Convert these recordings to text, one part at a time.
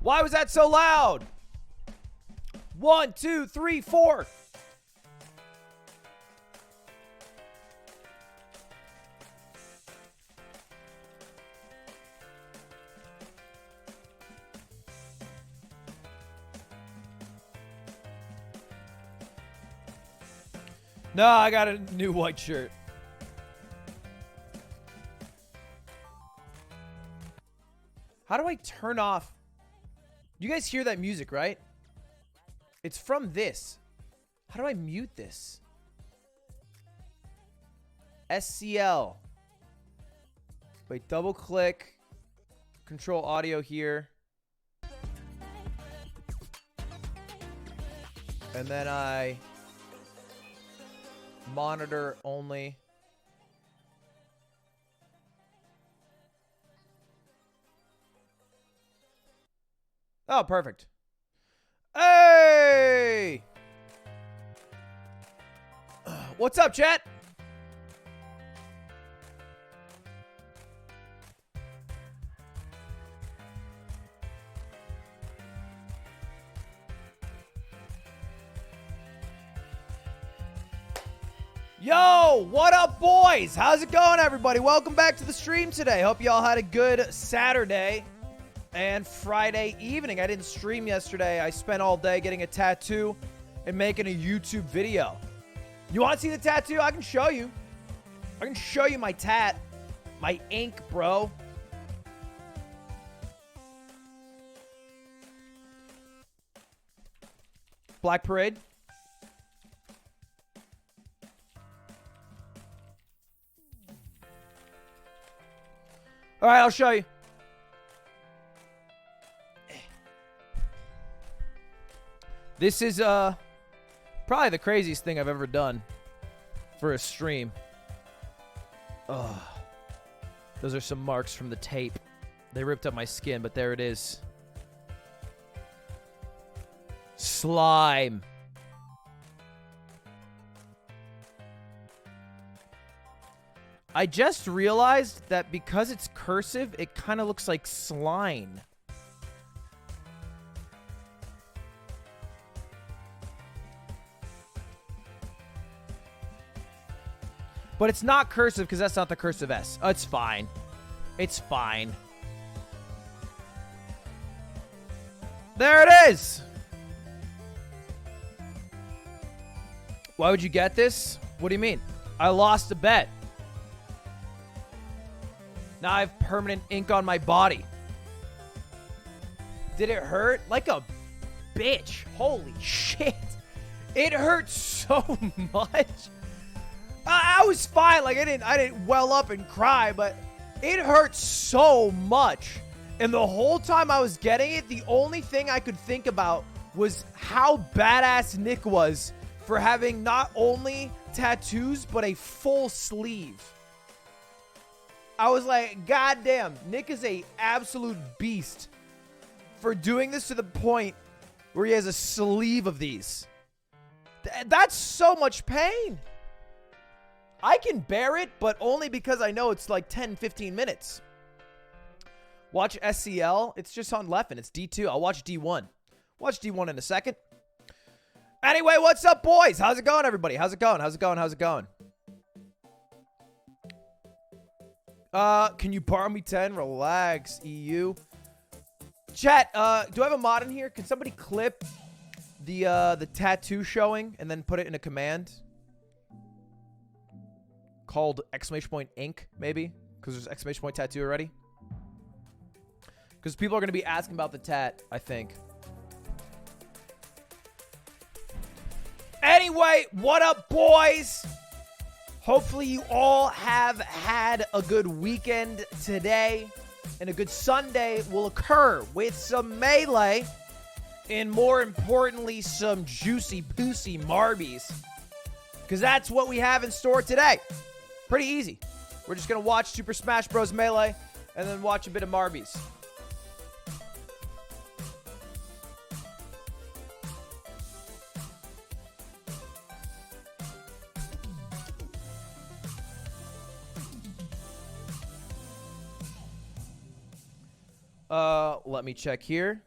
Why was that so loud? 1, 2, 3, 4. No, I got a new white shirt. How do I turn off? You guys hear that music, right? It's from this. How do I mute this? SCL. Wait, double click. Control audio here. And then I monitor only. Oh, perfect. Hey! What's up, chat? Yo, what up, boys? How's it going, everybody? Welcome back to the stream today. Hope y'all had a good Saturday and Friday evening. I didn't stream yesterday. I spent all day getting a tattoo and making a YouTube video. You want to see the tattoo? I can show you. I can show you my tat. My ink, bro. Black Parade. All right, I'll show you. This is probably the craziest thing I've ever done for a stream. Ugh. Those are some marks from the tape. They ripped up my skin, but there it is. Slime. I just realized that because it's cursive, it kind of looks like slime. But it's not cursive because that's not the cursive S. Oh, it's fine. It's fine. There it is. Why would you get this? What do you mean? I lost a bet. Now I have permanent ink on my body. Did it hurt? Like a bitch. Holy shit. It hurt so much. I was fine. Like I didn't well up and cry, but it hurt so much. And the whole time I was getting it, the only thing I could think about was how badass Nick was for having not only tattoos, but a full sleeve. I was like, God damn, Nick is a absolute beast for doing this to the point where he has a sleeve of these. That's so much pain. I can bear it, but only because I know it's like 10, 15 minutes. Watch SCL. It's just on Leffen. It's D2. I'll watch D1. Watch D1 in a second. Anyway, what's up, boys? How's it going, everybody? How's it going? How's it going? How's it going? Can you borrow me 10? Relax, EU. Chat, do I have a mod in here? Can somebody clip the tattoo showing and then put it in a command? Called !ink, maybe? Because there's ! tattoo already. Because people are going to be asking about the tat, I think. Anyway, what up, boys? Hopefully you all have had a good weekend today. And a good Sunday will occur with some Melee. And more importantly, some juicy, pussy Marbies. Because that's what we have in store today. Pretty easy. We're just going to watch Super Smash Bros. Melee. And then watch a bit of Marbies. Let me check here.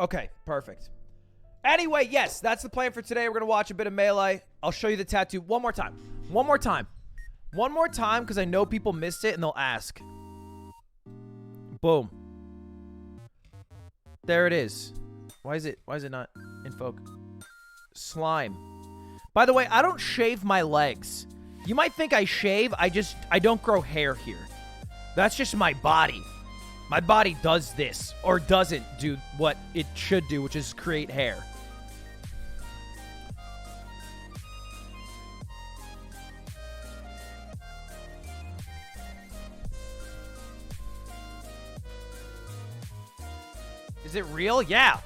Okay, perfect. Anyway, yes, that's the plan for today. We're going to watch a bit of Melee. I'll show you the tattoo one more time. One more time. One more time, because I know people missed it and they'll ask. Boom. There it is. Why is it not in focus? Slime. By the way, I don't shave my legs. You might think I shave. I don't grow hair here. That's just my body. My body does this, or doesn't do what it should do, which is create hair. Is it real? Yeah.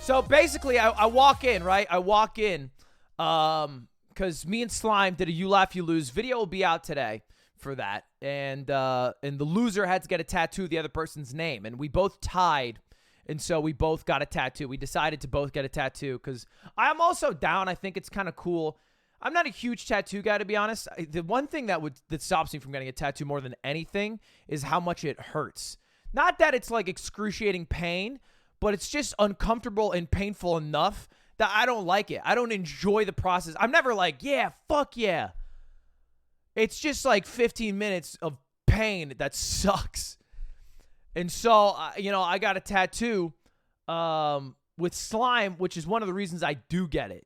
So basically, I walk in, right? I walk in, because me and Slime did a You Laugh, You Lose. Video will be out today for that. And the loser had to get a tattoo of the other person's name. And we both tied, and so we both got a tattoo. We decided to both get a tattoo, because I'm also down. I think it's kind of cool. I'm not a huge tattoo guy, to be honest. The one thing that stops me from getting a tattoo more than anything is how much it hurts. Not that it's like excruciating pain, but it's just uncomfortable and painful enough that I don't like it. I don't enjoy the process. I'm never like, yeah, fuck yeah. It's just like 15 minutes of pain that sucks. And so, I got a tattoo with Slime, which is one of the reasons I do get it,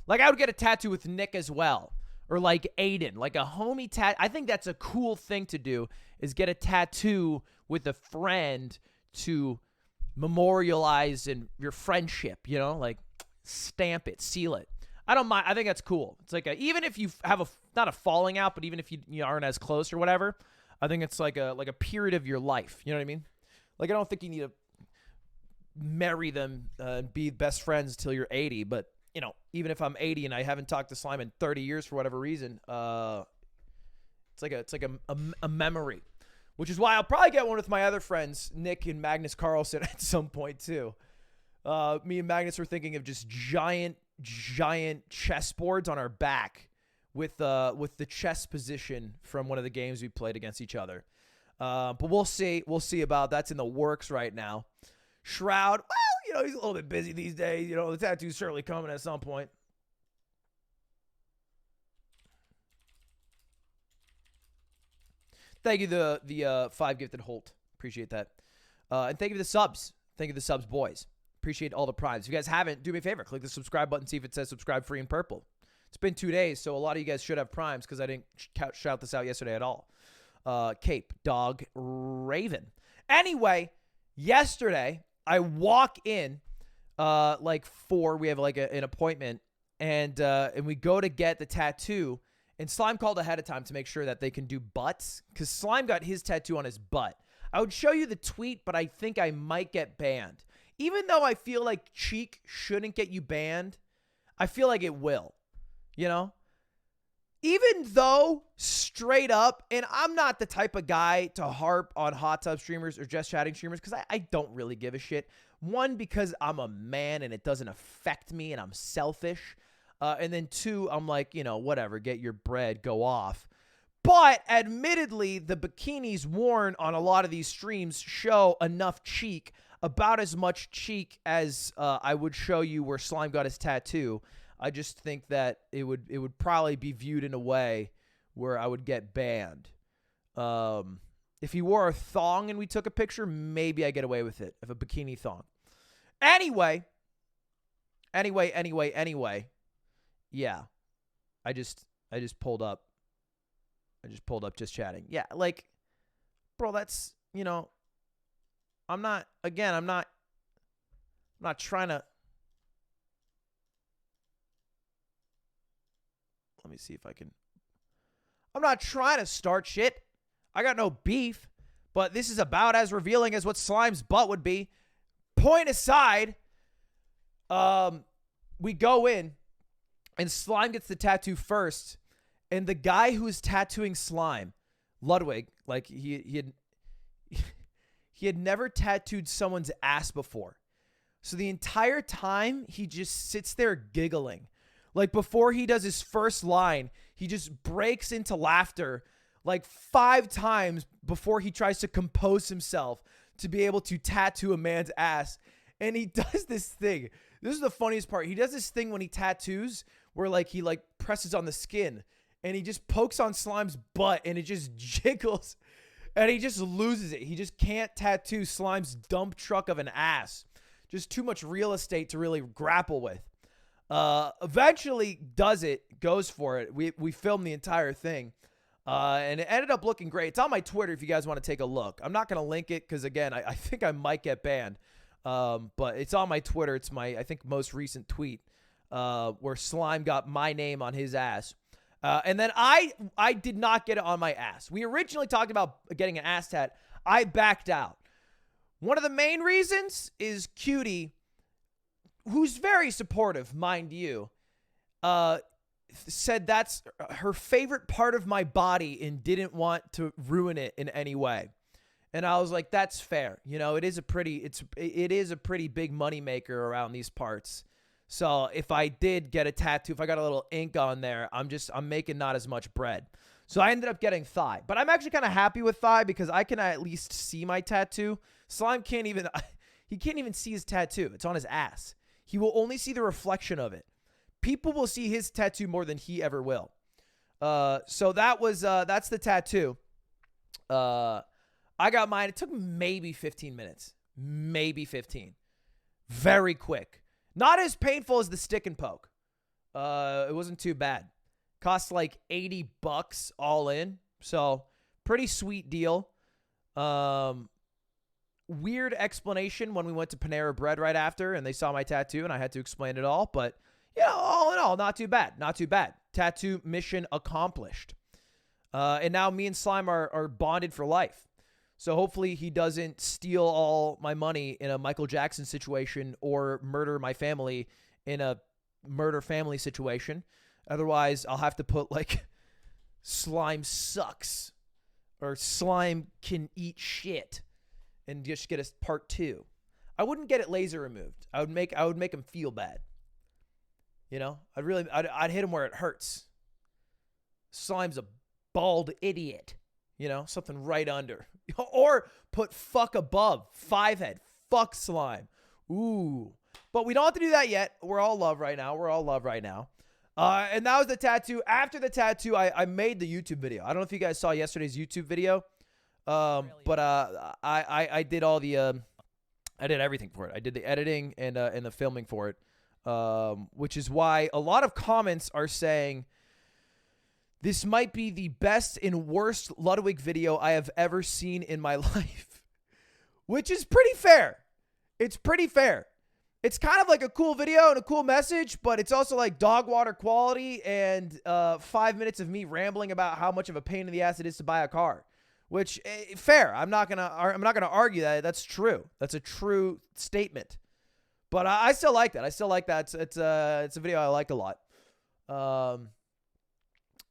Like, I would get a tattoo with Nick as well. Or like Aiden, like a homie I think that's a cool thing to do, is get a tattoo with a friend to memorialize your friendship, like stamp it, seal it. I don't mind. I think that's cool. It's like even if you have not a falling out, but even if you aren't as close or whatever, I think it's like a period of your life. You know what I mean? Like, I don't think you need to marry them and be best friends till you're 80, but even if I'm 80 and I haven't talked to Slime in 30 years for whatever reason, it's like a memory, which is why I'll probably get one with my other friends, Nick and Magnus Carlson, at some point too. Me and Magnus were thinking of just giant chessboards on our back with the chess position from one of the games we played against each other. But we'll see about that's in the works right now. Shroud, well, he's a little bit busy these days. The tattoo's certainly coming at some point. Thank you, the 5 gifted Holt. Appreciate that. And thank you for the subs. Thank you for the subs, boys. Appreciate all the primes. If you guys haven't, do me a favor. Click the subscribe button. See if it says subscribe free in purple. It's been 2 days, so a lot of you guys should have primes because I didn't shout this out yesterday at all. Cape, Dog, Raven. Anyway, yesterday, I walk in like 4. We have like an appointment, and we go to get the tattoo. And Slime called ahead of time to make sure that they can do butts, because Slime got his tattoo on his butt. I would show you the tweet, but I think I might get banned. Even though I feel like cheek shouldn't get you banned, I feel like it will, Even though straight up, and I'm not the type of guy to harp on hot tub streamers or just chatting streamers, because I don't really give a shit. One, because I'm a man and it doesn't affect me and I'm selfish. And then 2, I'm like, whatever, get your bread, go off. But admittedly, the bikinis worn on a lot of these streams show enough cheek, about as much cheek as I would show you where Slime got his tattoo. I just think that it would probably be viewed in a way where I would get banned. If he wore a thong and we took a picture, maybe I get away with it. If a bikini thong. Anyway. Yeah. I just pulled up. Just chatting. Yeah, like, bro, that's, I'm not trying to. Let me see if I can. I'm not trying to start shit. I got no beef, but this is about as revealing as what Slime's butt would be. Point aside, we go in, and Slime gets the tattoo first, and the guy who is tattooing Slime, Ludwig, like he had never tattooed someone's ass before. So the entire time, he just sits there giggling. Like, before he does his first line, he just breaks into laughter like 5 times before he tries to compose himself to be able to tattoo a man's ass. And he does this thing. This is the funniest part. He does this thing when he tattoos where like he like presses on the skin and he just pokes on Slime's butt and it just jiggles and he just loses it. He just can't tattoo Slime's dump truck of an ass. Just too much real estate to really grapple with. Eventually does it, goes for it. We filmed the entire thing. And it ended up looking great. It's on my Twitter if you guys want to take a look. I'm not going to link it because, again, I think I might get banned. But it's on my Twitter. It's my, I think, most recent tweet where Slime got my name on his ass. And then I did not get it on my ass. We originally talked about getting an ass tat. I backed out. One of the main reasons is Cutie, who's very supportive, mind you, said that's her favorite part of my body and didn't want to ruin it in any way. And I was like, that's fair. You know, it is a pretty big moneymaker around these parts. So if I did get a tattoo, if I got a little ink on there, I'm making not as much bread. So I ended up getting thigh. But I'm actually kind of happy with thigh because I can at least see my tattoo. Slime can't even see his tattoo. It's on his ass. He will only see the reflection of it. People will see his tattoo more than he ever will. So that's the tattoo. I got mine. It took maybe 15 minutes. Maybe 15. Very quick. Not as painful as the stick and poke. It wasn't too bad. Cost like $80 all in. So pretty sweet deal. Weird explanation when we went to Panera Bread right after and they saw my tattoo and I had to explain it all. But, you know, all in all, not too bad. Not too bad. Tattoo mission accomplished. And now me and Slime are bonded for life. So hopefully he doesn't steal all my money in a Michael Jackson situation or murder my family in a murder family situation. Otherwise, I'll have to put like Slime sucks or Slime can eat shit and just get a part 2. I wouldn't get it laser removed. I would make him feel bad. You know, I'd hit him where it hurts. Slime's a bald idiot. You know, something right under. Or put fuck above. 5 head. Fuck Slime. Ooh. But we don't have to do that yet. We're all love right now. And that was the tattoo. After the tattoo, I made the YouTube video. I don't know if you guys saw yesterday's YouTube video. But I did all the I did everything for it. I did the editing and the filming for it. Which is why a lot of comments are saying this might be the best and worst Ludwig video I have ever seen in my life. Which is pretty fair. It's pretty fair. It's kind of like a cool video and a cool message, but it's also like dog water quality and 5 minutes of me rambling about how much of a pain in the ass it is to buy a car. Which fair. I'm not gonna argue that. That's true. That's a true statement. But I still like that. It's a video I like a lot.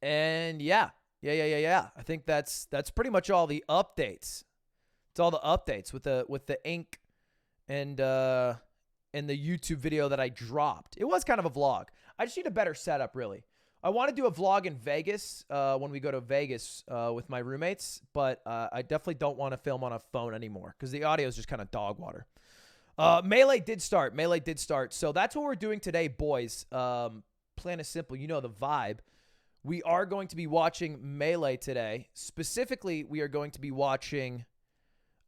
And yeah. I think that's pretty much all the updates. It's all the updates with the ink and the YouTube video that I dropped. It was kind of a vlog. I just need a better setup, really. I want to do a vlog in Vegas when we go to Vegas with my roommates, but I definitely don't want to film on a phone anymore because the audio is just kind of dog water. Melee did start. So that's what we're doing today, boys. Plan is simple. You know the vibe. We are going to be watching Melee today. Specifically, we are going to be watching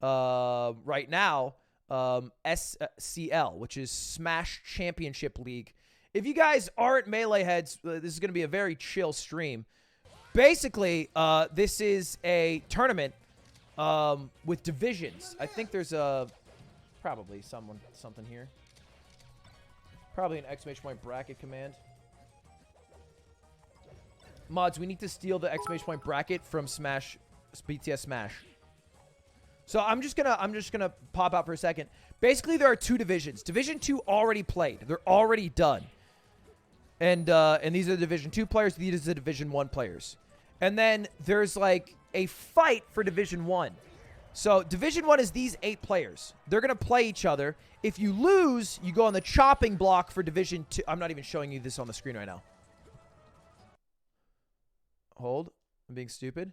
right now SCL, which is Smash Championship League. If you guys aren't Melee heads, this is going to be a very chill stream. Basically, this is a tournament with divisions. I think there's probably something here. Probably an exclamation point bracket command. Mods, we need to steal the exclamation point bracket from Smash, BTS Smash. So I'm just gonna pop out for a second. Basically, there are 2 divisions. Division 2 already played. They're already done. And these are the Division 2 players. These are the Division 1 players. And then there's like a fight for Division 1. So Division 1 is these 8 players. They're going to play each other. If you lose, you go on the chopping block for Division 2. I'm not even showing you this on the screen right now. Hold. I'm being stupid.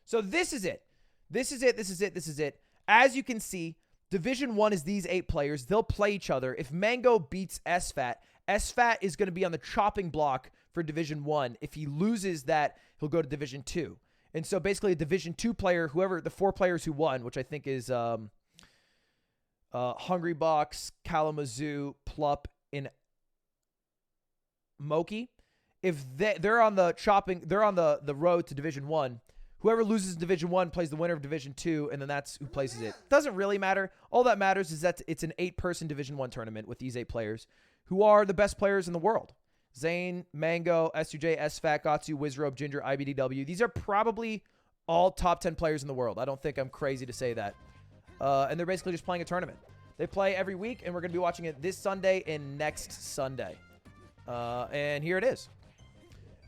So this is it. This is it. As you can see, Division 1 is these 8 players. They'll play each other. If Mango beats SFAT, SFAT is going to be on the chopping block for Division 1. If he loses that, he'll go to Division 2. And so basically a Division 2 player, whoever the 4 players who won, which I think is Hungry Box, Kalamazoo, Plup, and Moki. If they're on the chopping, they're on the road to Division 1. Whoever loses Division 1 plays the winner of Division 2, and then that's who places it. Doesn't really matter. All that matters is that it's an 8-person Division 1 tournament with these 8 players who are the best players in the world. Zane, Mango, S2J, SFAT, Gatsu, Wizrobe, Ginger, IBDW. These are probably all top 10 players in the world. I don't think I'm crazy to say that. And they're basically just playing a tournament. They play every week, and we're going to be watching it this Sunday and next Sunday. And here it is.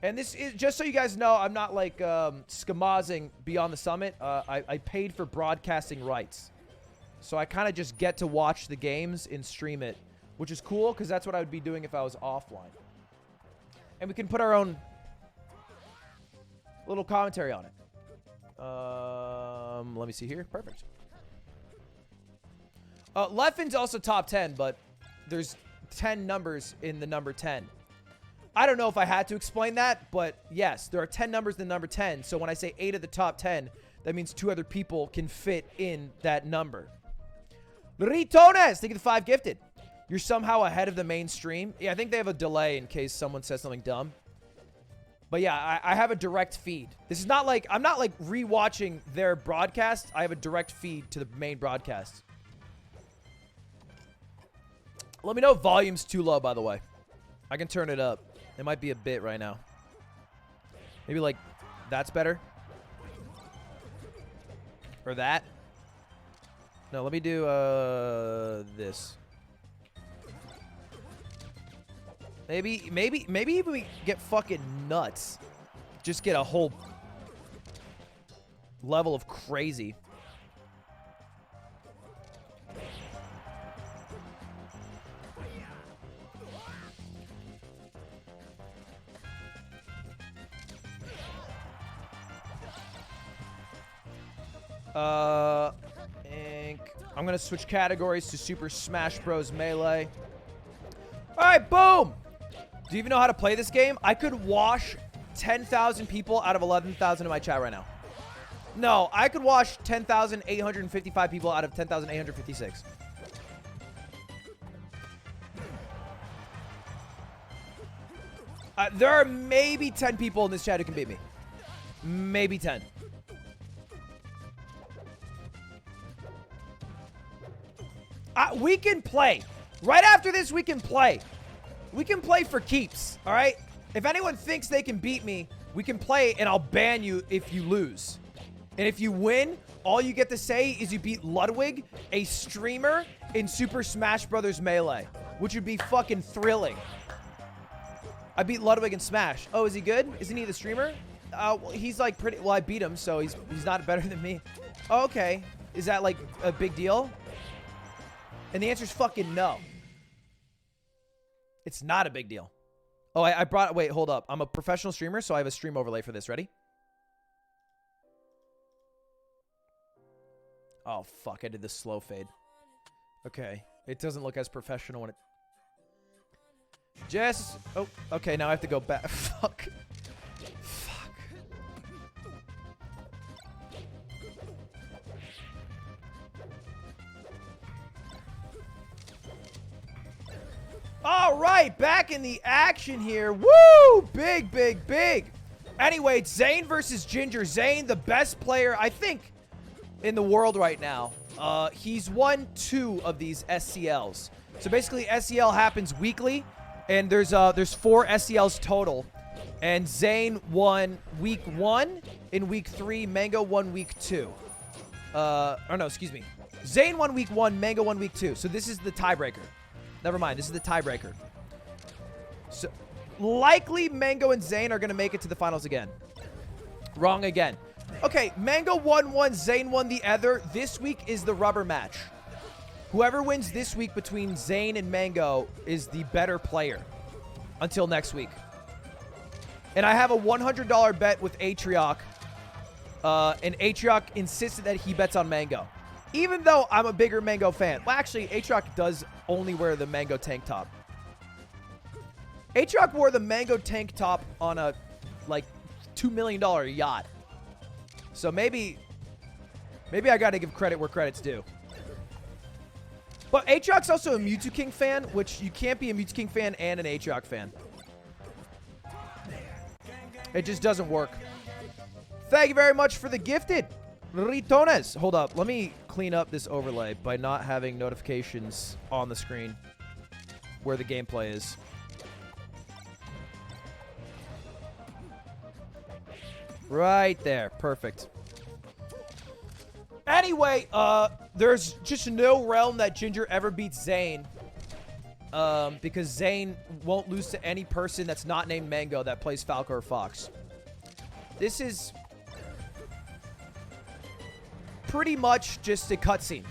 And this is, just so you guys know, I'm not like schemazing Beyond the Summit. I paid for broadcasting rights. So I kind of just get to watch the games and stream it, which is cool because that's what I would be doing if I was offline. And we can put our own little commentary on it. Let me see here. Perfect. Leffen's also top 10, but there's 10 numbers in the number 10. I don't know if I had to explain that, but yes, there are 10 numbers in the number 10. So when I say 8 of the top 10, that means 2 other people can fit in that number. Ritones, think of the 5 gifted. You're somehow ahead of the mainstream. Yeah, I think they have a delay in case someone says something dumb. But yeah, I have a direct feed. This is not like, I'm not like rewatching their broadcast. I have a direct feed to the main broadcast. Let me know if volume's too low, by the way. I can turn it up. It might be a bit right now. Maybe like that's better. Or that. No, let me do this. Maybe even we get fucking nuts. Just get a whole level of crazy. I'm gonna switch categories to Super Smash Bros. Melee. Alright, boom! Do you even know how to play this game? I could wash 10,000 people out of 11,000 in my chat right now. No, I could wash 10,855 people out of 10,856. There are maybe 10 people in this chat who can beat me. Maybe 10. We can play. Right after this, we can play. We can play for keeps, all right? If anyone thinks they can beat me, we can play, and I'll ban you if you lose. And if you win, all you get to say is you beat Ludwig, a streamer, in Super Smash Bros. Melee, which would be fucking thrilling. I beat Ludwig in Smash. Oh, is he good? Isn't he the streamer? Well, he's like pretty... Well, I beat him, so he's not better than me. Oh, okay. Is that like a big deal? And the answer is fucking no. It's not a big deal. Oh, I brought... Wait, hold up. I'm a professional streamer, so I have a stream overlay for this. Ready? Oh, fuck. I did the slow fade. Okay. It doesn't look as professional when it... Just... Oh, okay. Now I have to go back. Fuck. Fuck. All right. Back in the action here. Woo! Big, big, big. Anyway, it's Zane versus Ginger. Zane, the best player, I think, in the world right now. He's won 2 of these SCLs. So basically, SCL happens weekly, and there's 4 SCLs total. And Zane won week 1. In week 3, Mango won week 2. Or no, excuse me. Zane won week 1, Mango won week 2. So this is the tiebreaker. Never mind, this is the tiebreaker. So likely Mango and Zane are going to make it to the finals again. Wrong again. Okay, Mango won one, Zane won the other. This week is the rubber match. Whoever wins this week between Zane and Mango is the better player until next week. And I have a $100 bet with Atrioc. And Atrioc insisted that he bets on Mango. Even though I'm a bigger Mango fan. Well, actually, Aatrox does only wear the Mango tank top. Aatrox wore the Mango tank top on a, like, $2 million yacht. So maybe I gotta give credit where credit's due. But Aatrox's also a Mewtwo King fan, which you can't be a Mewtwo King fan and an Aatrox fan. It just doesn't work. Thank you very much for the gifted. Ritones. Hold up. Let me clean up this overlay by not having notifications on the screen where the gameplay is. Right there. Perfect. Anyway, there's just no realm that Ginger ever beats Zane. Because Zane won't lose to any person that's not named Mango that plays Falco or Fox. This is pretty much just a cutscene.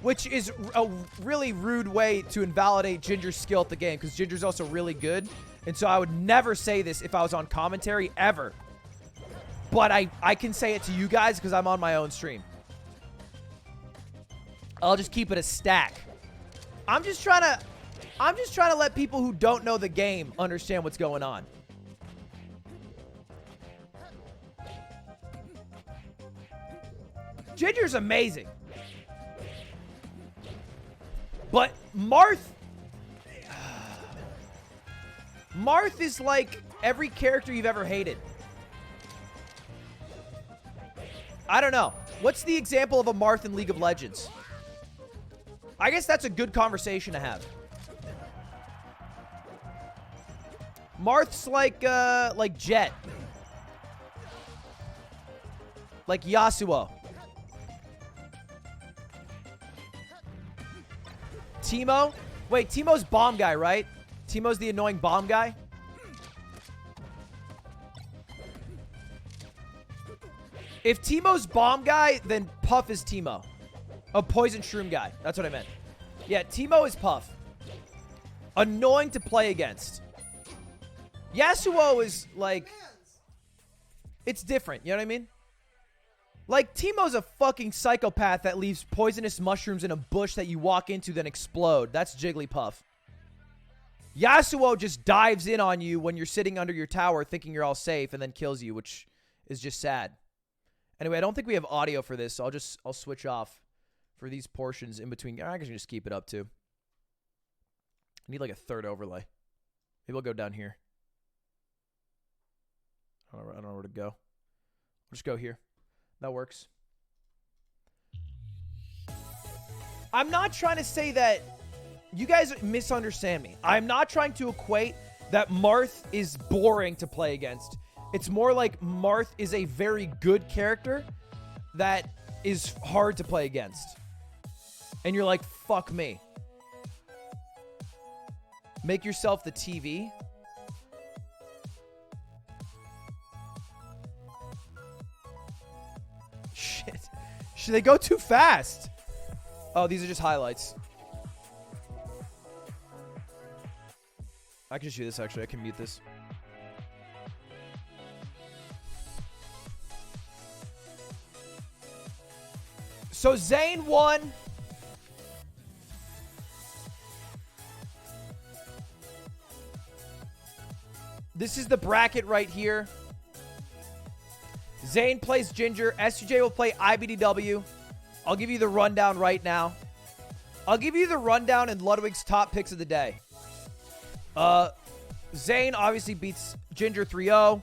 Which is a really rude way to invalidate Ginger's skill at the game, because Ginger's also really good. And so I would never say this if I was on commentary, ever. But I can say it to you guys because I'm on my own stream. I'll just keep it a stack. I'm just trying to let people who don't know the game understand what's going on. Ginger's amazing. But Marth is like every character you've ever hated. I don't know. What's the example of a Marth in League of Legends? I guess that's a good conversation to have. Marth's like Jet. Like Yasuo. Teemo? Wait, Teemo's bomb guy, right? Teemo's the annoying bomb guy? If Teemo's bomb guy, then Puff is Teemo. A poison shroom guy. That's what I meant. Yeah, Teemo is Puff. Annoying to play against. Yasuo is, like... It's different, you know what I mean? Like, Teemo's a fucking psychopath that leaves poisonous mushrooms in a bush that you walk into then explode. That's Jigglypuff. Yasuo just dives in on you when you're sitting under your tower thinking you're all safe and then kills you, which is just sad. Anyway, I don't think we have audio for this, so I'll switch off for these portions in between. I can just keep it up, too. I need, like, a third overlay. Maybe I'll go down here. I don't know where to go. I'll just go here. That works. I'm not trying to say that... You guys misunderstand me. I'm not trying to equate that Marth is boring to play against. It's more like Marth is a very good character that is hard to play against. And you're like, fuck me. Make yourself the TV. Shit. Should they go too fast? Oh, these are just highlights. I can just do this, actually. I can mute this. So, Zane won. This is the bracket right here. Zane plays Ginger. SUJ will play IBDW. I'll give you the rundown right now. I'll give you the rundown and Ludwig's top picks of the day. Zane obviously beats Ginger 3-0.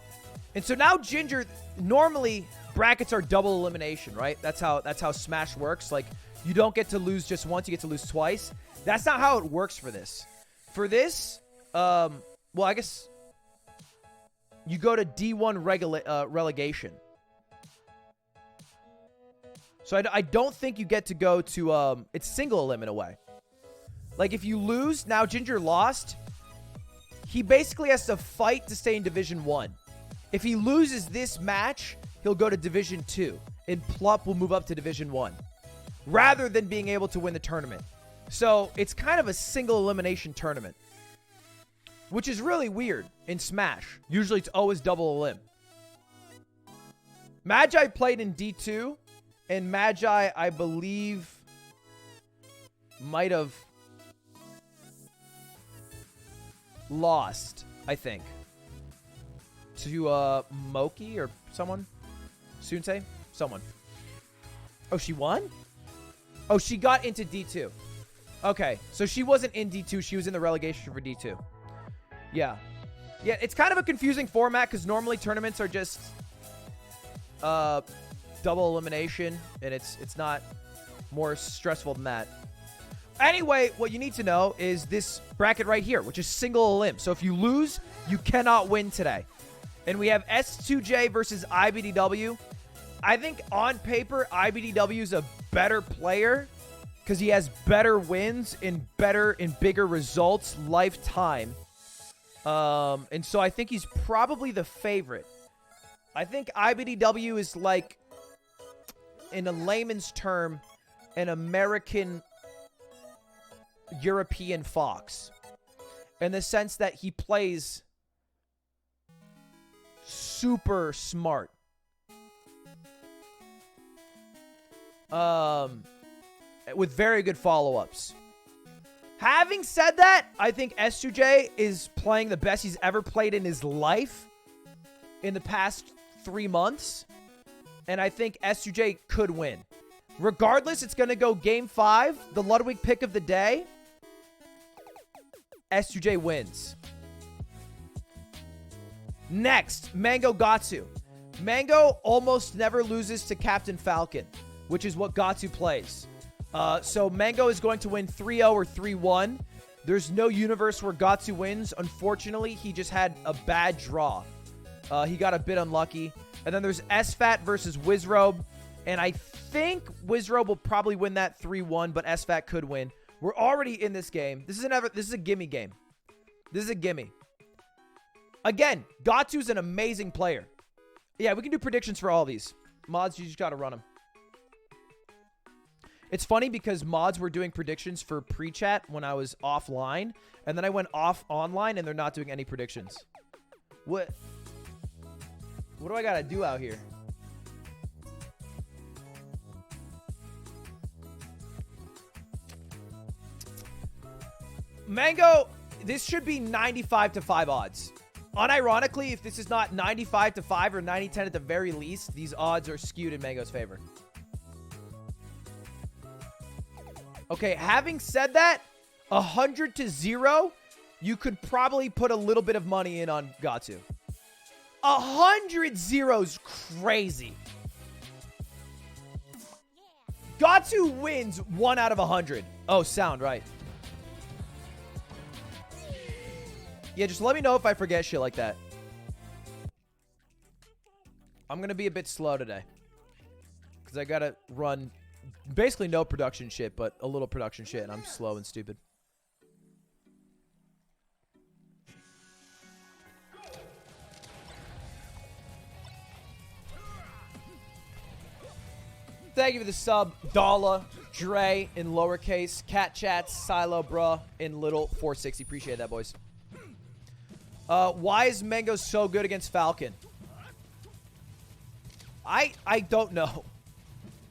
And so now Ginger, normally brackets are double elimination, right? That's how Smash works. Like, you don't get to lose just once, you get to lose twice. That's not how it works for this. For this, well, I guess you go to D1 relegation. So I don't think you get to go to, it's single elim in a way. Like, if you lose, now Ginger lost, he basically has to fight to stay in Division 1. If he loses this match, he'll go to Division 2, and Plup will move up to Division 1, rather than being able to win the tournament. So, it's kind of a single elimination tournament, which is really weird in Smash. Usually, it's always double elim. Magi played in D2, And Magi, I believe, might have lost, I think, to Moki or someone. Sunsei? Someone. Oh, she won? Oh, she got into D2. Okay, so she wasn't in D2. She was in the relegation for D2. Yeah. Yeah, it's kind of a confusing format because normally tournaments are just double elimination, and it's not more stressful than that. Anyway, what you need to know is this bracket right here, which is single elim. So if you lose, you cannot win today. And we have S2J versus IBDW. I think on paper, IBDW is a better player because he has better wins and bigger results lifetime. And so I think he's probably the favorite. I think IBDW is like, in a layman's term, an American European Fox. In the sense that he plays super smart. With very good follow-ups. Having said that, I think S2J is playing the best he's ever played in his life in the past 3 months. And I think S2J could win. Regardless, it's going to go Game 5. The Ludwig pick of the day. S2J wins. Next, Mango Gatsu. Mango almost never loses to Captain Falcon, which is what Gatsu plays. So Mango is going to win 3-0 or 3-1. There's no universe where Gatsu wins. Unfortunately, he just had a bad draw. He got a bit unlucky. And then there's SFAT versus Wizrobe. And I think Wizrobe will probably win that 3-1, but SFAT could win. We're already in this game. This is a gimme game. This is a gimme. Again, Gatsu's an amazing player. Yeah, we can do predictions for all these. Mods, you just got to run them. It's funny because mods were doing predictions for pre-chat when I was offline. And then I went off online and they're not doing any predictions. What do I got to do out here? Mango, this should be 95-5 odds. Unironically, if this is not 95-5 or 90-10 at the very least, these odds are skewed in Mango's favor. Okay, having said that, 100-0, you could probably put a little bit of money in on Gatsu. 100-0 is crazy. Gatsu wins 1 out of 100. Oh, sound, right. Yeah, just let me know if I forget shit like that. I'm going to be a bit slow today. Because I got to run basically no production shit, but a little production shit, and I'm slow and stupid. Thank you for the sub, Dala, Dre in lowercase, Cat Chats, Silo, bruh, in little 460. Appreciate that, boys. Why is Mango so good against Falcon? I don't know.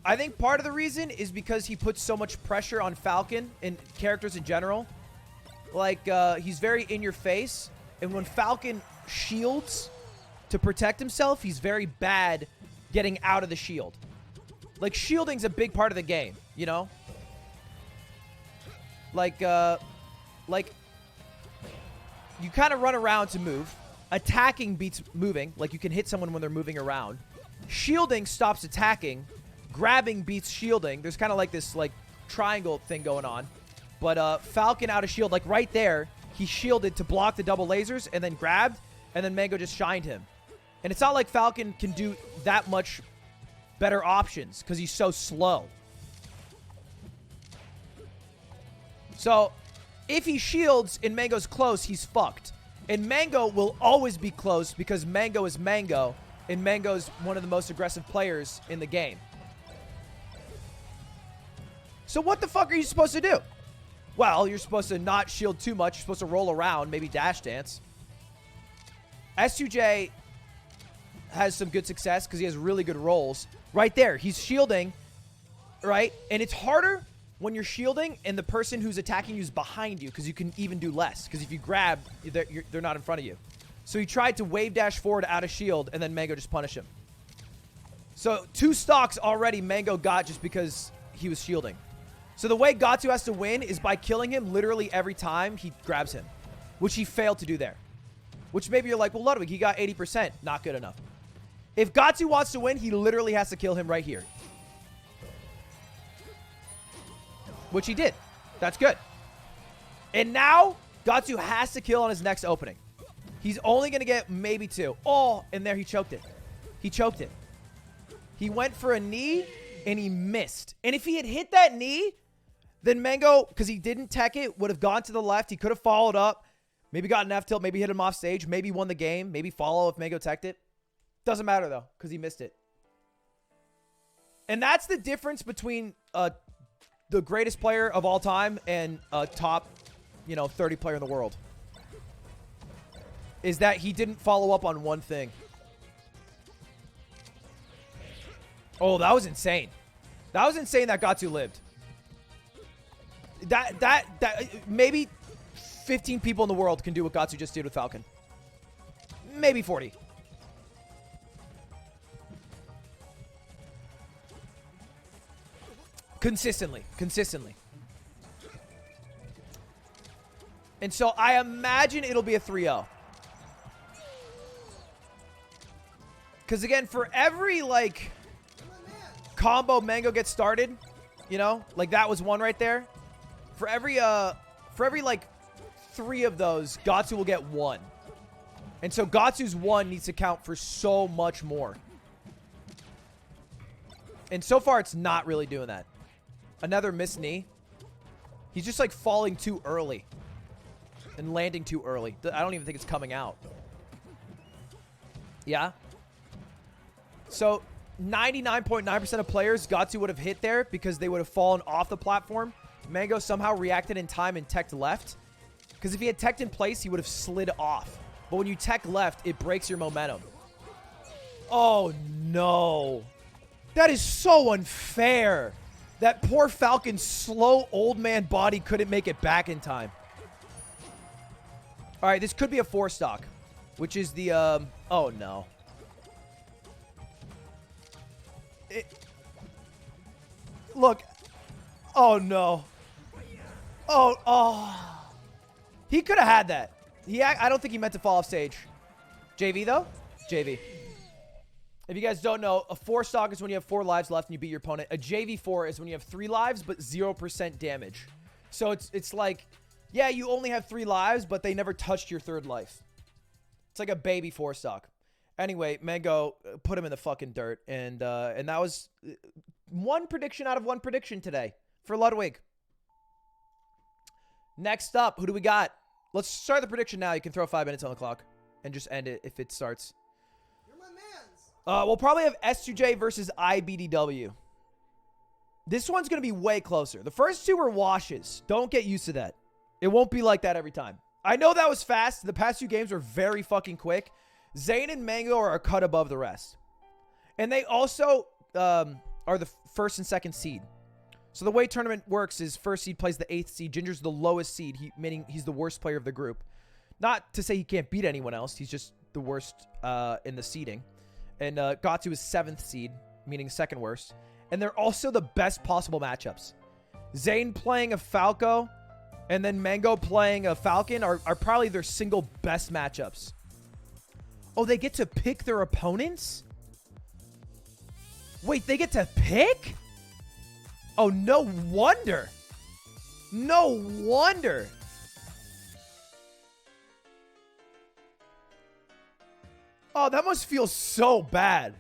I think part of the reason is because he puts so much pressure on Falcon and characters in general. Like, he's very in your face. And when Falcon shields to protect himself, he's very bad getting out of the shield. Like, shielding's a big part of the game, you know? Like, you kind of run around to move. Attacking beats moving. Like, you can hit someone when they're moving around. Shielding stops attacking. Grabbing beats shielding. There's kind of like this, like, triangle thing going on. But Falcon out of shield, like, right there, he shielded to block the double lasers and then grabbed, and then Mango just shined him. And it's not like Falcon can do that much better options because he's so slow. So if he shields and Mango's close, he's fucked. And Mango will always be close because Mango is Mango, and Mango's one of the most aggressive players in the game. So what the fuck are you supposed to do? Well, you're supposed to not shield too much. You're supposed to roll around, maybe dash dance. S2J has some good success because he has really good rolls. Right there, he's shielding, right? And it's harder when you're shielding and the person who's attacking you is behind you because you can even do less. Because if you grab, they're not in front of you. So he tried to wave dash forward out of shield, and then Mango just punished him. So 2 stocks already Mango got just because he was shielding. So the way Gatsu has to win is by killing him literally every time he grabs him, which he failed to do there. Which maybe you're like, well, Ludwig, he got 80%. Not good enough. If Gatsu wants to win, he literally has to kill him right here. Which he did. That's good. And now, Gatsu has to kill on his next opening. He's only going to get maybe 2. Oh, and there he choked it. He choked it. He went for a knee, and he missed. And if he had hit that knee, then Mango, because he didn't tech it, would have gone to the left. He could have followed up. Maybe got an F-tilt. Maybe hit him off stage. Maybe won the game. Maybe follow if Mango teched it. Doesn't matter, though, because he missed it. And that's the difference between the greatest player of all time and a top, 30 player in the world. Is that he didn't follow up on one thing. Oh, that was insane. That was insane that Gatsu lived. That maybe 15 people in the world can do what Gatsu just did with Falcon. Maybe 40. Consistently. And so I imagine it'll be a 3-0. Because again, for every, combo Mango gets started, that was one right there. For every, 3 of those, Gatsu will get 1. And so Gatsu's 1 needs to count for so much more. And so far, it's not really doing that. Another missed knee. He's just, falling too early. And landing too early. I don't even think it's coming out. Yeah? So, 99.9% of players Gatsu would have hit there because they would have fallen off the platform. Mango somehow reacted in time and teched left. Because if he had teched in place, he would have slid off. But when you tech left, it breaks your momentum. Oh, no. That is so unfair. That poor Falcon's slow old man body couldn't make it back in time. All right, this could be a 4 stock, which is the, oh, no. Look. Oh, no. Oh. He could have had that. I don't think he meant to fall off stage. JV, though? JV. If you guys don't know, a 4 stock is when you have 4 lives left and you beat your opponent. A JV4 is when you have 3 lives but 0% damage. So it's like, yeah, you only have 3 lives, but they never touched your 3rd life. It's like a baby 4 stock. Anyway, Mango put him in the fucking dirt. And that was 1 prediction out of 1 prediction today for Ludwig. Next up, who do we got? Let's start the prediction now. You can throw 5 minutes on the clock and just end it if it starts. You're my mans. We'll probably have S2J versus IBDW. This one's going to be way closer. The first 2 were washes. Don't get used to that. It won't be like that every time. I know that was fast. The past 2 games were very fucking quick. Zane and Mango are a cut above the rest. And they also are the 1st and 2nd seed. So the way tournament works is 1st seed plays the 8th seed. Ginger's the lowest seed, meaning he's the worst player of the group. Not to say he can't beat anyone else. He's just the worst in the seeding. And Gatsu is 7th seed, meaning 2nd worst. And they're also the best possible matchups. Zane playing a Falco and then Mango playing a Falcon are probably their single best matchups. Oh, they get to pick their opponents? Wait, they get to pick? Oh, no wonder. No wonder. Oh, that must feel so bad.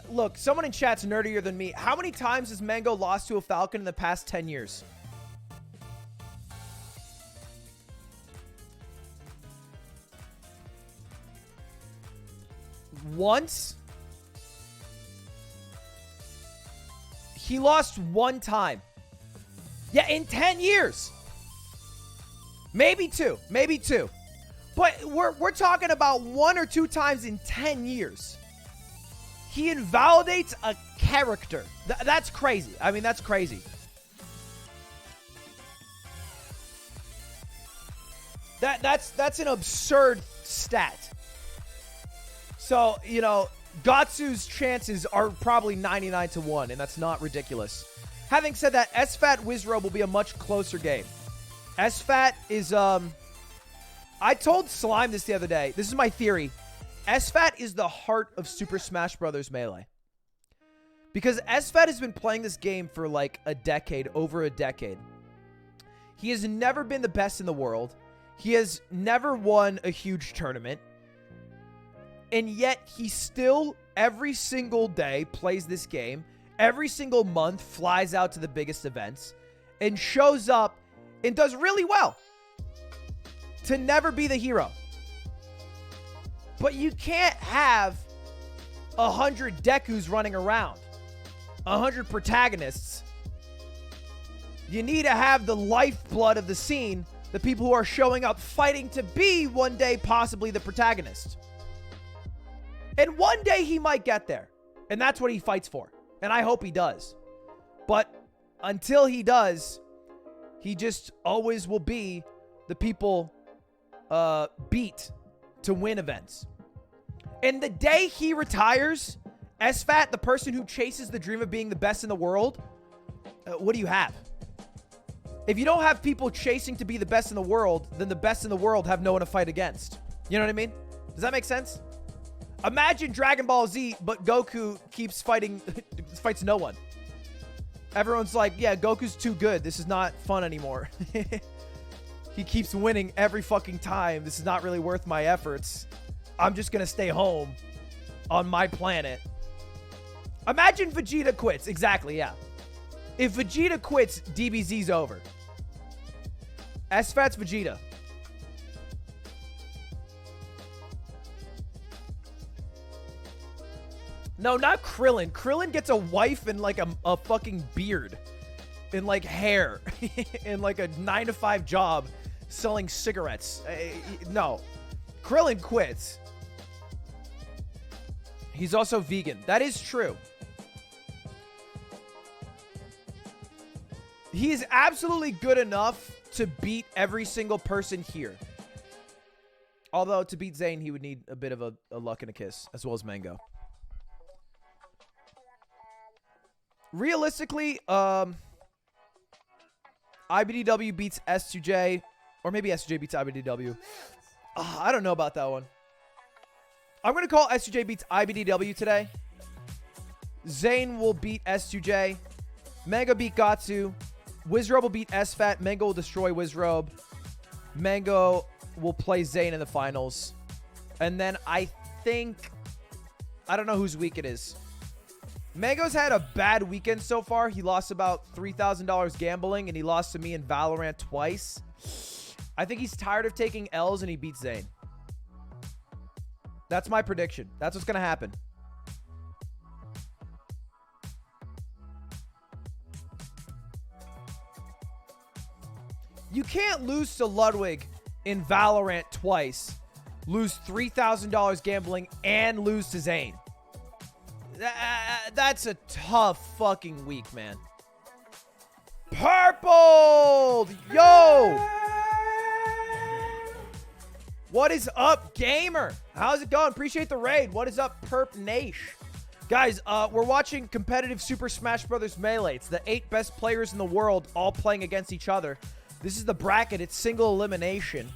Look, someone in chat's nerdier than me. How many times has Mango lost to a Falcon in the past 10 years? Once? He lost 1 time. Yeah, in 10 years. Maybe 2. Maybe 2. But we're talking about 1 or 2 times in 10 years. He invalidates a character. That's crazy. I mean, that's crazy. That's an absurd stat. So, you know, Gatsu's chances are probably 99-1, and that's not ridiculous. Having said that, SFAT Wizrobe will be a much closer game. SFAT is, I told Slime this the other day. This is my theory. SFAT is the heart of Super Smash Bros. Melee. Because SFAT has been playing this game for like a decade, over a decade. He has never been the best in the world. He has never won a huge tournament. And yet, he still, every single day, plays this game. Every single month, flies out to the biggest events. And shows up and does really well. To never be the hero. But you can't have 100 Dekus running around. 100 protagonists. You need to have the lifeblood of the scene. The people who are showing up fighting to be one day possibly the protagonist. And one day he might get there. And that's what he fights for. And I hope he does. But until he does, he just always will be the people beat to win events. And the day he retires, SFAT, the person who chases the dream of being the best in the world, what do you have? If you don't have people chasing to be the best in the world, then the best in the world have no one to fight against. You know what I mean? Does that make sense? Imagine Dragon Ball Z, but Goku keeps fighting, fights no one. Everyone's like, yeah, Goku's too good. This is not fun anymore. He keeps winning every fucking time. This is not really worth my efforts. I'm just going to stay home on my planet. Imagine Vegeta quits. Exactly, yeah. If Vegeta quits, DBZ's over. SFAT's Vegeta. No, not Krillin. Krillin gets a wife and like a fucking beard. And like hair. And like a 9-to-5 job selling cigarettes. No. Krillin quits. He's also vegan. That is true. He is absolutely good enough to beat every single person here. Although, to beat Zayn, he would need a bit of a luck and a kiss, as well as Mango. Realistically, IBDW beats S2J, or maybe S2J beats IBDW. I don't know about that one. I'm going to call S2J beats IBDW today. Zayn will beat S2J. Mango beat Gatsu. Wizrobe will beat SFAT. Mango will destroy Wizrobe. Mango will play Zayn in the finals. And then I think... I don't know whose week it is. Mango's had a bad weekend so far. He lost about $3,000 gambling, and he lost to me in Valorant twice. I think he's tired of taking L's, and he beats Zayn. That's my prediction. That's what's going to happen. You can't lose to Ludwig in Valorant twice, lose $3,000 gambling, and lose to Zayn. That's a tough fucking week, man. Purple! Yo! What is up, gamer? How's it going? Appreciate the raid. What is up, Perp Nash? Guys, we're watching competitive Super Smash Bros. Melee. It's the 8 best players in the world all playing against each other. This is the bracket. It's single elimination.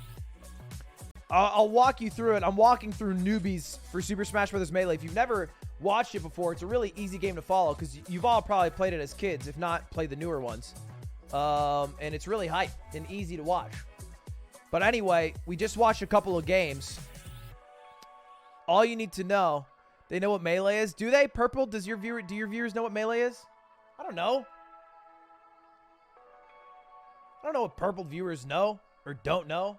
I'll walk you through it. I'm walking through newbies for Super Smash Bros. Melee. If you've never watched it before, it's a really easy game to follow because you've all probably played it as kids, if not played the newer ones. And it's really hype and easy to watch. But anyway, we just watched a couple of games. All you need to know, they know what Melee is. Do they? Purple, do your viewers know what Melee is? I don't know. I don't know what Purple viewers know or don't know.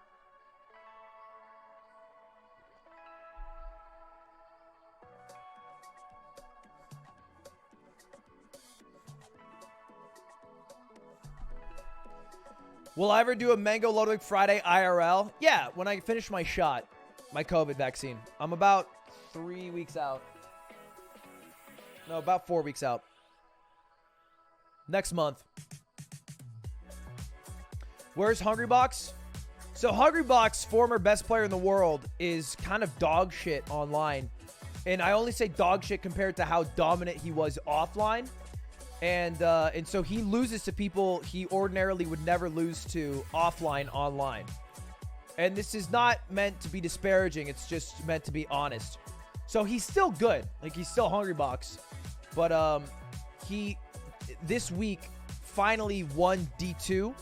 Will I ever do a Mango Ludwig Friday IRL? Yeah, when I finish my shot, my COVID vaccine. I'm about 3 weeks out. No, about 4 weeks out. Next month. Where's Hungrybox? So Hungrybox, former best player in the world, is kind of dog shit online. And I only say dog shit compared to how dominant he was offline. And so he loses to people he ordinarily would never lose to offline online. And this is not meant to be disparaging. It's just meant to be honest. So he's still good. Like, he's still Hungrybox. But he, this week, finally won D2.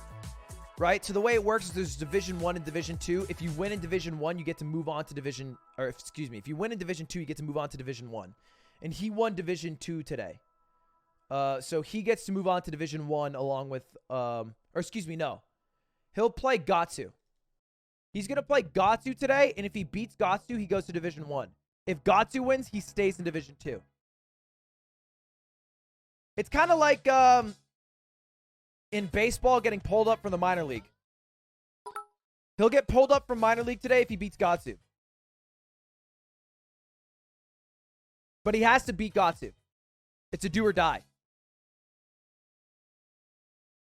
Right? So the way it works is there's Division 1 and Division 2. If you win in Division 1, you get to move on to Division... Or, excuse me. If you win in Division 2, you get to move on to Division 1. And he won Division 2 today. So he gets to move on to Division 1 along with... or, excuse me, no. He'll play Gatsu. He's going to play Gatsu today, and if he beats Gatsu, he goes to Division 1. If Gatsu wins, he stays in Division 2. It's kind of like... in baseball, getting pulled up from the minor league. He'll get pulled up from minor league today if he beats Gatsu. But he has to beat Gatsu. It's a do or die.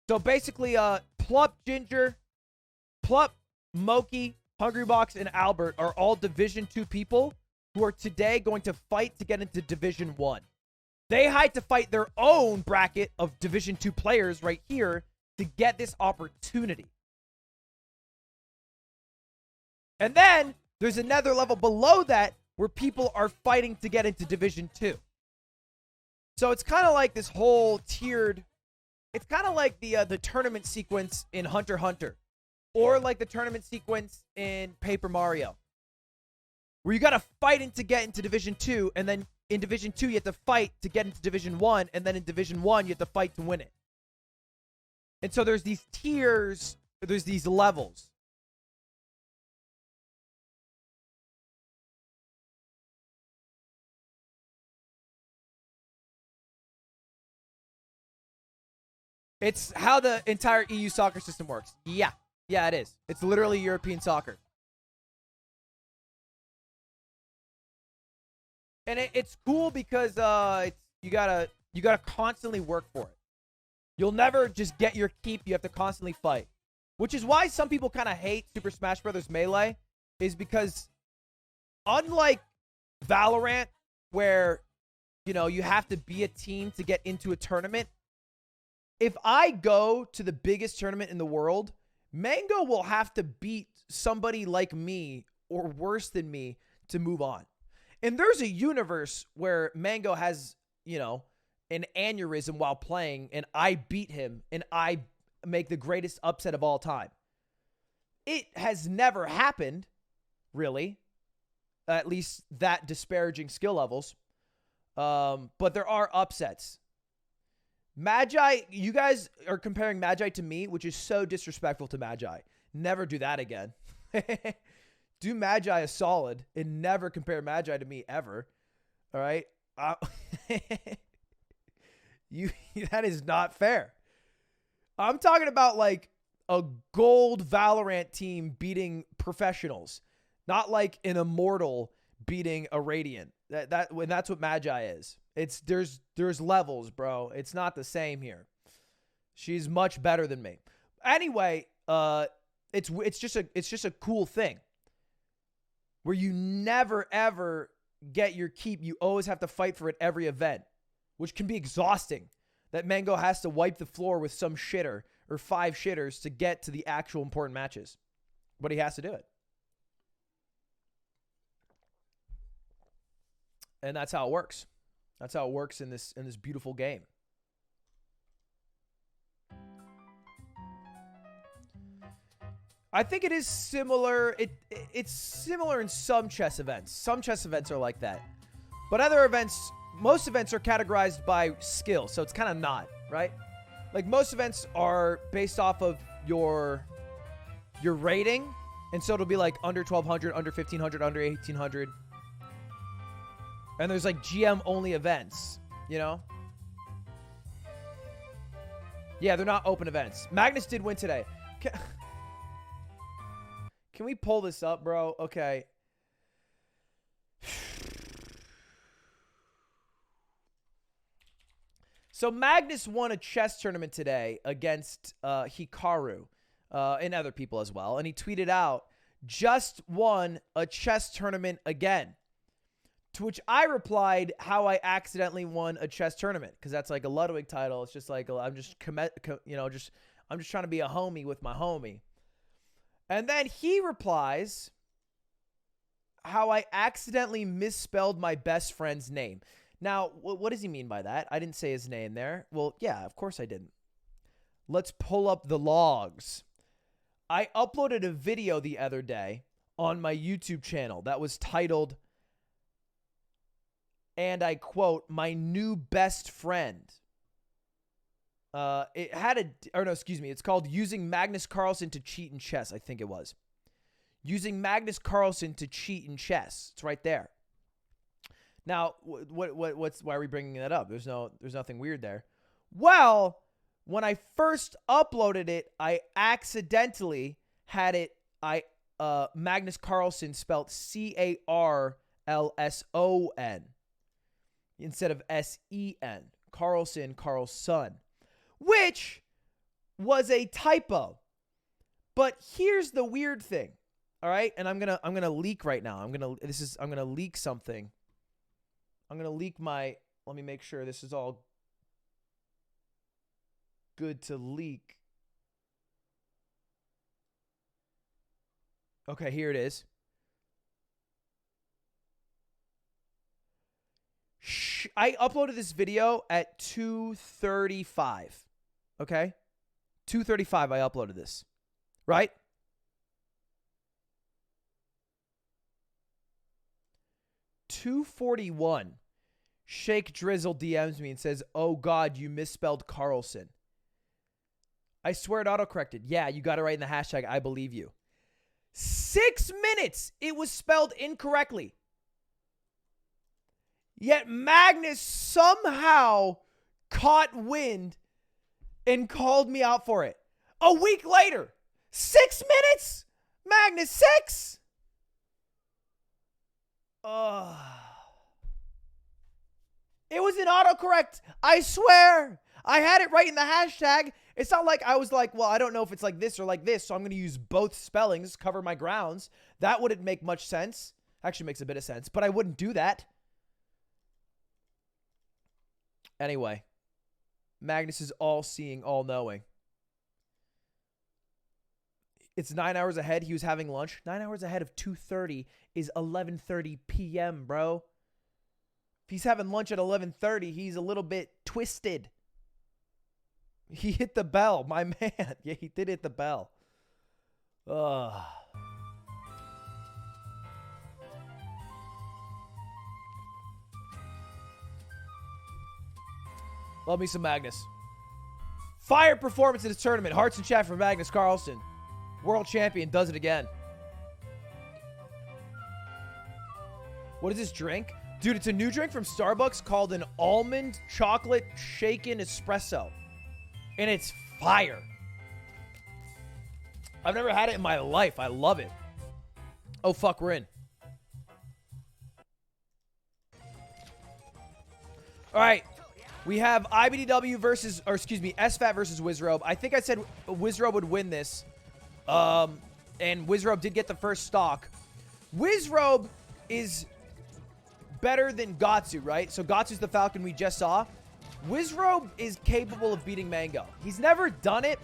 So basically, Plup, Ginger, Plup, Moki, Hungrybox, and Albert are all Division 2 people who are today going to fight to get into Division 1. They had to fight their own bracket of Division 2 players right here to get this opportunity. And then there's another level below that where people are fighting to get into Division 2. So it's kind of like this whole tiered... It's kind of like the tournament sequence in Hunter x Hunter. Or like the tournament sequence in Paper Mario. Where you got to fight to get into Division 2, and then in Division 2, you have to fight to get into Division 1, and then in Division 1, you have to fight to win it. And so there's these tiers, there's these levels. It's how the entire EU soccer system works. Yeah. Yeah, it is. It's literally European soccer. And it's cool because you gotta constantly work for it. You'll never just get your keep. You have to constantly fight. Which is why some people kind of hate Super Smash Bros. Melee. Is because unlike Valorant, where, you know, you have to be a team to get into a tournament. If I go to the biggest tournament in the world, Mango will have to beat somebody like me or worse than me to move on. And there's a universe where Mango has, you know, an aneurysm while playing, and I beat him, and I make the greatest upset of all time. It has never happened, really. At least that disparaging skill levels. But there are upsets. Magi, you guys are comparing Magi to me, which is so disrespectful to Magi. Never do that again. Do Magi a solid and never compare Magi to me ever. All right? That is not fair. I'm talking about like a gold Valorant team beating professionals, not like an Immortal beating a Radiant. That's what Magi is. It's there's levels, bro. It's not the same here. She's much better than me. Anyway, it's just a cool thing where you never ever get your keep. You always have to fight for it every event, which can be exhausting. That Mango has to wipe the floor with some shitter or 5 shitters to get to the actual important matches, but he has to do it. And that's how it works. That's how it works in this beautiful game. I think it is similar. It's similar in some chess events. Some chess events are like that. But other events, most events are categorized by skill, so it's kind of not, right? Like most events are based off of your rating, and so it'll be like under 1200, under 1500, under 1800. And there's like GM only events, you know? Yeah, they're not open events. Magnus did win today. Can we pull this up, bro? Okay. So Magnus won a chess tournament today against Hikaru and other people as well. And he tweeted out, just won a chess tournament again. To which I replied how I accidentally won a chess tournament. Because that's like a Ludwig title. It's just like, I'm just trying to be a homie with my homie. And then he replies how I accidentally misspelled my best friend's name. Now, what does he mean by that? I didn't say his name there. Well, yeah, of course I didn't. Let's pull up the logs. I uploaded a video the other day on my YouTube channel that was titled, and I quote, "My new best friend." It's called Using Magnus Carlsen to Cheat in Chess, I think it was. Using Magnus Carlsen to cheat in chess. It's right there. Now, why are we bringing that up? There's nothing weird there. Well, when I first uploaded it, I accidentally had it Magnus Carlsen spelled Carlson instead of Sen. Carlson, which was a typo. But here's the weird thing. All right? And I'm going to leak right now. I'm going to leak something. I'm going to leak let me make sure this is all good to leak. Okay, here it is. I uploaded this video at 2:35. Okay? 2:35 I uploaded this. Right? 2:41. Shake Drizzle DMs me and says, "Oh God, you misspelled Carlson." I swear it autocorrected. Yeah, you got it right in the hashtag. I believe you. 6 minutes. It was spelled incorrectly. Yet Magnus somehow caught wind and called me out for it. A week later. 6 minutes? Magnus, 6? It was an autocorrect. I swear. I had it right in the hashtag. It's not like I was like, well, I don't know if it's like this or like this, so I'm going to use both spellings, cover my grounds. That wouldn't make much sense. Actually makes a bit of sense, but I wouldn't do that. Anyway, Magnus is all-seeing, all-knowing. It's 9 hours ahead. He was having lunch. 9 hours ahead of 2:30 is 11:30 p.m., bro. If he's having lunch at 11:30, he's a little bit twisted. He hit the bell, my man. Yeah, he did hit the bell. Ugh. Love me some Magnus. Fire performance in this tournament. Hearts in chat for Magnus Carlsen. World champion does it again. What is this drink? Dude, it's a new drink from Starbucks called an almond chocolate shaken espresso. And it's fire. I've never had it in my life. I love it. Oh, fuck, we're in. All right. We have IBDW versus, or excuse me, SFAT versus Wizrobe. I think I said Wizrobe would win this. And Wizrobe did get the first stock. Wizrobe is better than Gatsu, right? So Gatsu's the Falcon we just saw. Wizrobe is capable of beating Mango. He's never done it,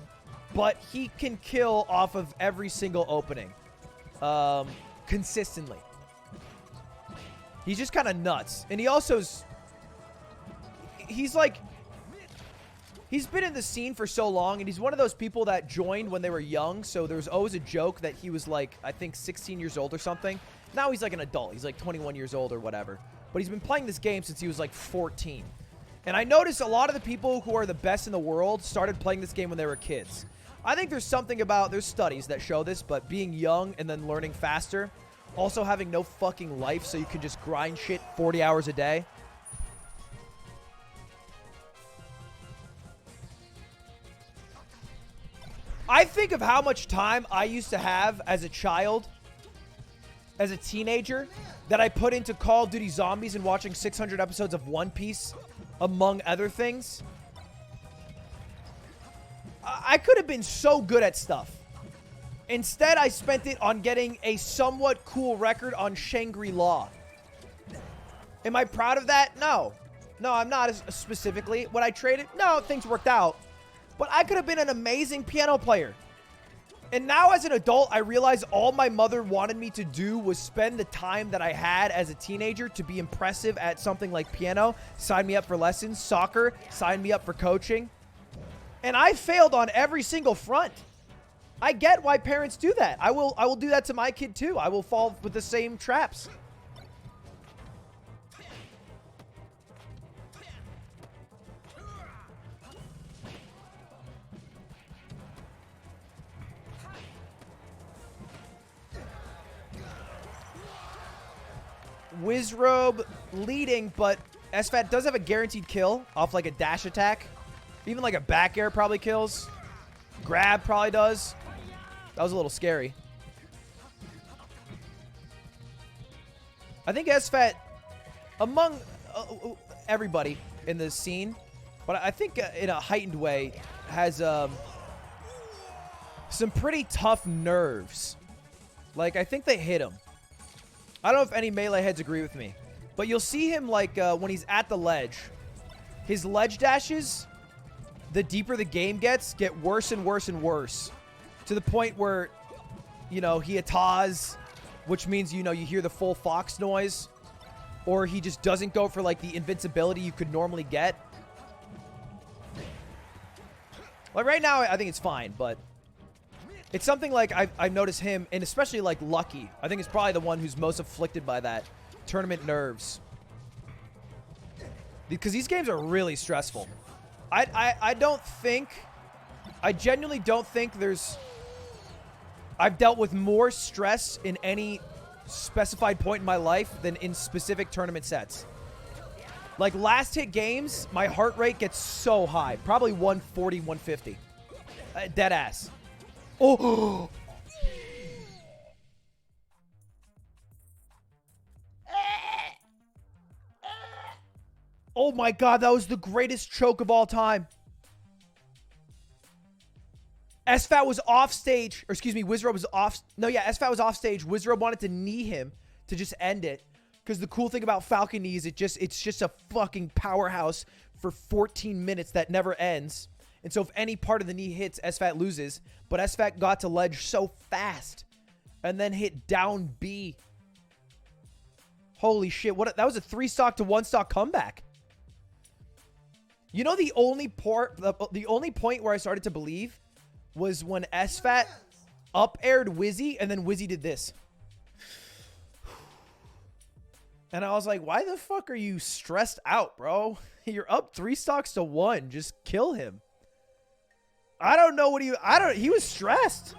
but he can kill off of every single opening. Consistently. He's just kind of nuts. And he also's... He's like... He's been in the scene for so long, and he's one of those people that joined when they were young, so there was always a joke that he was like, I think 16 years old or something. Now he's like an adult. He's like 21 years old or whatever. But he's been playing this game since he was like 14. And I noticed a lot of the people who are the best in the world started playing this game when they were kids. I think there's something about, there's studies that show this, but being young and then learning faster, also having no fucking life so you can just grind shit 40 hours a day. I think of how much time I used to have as a child, as a teenager, that I put into Call of Duty Zombies and watching 600 episodes of One Piece, among other things. I could have been so good at stuff. Instead, I spent it on getting a somewhat cool record on Shangri-La. Am I proud of that? No. No, I'm not specifically. When I traded, no, things worked out. But I could have been an amazing piano player. And now as an adult, I realize all my mother wanted me to do was spend the time that I had as a teenager to be impressive at something like piano, sign me up for lessons, soccer, sign me up for coaching. And I failed on every single front. I get why parents do that. I will do that to my kid too. I will fall with the same traps. Wizrobe leading, but SFAT does have a guaranteed kill off like a dash attack. Even like a back air probably kills. Grab probably does. That was a little scary. I think SFAT, among everybody in this scene, but I think in a heightened way, has some pretty tough nerves. Like, I think they hit him. I don't know if any melee heads agree with me, but you'll see him like when he's at the ledge. His ledge dashes, the deeper the game gets, get worse and worse and worse. To the point where, you know, he atas, which means, you know, you hear the full fox noise. Or he just doesn't go for like the invincibility you could normally get. Like right now, I think it's fine, but it's something like I've noticed him, and especially like Lucky. I think it's probably the one who's most afflicted by that. Tournament nerves. Because these games are really stressful. I genuinely don't think I've dealt with more stress in any specified point in my life than in specific tournament sets. Like last hit games, my heart rate gets so high. Probably 140, 150. Dead ass. Oh. Oh my god, that was the greatest choke of all time. SFAT was off stage, or excuse me, Wizrobe was off. No, yeah, SFAT was off stage. Wizrobe wanted to knee him to just end it. Because the cool thing about Falcon knees, it's just a fucking powerhouse for 14 minutes that never ends. And so if any part of the knee hits, SFAT loses. But SFAT got to ledge so fast. And then hit down B. Holy shit, that was a 3-stock to 1-stock comeback. You know the only point where I started to believe was when SFAT up-aired Wizzy, and then Wizzy did this. And I was like, why the fuck are you stressed out, bro? You're up 3 stocks to 1. Just kill him. I don't know what he was stressed.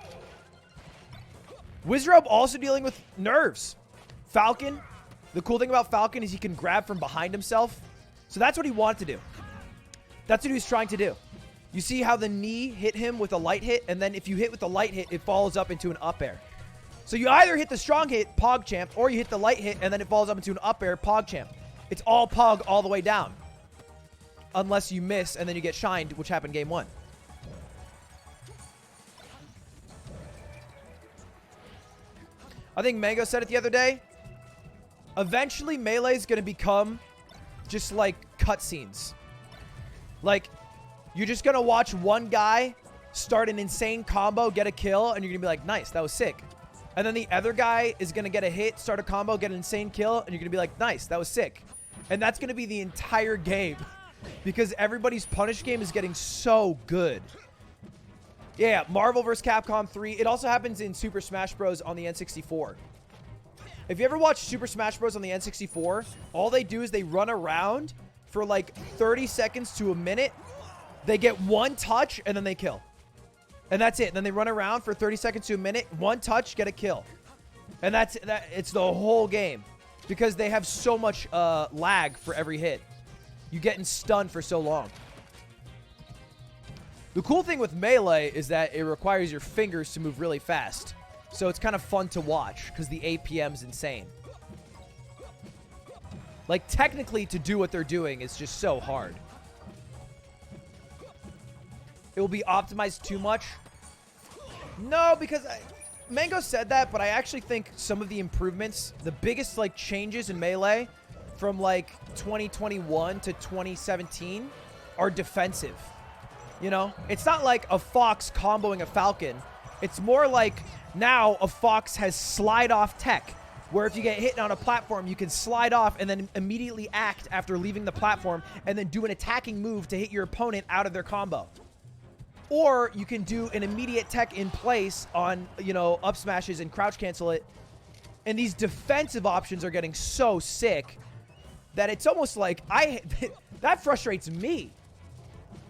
Wizrobe also dealing with nerves. Falcon, the cool thing about Falcon is he can grab from behind himself. So that's what he wanted to do. That's what he was trying to do. You see how the knee hit him with a light hit, and then if you hit with the light hit, it follows up into an up air. So you either hit the strong hit, PogChamp, or you hit the light hit, and then it follows up into an up air, PogChamp. It's all Pog all the way down. Unless you miss, and then you get shined, which happened game 1. I think Mango said it the other day. Eventually, Melee is going to become just like cutscenes. Like, you're just going to watch one guy start an insane combo, get a kill, and you're going to be like, nice, that was sick. And then the other guy is going to get a hit, start a combo, get an insane kill, and you're going to be like, nice, that was sick. And that's going to be the entire game. Because everybody's punish game is getting so good. Yeah, Marvel vs. Capcom 3. It also happens in Super Smash Bros. On the N64. If you ever watch Super Smash Bros. On the N64, all they do is they run around for like 30 seconds to a minute. They get one touch, and then they kill. And that's it. Then they run around for 30 seconds to a minute. One touch, get a kill. And that's that. It's the whole game. Because they have so much lag for every hit. You're getting stunned for so long. The cool thing with Melee is that it requires your fingers to move really fast. So it's kind of fun to watch because the APM is insane. Like, technically, to do what they're doing is just so hard. it will be optimized too much. No, because Mango said that, but I actually think some of the improvements, the biggest like changes in Melee from like 2021 to 2017 are defensive. You know, it's not like a Fox comboing a Falcon. It's more like now a Fox has slide off tech, where if you get hit on a platform, you can slide off and then immediately act after leaving the platform and then do an attacking move to hit your opponent out of their combo. Or you can do an immediate tech in place on, you know, up smashes and crouch cancel it. And these defensive options are getting so sick that it's almost like that frustrates me.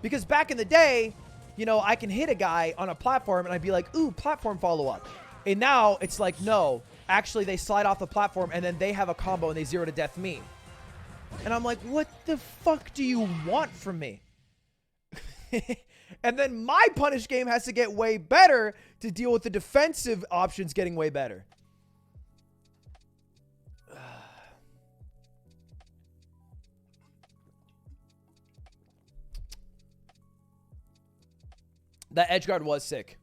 Because back in the day, you know, I can hit a guy on a platform and I'd be like, ooh, platform follow-up. And now it's like, no, actually they slide off the platform and then they have a combo and they 0 to death me. And I'm like, what the fuck do you want from me? And then my punish game has to get way better to deal with the defensive options getting way better. That edgeguard was sick.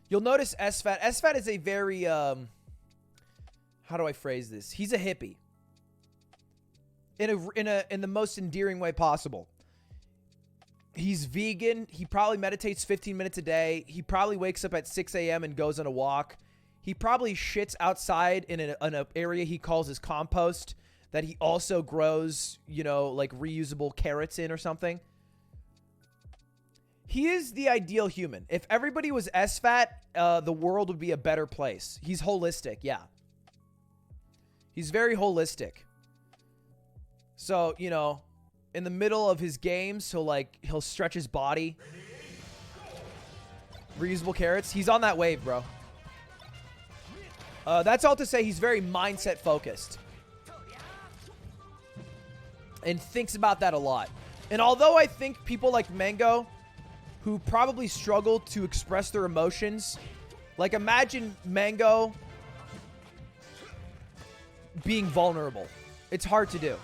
You'll notice SFAT. SFAT is a very, how do I phrase this? He's a hippie. In the most endearing way possible. He's vegan. He probably meditates 15 minutes a day. He probably wakes up at 6 a.m. and goes on a walk. He probably shits outside in an area he calls his compost that he also grows, you know, like reusable carrots in or something. He is the ideal human. If everybody was SFAT, the world would be a better place. He's holistic, yeah. He's very holistic. So, you know, in the middle of his games, he'll stretch his body. Reusable carrots. He's on that wave, bro. That's all to say he's very mindset focused. And thinks about that a lot. And although I think people like Mango, who probably struggle to express their emotions, like imagine Mango being vulnerable. It's hard to do.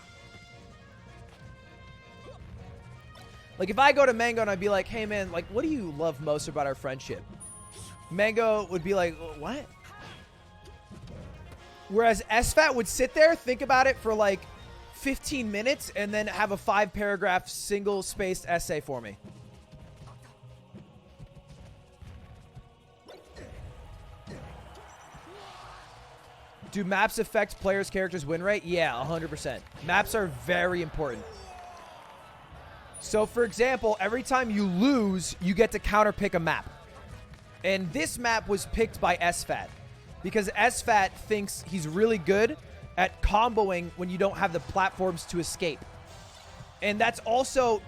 Like if I go to Mango and I'd be like, hey man, like what do you love most about our friendship? Mango would be like, what? Whereas SFAT would sit there, think about it for like 15 minutes and then have a 5-paragraph single-spaced essay for me. Do maps affect players' characters' win rate? Yeah, 100%. Maps are very important. So, for example, every time you lose, you get to counterpick a map. And this map was picked by SFAT. Because SFAT thinks he's really good at comboing when you don't have the platforms to escape. And that's also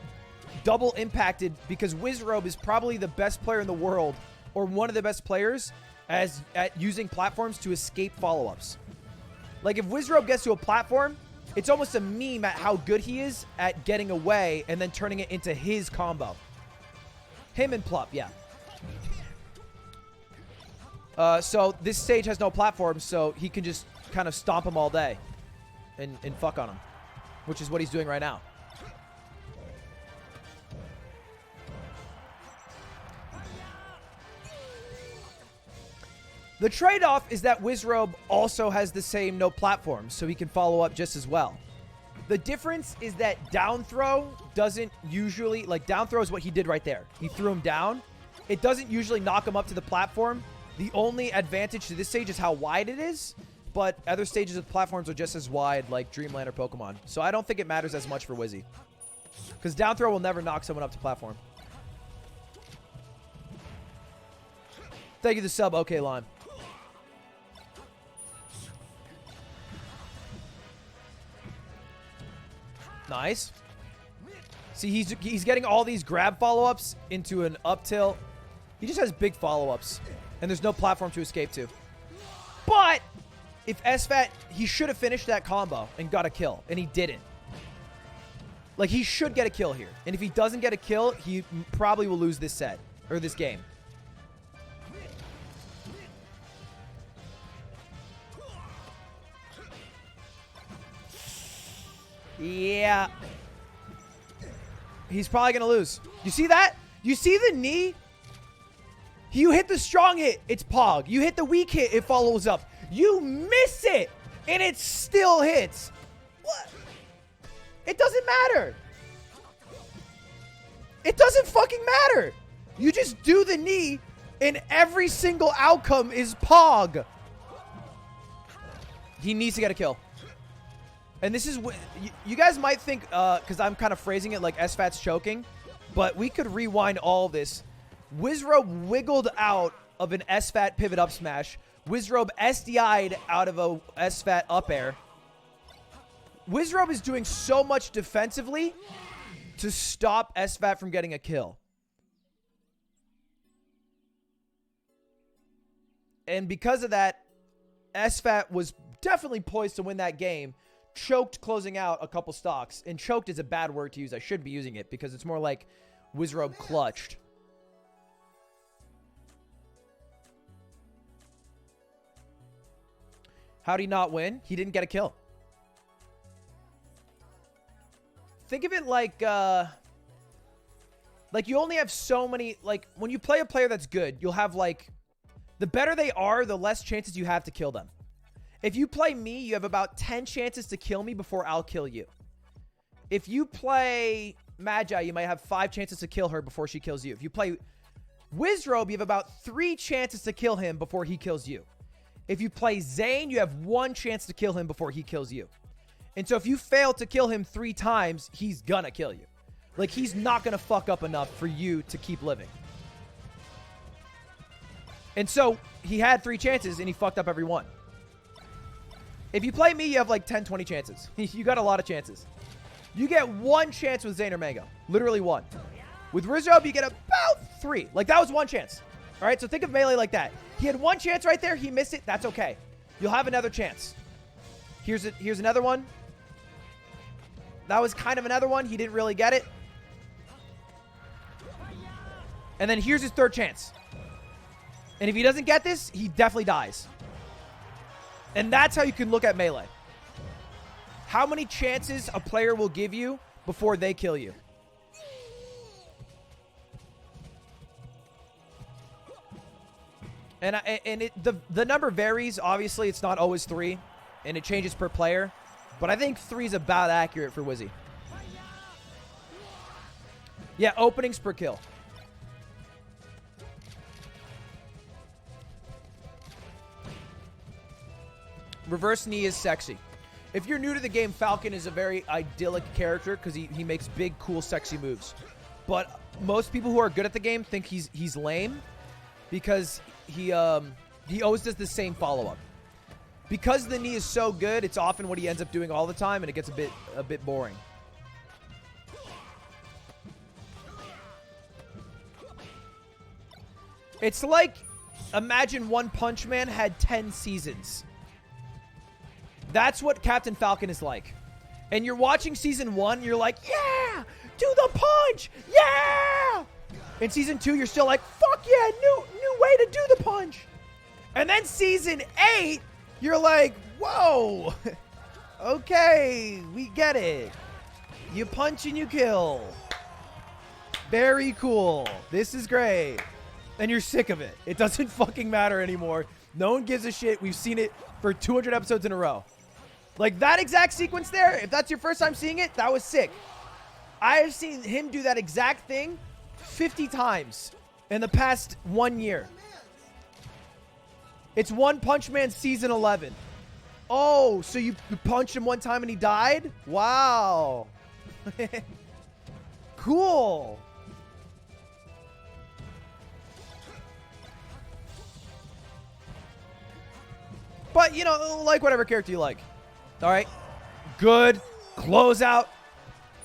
double impacted because Wizrobe is probably the best player in the world, or one of the best players, at using platforms to escape follow-ups. Like if Wizrobe gets to a platform, it's almost a meme at how good he is at getting away and then turning it into his combo. Him and Plup, yeah. So this stage has no platforms, so he can just kind of stomp him all day and fuck on him, which is what he's doing right now. The trade-off is that Wizrobe also has the same no platforms, so he can follow up just as well. The difference is that down throw doesn't usually, like down throw is what he did right there. He threw him down. It doesn't usually knock him up to the platform. The only advantage to this stage is how wide it is, but other stages of platforms are just as wide, like Dreamland or Pokemon. So I don't think it matters as much for Wizzy. Because down throw will never knock someone up to platform. Thank you, the sub. Okay, Lime. Nice. See, he's getting all these grab follow-ups into an up tilt. He just has big follow-ups. And there's no platform to escape to. But if SFAT, he should have finished that combo and got a kill. And he didn't. Like, he should get a kill here. And if he doesn't get a kill, he probably will lose this set. Or this game. Yeah. He's probably going to lose. You see that? You see the knee? You hit the strong hit, it's Pog. You hit the weak hit, it follows up. You miss it, and it still hits. What? It doesn't matter. It doesn't fucking matter. You just do the knee, and every single outcome is Pog. He needs to get a kill. And this is what you guys might think, because I'm kind of phrasing it like SFAT's choking, but we could rewind all of this. Wizrobe wiggled out of an SFAT pivot up smash. Wizrobe SDI'd out of a SFAT up air. Wizrobe is doing so much defensively to stop SFAT from getting a kill. And because of that, SFAT was definitely poised to win that game. Choked closing out a couple stocks. And choked is a bad word to use. I should be using it because it's more like Wizrobe clutched. How'd he not win? He didn't get a kill. Think of it like you only have so many, like when you play a player that's good, you'll have like, the better they are, the less chances you have to kill them. If you play me, you have about 10 chances to kill me before I'll kill you. If you play Magi, you might have 5 chances to kill her before she kills you. If you play Wizrobe, you have about 3 chances to kill him before he kills you. If you play Zane, you have 1 chance to kill him before he kills you. And so if you fail to kill him 3 times, he's gonna kill you. Like, he's not gonna fuck up enough for you to keep living. And so he had 3 chances and he fucked up every one. If you play me, you have like 10, 20 chances. You got a lot of chances. You get 1 chance with Zane or Mango. Literally 1. With Wizrobe, you get about 3. Like, that was 1 chance. All right, so think of Melee like that. He had 1 chance right there. He missed it. That's okay. You'll have another chance. Here's another one. That was kind of another one. He didn't really get it. And then here's his 3rd chance. And if he doesn't get this, he definitely dies. And that's how you can look at Melee. How many chances a player will give you before they kill you. And the number varies. Obviously, it's not always 3, and it changes per player. But I think 3 is about accurate for Wizzy. Yeah, openings per kill. Reverse knee is sexy. If you're new to the game, Falcon is a very idyllic character because he makes big, cool, sexy moves. But most people who are good at the game think he's lame because he always does the same follow-up. Because the knee is so good, it's often what he ends up doing all the time, and it gets a bit boring. It's like, imagine One Punch Man had 10 seasons. That's what Captain Falcon is like. And you're watching season 1, you're like, yeah, do the punch, yeah. In season 2, you're still like, fuck yeah, new way to do the punch. And then season 8, you're like, whoa, okay, we get it. You punch and you kill. Very cool. This is great. And you're sick of it. It doesn't fucking matter anymore. No one gives a shit. We've seen it for 200 episodes in a row. Like that exact sequence there, if that's your first time seeing it, that was sick. I have seen him do that exact thing 50 times in the past 1 year. It's One Punch Man season 11. Oh, so you punched him one time and he died? Wow. Cool. But, you know, like whatever character you like. All right. Good. Closeout.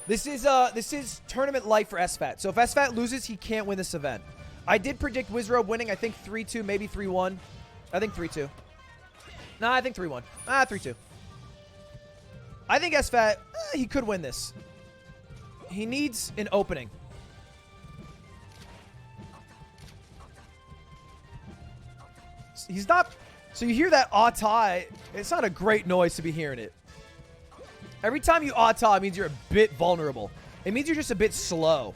This is tournament life for SFAT. So if SFAT loses, he can't win this event. I did predict Wizrobe winning. I think 3-2, maybe 3-1. I think 3-2. Nah, I think 3-1. 3-2. I think SFAT, he could win this. He needs an opening. He's not... So you hear that ah-ta, it's not a great noise to be hearing it. Every time you ah-ta, it means you're a bit vulnerable. It means you're just a bit slow.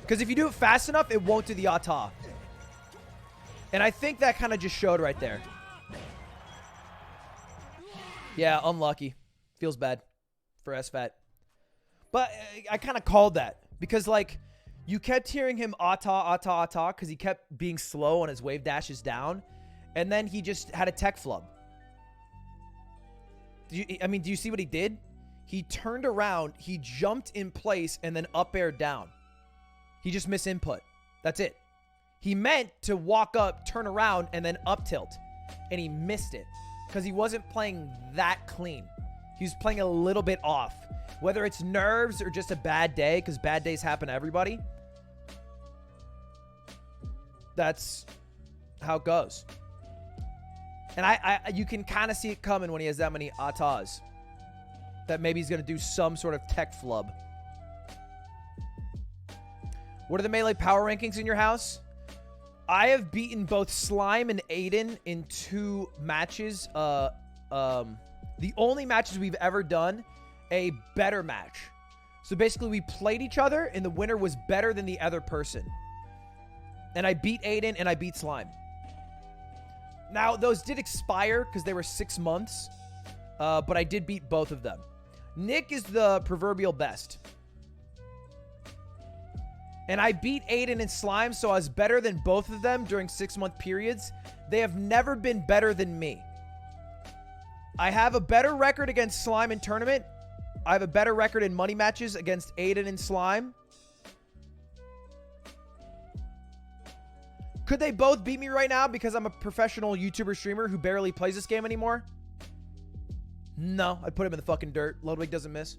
Because if you do it fast enough, it won't do the ata. And I think that kind of just showed right there. Yeah, unlucky. Feels bad for SFAT. But I kind of called that. Because, like, you kept hearing him ata, because he kept being slow on his wave dashes down. And then he just had a tech flub. Do you see what he did? He turned around, he jumped in place, and then up air down. He just missed input. That's it. He meant to walk up, turn around, and then up tilt. And he missed it. Because he wasn't playing that clean. He was playing a little bit off. Whether it's nerves or just a bad day, because bad days happen to everybody. That's how it goes. And you can kind of see it coming when he has that many atas. That maybe he's going to do some sort of tech flub. What are the melee power rankings in your house? I have beaten both Slime and Aiden in 2 matches. The only matches we've ever done a better match. So basically we played each other and the winner was better than the other person. And I beat Aiden and I beat Slime. Now, those did expire because they were 6 months. But I did beat both of them. Nick is the proverbial best. And I beat Aiden and Slime, so I was better than both of them during 6-month periods. They have never been better than me. I have a better record against Slime in tournament. I have a better record in money matches against Aiden and Slime. Could they both beat me right now because I'm a professional YouTuber streamer who barely plays this game anymore? No, I'd put him in the fucking dirt. Ludwig doesn't miss.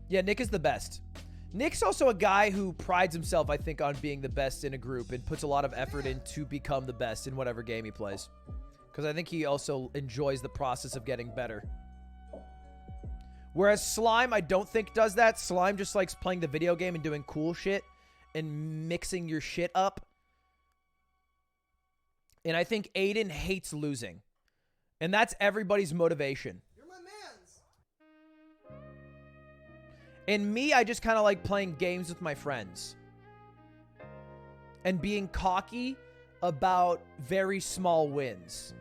Yeah, Nick is the best. Nick's also a guy who prides himself, I think, on being the best in a group and puts a lot of effort in to become the best in whatever game he plays. Because I think he also enjoys the process of getting better. Whereas Slime, I don't think does that. Slime just likes playing the video game and doing cool shit and mixing your shit up. And I think Aiden hates losing. And that's everybody's motivation. You're my mans. And me, I just kind of like playing games with my friends. And being cocky about very small wins.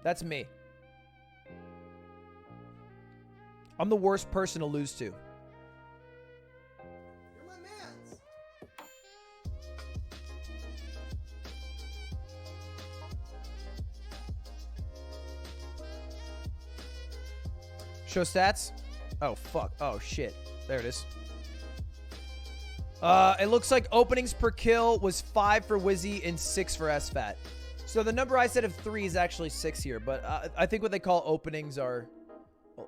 That's me. I'm the worst person to lose to. You're my mans. Show stats. Oh, fuck. Oh, shit. There it is. It looks like openings per kill was 5 for Wizzy and 6 for SFAT. So the number I said of 3 is actually 6 here, but I think what they call openings are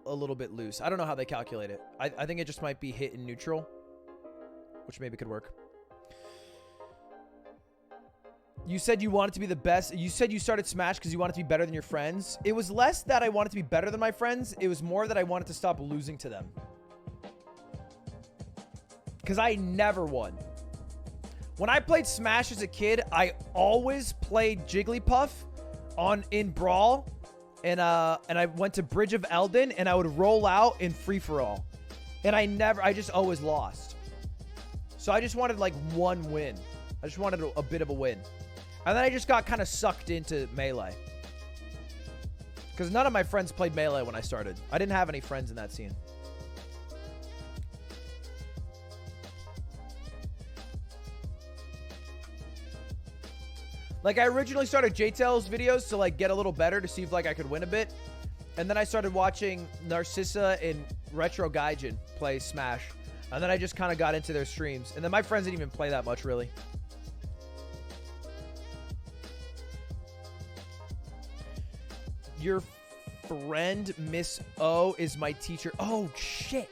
a little bit loose. I don't know how they calculate it. I think it just might be hit and neutral, which maybe could work. You said you wanted to be the best. You said you started Smash because you wanted to be better than your friends. It was less that I wanted to be better than my friends. It was more that I wanted to stop losing to them. Because I never won. When I played Smash as a kid, I always played Jigglypuff in Brawl. And I went to Bridge of Eldin, and I would roll out in free-for-all. And I just always lost. So I just wanted, like, one win. I just wanted a bit of a win. And then I just got kind of sucked into Melee. Because none of my friends played Melee when I started. I didn't have any friends in that scene. Like, I originally started JTail's videos to, like, get a little better to see if, like, I could win a bit. And then I started watching Narcissa and Retro Gaijin play Smash. And then I just kind of got into their streams. And then my friends didn't even play that much, really. Your friend, Miss O, is my teacher. Oh, shit.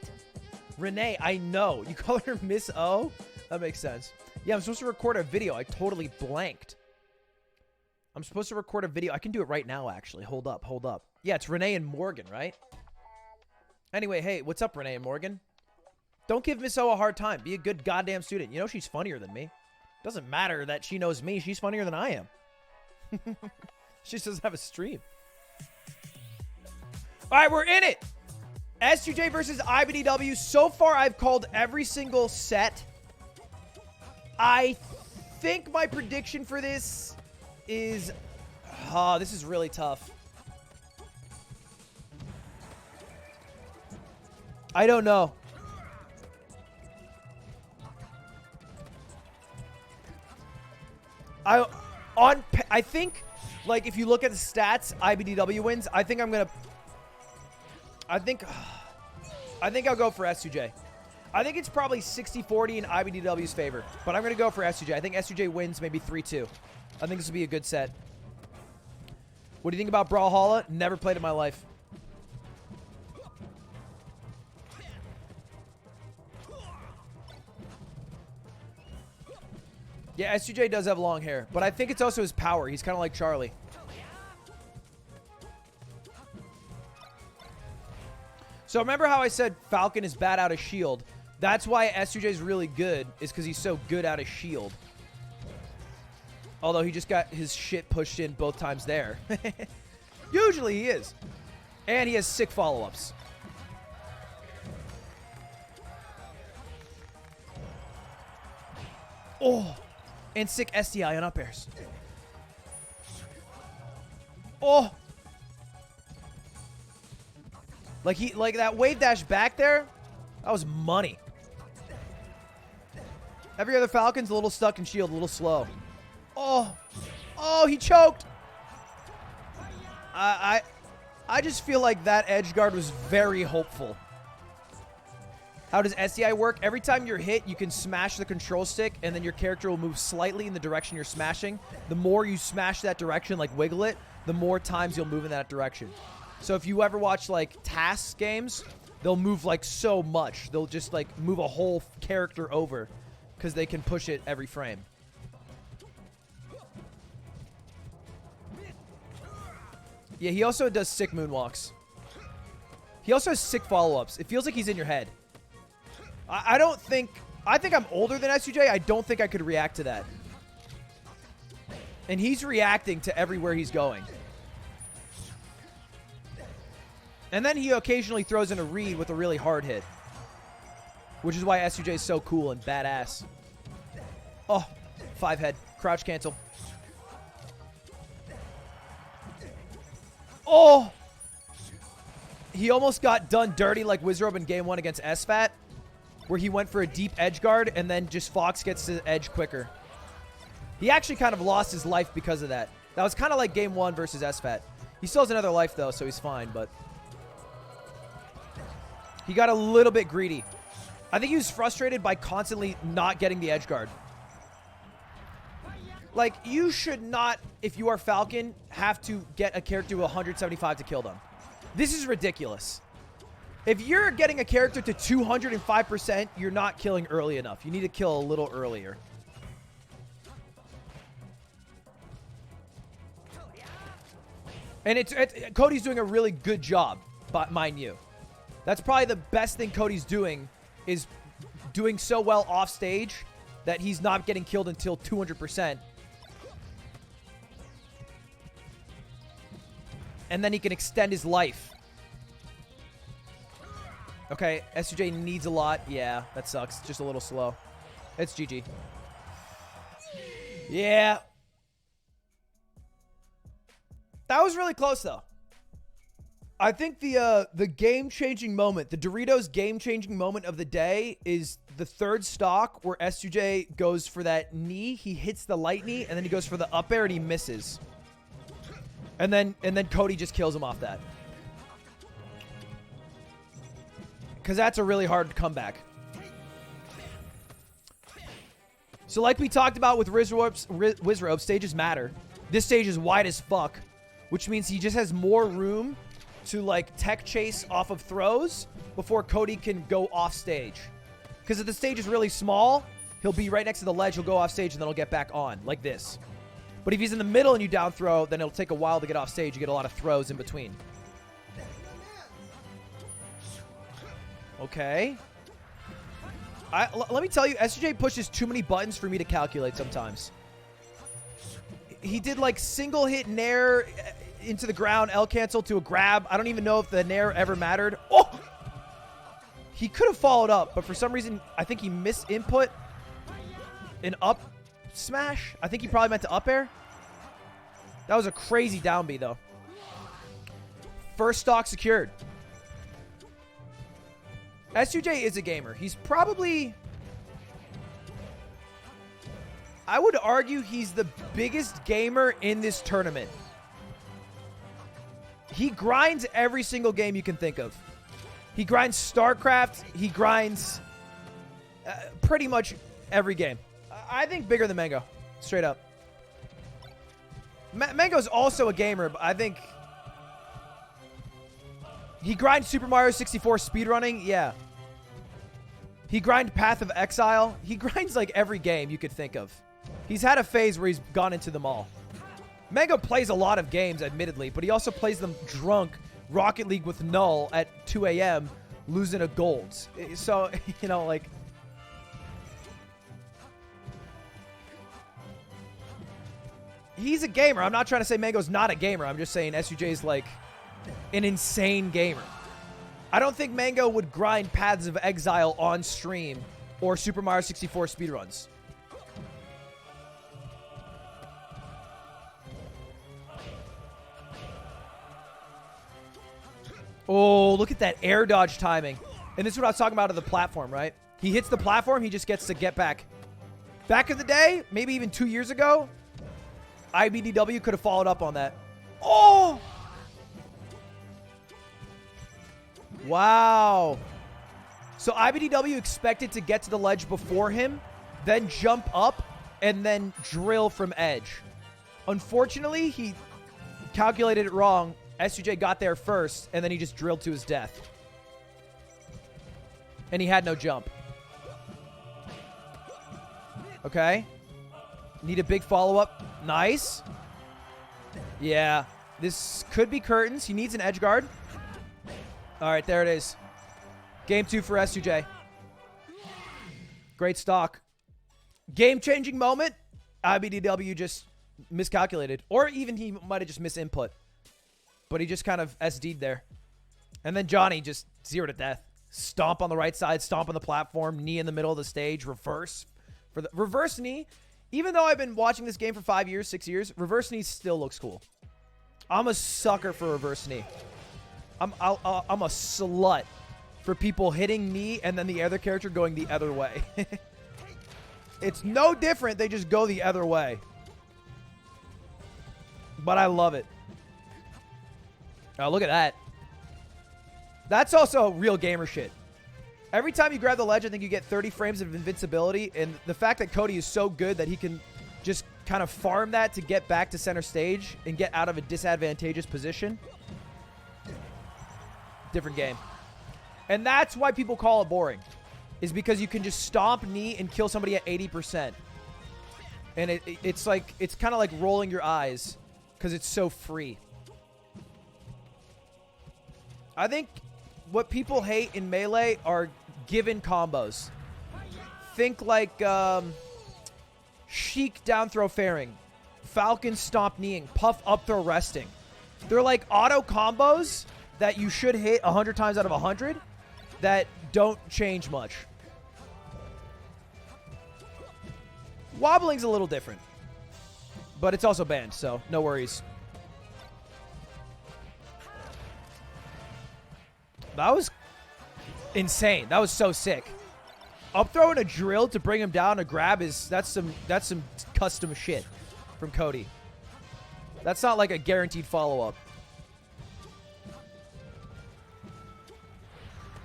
Renee, I know. You call her Miss O? That makes sense. Yeah, I'm supposed to record a video. I totally blanked. I'm supposed to record a video. I can do it right now, actually. Hold up, hold up. Yeah, it's Renee and Morgan, right? Anyway, hey, what's up, Renee and Morgan? Don't give Miss O a hard time. Be a good goddamn student. You know she's funnier than me. Doesn't matter that she knows me. She's funnier than I am. She just doesn't have a stream. All right, we're in it. S2J versus IBDW. So far, I've called every single set. I think my prediction for this is... Oh, this is really tough. I don't know. I think, like, if you look at the stats, IBDW wins. I think I'll go for S2J. I think it's probably 60-40 in IBDW's favor, but I'm going to go for S2J. I think S2J wins maybe 3-2. I think this will be a good set. What do you think about Brawlhalla? Never played in my life. Yeah, S2J does have long hair, but I think it's also his power. He's kind of like Charlie. So remember how I said Falcon is bad out of shield? That's why S2J is really good, is because he's so good out of shield. Although he just got his shit pushed in both times there. Usually he is. And he has sick follow-ups. Oh. And sick SDI on up airs. Oh. Like that wave dash back there, that was money. Every other Falcon's a little stuck in shield, a little slow. Oh. Oh, he choked. I just feel like that edge guard was very hopeful. How does SDI work? Every time you're hit, you can smash the control stick, and then your character will move slightly in the direction you're smashing. The more you smash that direction, like wiggle it, the more times you'll move in that direction. So if you ever watch, like, Tasks games, they'll move, like, so much. They'll just, like, move a whole character over because they can push it every frame. Yeah, he also does sick moonwalks. He also has sick follow-ups. It feels like he's in your head. I think I'm older than S2J. I don't think I could react to that. And he's reacting to everywhere he's going. And then he occasionally throws in a read with a really hard hit. Which is why S2J is so cool and badass. Oh, 5 head. Crouch cancel. Oh! He almost got done dirty like Wizrobe in game 1 against SFAT. Where he went for a deep edge guard, and then just Fox gets to the edge quicker. He actually kind of lost his life because of that. That was kind of like game 1 versus SFAT. He still has another life, though, so he's fine, but... He got a little bit greedy. I think he was frustrated by constantly not getting the edge guard. Like, you should not, if you are Falcon, have to get a character to 175 to kill them. This is ridiculous. If you're getting a character to 205%, you're not killing early enough. You need to kill a little earlier. And Cody's doing a really good job, but mind you. That's probably the best thing Cody's doing, is doing so well off stage that he's not getting killed until 200%. And then he can extend his life. Okay, S2J needs a lot. Yeah, that sucks. Just a little slow. It's GG. Yeah. That was really close, though. I think the game-changing moment, the Doritos game-changing moment of the day is the third stock where S2J goes for that knee. He hits the light knee, and then he goes for the up air, and he misses. And then Cody just kills him off that. Because that's a really hard comeback. So like we talked about with Wizrobe, stages matter. This stage is wide as fuck, which means he just has more room to like tech chase off of throws before Cody can go off stage. Because if the stage is really small, he'll be right next to the ledge, he'll go off stage, and then he'll get back on, like this. But if he's in the middle and you down throw, then it'll take a while to get off stage. You get a lot of throws in between. Okay. Let me tell you, SJ pushes too many buttons for me to calculate sometimes. He did like single hit nair into the ground, L cancel to a grab. I don't even know if the nair ever mattered. Oh! He could have followed up, but for some reason, I think he missed input an up smash. I think he probably meant to up air. That was a crazy down B, though. First stock secured. SUJ is a gamer. He's probably... I would argue he's the biggest gamer in this tournament. He grinds every single game you can think of. He grinds StarCraft. He grinds pretty much every game. I think bigger than Mango. Straight up. Mango's also a gamer, but I think... He grinds Super Mario 64 speedrunning. Yeah. He grinds Path of Exile. He grinds like every game you could think of. He's had a phase where he's gone into them all. Mango plays a lot of games, admittedly, but he also plays them drunk Rocket League with Null at 2 a.m. losing a golds. So, you know, like... He's a gamer. I'm not trying to say Mango's not a gamer. I'm just saying SUJ's like an insane gamer. I don't think Mango would grind Paths of Exile on stream or Super Mario 64 speedruns. Oh, look at that air dodge timing. And this is what I was talking about of the platform, right? He hits the platform, he just gets to get back. Back in the day, maybe even 2 years ago, IBDW could have followed up on that. Oh! Wow. So IBDW expected to get to the ledge before him, then jump up, and then drill from edge. Unfortunately, he calculated it wrong. SUJ got there first, and then he just drilled to his death. And he had no jump. Okay. Need a big follow-up. Nice. Yeah. This could be curtains. He needs an edge guard. All right, there it is. Game 2 for SUJ. Great stock. Game-changing moment. IBDW just miscalculated. Or even he might have just misinput. But he just kind of SD'd there. And then Johnny just 0 to death. Stomp on the right side, stomp on the platform, knee in the middle of the stage, reverse. For the reverse knee, even though I've been watching this game for 5 years, 6 years, reverse knee still looks cool. I'm a sucker for reverse knee. I'm a slut for people hitting knee and then the other character going the other way. It's no different. They just go the other way. But I love it. Oh, look at that. That's also real gamer shit. Every time you grab the ledge, I think you get 30 frames of invincibility. And the fact that Cody is so good that he can just kind of farm that to get back to center stage and get out of a disadvantageous position. Different game. And that's why people call it boring. Is because you can just stomp knee and kill somebody at 80%. And it's like, it's kind of like rolling your eyes because it's so free. I think what people hate in Melee are given combos. Think like Sheik down throw fairing, Falcon stomp kneeing, Puff up throw resting. They're like auto combos that you should hit 100 times out of 100 that don't change much. Wobbling's a little different, but it's also banned, so no worries. That was insane. That was so sick. Up throw and a drill to bring him down. A grab that's some custom shit from Cody. That's not like a guaranteed follow-up.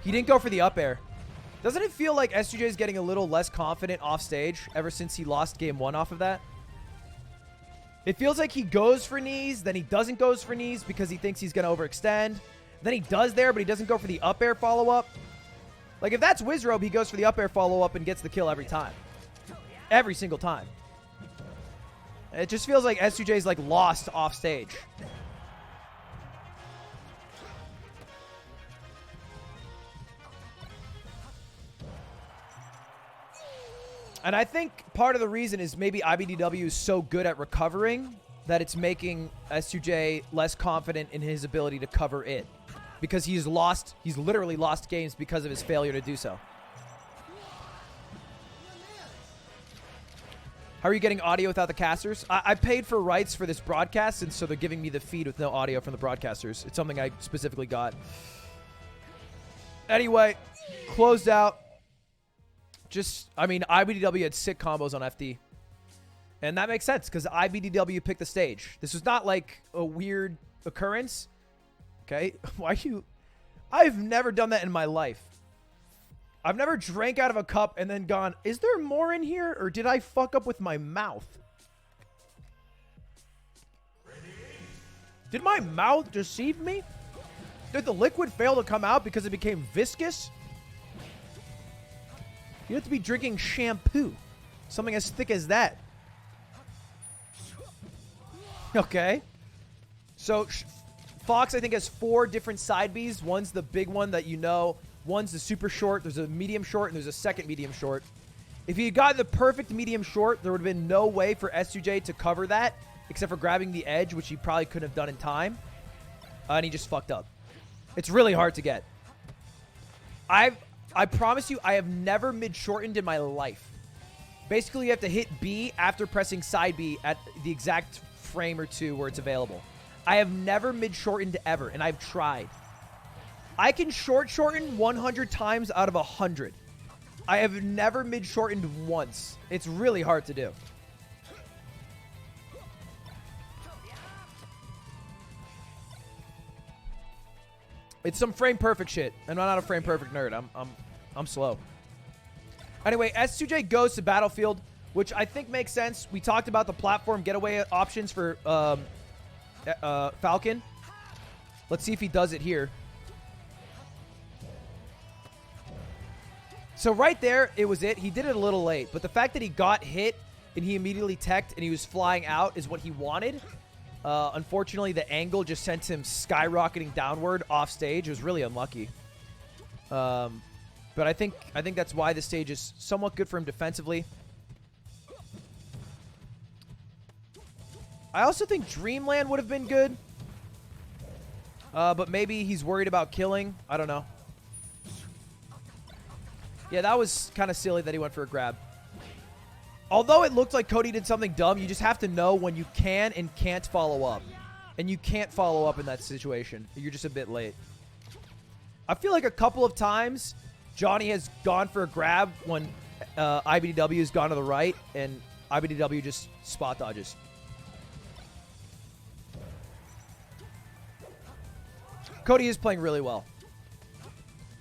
He didn't go for the up air. Doesn't it feel like SUJ is getting a little less confident off stage ever since he lost game 1 off of that? It feels like he goes for knees, then he doesn't go for knees because he thinks he's going to overextend. Then he does there, but he doesn't go for the up air follow-up. Like, if that's Wizrobe, he goes for the up air follow-up and gets the kill every time. Every single time. It just feels like SUJ's, like, lost off stage. And I think part of the reason is maybe IBDW is so good at recovering that it's making S2J less confident in his ability to cover it. Because he's literally lost games because of his failure to do so. How are you getting audio without the casters? I paid for rights for this broadcast, and so they're giving me the feed with no audio from the broadcasters. It's something I specifically got. Anyway, closed out. IBDW had sick combos on FD. And that makes sense, because IBDW picked the stage. This was not like a weird occurrence. Okay? I've never done that in my life. I've never drank out of a cup and then gone, is there more in here? Or did I fuck up with my mouth? Did my mouth deceive me? Did the liquid fail to come out because it became viscous? You have to be drinking shampoo. Something as thick as that. Okay. So, Fox, I think, has 4 different side Bs. One's the big one that you know. One's the super short. There's a medium short, and there's a second medium short. If he had gotten the perfect medium short, there would have been no way for S2J to cover that, except for grabbing the edge, which he probably couldn't have done in time. And he just fucked up. It's really hard to get. I promise you, I have never mid-shortened in my life. Basically, you have to hit B after pressing side B at the exact frame or two where it's available. I have never mid-shortened ever, and I've tried. I can shorten 100 times out of 100. I have never mid-shortened once. It's really hard to do. It's some frame perfect shit. And I'm not a frame perfect nerd. I'm slow. Anyway, S2J goes to Battlefield, which I think makes sense. We talked about the platform getaway options for Falcon. Let's see if he does it here. So right there, it was it. He did it a little late, but the fact that he got hit and he immediately teched and he was flying out is what he wanted. Unfortunately, the angle just sent him skyrocketing downward off stage. It was really unlucky. But I think that's why this stage is somewhat good for him defensively. I also think Dreamland would have been good. But maybe he's worried about killing. I don't know. Yeah, that was kind of silly that he went for a grab. Although it looked like Cody did something dumb, you just have to know when you can and can't follow up. And you can't follow up in that situation. You're just a bit late. I feel like a couple of times Johnny has gone for a grab when IBDW has gone to the right, and IBDW just spot dodges. Cody is playing really well.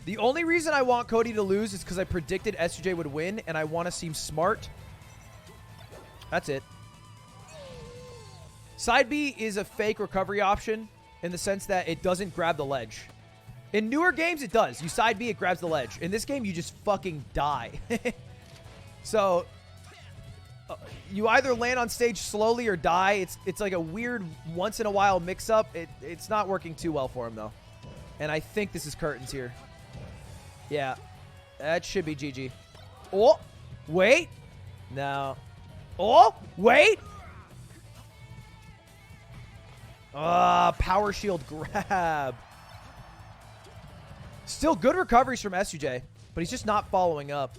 The only reason I want Cody to lose is because I predicted S2J would win, and I want to seem smart. That's it. Side B is a fake recovery option in the sense that it doesn't grab the ledge. In newer games, it does. You side B, it grabs the ledge. In this game, you just fucking die. So, you either land on stage slowly or die. It's like a weird once-in-a-while mix-up. It's not working too well for him, though. And I think this is curtains here. Yeah. That should be GG. Oh, wait. No. Oh, wait. Power shield grab. Still good recoveries from S2J, but he's just not following up.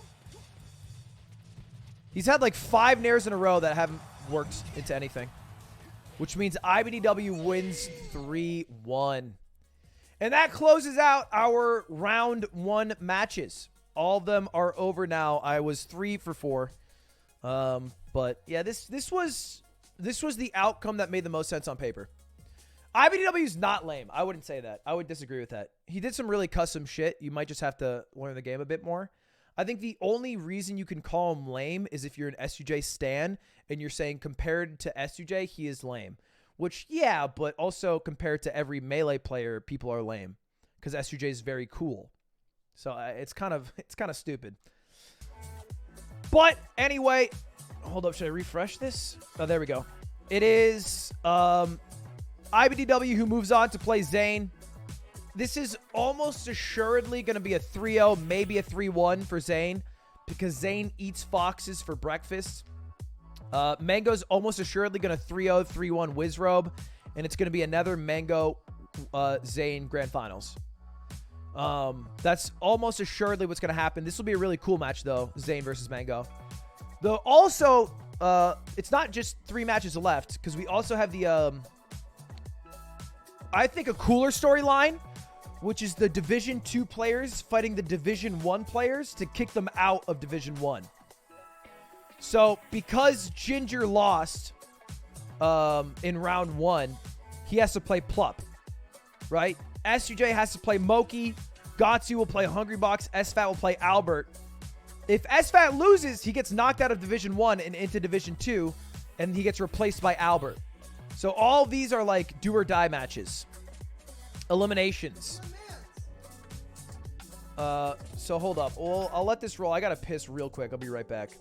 He's had like 5 nairs in a row that haven't worked into anything, which means IBDW wins 3-1. And that closes out our round 1 matches. All of them are over now. I was 3 for 4. But yeah, this was the outcome that made the most sense on paper. IBDW is not lame. I wouldn't say that. I would disagree with that. He did some really custom shit. You might just have to learn the game a bit more. I think the only reason you can call him lame is if you're an S2J stan and you're saying compared to S2J, he is lame. Which, yeah, but also compared to every Melee player, people are lame. Because S2J is very cool. So it's kind of stupid. But anyway, hold up. Should I refresh this? Oh, there we go. It is IBDW who moves on to play Zane. This is almost assuredly going to be a 3-0, maybe a 3-1 for Zane. because Zane eats foxes for breakfast. Mango's almost assuredly going to 3-0, 3-1 Wizrobe, and it's going to be another Mango Zane Grand Finals. That's almost assuredly what's going to happen. This will be a really cool match, though, Zane versus Mango. Though also, it's not just 3 matches left, because we also have the, I think, a cooler storyline, which is the Division 2 players fighting the Division 1 players to kick them out of Division 1. So, because Ginger lost in round 1, he has to play Plup, right? SUJ has to play Moki. Gatsu will play Hungrybox. SFAT will play Albert. If SFAT loses, he gets knocked out of Division 1 and into Division 2, and he gets replaced by Albert. So all these are like do or die matches. Eliminations. So hold up. Well, I'll let this roll. I gotta piss real quick. I'll be right back.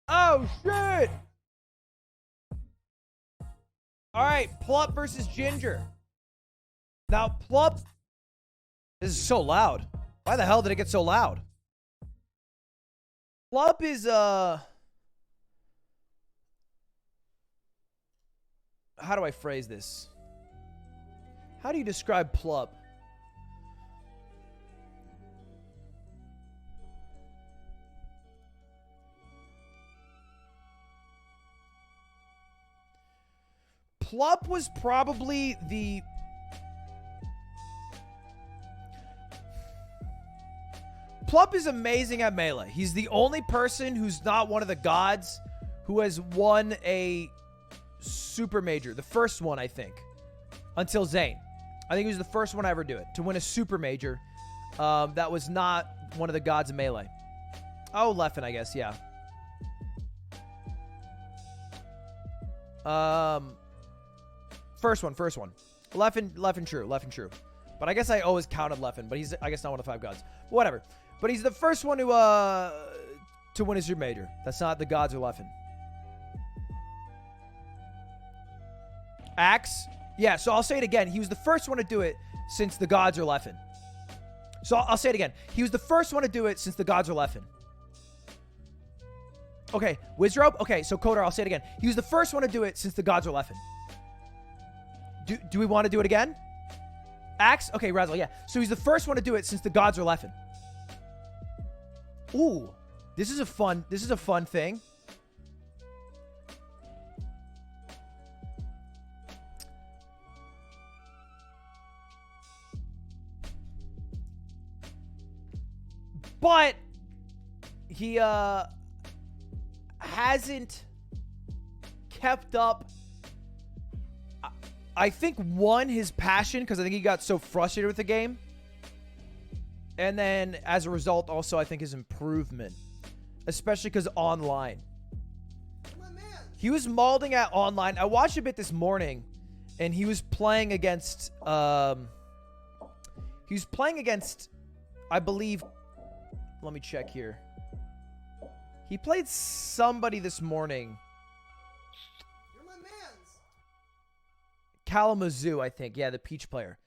Oh, shit! All right, Plup versus Ginger. Now, Plup... This is so loud. Why the hell did it get so loud? Plup is, how do I phrase this? How do you describe Plup? Plup was probably the... Plup is amazing at Melee. He's the only person who's not one of the gods who has won a super major. The first one, I think. Until Zane. I think he was the first one to ever do it. To win a super major. That was not one of the gods of Melee. Oh, Leffen, I guess. Yeah. First one. Leffen true. But I guess I always counted Leffen. But he's, I guess, not one of the 5 gods. Whatever. But he's the first one to win a super major. That's not the gods or Leffen. Axe. Yeah, so I'll say it again. He was the first one to do it since the gods are Leffen. So I'll say it again. He was the first one to do it since the gods are Leffen. Okay, Wizrobe. Okay, so Kodar, I'll say it again. He was the first one to do it since the gods are Leffen. Do we want to do it again? Axe? Okay, Razzle, yeah. So he's the first one to do it since the gods are Leffen. Ooh, this is a fun thing. But he hasn't kept up. I think his passion, because I think he got so frustrated with the game. And then, as a result, also, I think his improvement. Especially because online. He was mauling at online. I watched a bit this morning. And he was playing against... I believe... Let me check here. He played somebody this morning. You're my mans. Kalamazoo, I think. Yeah, the Peach player.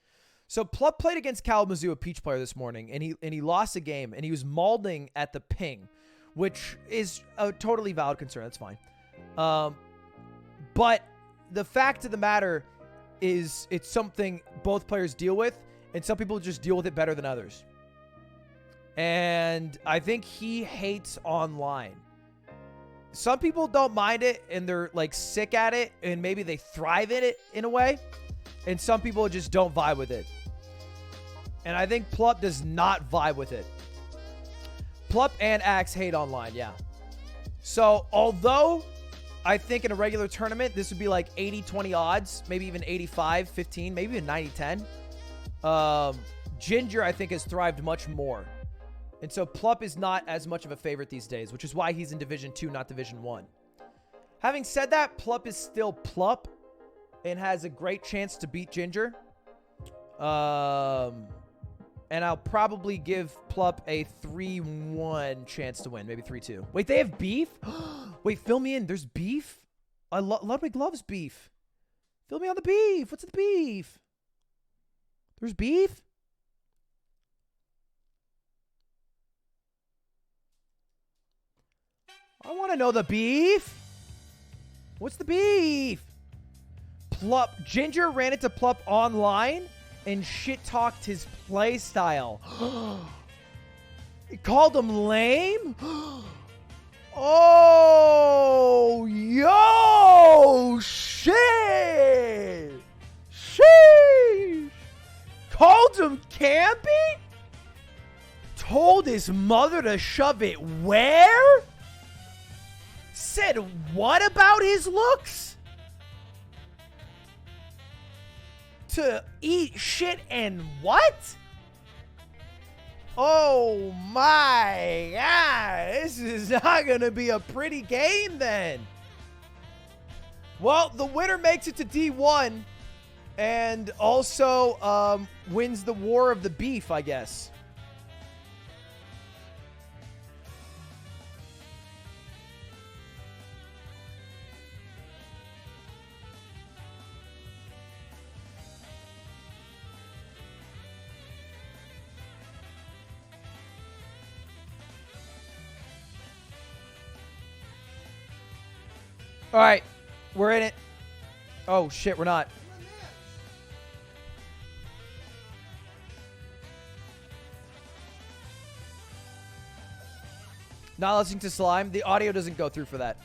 So Plup played against Kalamazoo, a Peach player, this morning, and he lost a game, and he was mauling at the ping, which is a totally valid concern. That's fine. But the fact of the matter is it's something both players deal with, and some people just deal with it better than others. And I think he hates online. Some people don't mind it, and they're, like, sick at it, and maybe they thrive in it in a way. And some people just don't vibe with it. And I think Plup does not vibe with it. Plup and Axe hate online, yeah. So, although I think in a regular tournament, this would be like 80-20 odds, maybe even 85-15, maybe even 90-10. Ginger, I think, has thrived much more. And so Plup is not as much of a favorite these days, which is why he's in Division 2, not Division 1. Having said that, Plup is still Plup and has a great chance to beat Ginger. And I'll probably give Plup a 3-1 chance to win. Maybe 3-2. Wait, they have beef? Wait, fill me in. There's beef? Ludwig loves beef. Fill me on the beef. What's the beef? There's beef? I want to know the beef. What's the beef? Plup. Ginger ran into Plup online and shit-talked his play style. It called him lame? Oh, yo, shit. Sheesh. Called him campy? Told his mother to shove it where? Said what about his looks? To eat shit and what? Oh my God. This is not going to be a pretty game then. Well, the winner makes it to D1 and also wins the War of the Beef, I guess. All right, we're in it. Oh, shit, we're not. Not listening to Slime. The audio doesn't go through for that.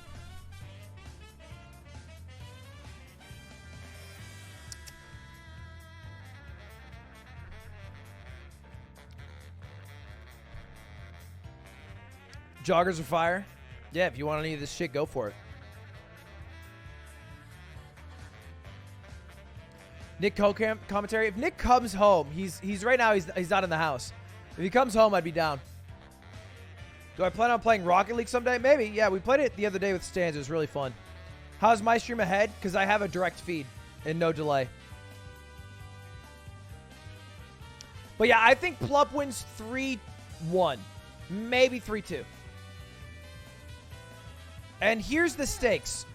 Joggers are fire. Yeah, if you want any of this shit, go for it. Nick commentary. If Nick comes home, he's right now he's not in the house. If he comes home, I'd be down. Do I plan on playing Rocket League someday? Maybe. Yeah, we played it the other day with Stans. It was really fun. How's my stream ahead? Because I have a direct feed and no delay. But yeah, I think Plup wins 3-1. Maybe 3-2. And here's the stakes.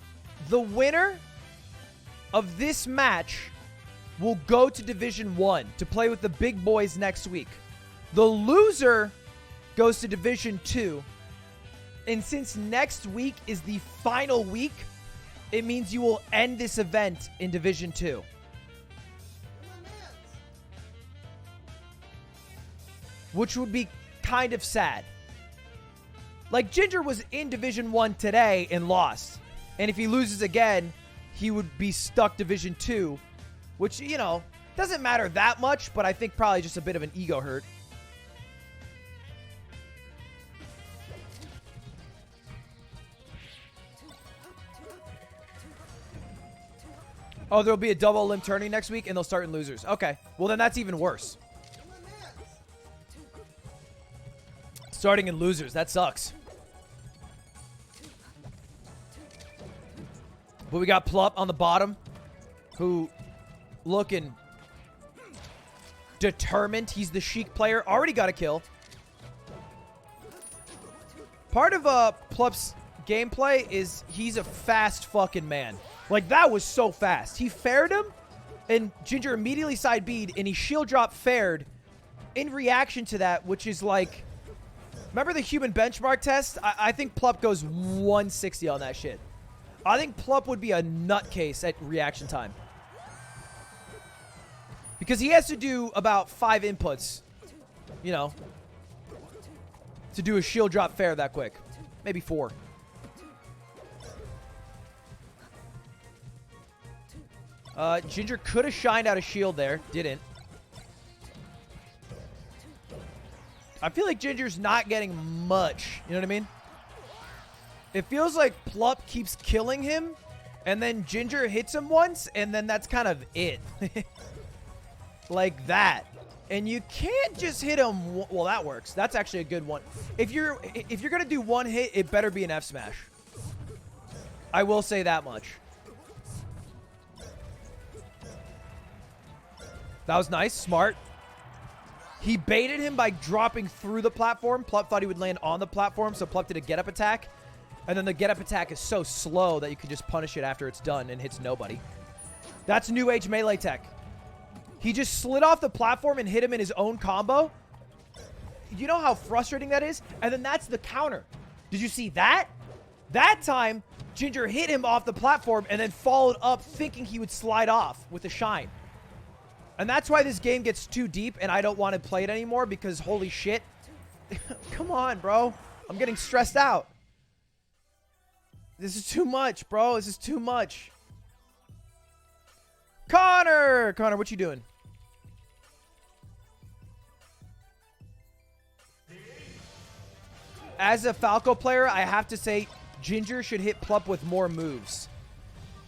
The winner of this match will go to Division 1 to play with the big boys next week. The loser goes to Division 2. And since next week is the final week, it means you will end this event in Division 2. Which would be kind of sad. Like, Ginger was in Division 1 today and lost. And if he loses again, he would be stuck Division 2. Which, you know, doesn't matter that much, but I think probably just a bit of an ego hurt. Oh, there'll be a double limb tourney next week, and they'll start in losers. Okay. Well, then that's even worse. Starting in losers. That sucks. But we got Plup on the bottom, who looking determined. He's the Sheik player. Already got a kill. Part of Plup's gameplay is he's a fast fucking man. Like, that was so fast. He faired him, and Ginger immediately side B'd, and he shield drop faired in reaction to that, which is like... Remember the human benchmark test? I think Plup goes 160 on that shit. I think Plup would be a nutcase at reaction time. Because he has to do about 5 inputs, you know, to do a shield drop fair that quick. Maybe 4. Ginger could have shined out a shield there. Didn't. I feel like Ginger's not getting much. You know what I mean? It feels like Plup keeps killing him, and then Ginger hits him once, and then that's kind of it. Like that. And you can't just hit him. Well, that works. That's actually a good one. If you're going to do one hit, it better be an F smash. I will say that much. That was nice. Smart. He baited him by dropping through the platform. Plup thought he would land on the platform, so Plup did a get-up attack. And then the get-up attack is so slow that you can just punish it after it's done and hits nobody. That's new age melee tech. He just slid off the platform and hit him in his own combo. You know how frustrating that is? And then that's the counter. Did you see that? That time, Ginger hit him off the platform and then followed up thinking he would slide off with a shine. And that's why this game gets too deep and I don't want to play it anymore because holy shit. Come on, bro. I'm getting stressed out. This is too much, bro. This is too much. Connor! Connor, what you doing? As a Falco player, I have to say Ginger should hit Plup with more moves.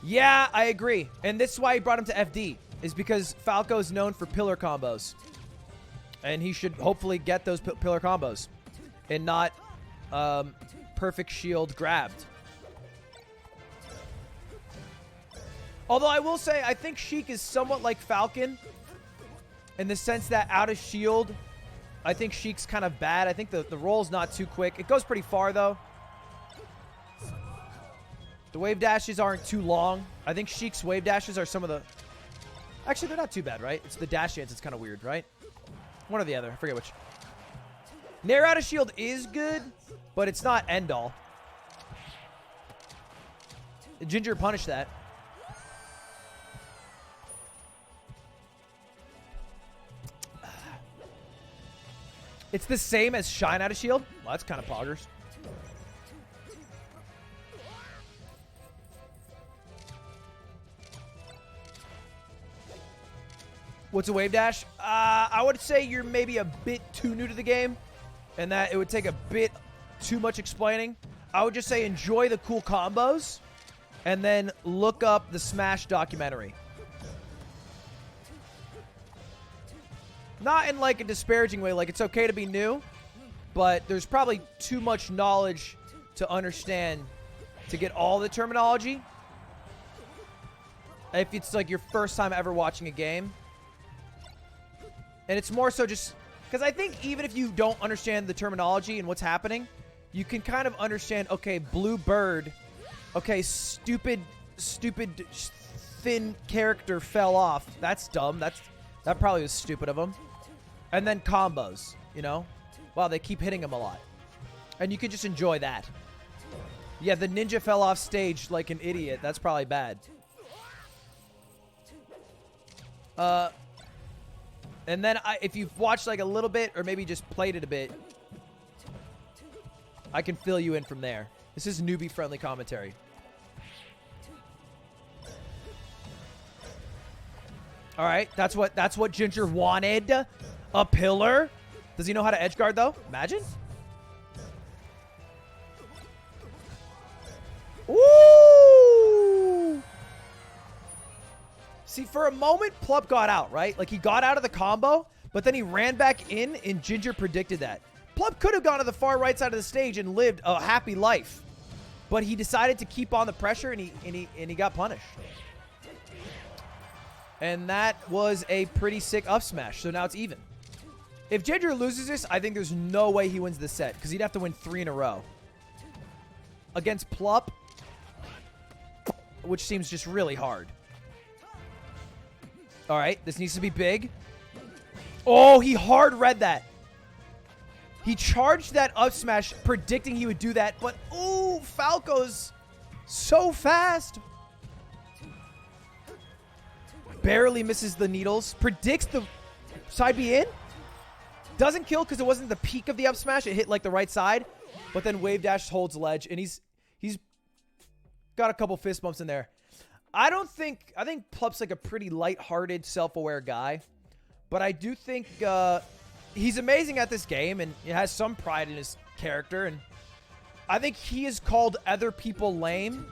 Yeah, I agree. And this is why he brought him to FD. Is because Falco's known for pillar combos. And he should hopefully get those pillar combos. And not perfect shield grabbed. Although I will say, I think Sheik is somewhat like Falcon. In the sense that out of shield, I think Sheik's kind of bad. I think the roll's not too quick. It goes pretty far, though. The wave dashes aren't too long. I think Sheik's wave dashes are some of the... Actually, they're not too bad, right? It's the dash dance. It's kind of weird, right? One or the other. I forget which. Nair out of shield is good, but it's not end all. Ginger punished that. It's the same as shine out of shield. Well, that's kind of poggers. What's a wave dash? I would say you're maybe a bit too new to the game, and that it would take a bit too much explaining. I would just say enjoy the cool combos, and then look up the Smash documentary. Not in like a disparaging way, like it's okay to be new, but there's probably too much knowledge to understand to get all the terminology. If it's like your first time ever watching a game. And it's more so just because I think even if you don't understand the terminology and what's happening, you can kind of understand, okay, blue bird, okay, stupid thin character fell off. That's dumb. That probably was stupid of him. And then combos, you know? Wow, they keep hitting him a lot. And you can just enjoy that. Yeah, the ninja fell off stage like an idiot. That's probably bad. And then if you've watched like a little bit or maybe just played it a bit, I can fill you in from there. This is newbie-friendly commentary. All right, that's what Ginger wanted. A pillar. Does he know how to edge guard though? Imagine. Ooh. See, for a moment, Plup got out, right? Like he got out of the combo, but then he ran back in, and Ginger predicted that. Plup could have gone to the far right side of the stage and lived a happy life, but he decided to keep on the pressure, and he got punished. And that was a pretty sick up smash. So now it's even. If Ginger loses this, I think there's no way he wins this set because he'd have to win 3 in a row. Against Plup, which seems just really hard. All right, this needs to be big. Oh, he hard read that. He charged that up smash predicting he would do that, but ooh, Falco's so fast. Barely misses the needles. Predicts the side B in. Doesn't kill because it wasn't the peak of the up smash. It hit like the right side. But then wave dash holds ledge. And he's got a couple fist bumps in there. I think Plup's like a pretty lighthearted, self-aware guy. But I do think he's amazing at this game. And he has some pride in his character. And I think he has called other people lame.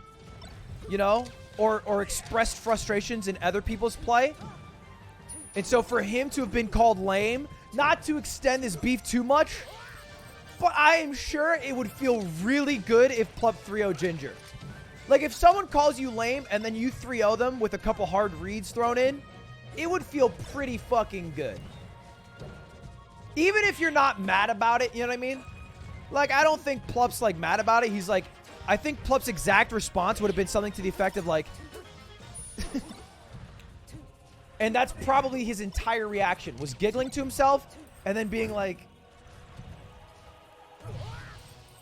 You know? Or expressed frustrations in other people's play. And so for him to have been called lame, not to extend this beef too much, but I am sure it would feel really good if Plup 3-0 Ginger. Like if someone calls you lame and then you 3-0 them with a couple hard reads thrown in, it would feel pretty fucking good. Even if you're not mad about it, you know what I mean? Like I don't think Plup's like mad about it. He's like, I think Plup's exact response would have been something to the effect of like... And that's probably his entire reaction, was giggling to himself and then being like...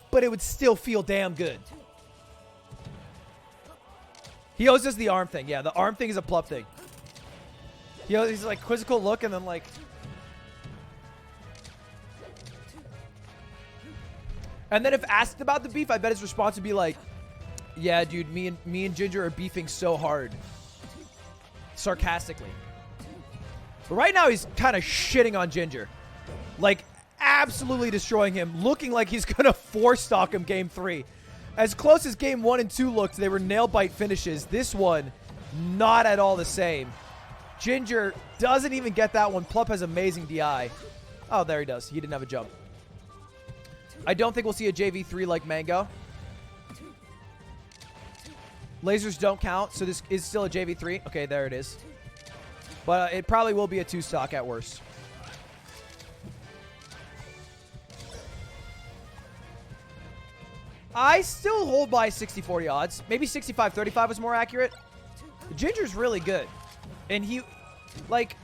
But it would still feel damn good. He always does the arm thing. Yeah, the arm thing is a Plup thing. He's like quizzical look and then like... And then if asked about the beef, I bet his response would be like, yeah, dude, me and Ginger are beefing so hard. Sarcastically. But right now, he's kind of shitting on Ginger. Like, absolutely destroying him. Looking like he's going to 4-stock him game 3. As close as game 1 and 2 looked, they were nail-bite finishes. This one, not at all the same. Ginger doesn't even get that one. Plup has amazing DI. Oh, there he does. He didn't have a jump. I don't think we'll see a JV3 like Mango. Lasers don't count, so this is still a JV3. Okay, there it is. But it probably will be a 2-stock at worst. I still hold by 60-40 odds. Maybe 65-35 was more accurate. Ginger's really good. And he, like,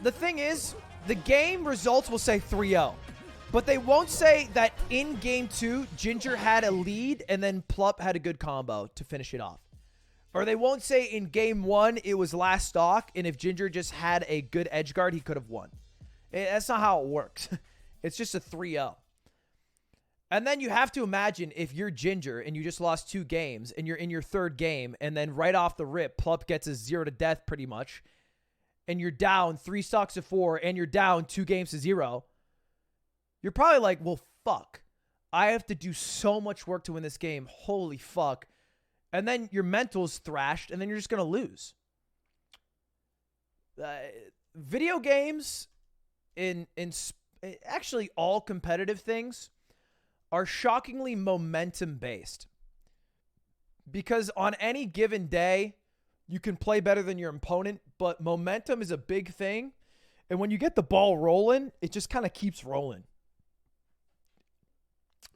the thing is, the game results will say 3-0. But they won't say that in game 2, Ginger had a lead and then Plup had a good combo to finish it off. Or they won't say in game 1 it was last stock, and if Ginger just had a good edge guard, he could have won. That's not how it works. It's just a 3-0. And then you have to imagine if you're Ginger and you just lost 2 games and you're in your 3rd game, and then right off the rip, Plup gets a 0 to death pretty much. and you're down 3 stocks to 4 and you're down 2 games to 0, you're probably like, well, fuck. I have to do so much work to win this game. Holy fuck. And then your mental's thrashed, and then you're just going to lose. Video games, in actually all competitive things, are shockingly momentum-based. Because on any given day, you can play better than your opponent, but momentum is a big thing. And when you get the ball rolling, it just kind of keeps rolling.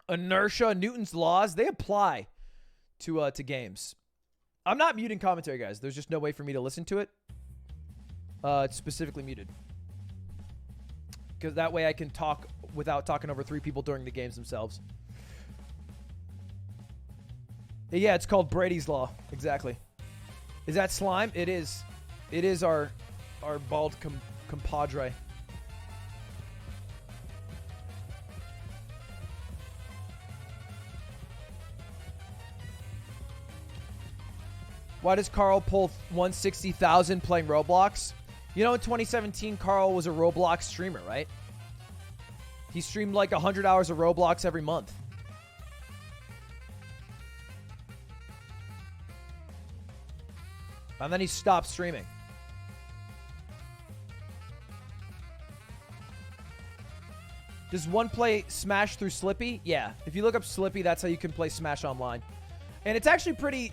Inertia, Newton's laws, they apply to games. I'm not muting commentary, guys. There's just no way for me to listen to it. It's specifically muted. Because that way I can talk without talking over 3 people during the games themselves. Yeah, it's called Brady's Law. Exactly. Is that slime? It is. It is our bald compadre. Why does Carl pull 160,000 playing Roblox? You know, in 2017, Carl was a Roblox streamer, right? He streamed like 100 hours of Roblox every month. And then he stopped streaming. Does one play Smash through Slippy? Yeah. If you look up Slippy, that's how you can play Smash online. And it's actually pretty...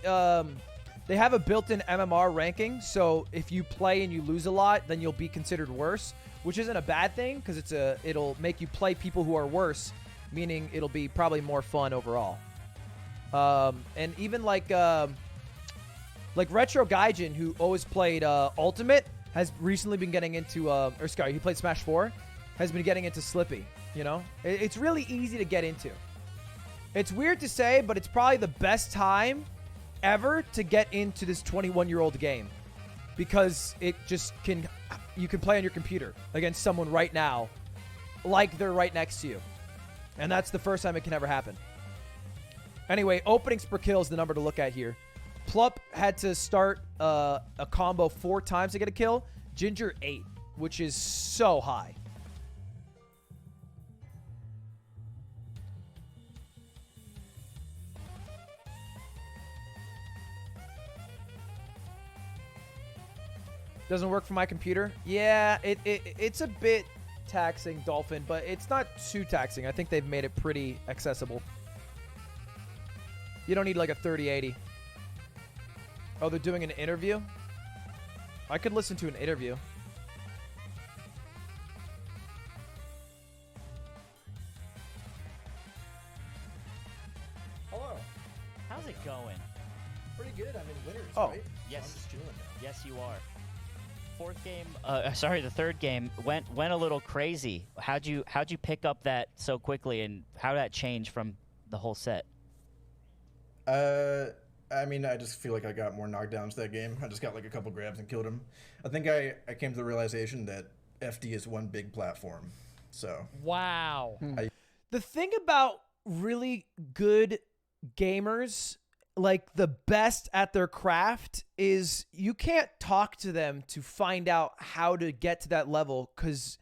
they have a built-in MMR ranking, so if you play and you lose a lot, then you'll be considered worse, which isn't a bad thing, because it'll make you play people who are worse, meaning it'll be probably more fun overall. And even like Retro Gaijin, who always played Ultimate, has recently been getting into, he played Smash 4, has been getting into Slippy, you know? It's really easy to get into. It's weird to say, but it's probably the best time ever to get into this 21-year-old game, because it just you can play on your computer against someone right now like they're right next to you, and that's the first time it can ever happen. Anyway, openings per kill is the number to look at here. Plup had to start a combo 4 times to get a kill. Ginger 8, which is so high. Doesn't work for my computer. Yeah, it's a bit taxing, Dolphin, but it's not too taxing. I think they've made it pretty accessible. You don't need like a 3080. Oh, they're doing an interview? I could listen to an interview. Hello. How's it going? Pretty good. I'm in winners, Oh. right? Yes. So I'm just chilling now. Yes, you are. The third game went a little crazy. How'd you pick up that so quickly, and how did that change from the whole set? I mean, I just feel like I got more knockdowns that game. I just got like a couple grabs and killed him. I think I came to the realization that FD is one big platform. So Wow. The thing about really good gamers, like the best at their craft, is you can't talk to them to find out how to get to that level, because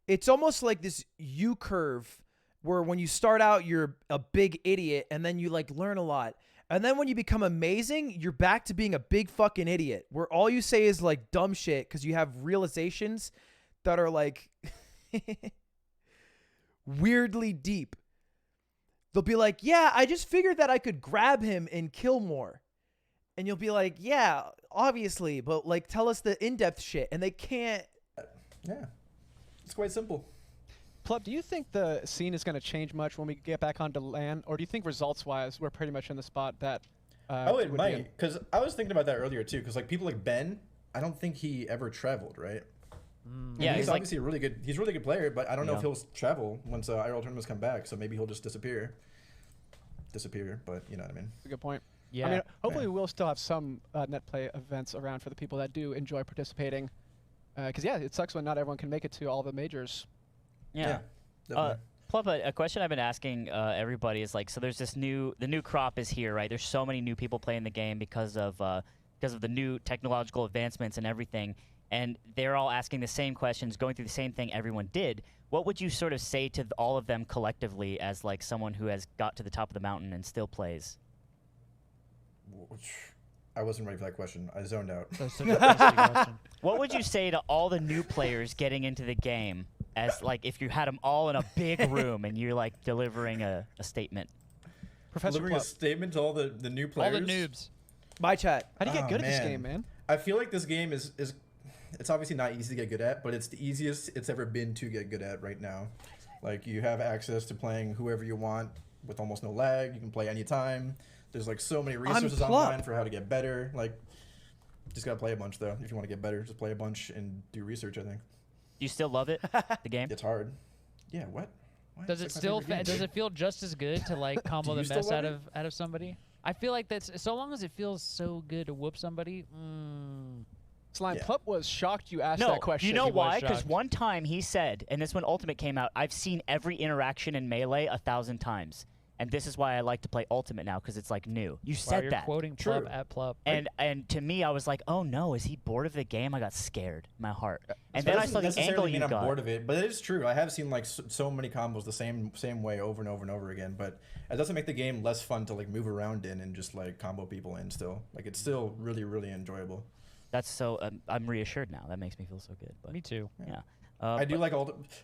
it's almost like this U curve where when you start out, you're a big idiot, and then you like learn a lot. And then when you become amazing, you're back to being a big fucking idiot, where all you say is like dumb shit because you have realizations that are like weirdly deep. They'll be like, yeah, I just figured that I could grab him and kill more. And you'll be like, yeah, obviously, but like tell us the in-depth shit. And they can't. yeah, it's quite simple. Plup, do you think the scene is going to change much when we get back onto LAN, or do you think results-wise we're pretty much in the spot that? Oh, it would be in? might, because I was thinking about that earlier too. Because like people like Ben, I don't think he ever traveled, right? Yeah, he's he's like, obviously a really good. He's a really good player, but I don't know if Yeah. he'll travel once IRL tournaments come back. So maybe he'll just disappear. But you know what I mean. That's a good point. yeah. I mean, hopefully we'll still have some net play events around for the people that do enjoy participating. Because yeah, it sucks when not everyone can make it to all the majors. yeah. Definitely. Plup, a question I've been asking everybody is like, so there's the new crop is here, right? There's so many new people playing the game because of the new technological advancements and everything. and they're all asking the same questions, going through the same thing everyone did. What would you sort of say to all of them collectively as like someone who has got to the top of the mountain and still plays? I wasn't ready for that question. I zoned out. That's such a interesting question. What would you say to all the new players getting into the game as like if you had them all in a big room and you're like delivering a statement? Professor Delivering a Plup, statement to all the new players. All the noobs. My chat. how do you get Oh, good at this man. game, man? I feel like this game is it's obviously not easy to get good at, but it's the easiest it's ever been to get good at right now. Like you have access to playing whoever you want with almost no lag. You can play anytime. There's like so many resources Plup. online for how to get better. Like just gotta play a bunch though. If you want to get better, just play a bunch and do research. I think Do you still love it, the game? it's hard. Yeah. What? Does it It's like my still favorite game. does it feel just as good to like combo Do the you still mess love out of somebody? I feel like that's so long as it feels so good to whoop somebody. Slime Yeah. Plup was shocked you asked No, that question. you know He was why? Because shocked. one time he said, and this when Ultimate came out, I've seen every interaction in Melee 1,000 times. And this is why I like to play Ultimate now, because it's like new. You Wow, said you're that. quoting True. Plup at Plup. And to me, I was like, oh no, is he bored of the game? I got scared in my heart. And That then I doesn't saw the necessarily angle mean you I'm got. bored of it, but it is true. I have seen like so many combos the same way over and over and over again. But it doesn't make the game less fun to like move around in and just like combo people in. Still, like it's still really enjoyable. That's so. I'm reassured now. That makes me feel so good. But Me too. yeah. I do like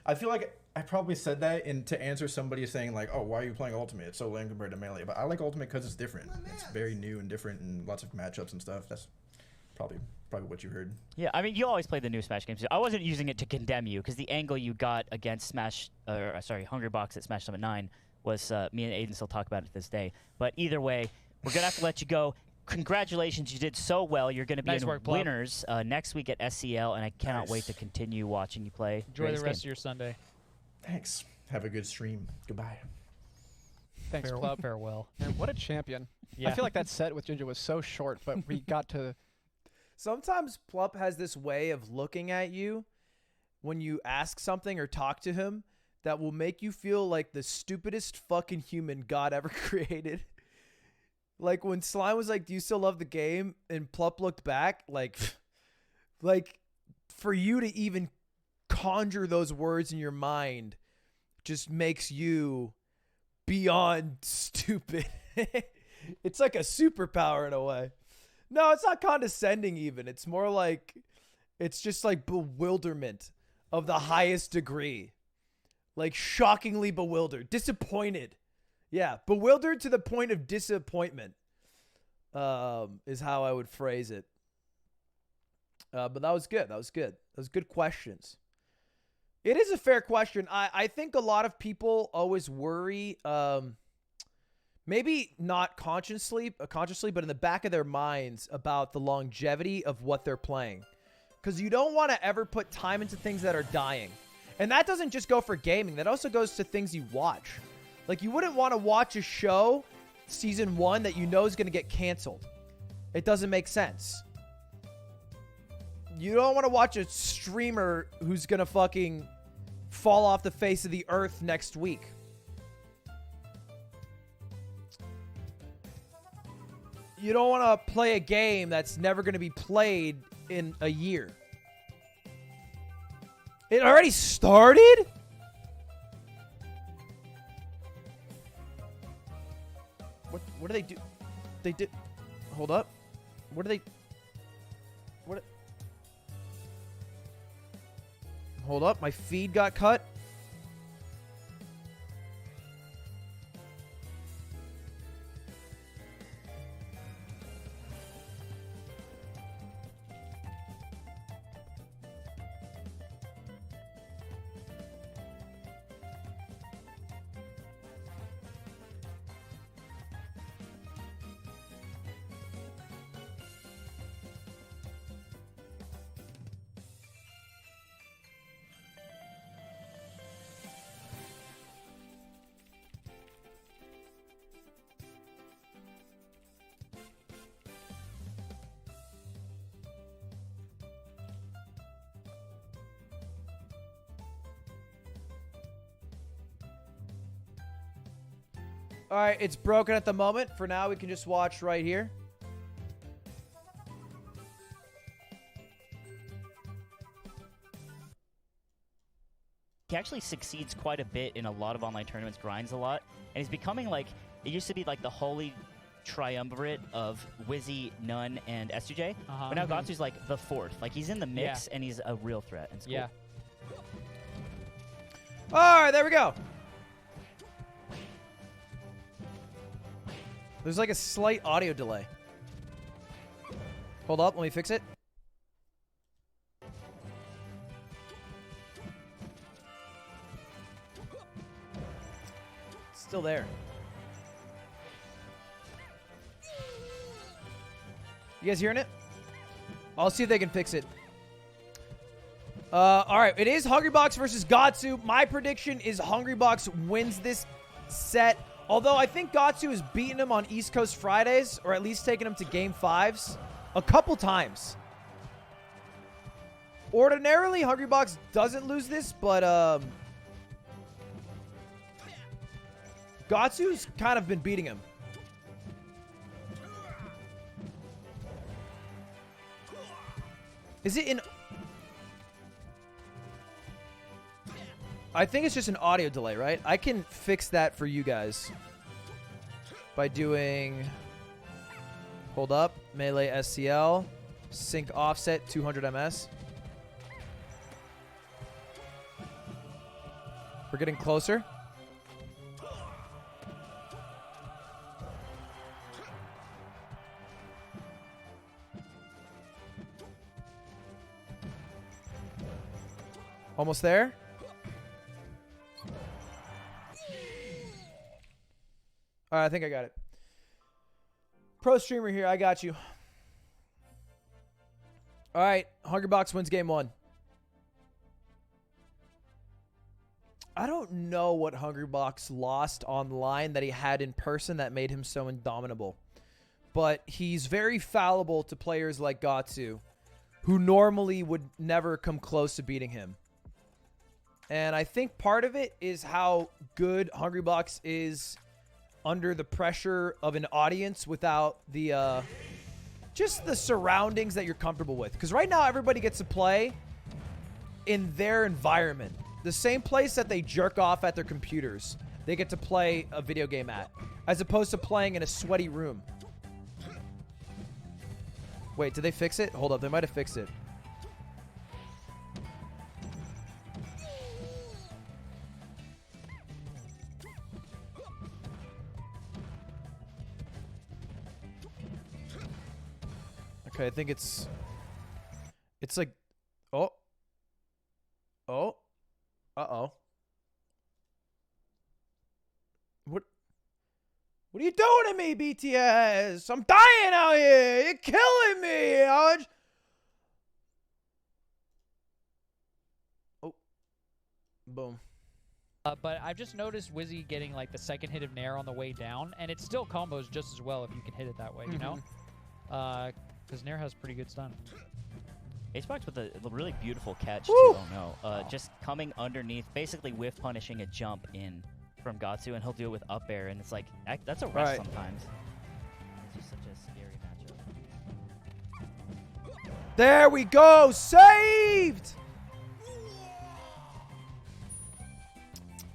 I feel like I probably said that to answer somebody saying like, oh, why are you playing Ultimate? It's so lame compared to Melee. But I like Ultimate because it's different. It's very new and different and lots of matchups and stuff. That's probably what you heard. Yeah, I mean, you always play the new Smash games. I wasn't using it to condemn you because the angle you got against Hungrybox at Smash Summit 9 was me and Aiden still talk about it to this day. But either way, we're gonna have to let you go. Congratulations, you did so well. You're going to be Nice in work, Plup. winners next week at SCL, and I cannot wait to continue watching you play. Enjoy the rest of your Sunday. Thanks. Have a good stream. Goodbye. Thanks, Plup. Farewell. Man, what a champion. Yeah. I feel like that set with Ginger was so short, but we got to. Sometimes Plup has this way of looking at you when you ask something or talk to him that will make you feel like the stupidest fucking human God ever created. Like when Slime was like, "Do you still love the game?" and Plup looked back, like for you to even conjure those words in your mind just makes you beyond stupid. It's like a superpower in a way. No, it's not condescending even. It's more like it's just like bewilderment of the highest degree. Like shockingly bewildered, disappointed. Yeah, bewildered to the point of disappointment is how I would phrase it. But that was good. That was good. Those good questions. It is a fair question. I think a lot of people always worry, maybe not consciously, but in the back of their minds about the longevity of what they're playing. Because you don't want to ever put time into things that are dying. And that doesn't just go for gaming. That also goes to things you watch. Like, you wouldn't want to watch a show, season 1, that you know is going to get canceled. It doesn't make sense. You don't want to watch a streamer who's going to fucking fall off the face of the earth next week. You don't want to play a game that's never going to be played in a year. It already started? What do they do? They did. Hold up. What do they? What? Hold up. My feed got cut. All right, it's broken at the moment. For now, we can just watch right here. he actually succeeds quite a bit in a lot of online tournaments, grinds a lot, and he's becoming like, it used to be like the holy triumvirate of Wizzy, Nun, and S2J, but now Gatsu's like the fourth. Like, he's in the mix, and he's a real threat. And it's cool. Yeah. All right, there we go. There's like a slight audio delay. Hold up, let me fix it. It's still there. You guys hearing it? I'll see if they can fix it. All right, it is Hungrybox versus Gatsu. My prediction is Hungrybox wins this set. Although I think Gatsu has beaten him on East Coast Fridays, or at least taken him to Game 5s a couple times. Ordinarily, Hungrybox doesn't lose this, but Gatsu's kind of been beating him. Is it in... I think it's just an audio delay, right? I can fix that for you guys by doing... Hold up. Melee SCL. Sync offset 200 ms. We're getting closer. Almost there. All right, I think I got it. Pro streamer here. I got you. All right. Hungrybox wins game 1. I don't know what Hungrybox lost online that he had in person that made him so indomitable. But he's very fallible to players like Gatsu, who normally would never come close to beating him. And I think part of it is how good Hungrybox is under the pressure of an audience without the just the surroundings that you're comfortable with. Because right now everybody gets to play in their environment. The same place that they jerk off at their computers, they get to play a video game at, as opposed to playing in a sweaty room. Wait, did they fix it? Hold up, they might have fixed it. Okay, I think it's like, oh, uh-oh. What are you doing to me, BTS? I'm dying out here. You're killing me, Alex. Oh, boom. But I've just noticed Wizzy getting like the second hit of Nair on the way down, and it still combos just as well if you can hit it that way, you know? Because Nair has pretty good stun. Acebox with a really beautiful catch, Woo! too. Oh, no. Just coming underneath, basically whiff punishing a jump in from Gatsu, and he'll do it with up air, and it's like, that's a rest sometimes. It's just such a scary matchup. There we go. Saved.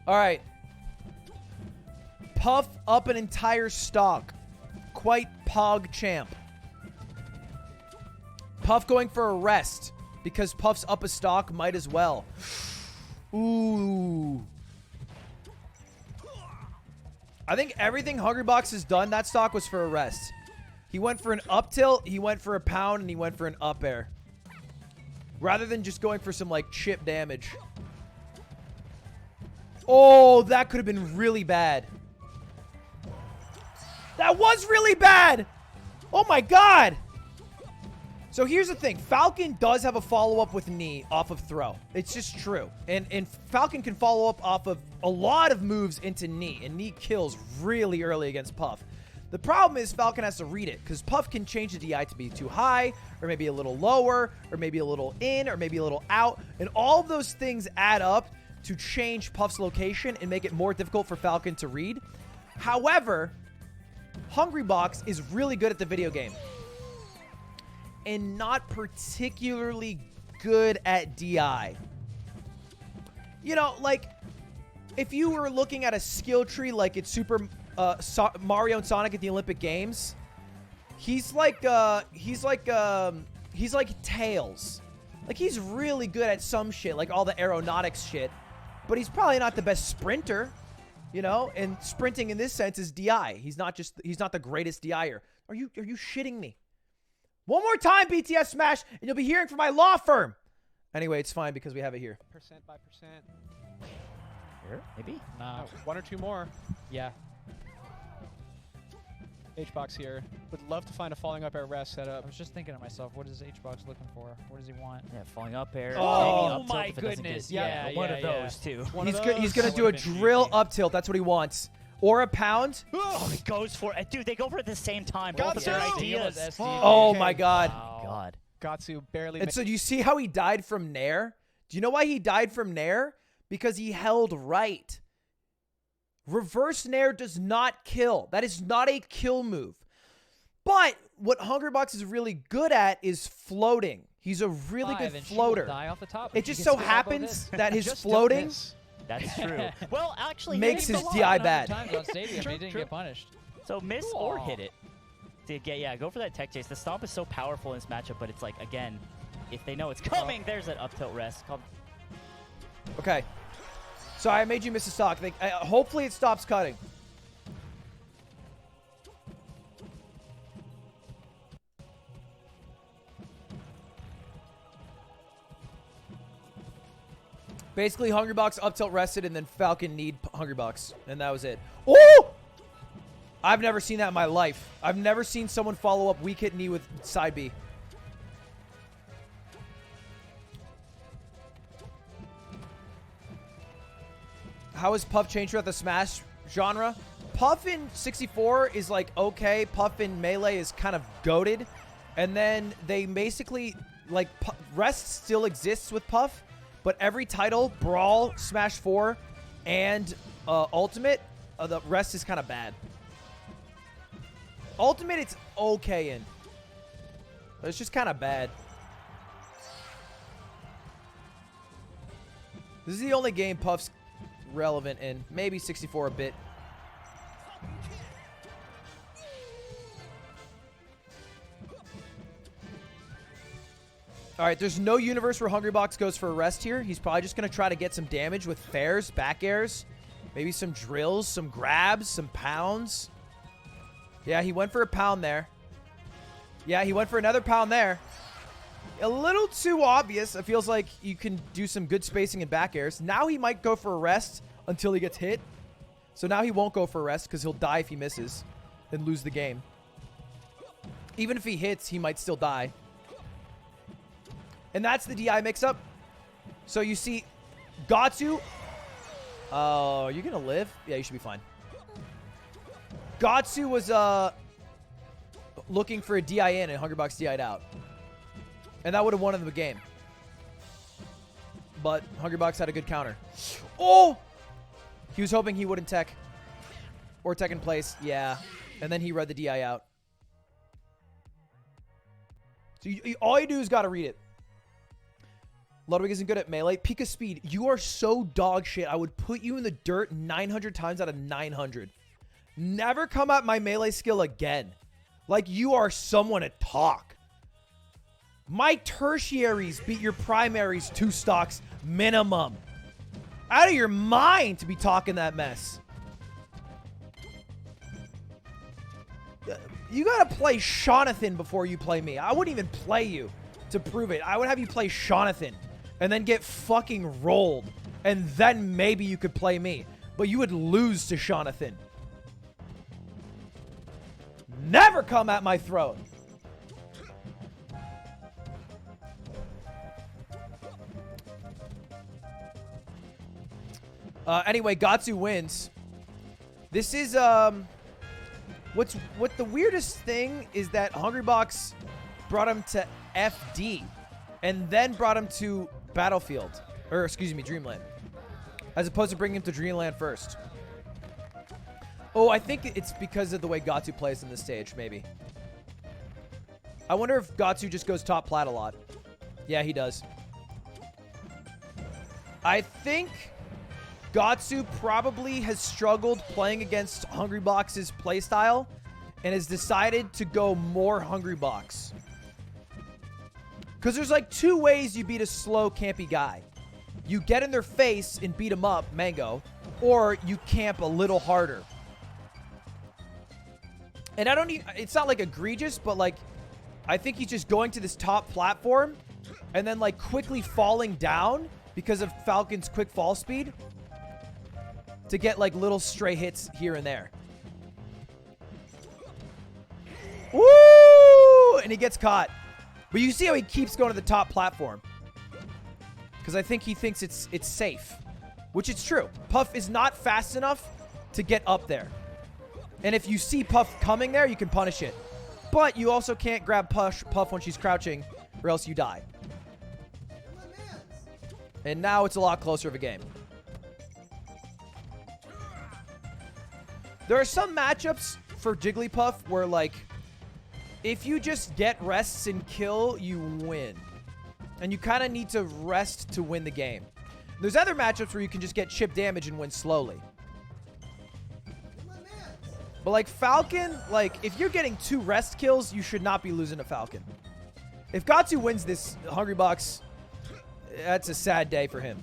All right. Puff up an entire stock. Quite pog champ. Puff going for a rest because Puff's up a stock, might as well. Ooh. I think everything Hungrybox has done, that stock was for a rest. He went for an up tilt, he went for a pound, and he went for an up air. Rather than just going for some, like, chip damage. Oh, that could have been really bad. That was really bad! Oh my god! So here's the thing. Falcon does have a follow-up with knee off of throw. It's just true. And Falcon can follow up off of a lot of moves into knee. And knee kills really early against Puff. The problem is Falcon has to read it. Because Puff can change the DI to be too high. Or maybe a little lower. Or maybe a little in. Or maybe a little out. And all of those things add up to change Puff's location. And make it more difficult for Falcon to read. However, Hungrybox is really good at the video game. And not particularly good at DI. you know, like, if you were looking at a skill tree like it's Super Mario and Sonic at the Olympic Games, he's like Tails. Like, he's really good at some shit, like all the aeronautics shit, but he's probably not the best sprinter, you know? And sprinting in this sense is DI. He's not the greatest DIer. Are you shitting me? One more time, BTS Smash, and you'll be hearing from my law firm. Anyway, it's fine because we have it here. Percent by percent. Here, maybe? No. Oh, 1 or 2 more. Yeah. H-Box here. Would love to find a falling up air rest I setup. was just thinking to myself, what is H-Box looking for? What does he want? Yeah, falling up air. Oh maybe up tilt my if it doesn't goodness, get- yeah, one yeah, of yeah. those too. One He's of good. He's those. gonna do a That would've been drill easy. up tilt. That's what he wants. Or a pound. Oh, he goes for it. Dude, they go for it at the same time. Got Both of their to. ideas. Oh Okay. my god. Oh, God. Gatsu barely And so you see how he died from Nair? Do you know why he died from Nair? Because he held right. Reverse Nair does not kill. That is not a kill move. But what Hungrybox is really good at is floating. He's a really good floater. Die off the top It if she just gets so the elbow happens this. that his Just don't floating miss. That's true. Well, actually, Makes he hit his the DI line. bad. Times on stadium, True, he didn't true. get punished. So miss or Aw. hit it. To get, yeah, go for that tech chase. The stomp is so powerful in this matchup, but it's like, again, if they know it's coming, there's that up tilt rest. Okay. So I made you miss a stock. Hopefully it stops cutting. Basically, Hungrybox up tilt rested, and then Falcon need Hungrybox, and that was it. Oh! I've never seen that in my life. I've never seen someone follow up weak hit knee with side B. How has Puff changed throughout the Smash genre? Puff in 64 is like okay. Puff in Melee is kind of goated. And then they basically, like, Rest still exists with Puff, but every title, Brawl, Smash 4, and Ultimate, the Rest is kind of bad. Ultimate, it's okay in. But it's just kind of bad. This is the only game Puff's relevant in. Maybe 64 a bit. All right, there's no universe where Hungrybox goes for a rest here. He's probably just going to try to get some damage with fairs, back airs, maybe some drills, some grabs, some pounds. Yeah, he went for a pound there. Yeah, he went for another pound there. A little too obvious. It feels like you can do some good spacing and back airs. Now he might go for a rest until he gets hit. So now he won't go for a rest because he'll die if he misses and lose the game. Even if he hits, he might still die. And that's the DI mix-up. So you see Gatsu. Oh, are you going to live? Yeah, you should be fine. Gatsu was looking for a DI in, and Hungrybox DI'd out. And that would have won him the game. But Hungrybox had a good counter. Oh! He was hoping he wouldn't tech. Or tech in place. Yeah. And then he read the DI out. So all you do is got to read it. Ludwig isn't good at melee. Pika speed. You are so dog shit. I would put you in the dirt 900 times out of 900. Never come at my melee skill again. Like you are someone to talk. My tertiaries beat your primaries 2 stocks minimum. Out of your mind to be talking that mess. You gotta play Jonathan before you play me. I wouldn't even play you to prove it. I would have you play Jonathan and then get fucking rolled. And then maybe you could play me. But you would lose to Jonathan. Never come at my throat. Anyway, Gatsu wins. This is what the weirdest thing is that Hungrybox brought him to FD and then brought him to Battlefield, or excuse me, Dreamland, as opposed to bringing him to Dreamland first. Oh, I think it's because of the way Gatsu plays in this stage, maybe. I wonder if Gatsu just goes top plat a lot. Yeah, he does. I think Gatsu probably has struggled playing against Hungrybox's playstyle and has decided to go more Hungrybox. Because there's like 2 ways you beat a slow, campy guy. You get in their face and beat him up, Mango, or you camp a little harder. And I don't need, it's not like egregious, but like, I think he's just going to this top platform and then like quickly falling down because of Falcon's quick fall speed to get like little stray hits here and there. Woo! And he gets caught. But you see how he keeps going to the top platform. Because I think he thinks it's safe. Which it's true. Puff is not fast enough to get up there. And if you see Puff coming there, you can punish it. But you also can't grab Puff when she's crouching, or else you die. And now it's a lot closer of a game. There are some matchups for Jigglypuff where, like, if you just get rests and kill, you win. And you kind of need to rest to win the game. There's other matchups where you can just get chip damage and win slowly. But like Falcon, like if you're getting 2 rest kills, you should not be losing to Falcon. If Gatsu wins this Hungrybox, that's a sad day for him.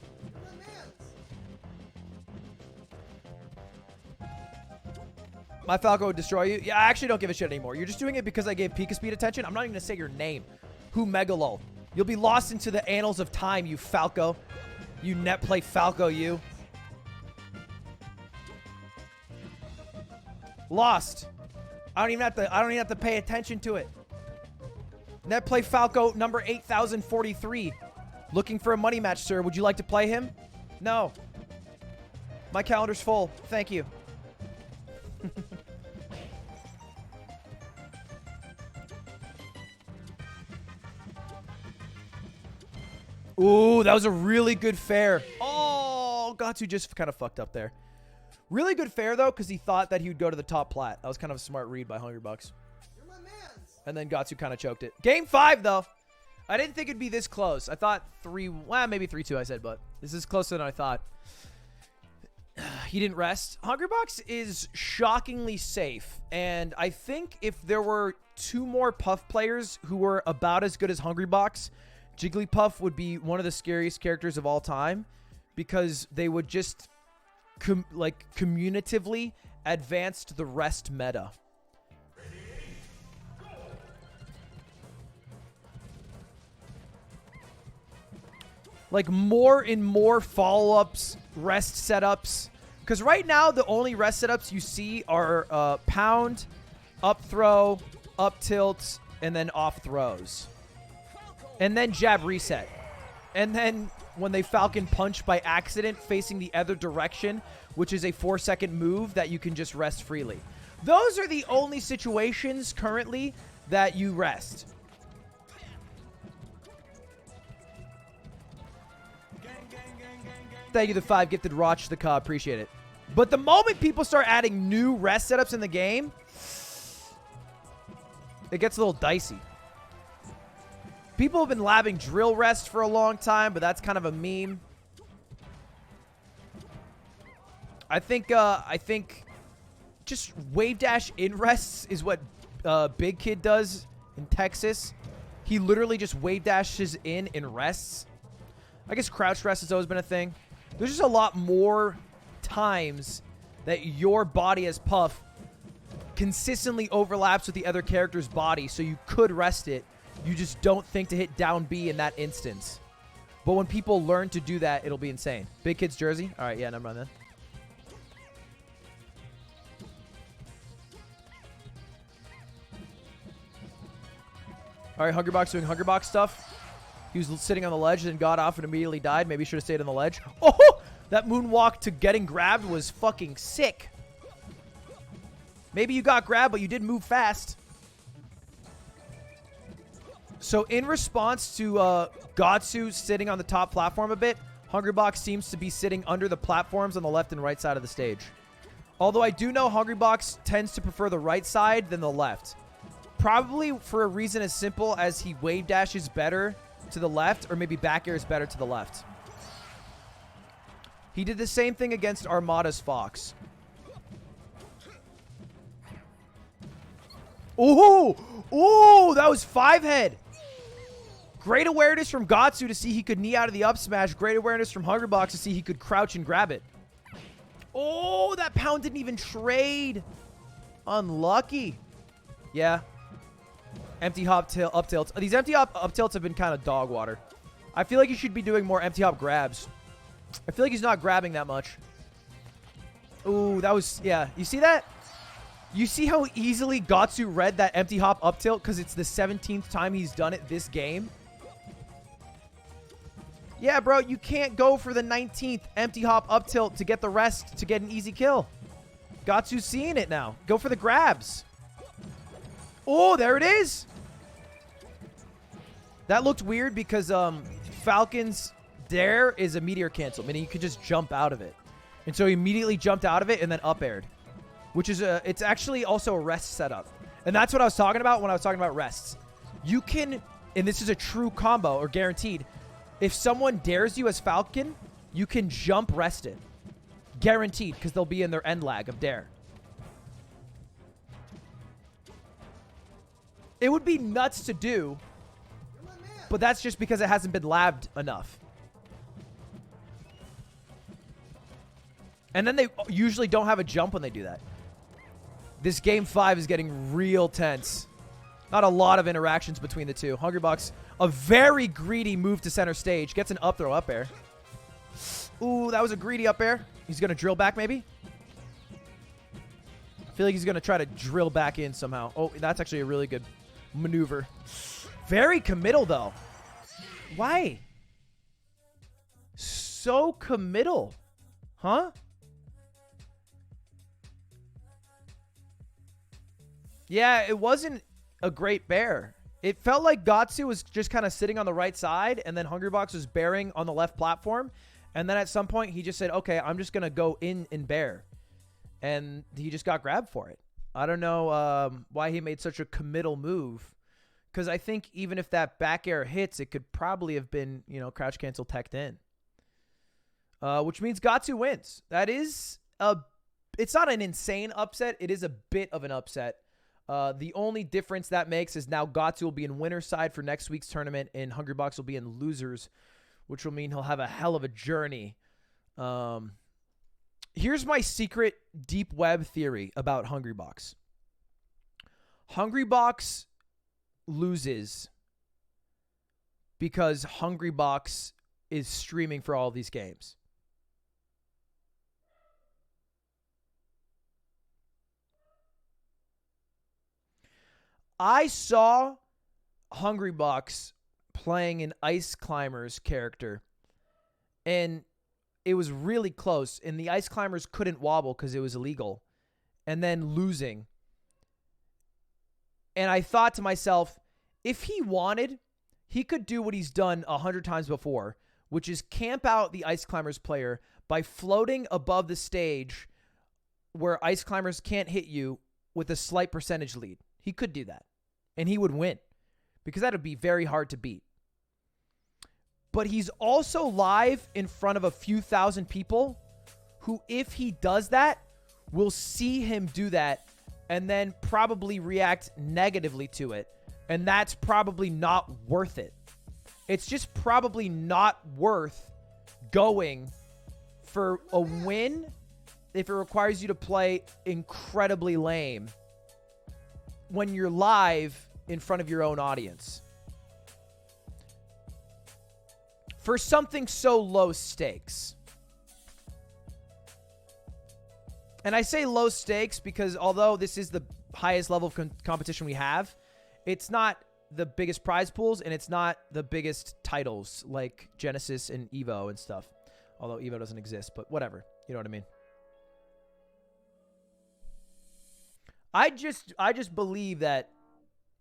My Falco would destroy you. Yeah, I actually don't give a shit anymore. You're just doing it because I gave Pika Speed attention. I'm not even going to say your name. Who Megalo. You'll be lost into the annals of time, you Falco. You net play Falco, you. Lost. I don't even have to pay attention to it. Net play Falco number 8043. Looking for a money match, sir. Would you like to play him? No. My calendar's full. Thank you. Ooh, that was a really good fair. Oh, Gatsu just kind of fucked up there. Really good fair, though, because he thought that he would go to the top plat. That was kind of a smart read by Hungrybox. And then Gatsu kind of choked it. Game 5, though. I didn't think it'd be this close. I thought 3, well, maybe 3-2 I said, but this is closer than I thought. He didn't rest. Hungrybox is shockingly safe. And I think if there were 2 more Puff players who were about as good as Hungrybox, Jigglypuff would be one of the scariest characters of all time because they would just communitively advance to the rest meta. Like more and more follow-ups, rest setups. Because right now the only rest setups you see are pound, up throw, up tilt, and then off throws. And then jab reset. And then when they Falcon punch by accident facing the other direction, which is a 4-second move that you can just rest freely. Those are the only situations currently that you rest. Thank you, the 5 gifted Roch the Ka. Appreciate it. But the moment people start adding new rest setups in the game, it gets a little dicey. People have been labbing drill rest for a long time, but that's kind of a meme. I think just wave dash in rests is what Big Kid does in Texas. He literally just wave dashes in rests. I guess crouch rest has always been a thing. There's just a lot more times that your body as Puff consistently overlaps with the other character's body, so you could rest it. You just don't think to hit down B in that instance. But when people learn to do that, it'll be insane. Big Kid's jersey? All right, yeah, never mind then. All right, Hungrybox doing Hungrybox stuff. He was sitting on the ledge and got off and immediately died. Maybe he should have stayed on the ledge. Oh, that moonwalk to getting grabbed was fucking sick. Maybe you got grabbed, but you did move fast. So in response to Gatsu sitting on the top platform a bit, Hungrybox seems to be sitting under the platforms on the left and right side of the stage. Although I do know Hungrybox tends to prefer the right side than the left. Probably for a reason as simple as he wave dashes better to the left, or maybe back air is better to the left. He did the same thing against Armada's Fox. Ooh! Ooh! That was 5-head. Great awareness from Gatsu to see he could knee out of the up smash. Great awareness from Hungrybox to see he could crouch and grab it. Oh, that pound didn't even trade. Unlucky. Yeah. Empty hop up tilts. These empty up tilts have been kind of dog water. I feel like he should be doing more empty hop grabs. I feel like he's not grabbing that much. Ooh, that was... Yeah. You see that? You see how easily Gatsu read that empty hop up tilt because it's the 17th time he's done it this game? Yeah, bro, you can't go for the 19th empty hop up tilt to get the rest to get an easy kill. Gatsu's seeing it now. Go for the grabs. Oh, there it is. That looked weird because Falcon's dare is a meteor cancel, meaning you could just jump out of it. And so he immediately jumped out of it and then up aired, which is it's actually also a rest setup. And that's what I was talking about when I was talking about rests. You can, and this is a true combo or guaranteed, if someone dares you as Falcon, you can jump rested. Guaranteed, because they'll be in their end lag of dare. It would be nuts to do, but that's just because it hasn't been labbed enough. And then they usually don't have a jump when they do that. This game 5 is getting real tense. Not a lot of interactions between the two. Hungrybox, a very greedy move to center stage. Gets an up throw up air. Ooh, that was a greedy up air. He's going to drill back maybe. I feel like he's going to try to drill back in somehow. Oh, that's actually a really good maneuver. Very committal though. Why? So committal. Huh? Yeah, it wasn't a great bear. It felt like Gatsu was just kind of sitting on the right side, and then Hungrybox was bearing on the left platform. And then at some point, he just said, okay, I'm just going to go in and bear. And he just got grabbed for it. I don't know why he made such a committal move. Because I think even if that back air hits, it could probably have been, you know, crouch cancel teched in. Which means Gatsu wins. That is it's not an insane upset. It is a bit of an upset. The only difference that makes is now Gatsu will be in winner's side for next week's tournament, and Hungrybox will be in losers, which will mean he'll have a hell of a journey. Here's my secret deep web theory about Hungrybox. Hungrybox loses because Hungrybox is streaming for all these games. I saw Hungrybox playing an Ice Climbers character, and it was really close, and the Ice Climbers couldn't wobble because it was illegal, and then losing. And I thought to myself, if he wanted, he could do what he's done 100 times before, which is camp out the Ice Climbers player by floating above the stage where Ice Climbers can't hit you with a slight percentage lead. He could do that, and he would win because that would be very hard to beat. But he's also live in front of a few thousand people who, if he does that, will see him do that and then probably react negatively to it. And that's probably not worth it. It's just probably not worth going for a win if it requires you to play incredibly lame when you're live in front of your own audience. For something so low stakes. And I say low stakes because although this is the highest level of competition we have, it's not the biggest prize pools and it's not the biggest titles like Genesis and Evo and stuff. Although Evo doesn't exist, but whatever. You know what I mean? I just believe that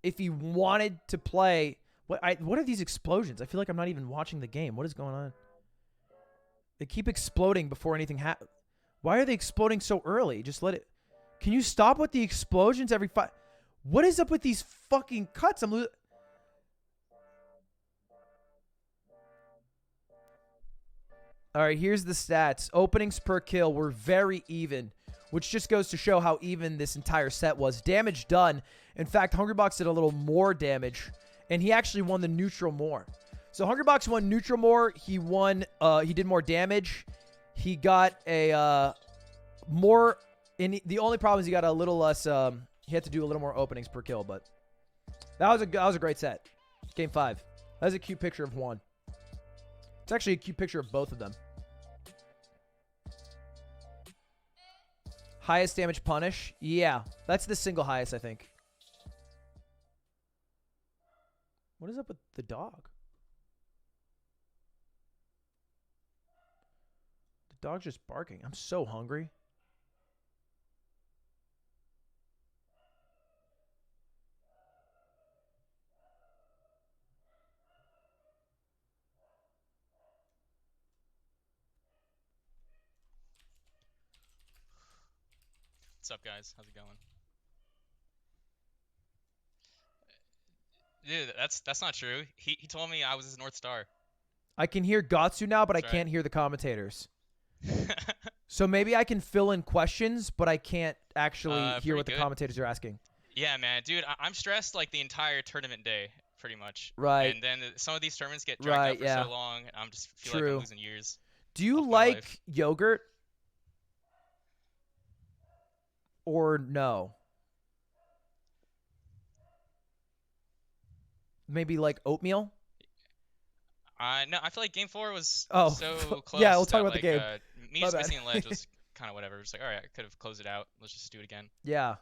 if he wanted to play... What are these explosions? I feel like I'm not even watching the game. What is going on? They keep exploding before anything happens. Why are they exploding so early? Just let it... Can you stop with the explosions every 5... What is up with these fucking cuts? I'm losing... All right, here's the stats. Openings per kill were very even, which just goes to show how even this entire set was. Damage done. In fact, Hungrybox did a little more damage, and he actually won the neutral more. So Hungrybox won neutral more. He won. He did more damage. He got a more. And the only problem is he got a little less. He had to do a little more openings per kill, but that was a great set. Game 5. That was a cute picture of one. It's actually a cute picture of both of them. Highest damage punish? Yeah. That's the single highest, I think. What is up with the dog? The dog's just barking. I'm so hungry. What's up, guys? How's it going? Dude, that's not true. He told me I was his North Star. I can hear Gatsu now, but That's I right. can't hear the commentators. So maybe I can fill in questions, but I can't actually hear pretty what the good. commentators are asking. Yeah, man, dude, I'm stressed like the entire tournament day, pretty much. Right. And then some of these tournaments get dragged Right, out for yeah. so long, and I'm just feel like True. I'm losing years. Do you Off my like life. yogurt or no? Maybe like oatmeal? No, I feel like Game 4 was Oh, so close. yeah, we'll talk that, about the like, game. Me My just bad. missing the ledge was kind of whatever. Just like, all right, I could have closed it out. Let's just do it again. Yeah.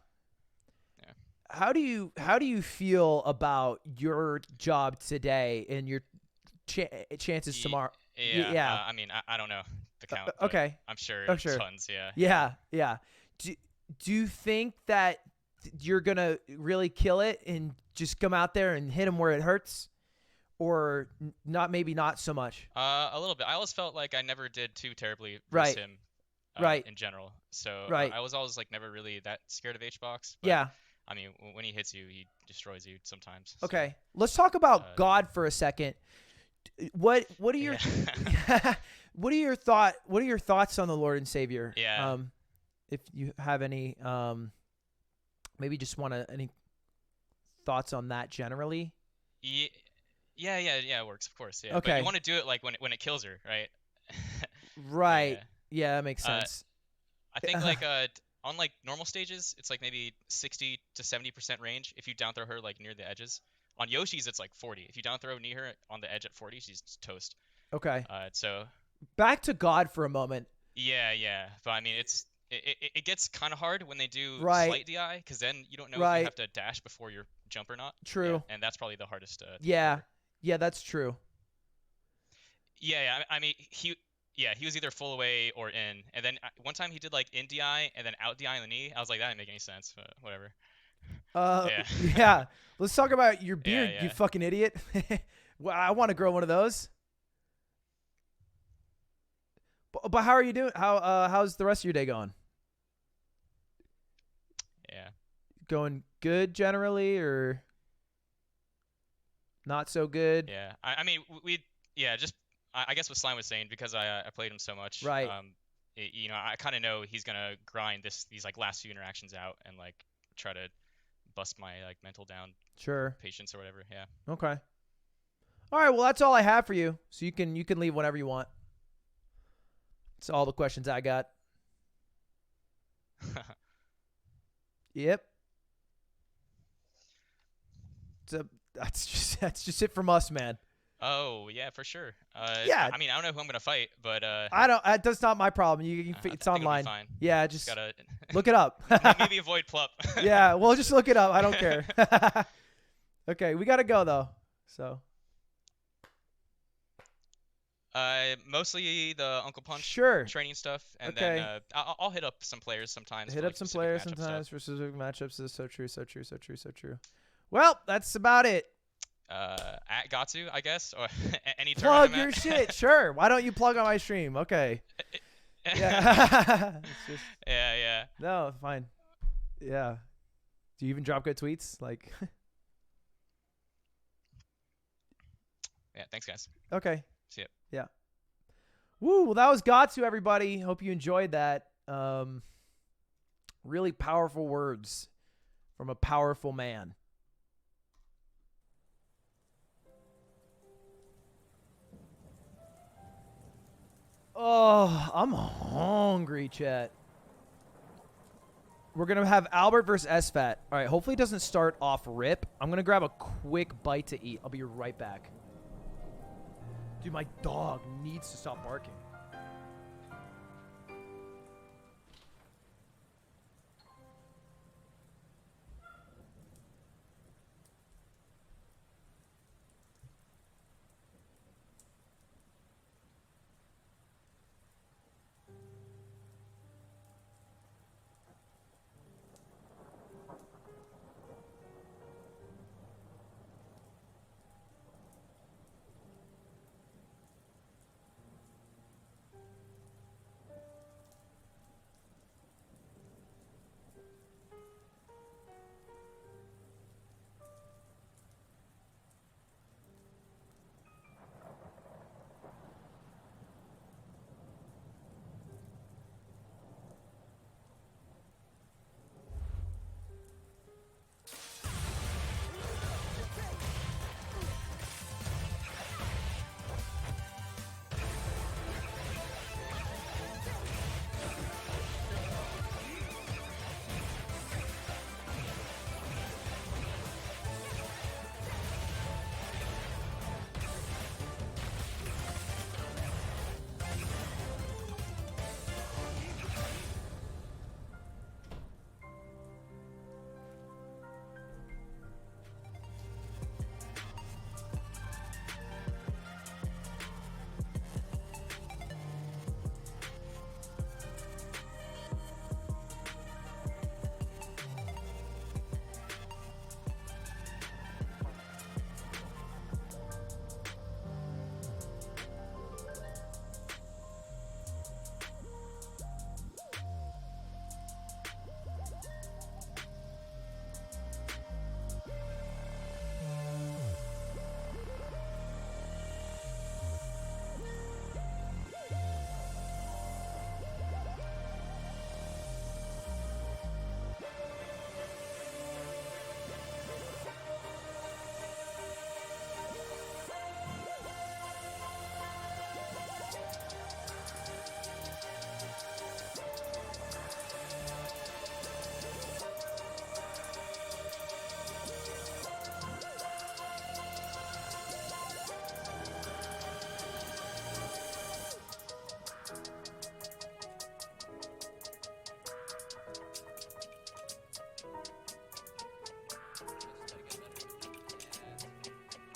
Yeah. How do you feel about your job today and your chances tomorrow? Yeah. I mean, I don't know the count. but okay. I'm sure. Oh, sure. Tons. Yeah. Yeah. Do you think that you're gonna really kill it and just come out there and hit him where it hurts, or not? Maybe not so much. A little bit. I always felt like I never did too terribly Right. versus him. Right. In general. So Right. I was always like never really that scared of H-Box. But, Yeah. I mean, when he hits you, he destroys you sometimes. Okay. Let's talk about God for a second. What are your Yeah. what are your thoughts on the Lord and Savior? Yeah. If you have any maybe just any thoughts on that generally? Yeah, it works, of course. Yeah. Okay. But you want to do it like when it kills her, right? Right. Yeah. Yeah, that makes sense. I think like on like normal stages, it's like maybe 60 to 70% range if you down throw her like near the edges. On Yoshi's, it's like 40. If you down throw near her on the edge at 40, she's just toast. Okay. So Back to God for a moment. yeah. But I mean, it gets kind of hard when they do Right. slight DI because then you don't know if Right. you have to dash before your jump or not. True. Yeah, and that's probably the hardest. Yeah. Yeah, that's true. Yeah. I mean, he was either full away or in, and then one time he did like in DI and then out DI on the knee. I was like, that didn't make any sense, but whatever. Yeah. Yeah. Let's talk about your beard, Yeah. you fucking idiot. Well, I want to grow one of those. But how are you doing? How's the rest of your day going? Yeah. Going good generally, or not so good? Yeah. I mean, just I guess what Slime was saying, because I played him so much. Right. I kind of know he's gonna grind these like last few interactions out and like try to bust my like mental down Sure. patience or whatever. Yeah. Okay. All right. Well, that's all I have for you. So you can leave whenever you want. That's all the questions I got. Yep. So that's just it from us, man. Oh yeah, for sure. Yeah. I mean, I don't know who I'm gonna fight, but That's not my problem. I It's think it'll be online. fine. Yeah, Just just gotta look it up. maybe avoid Plup. Yeah, well, just look it up. I don't care. Okay, we gotta go though. So Mostly the Uncle Punch sure, training stuff, and Okay. then I'll hit up some players sometimes. hit for, up like, some specific players matchup sometimes stuff. for specific matchups. Is so true, so true, so true, so true. Well, that's about it. At Gatsu, I guess, or any Plug tournament. your shit, sure. Why don't you plug on my stream? Okay. Yeah. It's just, Yeah. no, fine. Yeah. Do you even drop good tweets? Like, Yeah. Thanks, guys. okay. See ya. Yeah. Woo, well, that was Gatsu, everybody. Hope you enjoyed that. Really powerful words from a powerful man. Oh, I'm hungry, chat. We're going to have Albert versus SFAT. All right, hopefully it doesn't start off rip. I'm going to grab a quick bite to eat. I'll be right back. Dude, my dog needs to stop barking.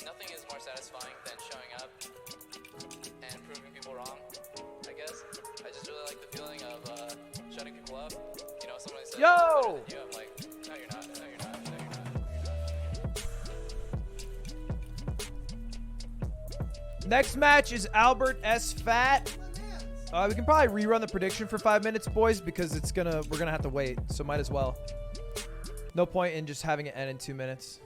Nothing is more satisfying than showing up and proving people wrong, I guess. I just really like the feeling of shutting people up. You know, somebody says, Yo! "I'm better than you," I'm like, no, you're not, no, you're not, no, you're not. Next match is Albert S. Fat. We can probably rerun the prediction for 5 minutes, boys, because we're gonna have to wait, so might as well. No point in just having it end in 2 minutes.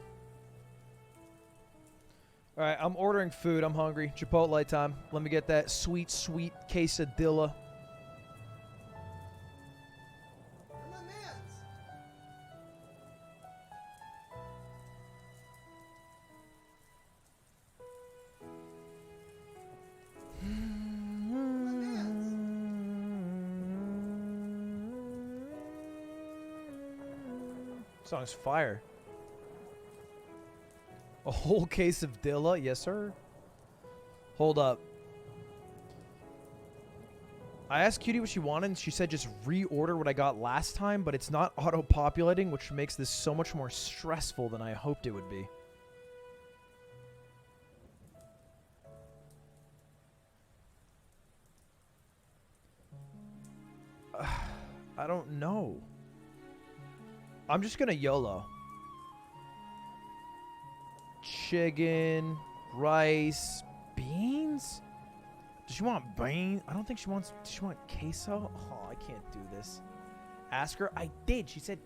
All right, I'm ordering food. I'm hungry. Chipotle time. Let me get that sweet, sweet quesadilla. Song's fire. A whole case of Dilla? Yes, sir. Hold up. I asked Cutie what she wanted, and she said just reorder what I got last time, but it's not auto-populating, which makes this so much more stressful than I hoped it would be. I don't know. I'm just gonna YOLO. Chicken, rice, beans? Does she want beans? I don't think she wants. Does she want queso? Oh, I can't do this. Ask her. I did. She said.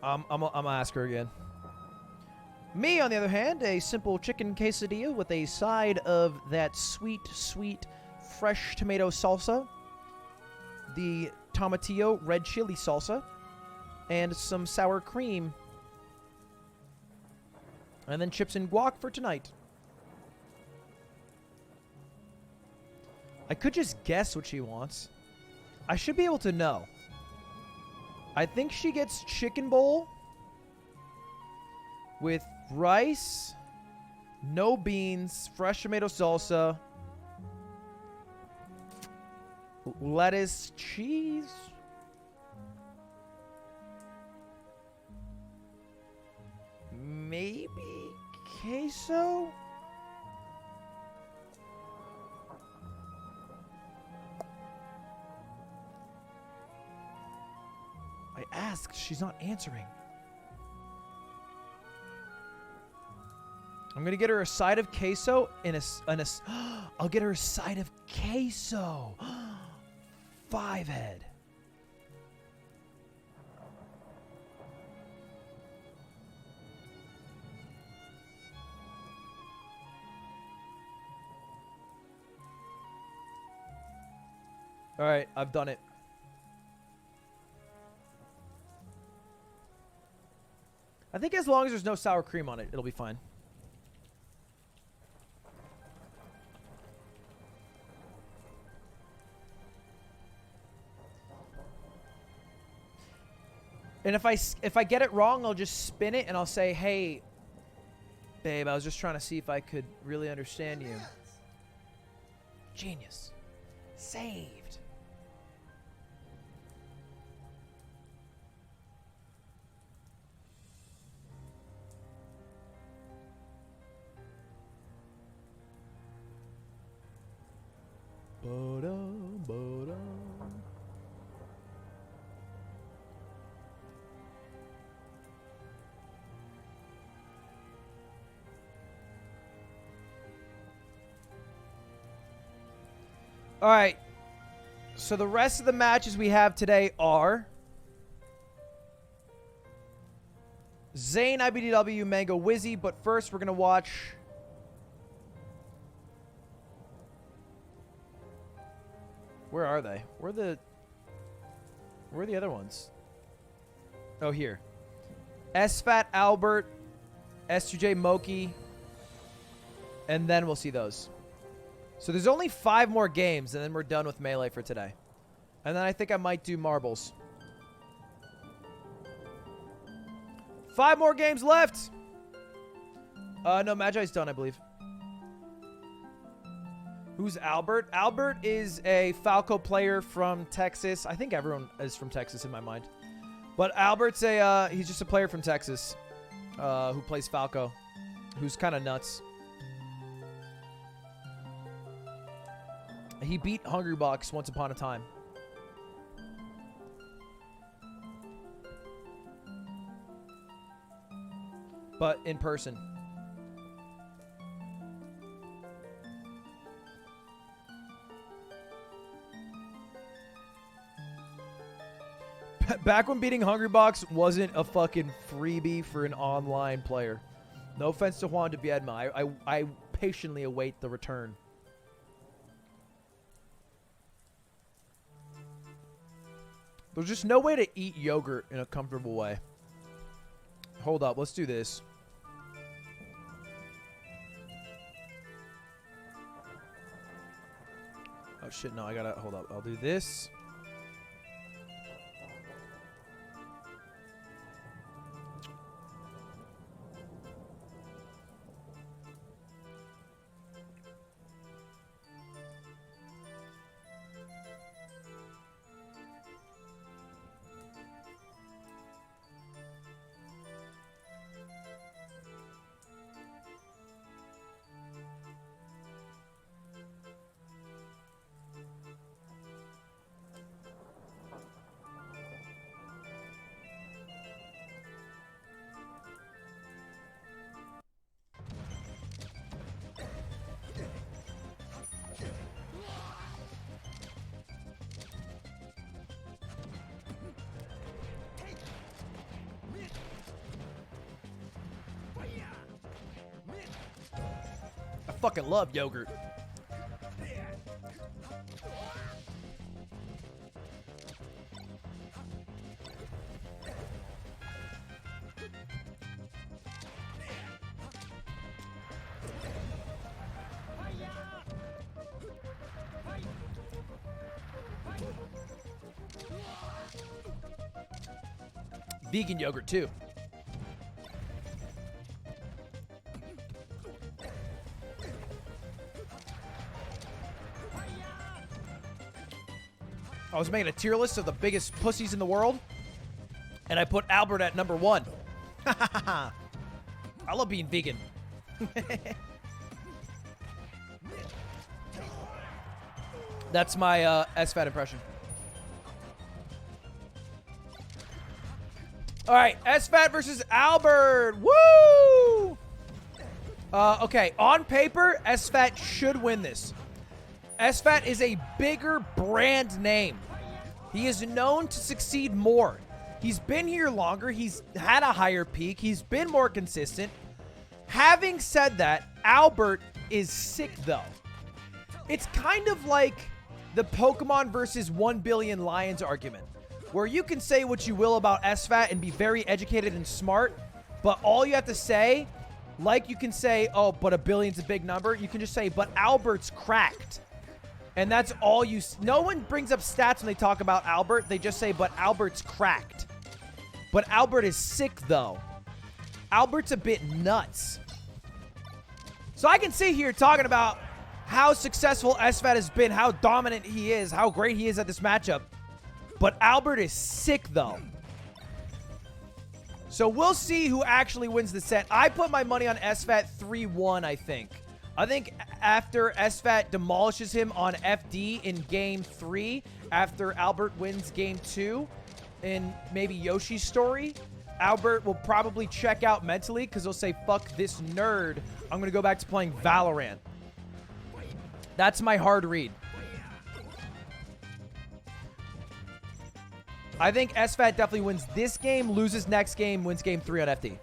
I'm gonna ask her again. Me, on the other hand, a simple chicken quesadilla with a side of that sweet, sweet, fresh tomato salsa, the tomatillo red chili salsa, and some sour cream, and then chips and guac for tonight. I could just guess what she wants. I should be able to know. I think she gets chicken bowl with rice, no beans, fresh tomato salsa, lettuce, cheese. Maybe queso? I asked, she's not answering. I'm gonna get her a side of queso and I'll get her a side of queso. 5 head. All right, I've done it. I think as long as there's no sour cream on it, it'll be fine. And if I get it wrong, I'll just spin it and I'll say, "Hey, babe, I was just trying to see if I could really understand you." Genius. Saved. Ba-dum, ba-dum. All right. So the rest of the matches we have today are Zane, IBDW, Mango, Wizzy. But first, we're going to watch... Where are they? Where are the other ones? Oh, here. SFAT, Albert, S2J, Moki, and then we'll see those. So there's only 5 more games, and then we're done with Melee for today. And then I think I might do Marbles. 5 more games left! No, Magi's done, I believe. Who's Albert? Albert is a Falco player from Texas. I think everyone is from Texas in my mind. But Albert's he's just a player from Texas who plays Falco, who's kind of nuts. He beat Hungrybox once upon a time. But in person. Back when beating Hungrybox wasn't a fucking freebie for an online player. No offense to Juan de Biedma. I patiently await the return. There's just no way to eat yogurt in a comfortable way. Hold up, let's do this. Oh shit, no, I gotta, hold up. I'll do this. fucking love yogurt. Vegan yogurt too. I was making a tier list of the biggest pussies in the world, and I put Albert at number 1. I love being vegan. That's my SFAT impression. All right, SFAT versus Albert. Woo! Okay, on paper, SFAT should win this. SFAT is a bigger brand name. He is known to succeed more. He's been here longer. He's had a higher peak. He's been more consistent. Having said that, Albert is sick, though. It's kind of like the Pokemon versus 1 billion lions argument, where you can say what you will about SFAT and be very educated and smart, but all you have to say, like you can say, oh, but a billion's a big number, you can just say, but Albert's cracked. And that's all you... No one brings up stats when they talk about Albert. They just say, but Albert's cracked. But Albert is sick, though. Albert's a bit nuts. So I can sit here talking about how successful SFAT has been, how dominant he is, how great he is at this matchup. But Albert is sick, though. So we'll see who actually wins the set. I put my money on SFAT 3-1, I think. I think after SFAT demolishes him on FD in Game 3, after Albert wins Game 2 in maybe Yoshi's story, Albert will probably check out mentally because he'll say, fuck this nerd. I'm going to go back to playing Valorant. That's my hard read. I think SFAT definitely wins this game, loses next game, wins Game 3 on FD.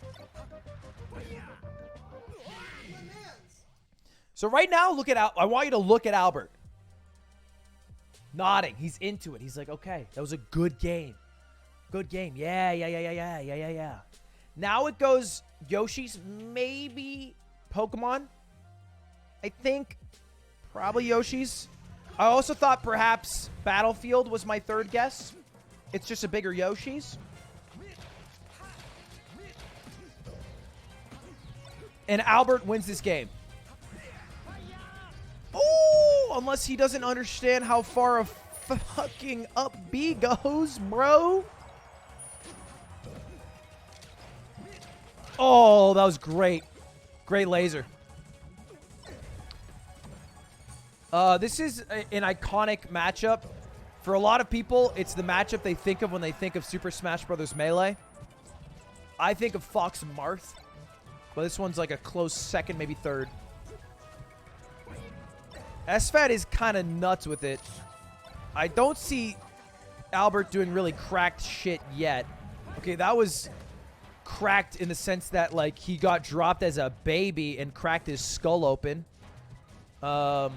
So right now, look at I want you to look at Albert. Nodding. He's into it. He's like, okay, that was a good game. Good game. Yeah. Now it goes Yoshi's, maybe Pokemon. I think probably Yoshi's. I also thought perhaps Battlefield was my third guess. It's just a bigger Yoshi's. And Albert wins this game. Oh, unless he doesn't understand how far a fucking up B goes, bro. Oh, that was great. Great laser. This is an iconic matchup. For a lot of people, it's the matchup they think of when they think of Super Smash Bros. Melee. I think of Fox and Marth. But this one's like a close second, maybe third. SFAT is kind of nuts with it. I don't see Albert doing really cracked shit yet. Okay, that was cracked in the sense that, like, he got dropped as a baby and cracked his skull open. I'm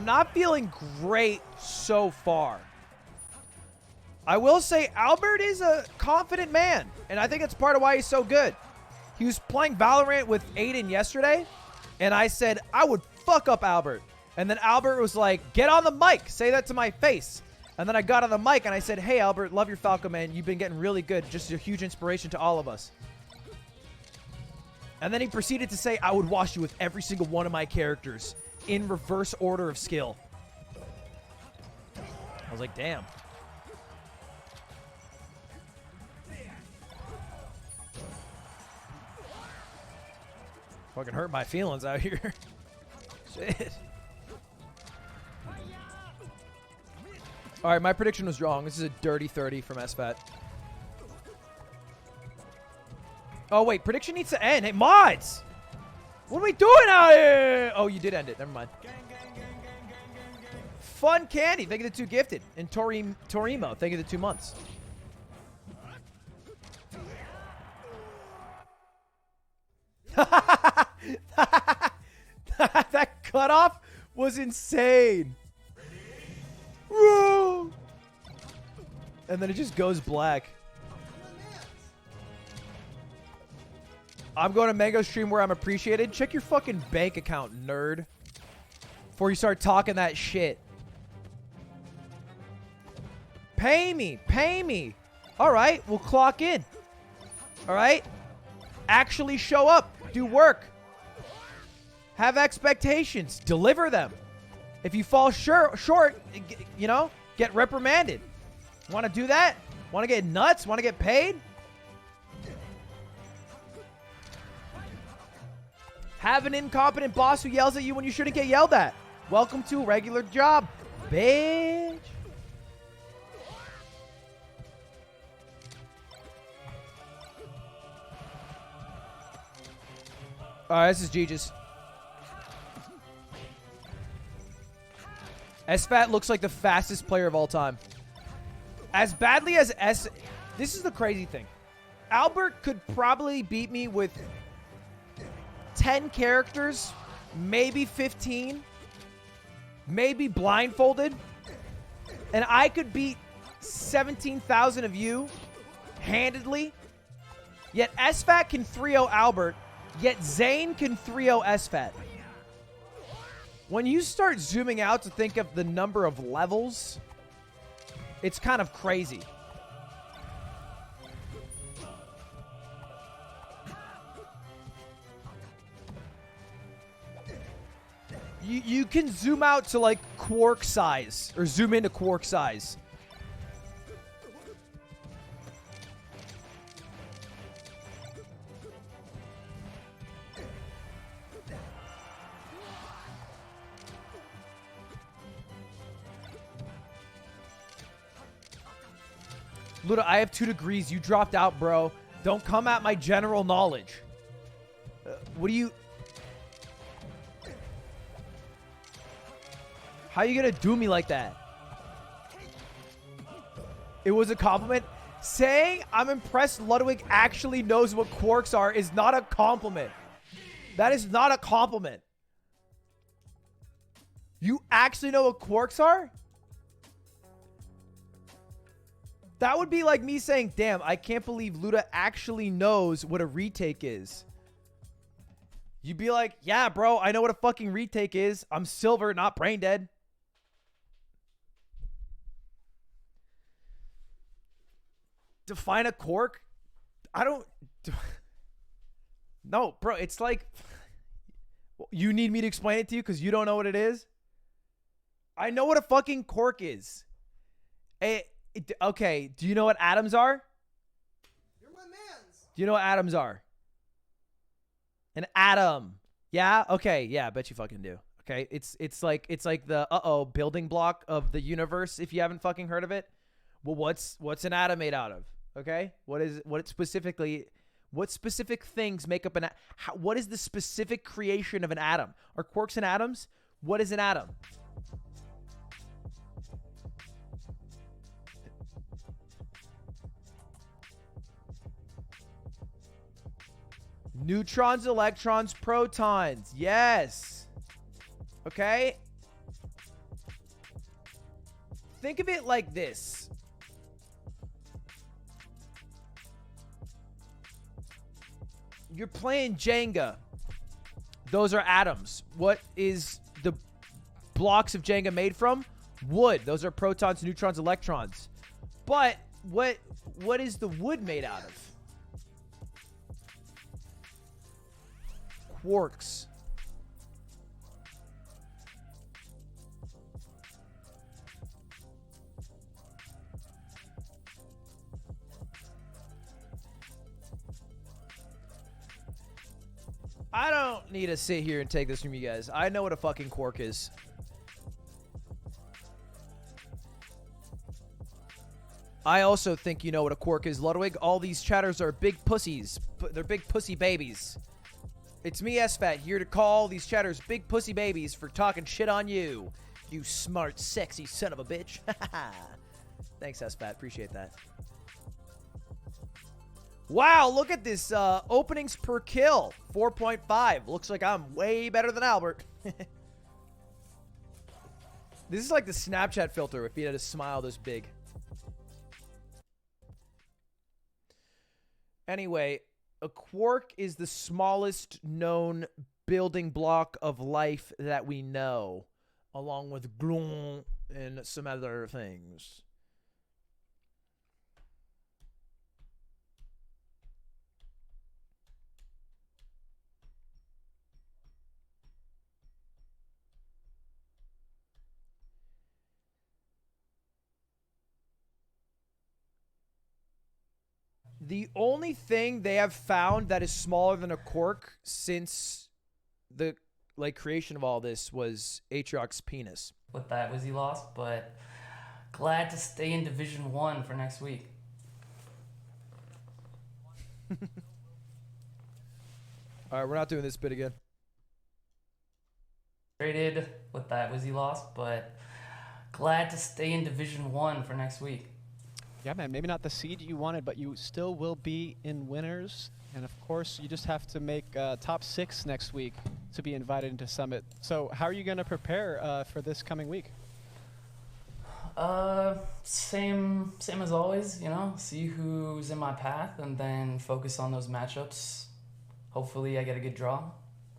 not feeling great so far. I will say Albert is a confident man, and I think that's part of why he's so good. He was playing Valorant with Aiden yesterday, and I said, I would fuck up Albert. And then Albert was like, get on the mic, say that to my face. And then I got on the mic, and I said, hey, Albert, love your Falco, man. You've been getting really good. Just a huge inspiration to all of us. And then he proceeded to say, I would wash you with every single one of my characters in reverse order of skill. I was like, damn. Fucking hurt my feelings out here. Shit. All right, my prediction was wrong. This is a dirty 30 from SFAT. Oh, wait. Prediction needs to end. Hey, mods! What are we doing out here? Oh, you did end it. Never mind. Fun Candy. Thank you for the 2 gifted. And Torimo. Thank you for the 2 months. That cutoff was insane. Whoa. And then it just goes black. I'm going to Mango stream where I'm appreciated. Check your fucking bank account, nerd. Before you start talking that shit. Pay me. Pay me. All right. We'll clock in. All right. Actually show up. Do work. Have expectations. Deliver them. If you fall short, you know, get reprimanded. Want to do that? Want to get nuts? Want to get paid? Have an incompetent boss who yells at you when you shouldn't get yelled at. Welcome to a regular job, bitch. All right, this is Gigi's. SFAT looks like the fastest player of all time. As badly as This is the crazy thing. Albert could probably beat me with 10 characters, maybe 15, maybe blindfolded, and I could beat 17,000 of you handedly. Yet SFAT can 3-0 Albert, yet Zane can 3-0 SFAT. When you start zooming out to think of the number of levels, it's kind of crazy. You can zoom out to like quark size, or zoom into quark size. Luda, I have 2 degrees. You dropped out, bro. Don't come at my general knowledge. What do you... How you gonna do me like that? It was a compliment. Saying I'm impressed Ludwig actually knows what quarks are is not a compliment. That is not a compliment. You actually know what quarks are? That would be like me saying, damn, I can't believe Luda actually knows what a retake is. You'd be like, yeah, bro, I know what a fucking retake is. I'm silver, not brain dead. Define a quark? I don't... No, bro, it's like... You need me to explain it to you because you don't know what it is? I know what a fucking quark is. Okay, do you know what atoms are? You're my mans. Do you know what atoms are? An atom. Yeah? Okay, yeah, I bet you fucking do. Okay, it's like the building block of the universe if you haven't fucking heard of it. Well, what's an atom made out of? Okay? What specific things make up what is the specific creation of an atom? Are quarks and atoms? What is an atom? Neutrons, electrons, protons. Yes. Okay? Think of it like this. You're playing Jenga. Those are atoms. What is the blocks of Jenga made from? Wood. Those are protons, neutrons, electrons. But what is the wood made out of? Quarks. I don't need to sit here and take this from you guys. I know what a fucking quark is. I also think you know what a quark is, Ludwig. All these chatters are big pussies. They're big pussy babies. It's me, SFAT, here to call these chatters big pussy babies for talking shit on you. You smart, sexy son of a bitch. Thanks, SFAT. Appreciate that. Wow, look at this. Openings per kill, 4.5. Looks like I'm way better than Albert. This is like the Snapchat filter if he had a smile this big. Anyway, a quark is the smallest known building block of life that we know, along with gluon and some other things. The only thing they have found that is smaller than a quark since the creation of all this was Aatrox's penis. With that Wizzy loss, but glad to stay in Division 1 for next week. All right, we're not doing this bit again. Traded with that Wizzy loss, but glad to stay in Division 1 for next week. Yeah, man, maybe not the seed you wanted, but you still will be in winners. And of course, you just have to make top 6 next week to be invited into Summit. So how are you going to prepare for this coming week? Same as always, you know, see who's in my path and then focus on those matchups. Hopefully I get a good draw.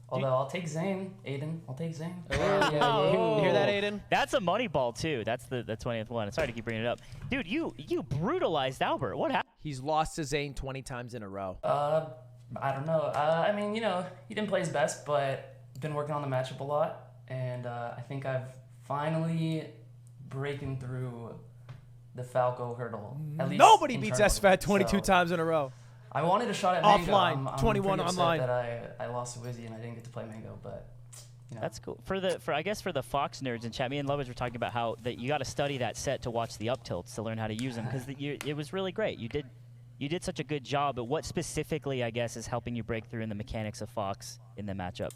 Although I'll take Zane, Aiden. I'll take Zane. You hear that, Aiden? That's a money ball too. That's the 20th one. Sorry to keep bringing it up, dude. You brutalized Albert. What happened? He's lost to Zane 20 times in a row. I don't know. I mean, you know, he didn't play his best, but been working on the matchup a lot, and I think I've finally breaking through the Falco hurdle. At least Nobody beats internally. SFAT 22 times in a row. I wanted a shot at Mango. Offline, I'm 21 pretty upset online. that I lost to Wizzy and I didn't get to play Mango, but you know. That's cool. For I guess for the Fox nerds in chat, me and Ludwig were talking about how that you got to study that set to watch the up tilts to learn how to use them because it was really great. You did such a good job. But what specifically, I guess, is helping you break through in the mechanics of Fox in the matchup?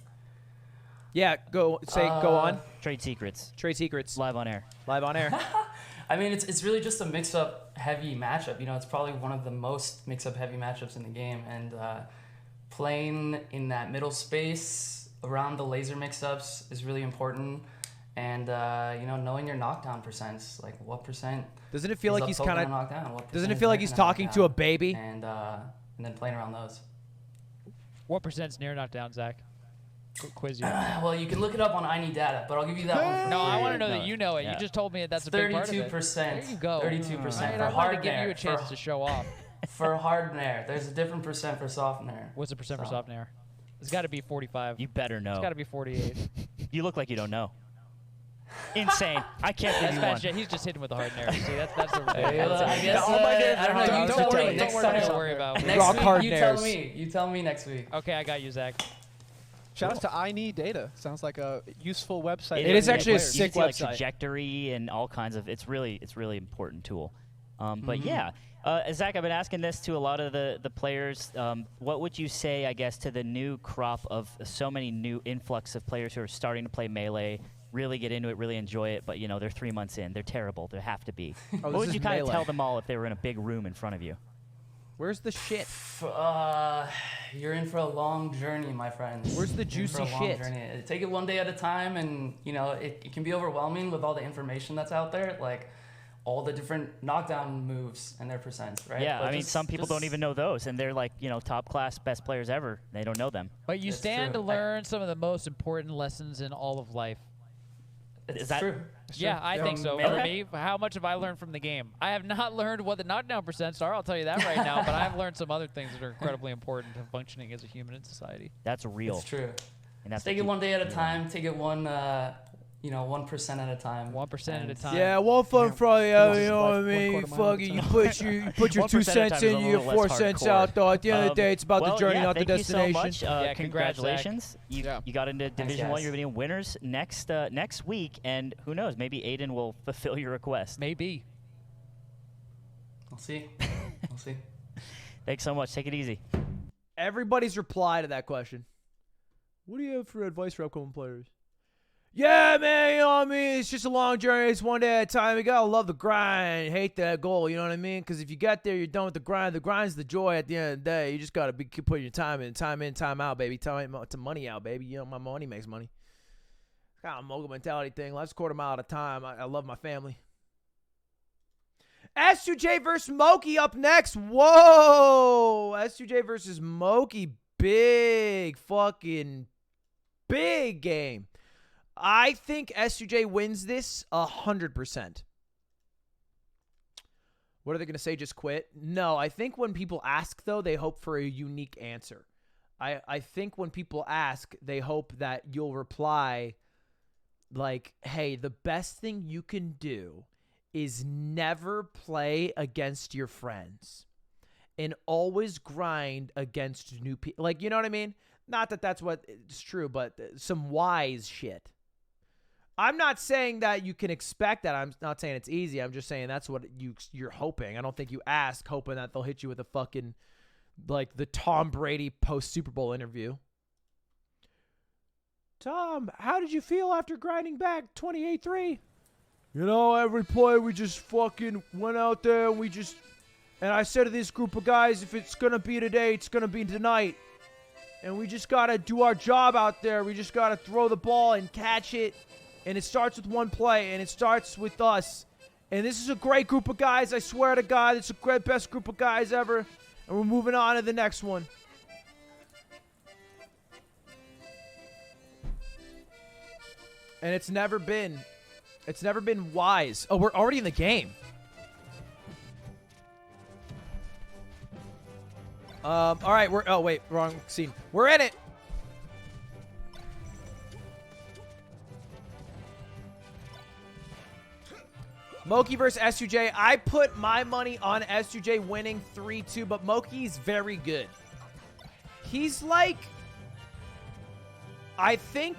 Yeah, go on. Trade secrets. Trade secrets. Live on air. Live on air. I mean, it's really just a mix-up heavy matchup. You know, it's probably one of the most mix-up heavy matchups in the game, and playing in that middle space around the laser mix-ups is really important. And you know, knowing your knockdown percents, like what percent. Doesn't it feel like is he's up kind token of? on knockdown, what Doesn't it percent feel is like he's knockdown on talking to a knockdown, baby? And then playing around those. What percent's near knockdown, Zach? Quiz you. Well, you can look it up on I Need Data, but I'll give you that one. For No, I free. want to know No, that you know it. yeah. You just told me that's a big part of it. 32%. There you go. 32% I for wanted to hard give you a nair. chance to show off. For hard nair, there's a different percent for soft nair. What's the percent for So. soft nair? It's got to be 45. You better know. It's got to be 48. You look like you don't know. Insane. I can't believe That's you bad won. shit. He's just hitting with the hard nair. See, that's the. Well, I guess All my nerves I don't know. are You down. tell me Don't next worry, time. don't worry about it. Next Rock week, hard you nairs. tell me. You tell me next week. Okay, I got you, Zach. Shout out to I Need Data. Sounds like a useful website. It is for actually a players. You sick can see, like, website. trajectory and all kinds of. It's really important tool. But yeah, Zach, I've been asking this to a lot of the players. What would you say, I guess, to the new crop of so many new influx of players who are starting to play Melee, really get into it, really enjoy it, but you know they're 3 months in, they're terrible, they have to be. Oh, What this would is you kind of Melee. tell them all if they were in a big room in front of you? Where's the shit? You're in for a long journey, my friends. Where's the You're in for juicy a long shit? journey. Take it one day at a time, and you know it can be overwhelming with all the information that's out there, like all the different knockdown moves and their percents, right? Yeah, But I mean, just- some people don't just- even know those, and they're like, you know, top class best players ever. They don't know them. But you It's stand true. to learn some of the most important lessons in all of life. It's Is that- true. Yeah, I think so. Melee. For me, how much have I learned from the game? I have not learned what the knockdown percents are. I'll tell you that right now. But I've learned some other things that are incredibly important to functioning as a human in society. That's real. It's true. And that's Take what it one day at a yeah. time. Take it one, 1% at a time. 1% at a And- time. Yeah, one foot Friday, you know what I mean? 1/4 mile at a Fucking, you time. put your 1% 2 at a cents time is a in, you little get 4 less cents hardcore. out, though. At the end of the day, it's about well, the journey, yeah, not the thank destination. You so much. Yeah, congrats, Zach. Congratulations. Yeah. You got into Division guys. 1. You're being winners next week, and who knows? Maybe Aiden will fulfill your request. Maybe. We'll see. We'll see. Thanks so much. Take it easy. Everybody's reply to that question. What do you have for advice for upcoming players? Yeah, man, you know what I mean? It's just a long journey. It's one day at a time. You gotta love the grind, hate that goal, you know what I mean? Because if you get there, you're done with the grind. The grind's the joy at the end of the day. You just gotta keep putting your time in, time out, baby. Time to money out, baby. You know, my money makes money. It's kind of a mogul mentality thing. Life's a quarter mile at a time. I love my family. S2J versus Moki up next. Whoa! S2J versus Moki. Big fucking big game. I think S2J wins this 100%. What are they going to say? Just quit? No, I think when people ask, though, they hope for a unique answer. I think when people ask, they hope that you'll reply like, hey, the best thing you can do is never play against your friends and always grind against new people. Like, you know what I mean? Not that that's what it's true, but some wise shit. I'm not saying that you can expect that. I'm not saying it's easy. I'm just saying that's what you're hoping. I don't think you ask hoping that they'll hit you with a fucking, like, the Tom Brady post-Super Bowl interview. Tom, how did you feel after grinding back 28-3? You know, every play we just fucking went out there and I said to this group of guys, if it's going to be today, it's going to be tonight. And we just got to do our job out there. We just got to throw the ball and catch it. And it starts with one play, and it starts with us. And this is a great group of guys. I swear to God, it's the best group of guys ever. And we're moving on to the next one. And it's never been wise. Oh, we're already in the game. All right, oh wait, wrong scene. We're in it. Moki versus S2J. I put my money on S2J winning 3-2, but Moki's very good. He's like, I think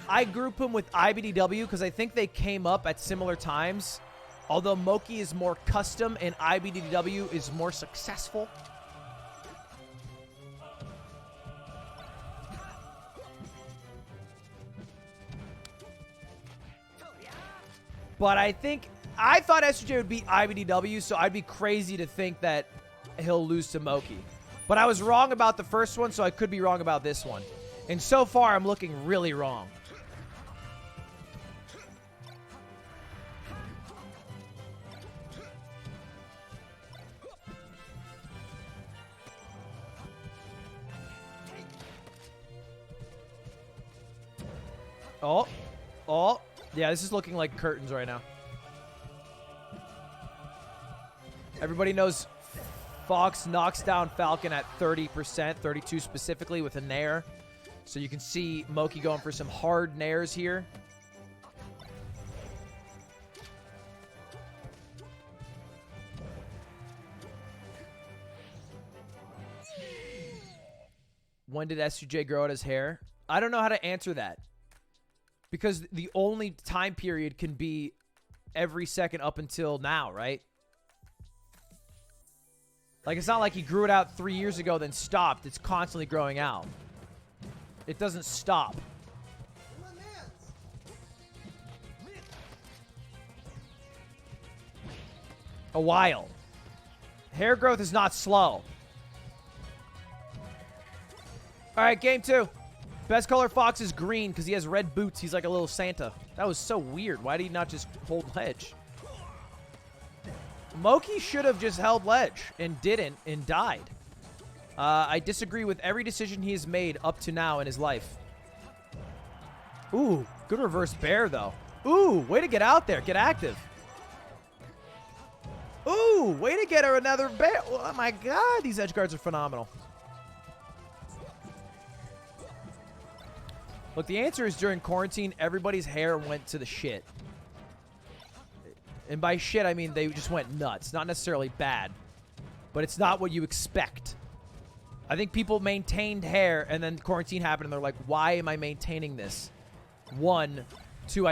I group him with IBDW because I think they came up at similar times. Although Moki is more custom and IBDW is more successful. But I thought S2J would beat IBDW, so I'd be crazy to think that he'll lose to Moki. But I was wrong about the first one, so I could be wrong about this one. And so far, I'm looking really wrong. Oh. Yeah, this is looking like curtains right now. Everybody knows Fox knocks down Falcon at 30%, 32 specifically with a nair. So you can see Moki going for some hard nairs here. When did S2J grow out his hair? I don't know how to answer that. Because the only time period can be every second up until now, right? Like, it's not like he grew it out 3 years ago, then stopped. It's constantly growing out. It doesn't stop. A while. Hair growth is not slow. All right, game 2. Best color Fox is green because he has red boots. He's like a little Santa. That was so weird. Why did he not just hold ledge? Moki should have just held ledge and didn't and died. I disagree with every decision he has made up to now in his life. Ooh, good reverse bear, though. Ooh, way to get out there. Get active. Ooh, way to get her another bear. Oh, my God. These edge guards are phenomenal. Look, the answer is during quarantine, everybody's hair went to the shit. And by shit, I mean they just went nuts. Not necessarily bad, but it's not what you expect. I think people maintained hair, and then quarantine happened, and they're like, why am I maintaining this? 1, 2,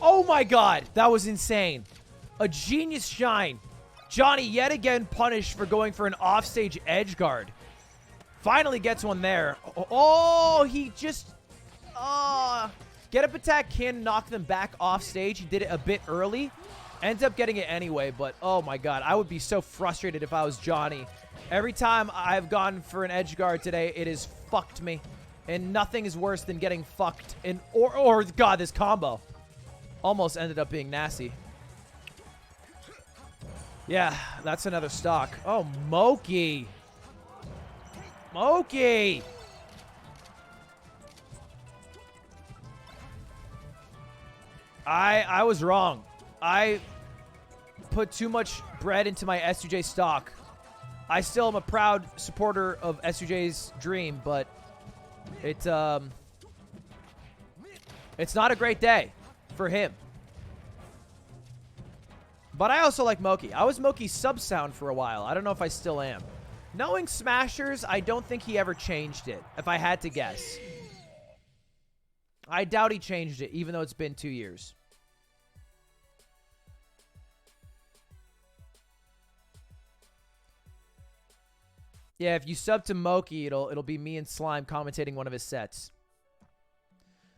oh my God, that was insane. A genius shine. Johnny yet again punished for going for an offstage edge guard. Finally gets one there. Oh, he just Get up attack can knock them back off stage. He did it a bit early. Ends up getting it anyway, but oh my god, I would be so frustrated if I was Johnny. Every time I've gone for an edge guard today, it has fucked me. And nothing is worse than getting fucked. And or god, this combo almost ended up being nasty. Yeah, that's another stock. Oh, Moki. Moki. I was wrong. I put too much bread into my S2J stock. I still am a proud supporter of S2J's dream, but it's not a great day for him. But I also like Moki. I was Moki's sub-sound for a while. I don't know if I still am. Knowing Smashers, I don't think he ever changed it, if I had to guess. I doubt he changed it, even though it's been 2 years. Yeah, if you sub to Moki, it'll be me and Slime commentating one of his sets.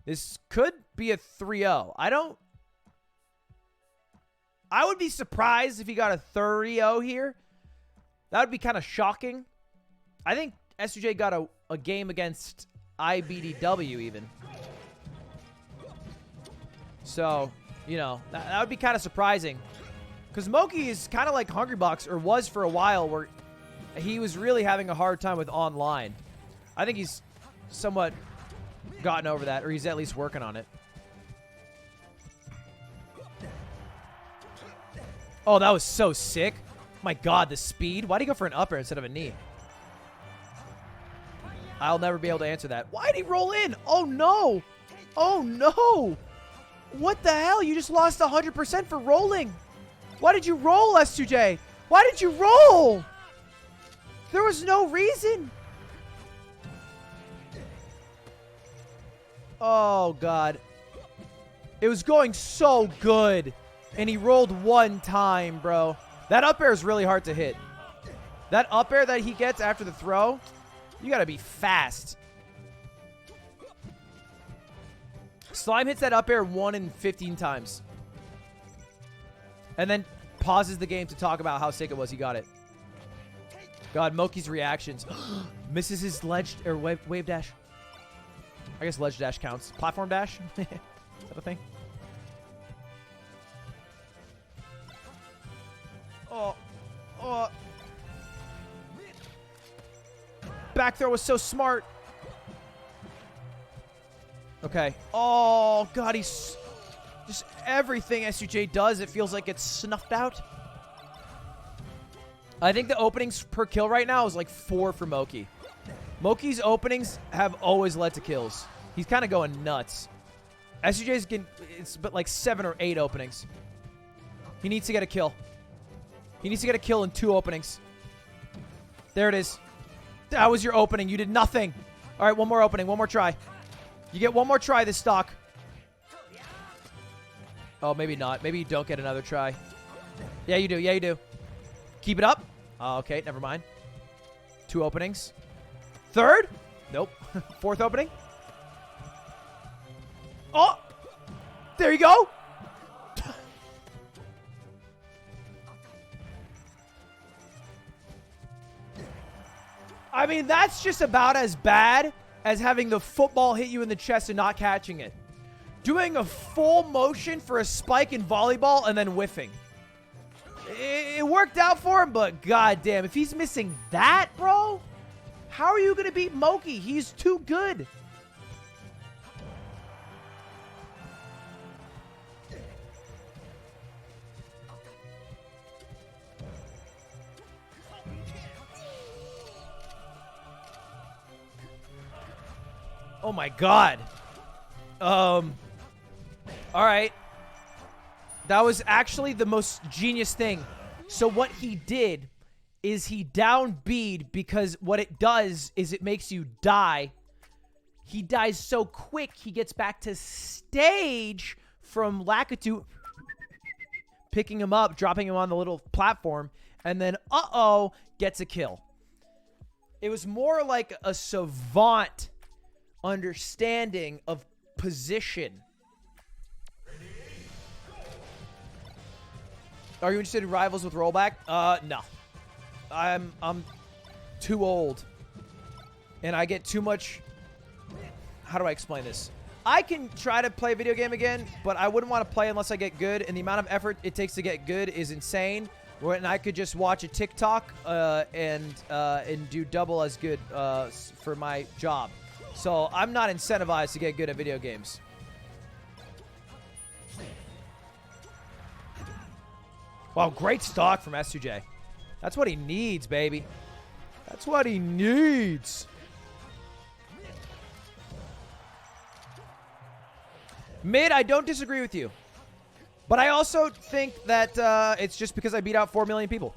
This could be a 3-0. I would be surprised if he got a 3-0 here. That would be kind of shocking. I think S2J got a game against IBDW even. So, you know, that would be kind of surprising. Because Moki is kind of like Hungrybox, or was for a while, where he was really having a hard time with online. I think he's somewhat gotten over that, or he's at least working on it. Oh, that was so sick. My god, the speed. Why'd he go for an upper instead of a knee? I'll never be able to answer that. Why'd he roll in? Oh, no. Oh, no. What the hell? You just lost 100% for rolling. Why did you roll, S2J? Why did you roll? There was no reason. Oh, God. It was going so good. And he rolled one time, bro. That up air is really hard to hit. That up air that he gets after the throw, you got to be fast. Slime hits that up air 1 in 15 times. And then pauses the game to talk about how sick it was he got it. God, Moki's reactions. Misses his ledge or wave dash. I guess ledge dash counts. Platform dash? Is that a thing? Oh. Back throw was so smart. Okay. Oh, God, he's... Just everything S2J does, it feels like it's snuffed out. I think the openings per kill right now is like 4 for Moki. Moki's openings have always led to kills. He's kind of going nuts. S2J's getting... It's but like 7 or 8 openings. He needs to get a kill. He needs to get a kill in 2 openings. There it is. That was your opening. You did nothing. All right, one more opening. One more try. You get one more try this stock. Oh, maybe not. Maybe you don't get another try. Yeah, you do. Yeah, you do. Keep it up. Oh, okay, never mind. 2 openings. 3rd? Nope. 4th opening. Oh! There you go. I mean, that's just about as bad as having the football hit you in the chest and not catching it. Doing a full motion for a spike in volleyball and then whiffing. It worked out for him, but goddamn, if he's missing that, bro, how are you going to beat Moki? He's too good. Oh my god. All right. That was actually the most genius thing. So what he did is he down B'd because what it does is it makes you die. He dies so quick, he gets back to stage from Lakitu, picking him up, dropping him on the little platform, and then, gets a kill. It was more like a savant understanding of position. Are you interested in rivals with rollback? No. I'm too old. And I get too much... How do I explain this? I can try to play a video game again, but I wouldn't want to play unless I get good, and the amount of effort it takes to get good is insane. When I could just watch a TikTok and do double as good for my job. So I'm not incentivized to get good at video games. Wow, great stock from S2J. That's what he needs, baby. That's what he needs. Mid, I don't disagree with you. But I also think that it's just because I beat out 4 million people.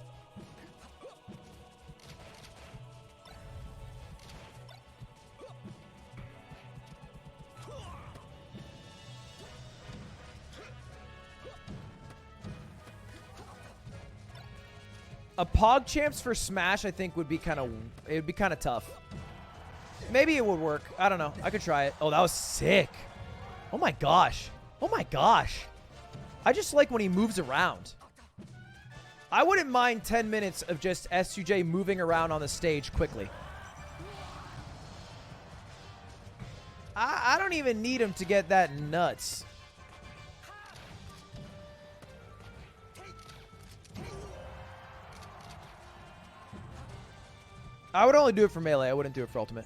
A Pog Champs for Smash, I think, would be kind of tough. Maybe it would work. I don't know. I could try it. Oh, that was sick. Oh my gosh. Oh my gosh. I just like when he moves around. I wouldn't mind 10 minutes of just S2J moving around on the stage quickly. I don't even need him to get that nuts. I would only do it for melee. I wouldn't do it for ultimate.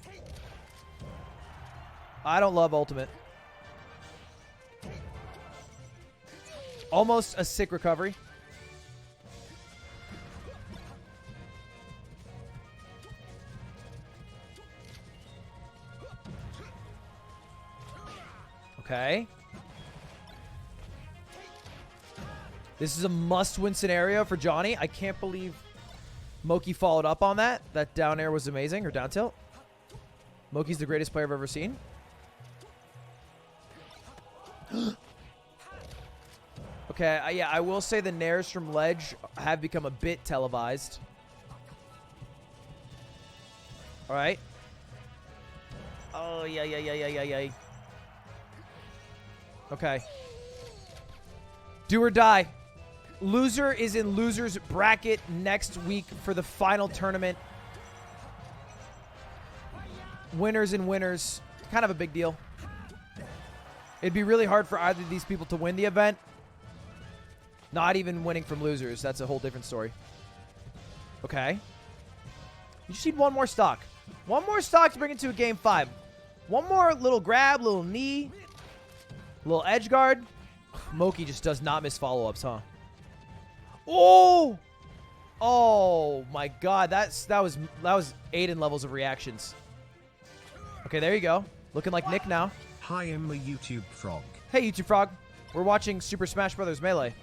I don't love ultimate. Almost a sick recovery. Okay. This is a must-win scenario for Johnny. I can't believe Moki followed up on that. That down air was amazing, or down tilt. Moki's the greatest player I've ever seen. Okay, yeah, I will say the nairs from ledge have become a bit televised. All right. Oh, yeah. Okay. Do or die. Loser is in loser's bracket next week for the final tournament. Winners and winners. Kind of a big deal. It'd be really hard for either of these people to win the event. Not even winning from losers. That's a whole different story. Okay. You just need one more stock. One more stock to bring it to a game 5. One more little grab, little knee, little edge guard. Moki just does not miss follow-ups, huh? Oh! Oh my god, that was Aiden levels of reactions. Okay, there you go. Looking like Nick now. Hi, I'm a YouTube frog. Hey, YouTube frog. We're watching Super Smash Bros. Melee.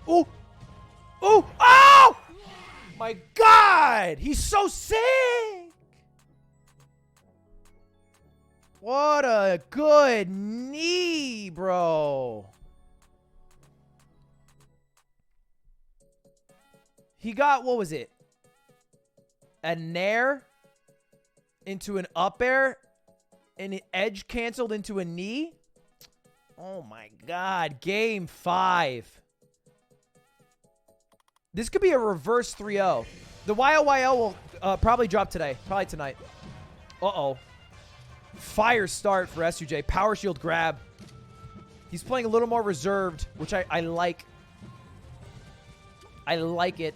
Oh! Oh! Oh! My god! He's so sick! What a good knee, bro. He got, what was it? A nair into an up air and an edge canceled into a knee? Oh my god. Game 5. This could be a reverse 3-0. The YOYL will probably drop today. Probably tonight. Uh-oh. Fire start for S2J. Power shield grab. He's playing a little more reserved, which I like. I like it.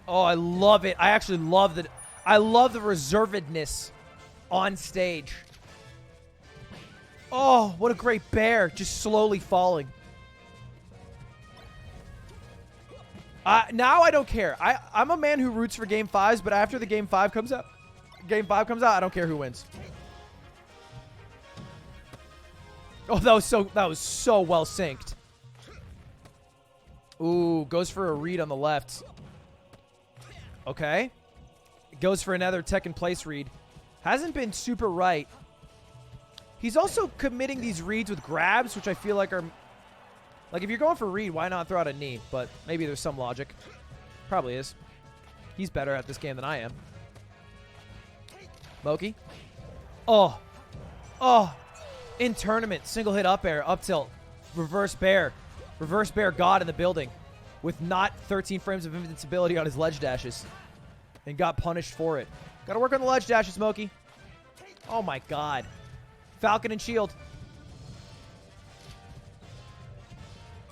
Oh, I love it. I actually love the... I love the reservedness on stage. Oh, what a great bear. Just slowly falling. Now I don't care. I'm a man who roots for Game 5s, but after the Game 5 comes out, I don't care who wins. Oh, that was so well synced. Ooh, goes for a read on the left. Okay. Goes for another Tekken place read. Hasn't been super right. He's also committing these reads with grabs, which I feel like are... Like, if you're going for read, why not throw out a knee? But maybe there's some logic. Probably is. He's better at this game than I am. Moki. Oh. Oh. In tournament. Single hit up air. Up tilt. Reverse bear. Reverse bear god in the building. With not 13 frames of invincibility on his ledge dashes. And got punished for it. Gotta work on the ledge dashes, Moki. Oh my god. Falcon and shield.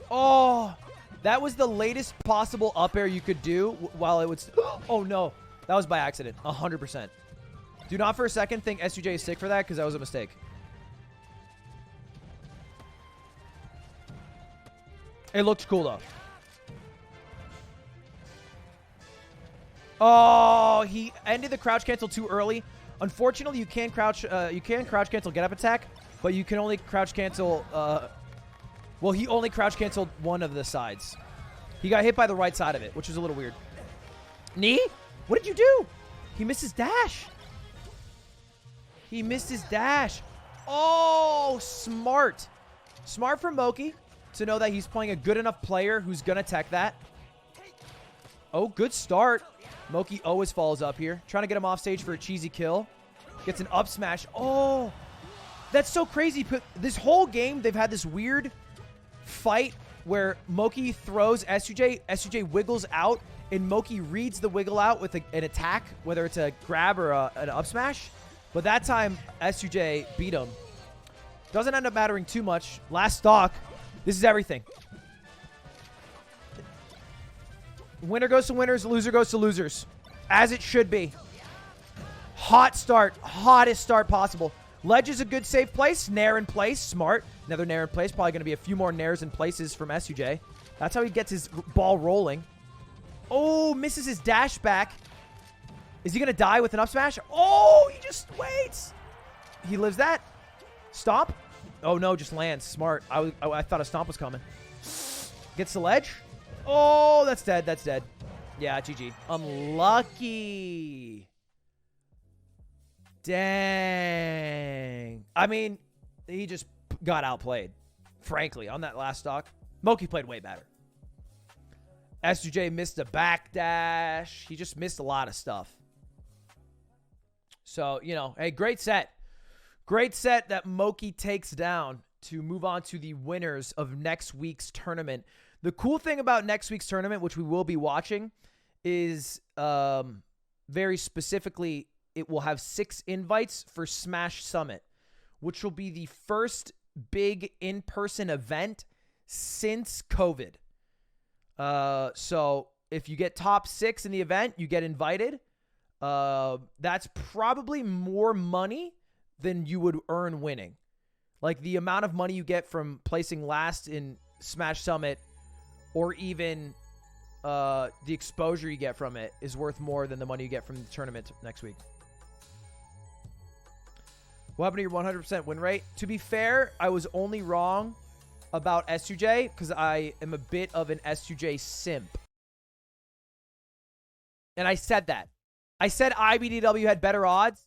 Oh. That was the latest possible up air you could do while it was... Oh no. That was by accident. 100%. Do not for a second think SUJ is sick for that, because that was a mistake. It looked cool, though. Oh, he ended the crouch cancel too early. Unfortunately, you can crouch cancel get up attack, but you can only crouch cancel... well, he only crouch canceled one of the sides. He got hit by the right side of it, which was a little weird. Knee? What did you do? He missed his dash. He missed his dash. Oh, smart. Smart from Moki to know that he's playing a good enough player who's going to tech that. Oh, good start. Moki always follows up here. Trying to get him off stage for a cheesy kill. Gets an up smash. Oh, that's so crazy. This whole game, they've had this weird fight where Moki throws SUJ. SUJ wiggles out, and Moki reads the wiggle out with an attack, whether it's a grab or an up smash. But that time, SUJ beat him. Doesn't end up mattering too much. Last stock. This is everything. Winner goes to winners. Loser goes to losers. As it should be. Hot start. Hottest start possible. Ledge is a good safe place. Nair in place. Smart. Another Nair in place. Probably going to be a few more Nairs in places from SUJ. That's how he gets his ball rolling. Oh, misses his dash back. Is he going to die with an up smash? Oh, he just waits. He lives that. Stomp. Oh, no, just lands. Smart. I thought a stomp was coming. Gets the ledge. Oh, that's dead. That's dead. Yeah, GG. Unlucky. Dang. I mean, he just got outplayed. Frankly, on that last stock. Moki played way better. SUJ missed a backdash. He just missed a lot of stuff. So, you know, hey, great set. Great set that Moki takes down to move on to the winners of next week's tournament. The cool thing about next week's tournament, which we will be watching, is very specifically, it will have 6 invites for Smash Summit, which will be the first big in-person event since COVID. So if you get top 6 in the event, you get invited. That's probably more money than you would earn winning. Like the amount of money you get from placing last in Smash Summit, or even the exposure you get from it, is worth more than the money you get from the tournament next week. What happened to your 100% win rate? To be fair, I was only wrong about SUJ because I am a bit of an SUJ simp. And I said that. I said IBDW had better odds,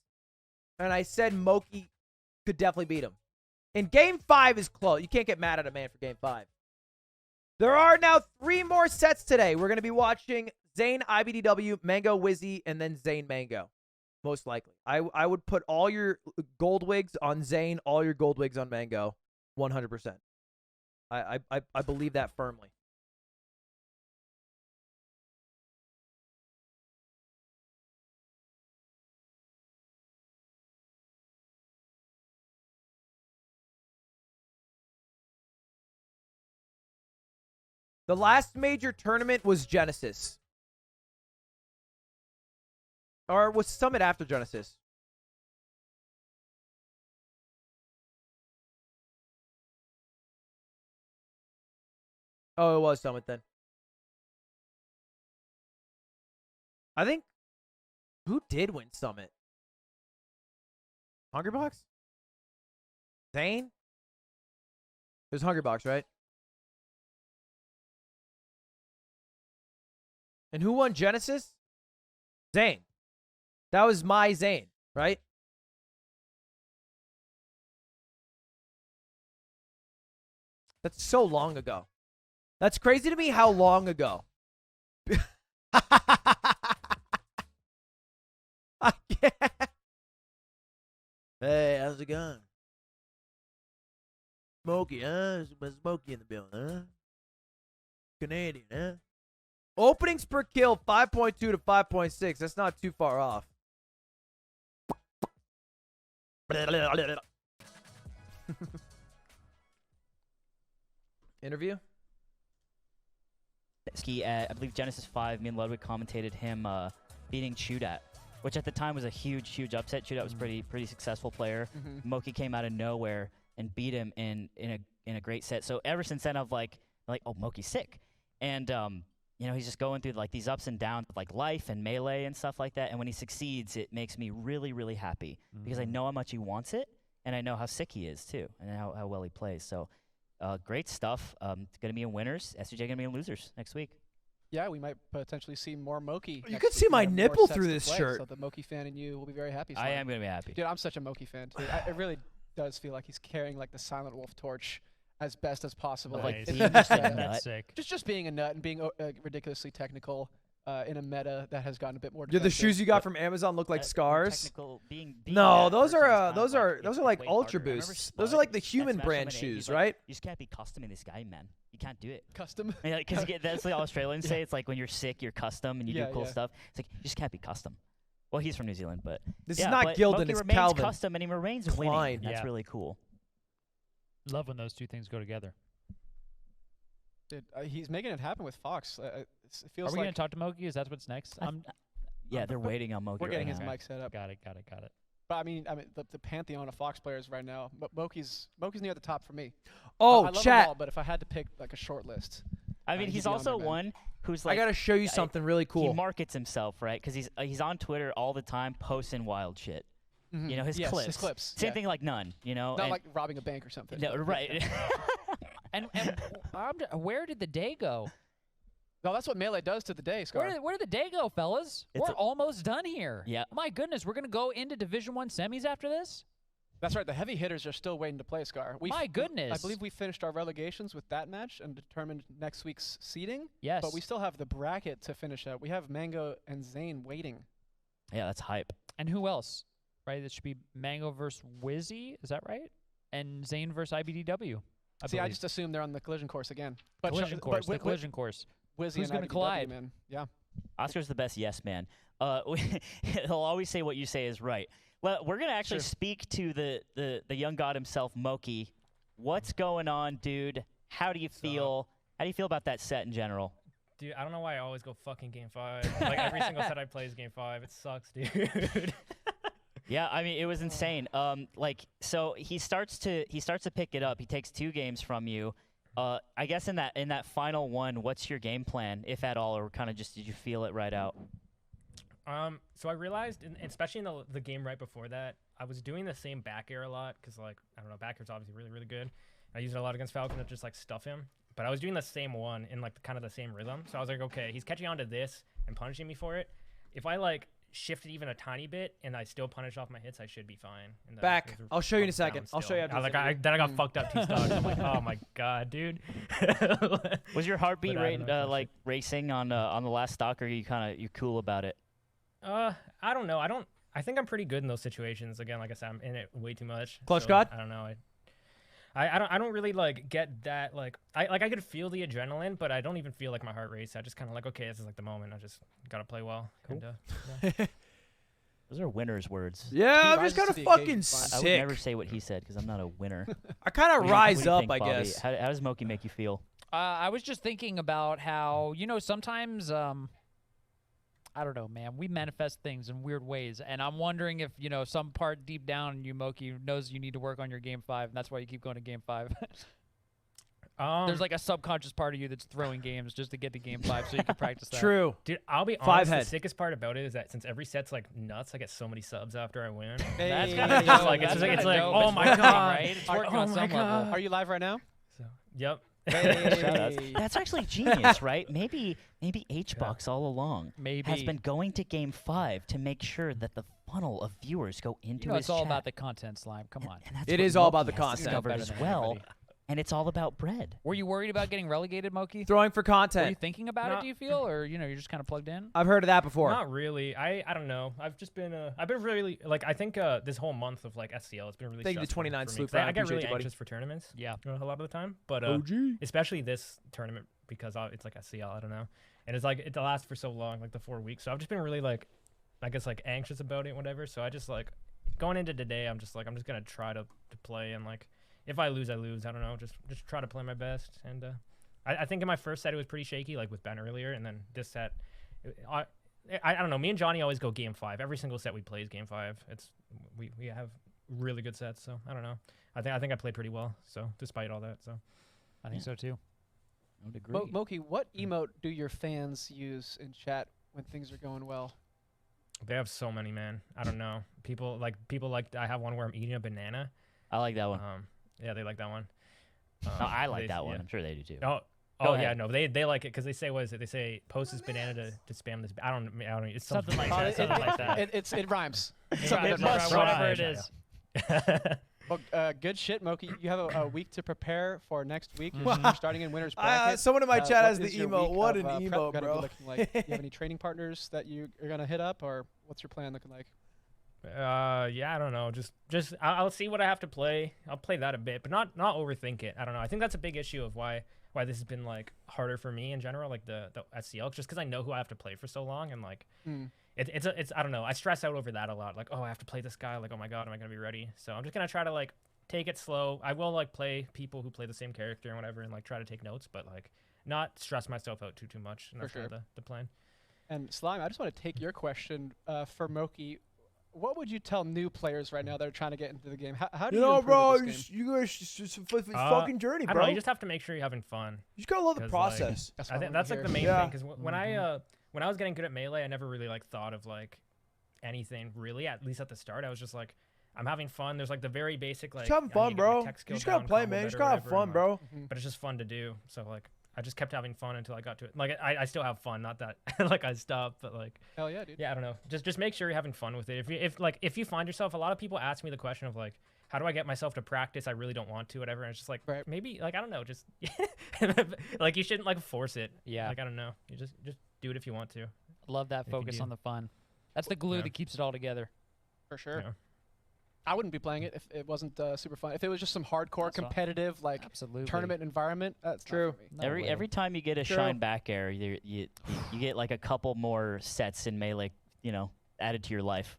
and I said Moki could definitely beat him. And Game 5 is close. You can't get mad at a man for Game 5. There are now 3 more sets today. We're going to be watching Zane IBDW, Mango Wizzy, and then Zane Mango. Most likely. I would put all your gold wigs on Zane, all your gold wigs on Mango. 100%. I believe that firmly. The last major tournament was Genesis. Or was Summit after Genesis? Oh, it was Summit then. I think... Who did win Summit? Hungrybox? Zane? It was Hungrybox, right? And who won Genesis? Zane. That was my Zane, right? That's so long ago. That's crazy to me how long ago. I can't. Hey, how's it going? Smokey, huh? Smokey in the building, huh? Canadian, huh? Openings per kill, 5.2 to 5.6. That's not too far off. Interview? Ski at, I believe, Genesis 5, me and Ludwig commentated him beating Chudat, which at the time was a huge upset. Chudat was pretty successful player. Moki came out of nowhere and beat him in a great set. So ever since then, I've like, oh, Moki's sick. And, you know, he's just going through like these ups and downs with like life and melee and stuff like that. And when he succeeds, it makes me really happy because I know how much he wants it and I know how sick he is too and how well he plays. So great stuff. It's going to be in winners. SUJ going to be in losers next week. Yeah, we might potentially see more Moki. You could see my nipple through this shirt. So the Moki fan in you will be very happy. I am going to be happy. Dude, I'm such a Moki fan too. It really does feel like he's carrying like the Silent Wolf torch as best as possible. Like Nice. being just a That's nut. sick. Just being a nut and being ridiculously technical in a meta that has gotten a bit more. Do the defensive. shoes you got from Amazon look like scars? Technical, being No, that those person is are kind those of are it's those are like way Ultra harder. I remember Boosts. Those are Spud like the at human Smash brand Ultimate 8, shoes, he's like, right? You just can't be customing this guy, man. You can't do it. Custom. Because that's what Australians say. It's like when you're sick, you're custom and you Yeah, do cool yeah. stuff. It's like you just can't be custom. Well, he's from New Zealand, but This yeah, is not but Gildan, Moki it's remains Calvin. custom and he remains winning. Klein. That's Yeah. really cool. Love when those two things go together. Dude, he's making it happen with Fox. It feels Are we like gonna talk to Moki? Is that what's next? Yeah, they're waiting on Moki. we're getting right his now. mic set up. Got it. But I mean, the pantheon of Fox players right now. Moki's near the top for me. Oh, I love them chat. all, but if I had to pick like a short list, I mean, he'd he's be on also there, man. one who's like. I gotta show you something really He cool. markets himself, right? Because he's on Twitter all the time, posting wild shit. You know, his yes, clips. His clips. Same yeah. thing like none. You know, Not and- like robbing a bank or something. no, right. And where did the day go? No, that's what Melee does to the day, Scar. Where did the day go, fellas? It's We're a- almost done here. Yeah. My goodness, we're gonna go into Division 1 semis after this. That's right. The heavy hitters are still waiting to play, Scar. My goodness. I believe we finished our relegations with that match and determined next week's seeding. Yes. But we still have the bracket to finish out. We have Mango and Zane waiting. Yeah, that's hype. And who else? Right? It should be Mango versus Wizzy. Is that right? And Zane versus IBDW. I believe. just assume they're on the collision course again. But collision but course. The Wi- collision course. Wizzy Who's and gonna IBDW, collide? man. Yeah. Oscar's the best yes man. He'll always say what you say is right. Well, we're gonna actually Sure. speak to the young god himself, Moki. What's going on, dude? How do you feel? How do you feel about that set in general? Dude, I don't know why I always go fucking game 5. Like every single set I play is game 5. It sucks, dude. Yeah, I mean it was insane. Like so he starts to pick it up. He takes 2 games from you. I guess in that final one, what's your game plan, if at all, or kind of just did you feel it right out? So I realized, especially in the game right before that, I was doing the same back air a lot because, like, I don't know, back air's obviously really, really good. I use it a lot against Falcon to just, like, stuff him. But I was doing the same one in, like, kind of the same rhythm. So I was like, okay, he's catching on to this and punishing me for it. If I, like, shifted even a tiny bit and I still punish off my hits, I should be fine. And Back. those are I'll show you in a down second. I'll show still. you after I, this like, interview. then I got fucked up 2 stocks. I'm like, oh, my God, dude. Was your heartbeat But I rate don't know, like racing on the last stock, or are you cool about it? I don't know. I think I'm pretty good in those situations. Again, like I said, I'm in it way too much. Clutch so God? I don't know. I don't really like get that like I could feel the adrenaline, but I don't even feel like my heart race. I just kind of like, okay, this is like the moment. I just gotta play well. Cool. Yeah. Those are winners' words. Yeah, He I'm rises just kind to of the fucking occasion, fine. I would sick. never say what he said because I'm not a winner. I kind What of do you rise up, think, I Bobby? guess. How does Moki make you feel? I was just thinking about how, sometimes, I don't know, man, we manifest things in weird ways. And I'm wondering if, some part deep down in you, Moki, knows you need to work on your game 5, and that's why you keep going to game 5. There's like a subconscious part of you that's throwing games just to get to game 5 so you can practice that. True. Dude, I'll be 5 honest. head. The sickest part about it is that since every set's like nuts, I get so many subs after I win. That's Hey. kind of just like it's like oh my God, right? It's working oh on my some God. level. Are you live right now? So, yep. Hey. That's actually genius, right? Maybe HBox all along Maybe. has been going to game 5 to make sure that the funnel of viewers go into his It's all chat. about the content, Slime. Come on. And that's It what is all Moki about the has content. discovered Better as than well. everybody. and it's all about bread. Were you worried about getting relegated, Moki? Throwing for Were you content. thinking about it? No. Do you feel, or you're just kind of plugged in? I've heard of that before. Not really. I don't know. I've just been I've been really like I think this whole month of like SCL it's been really Thank you to stressful 29 for me, Sloop, 'cause I I get appreciate really you, buddy. anxious for tournaments. Yeah. A lot of the time, but especially this tournament because it's like SCL. I don't know, and it's like it lasts for so long, like the 4 weeks. So I've just been really like, I guess like anxious about it, whatever. So I just like going into today, I'm just gonna try to play, and like if I lose, I lose. I don't know, just try to play my best. And I think in my first set it was pretty shaky, like with Ben earlier, and then this set, I don't know. Me and Johnny always go game 5. Every single set we play is game 5. We have really good sets, so I don't know. I think I played pretty well. So despite all that, so I think so too. I would agree. Moki, what emote do your fans use in chat when things are going well? they have so many, man. I don't know. People like I have one where I'm eating a banana. I like that one. Yeah, they like that one. No, I like they- that one. yeah. I'm sure they do too. Oh, Go yeah, ahead. no, they like it because they say what is it? They say post this banana to spam this. I don't. It's Something like Oh, that. Something like that. It rhymes. It must, Right, whatever right, it yeah, is. Well, good shit, Moki. You have a week to prepare for next week. You're starting in winner's bracket. Someone in my chat what has the is your emote. week What of, an prep emote, gonna be bro. looking like? Do you have any training partners that you are gonna hit up, or what's your plan looking like? Yeah, I don't know. Just I'll see what I have to play. I'll play that a bit, but not overthink it. I don't know. I think that's a big issue of why this has been like harder for me in general, like the SCL, just because I know who I have to play for so long, and like it's I don't know. I stress out over that a lot. Like, oh, I have to play this guy. Like, oh my god, am I gonna be ready? So I'm just gonna try to like take it slow. I will like play people who play the same character and whatever, and like try to take notes, but like not stress myself out too much. And that's For sure. kind of the plan. And Slime, I just want to take your question for Moki. What would you tell new players right now that are trying to get into the game? How do you improve bro, at this game? you guys just fucking journey, I don't bro. know. You just have to make sure you're having fun. You just gotta love the 'Cause, process. That's I what think I that's wanna like the hear. main Yeah. thing because when I was getting good at Melee, I never really like thought of like anything really. At least at the start, I was just like, I'm having fun. There's like the very basic like Just having I fun, need to get my bro. tech You skill just gotta down, play, combo man. You better, just gotta have whatever, fun, and, bro. like, but it's just fun to do. So like I just kept having fun until I got to it. Like I still have fun. Not that like I stopped, but like Hell yeah, dude. yeah, I don't know. Just make sure you're having fun with it. If you find yourself, a lot of people ask me the question of like, how do I get myself to practice? I really don't want to, whatever. And it's just like Right. maybe like I don't know, just like you shouldn't like force it. Yeah. Like I don't know, you just do it if you want to. Love that If you focus do. on the fun. That's the glue Yeah. that keeps it all together. For sure. Yeah. I wouldn't be playing it if it wasn't super fun. If it was just some hardcore That's fine. competitive like Absolutely. tournament environment, that's True. Not for me. No way. Every time you get a True. shine back air, you get like a couple more sets in Melee, added to your life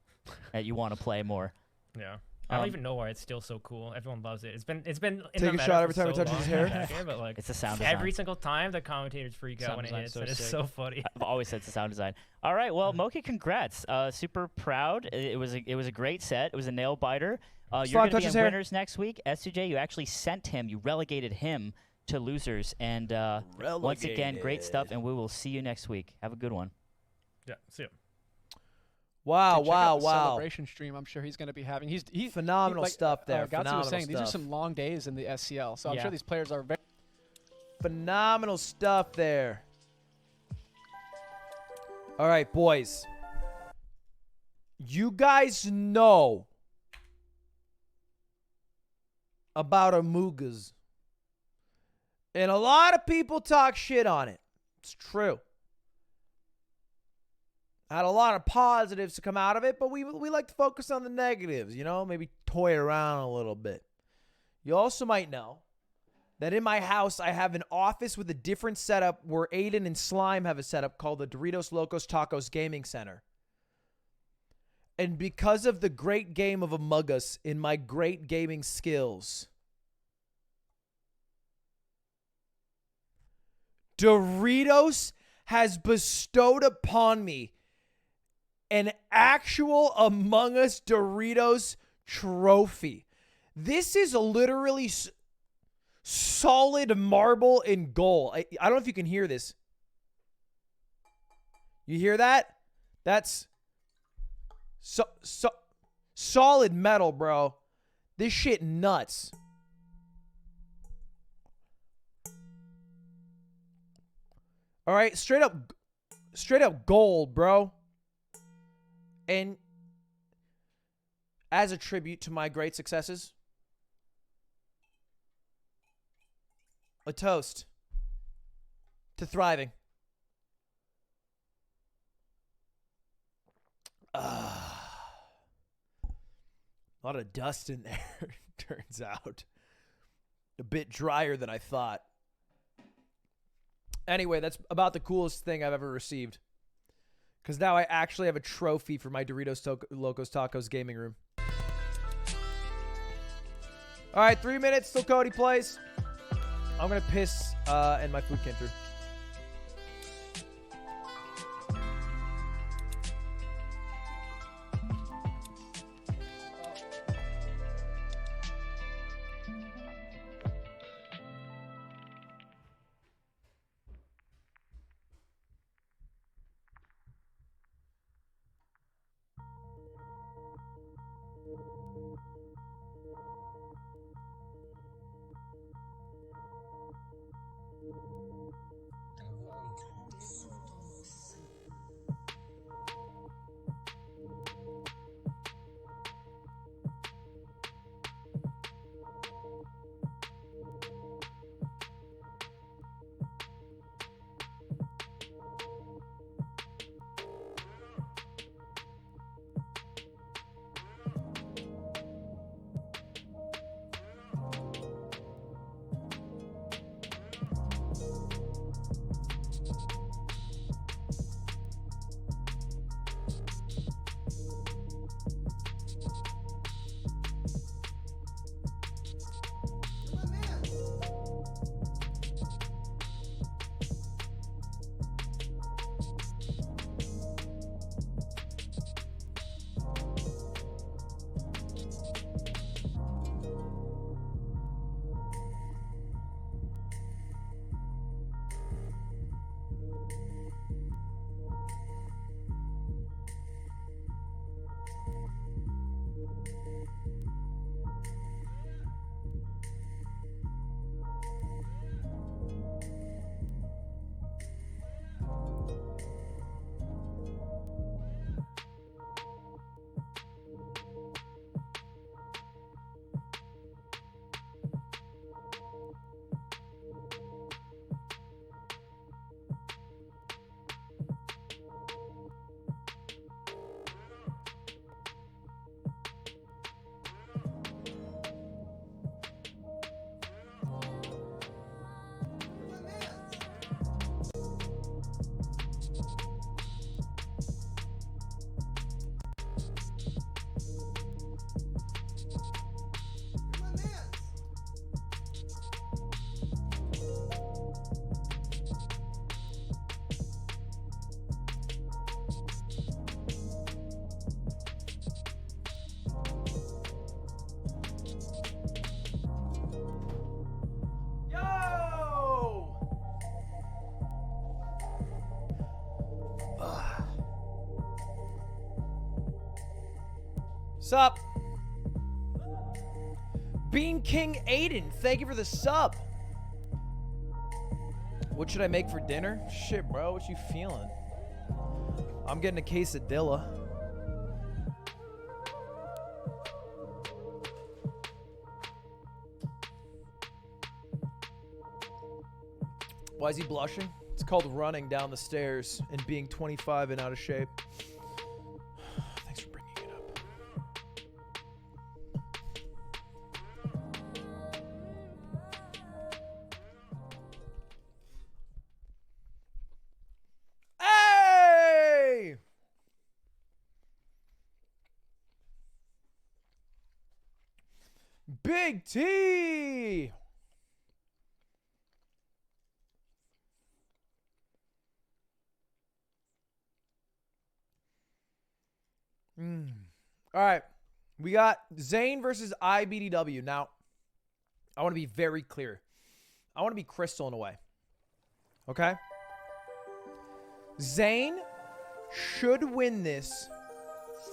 that you want to play more. Yeah. I don't Um, even know why it's still so cool. Everyone loves it. It's been in Take the a meta shot for every time it so touches his long, hair. back here, but like It's a sound design. every single time the commentators freak out Sound when it design's hits, so and it's sick. so funny. I've always said it's a sound design. All right, well, Moki, congrats. Super proud. It was a great set. It was a nail biter. You're Slime, going to touch be his in hair. winners next week. SCJ, you actually sent him. You relegated him to losers. And once again, great stuff. And we will see you next week. Have a good one. Yeah. See ya. Wow, Dude, check out the wow. celebration stream. I'm sure he's going to be having. He's Phenomenal stuff there. Gatsu Phenomenal was saying these are stuff. some long days in the SCL, so I'm Yeah. sure these players are very. Phenomenal stuff there. All right, boys. You guys know about Amugas. And a lot of people talk shit on it. It's true. Had a lot of positives to come out of it, but we like to focus on the negatives, maybe toy around a little bit. You also might know that in my house, I have an office with a different setup where Aiden and Slime have a setup called the Doritos Locos Tacos Gaming Center. And because of the great game of Among Us in my great gaming skills, Doritos has bestowed upon me an actual Among Us Doritos trophy. This is literally solid marble and gold. I don't know if you can hear this. You hear that? That's solid metal, bro. This shit nuts. All right, straight up gold, bro. And as a tribute to my great successes, A toast to thriving. A lot of dust in there, turns out. A bit drier than I thought. Anyway, that's about the coolest thing I've ever received. Because now I actually have a trophy for my Doritos Locos Tacos gaming room. All right, 3 minutes till Cody plays. I'm going to piss and my food came through. Sup? Bean King Aiden, thank you for the sub. What should I make for dinner? Shit, bro, what you feeling? I'm getting a quesadilla. Why is he blushing? It's called running down the stairs and being 25 and out of shape. Thanks for bringing it up. Hey! Big T! All right. We got Zane versus IBDW. Now, I want to be very clear. I want to be crystal in a way. Okay? Zane should win this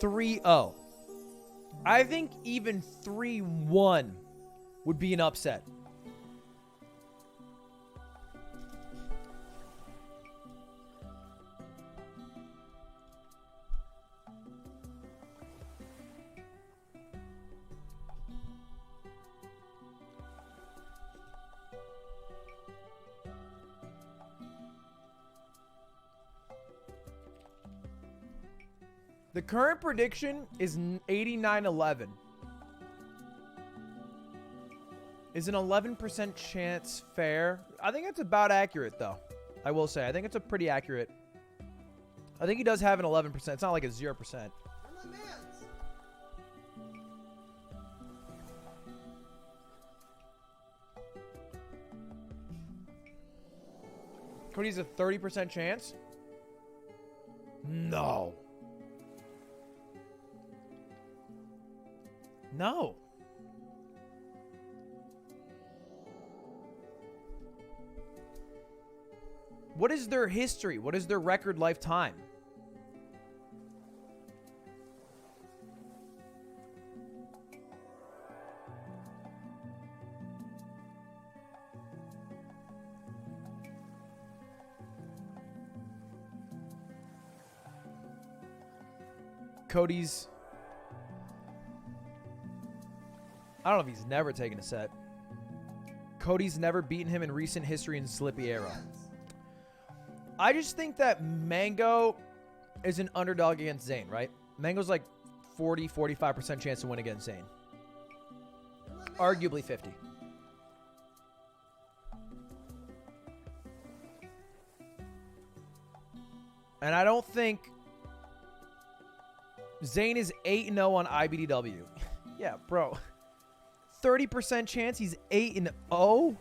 3-0. I think even 3-1 would be an upset. The current prediction is 89-11. Is an 11% chance fair? I think that's about accurate, though. I will say. I think it's a pretty accurate. I think he does have an 11%. It's not like a 0%. You're my mans. Cody's a 30% chance? No. No. What is their history? What is their record lifetime? Cody's... I don't know if he's never taken a set. Cody's never beaten him in recent history in Slippy era. I just think that Mango is an underdog against Zane, right? Mango's like 40-45% chance to win against Zane. Arguably 50. And I don't think Zane is 8-0 on IBDW. Yeah, bro. 30% chance he's 8-0?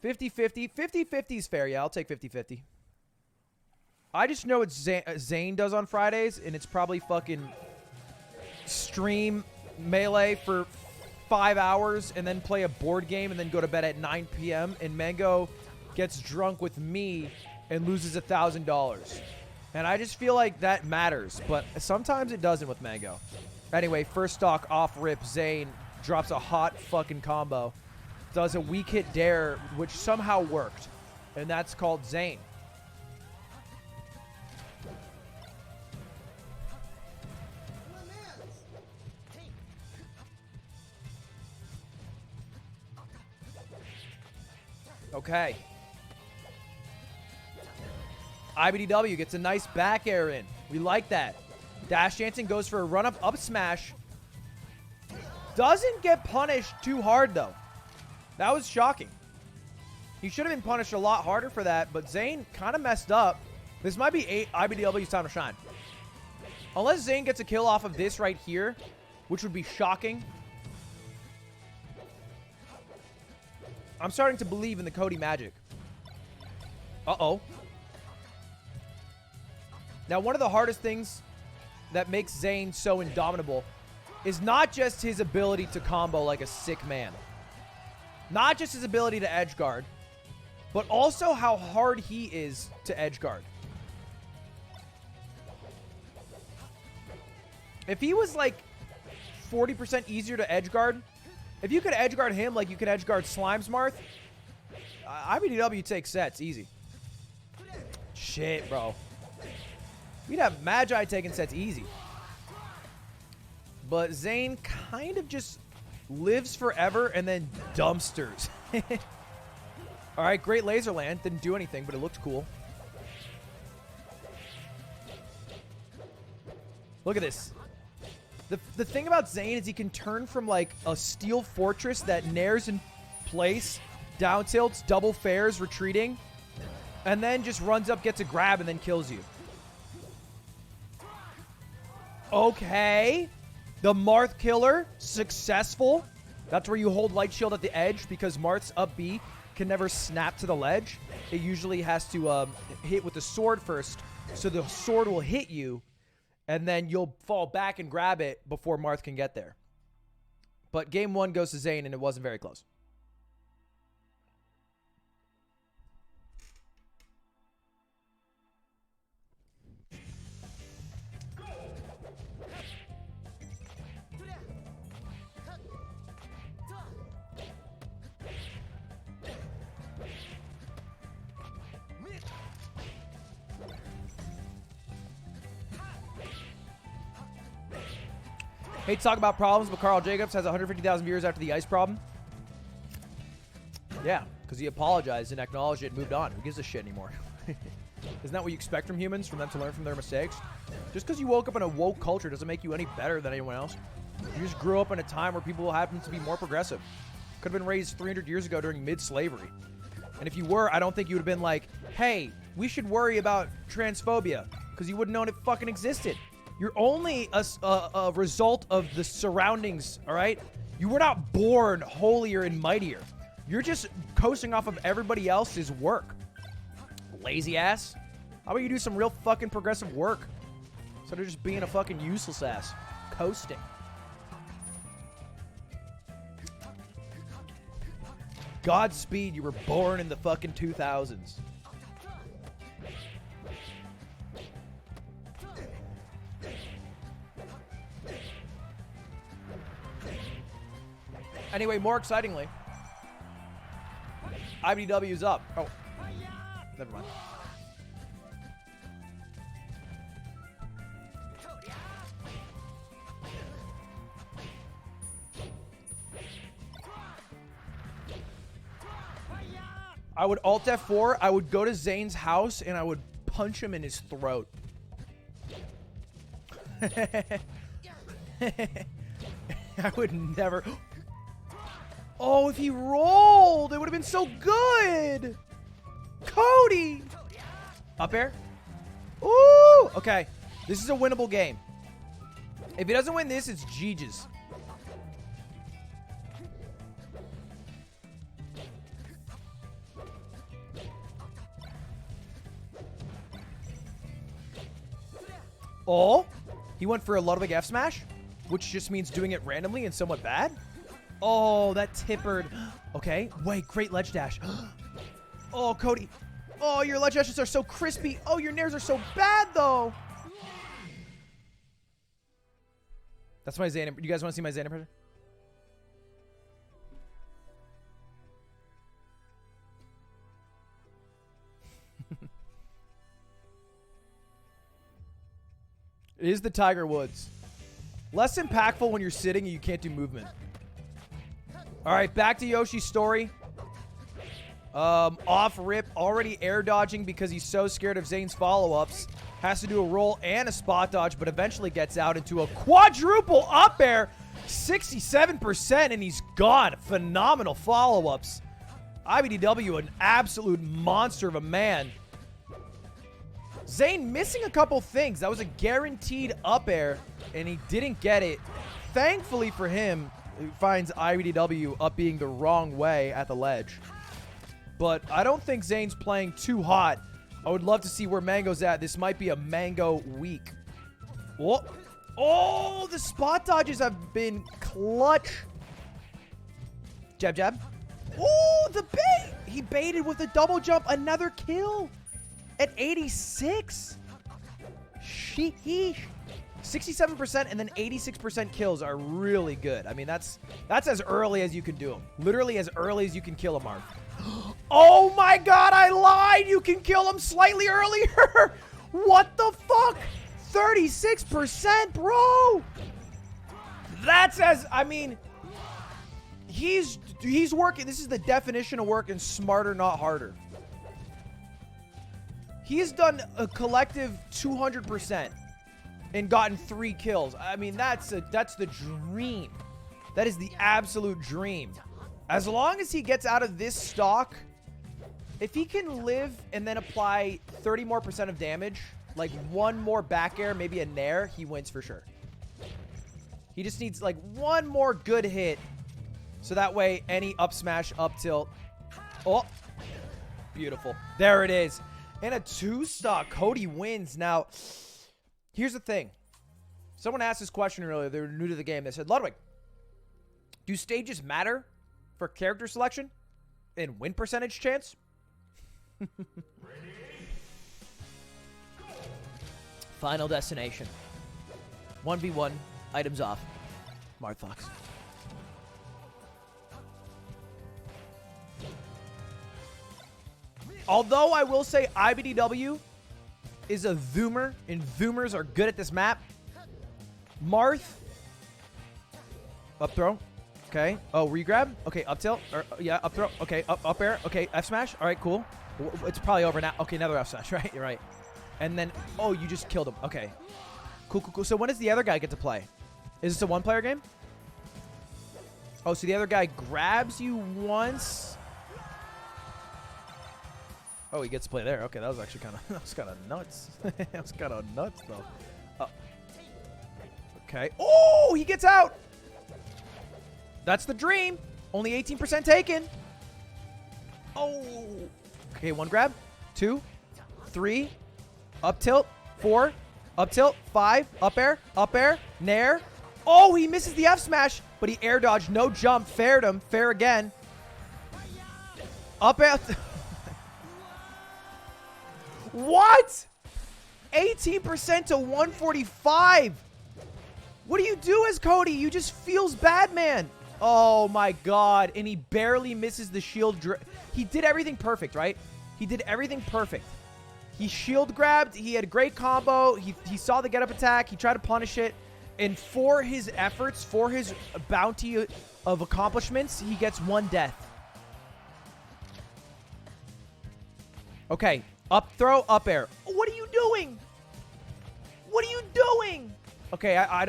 $50-50. $50-50 is fair. Yeah, I'll take 50-50. I just know what Zane does on Fridays, and it's probably fucking stream Melee for 5 hours and then play a board game and then go to bed at 9 p.m. And Mango gets drunk with me and loses $1,000. And I just feel like that matters, but sometimes it doesn't with Mango. Anyway, first stock off rip, Zane drops a hot fucking combo. Does a weak hit dare, which somehow worked. And that's called Zane. Okay. IBDW gets a nice back air in. We like that. Dash Jansen goes for a run up smash. Doesn't get punished too hard, though. That was shocking. He should have been punished a lot harder for that, but Zane kind of messed up. This might be IBDW's time to shine. Unless Zane gets a kill off of this right here, which would be shocking. I'm starting to believe in the Cody magic. Uh-oh. Now, one of the hardest things that makes Zane so indomitable is not just his ability to combo like a sick man. Not just his ability to edge guard, but also how hard he is to edge guard. If he was like 40% easier to edge guard, if you could edge guard him like you could edge guard Slimesmarth, IBDW takes sets easy. Shit, bro. We'd have Magi taking sets easy. But Zane kind of just lives forever and then dumpsters. All right, great laser land. Didn't do anything, but it looked cool. Look at this. The thing about Zane is he can turn from like a steel fortress that nairs in place, down tilts, double fares, retreating, and then just runs up, gets a grab, and then kills you. Okay. The Marth killer, successful. That's where you hold Light Shield at the edge because Marth's up B can never snap to the ledge. It usually has to hit with the sword first, so the sword will hit you, and then you'll fall back and grab it before Marth can get there. But game one goes to Zane, and it wasn't very close. Hate to talk about problems, but Carl Jacobs has 150,000 viewers after the ice problem. Yeah, Because he apologized and acknowledged it and moved on. Who gives a shit anymore? Isn't that what you expect from humans? From them to learn from their mistakes? Just because you woke up in a woke culture doesn't make you any better than anyone else. You just grew up in a time where people happen to be more progressive. Could have been raised 300 years ago during mid-slavery. And if you were, I don't think you would have been like, hey, we should worry about transphobia. Because you wouldn't know it fucking existed. You're only a result of the surroundings, all right? You were not born holier and mightier. You're just coasting off of everybody else's work. Lazy ass. How about you do some real fucking progressive work? Instead of just being a fucking useless ass. Coasting. Godspeed, you were born in the fucking 2000s. Anyway, more excitingly, IBDW's up. Oh, never mind. I would Alt F4, I would go to Zane's house, and I would punch him in his throat. I would never... Oh, if he rolled, it would have been so good. Cody. Up air. Ooh. Okay. This is a winnable game. If he doesn't win this, it's GG's. Oh, he went for a Ludwig F smash, which just means doing it randomly and somewhat bad. Oh, that tippered. Okay. Wait, great ledge dash. Oh, Cody. Oh, your ledge dashes are so crispy. Oh, your nairs are so bad, though. That's my Zane. You guys want to see my Zane impression? It is the Tiger Woods. Less impactful when you're sitting and you can't do movement. All right, back to Yoshi's story. Off rip, already air dodging because he's so scared of Zane's follow-ups. Has to do a roll and a spot dodge, but eventually gets out into a quadruple up air. 67%, and he's gone. Phenomenal follow-ups. IBDW, an absolute monster of a man. Zane missing a couple things. That was a guaranteed up air, and he didn't get it. Thankfully for him, he finds IBDW up being the wrong way at the ledge. But I don't think Zane's playing too hot. I would love to see where Mango's at. This might be a Mango week. Oh, oh, the spot dodges have been clutch. Jab, jab. Oh, the bait. He baited with a double jump. Another kill at 86. Sheesh. 67% and then 86% kills are really good. I mean, that's as early as you can do them. Literally as early as you can kill a Marth. Oh my god, I lied! You can kill him slightly earlier! What the fuck? 36%, bro! That's as... I mean... He's working... This is the definition of working smarter, not harder. He's done a collective 200% and gotten 3 kills. I mean, that's the dream. That is the absolute dream. As long as he gets out of this stock, if he can live and then apply 30% more of damage, like one more back air, maybe a nair, he wins for sure. He just needs like one more good hit. So that way, any up smash, up tilt. Oh, beautiful. There it is. And a 2-stock. Cody wins. Now, here's the thing. Someone asked this question earlier. They were new to the game. They said, Ludwig, do stages matter for character selection and win percentage chance? Final destination. 1v1. Items off. Marth Fox. Although I will say IBDW is a zoomer, and zoomers are good at this map. Marth, up throw. Okay. Oh, regrab. Okay, up tilt. Or, yeah, up throw. Okay, up air. Okay, F smash. All right, cool. It's probably over now. Okay, another F smash, right? You're right. And then, oh, you just killed him. Okay. Cool, cool, cool. So when does the other guy get to play? Is this a one-player game? Oh, so the other guy grabs you once. Oh, he gets to play there. Okay, that was actually kind of nuts. That was kind of nuts, though. Okay. Oh, he gets out. That's the dream. Only 18% taken. Oh. Okay, 1 grab. 2. 3. Up tilt. 4. Up tilt. 5. Up air. Nair. Oh, he misses the F smash, but he air dodged. No jump. Faired him. Fair again. Up air. What? 18% to 145. What do you do as Cody? You just feels bad, man. Oh, my God. And he barely misses the shield. He did everything perfect, right? He did everything perfect. He shield grabbed. He had a great combo. He saw the get-up attack. He tried to punish it. And for his efforts, for his bounty of accomplishments, he gets 1 death. Okay. Up throw, up air. What are you doing? What are you doing? Okay, I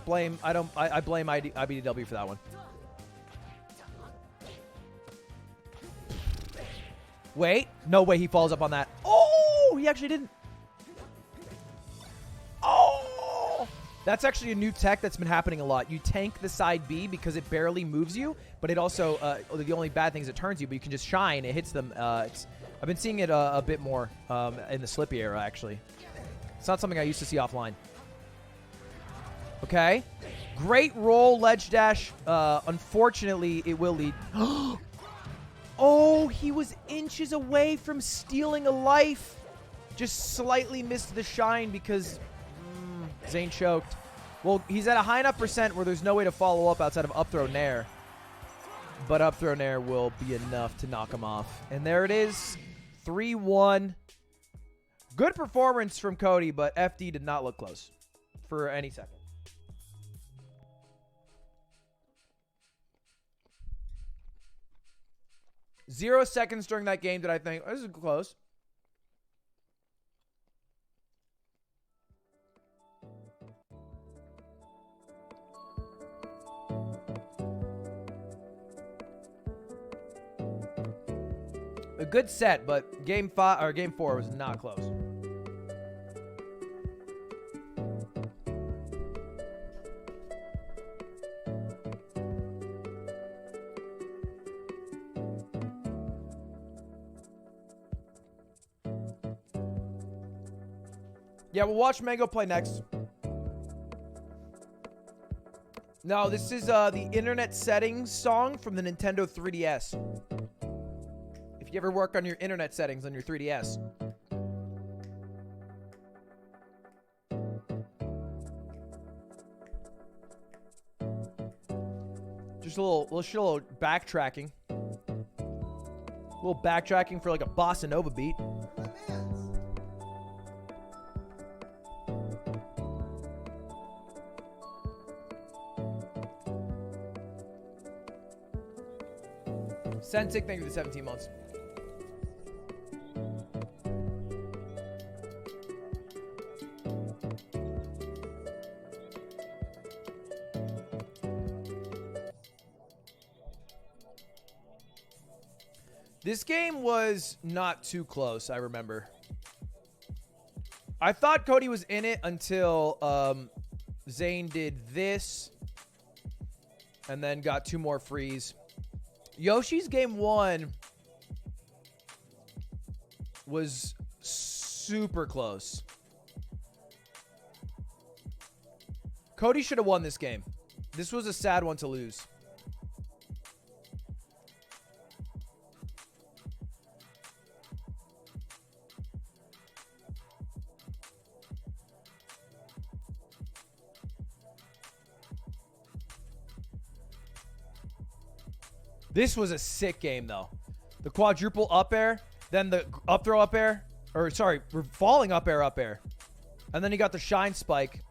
blame IBDW for that one. Wait. No way he follows up on that. Oh, he actually didn't. Oh! That's actually a new tech that's been happening a lot. You tank the side B because it barely moves you, but it also, the only bad thing is it turns you, but you can just shine. It hits them. I've been seeing it a bit more in the Slippy era, actually. It's not something I used to see offline. Okay. Great roll, ledge dash. Unfortunately, it will lead. Oh, he was inches away from stealing a life. Just slightly missed the shine because Zane choked. Well, he's at a high enough percent where there's no way to follow up outside of up throw nair. But up throw nair will be enough to knock him off. And there it is. 3-1. Good performance from Cody, but FD did not look close for any second. Zero seconds during that game did I think, oh, this is close. A good set, but game 4 was not close. Yeah, we'll watch Mango play next. No, this is the internet settings song from the Nintendo 3DS. If you ever work on your internet settings on your 3DS. Just a little backtracking. A little backtracking for like a bossa nova beat. Sensic, thank you for the 17 months. This game was not too close, I remember. I thought Cody was in it until Zane did this and then got 2 more frees. Yoshi's game 1 was super close. Cody should have won this game. This was a sad one to lose. This was a sick game, though. The quadruple up air, then the up throw up air, or sorry, falling up air, and then he got the shine spike.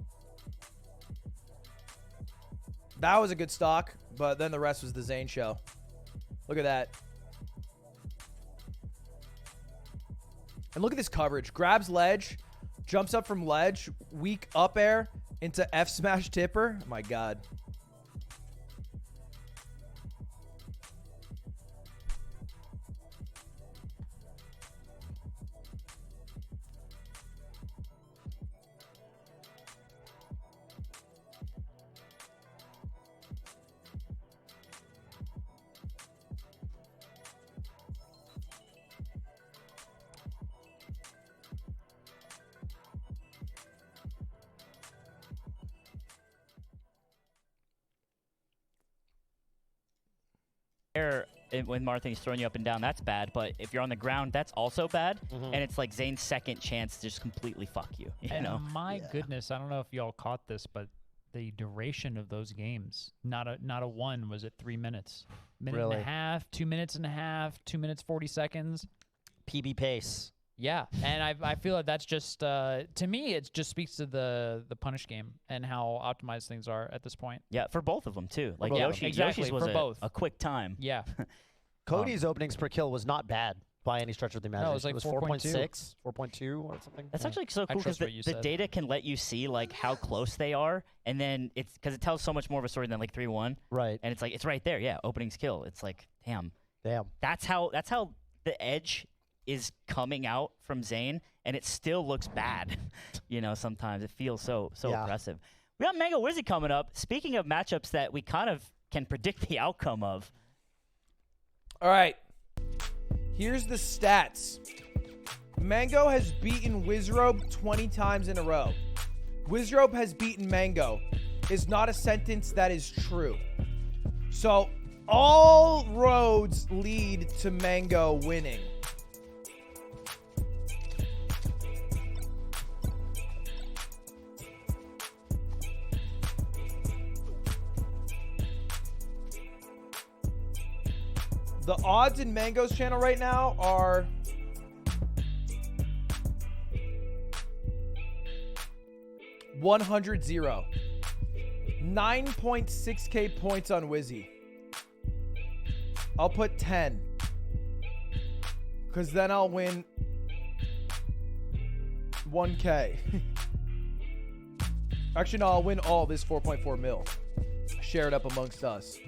That was a good stock. But then the rest was the Zane show. Look at that. And look at this coverage. Grabs ledge, jumps up from ledge, weak up air into F smash tipper. Oh my God. When Martha's throwing you up and down, that's bad. But if you're on the ground, that's also bad. And it's like Zane's second chance to just completely fuck you. You know? My goodness, I don't know if y'all caught this, but the duration of those games, not a one, was at 3 minutes. Minute and a half, 2 minutes and a half, 2 minutes 40 seconds. PB pace. Yeah, and I feel like that's just to me it just speaks to the punish game and how optimized things are at this point. Yeah, for both of them too. Like Yoshi, exactly, Yoshi's was for a quick time. Yeah. Cody's openings per kill was not bad by any stretch of the imagination. No, it was like 4.6, 4.2 or something. That's actually so cool because the data can let you see like how close they are, and then it's because it tells so much more of a story than like 3-1. Right. And it's like it's right there. Yeah, openings kill. It's like damn. That's how the edge is coming out from Zane, and it still looks bad. You know, sometimes it feels so oppressive. We got Mango Wizzy coming up. Speaking of matchups that we kind of can predict the outcome of. All right. Here's the stats. Mango has beaten Wizrobe 20 times in a row. Wizrobe has beaten Mango is not a sentence that is true. So all roads lead to Mango winning. The odds in Mango's channel right now are $100-0. 9.6k points on Wizzy. I'll put 10. Because then I'll win 1k. Actually, no, I'll win all this 4.4 mil. Share it up amongst us.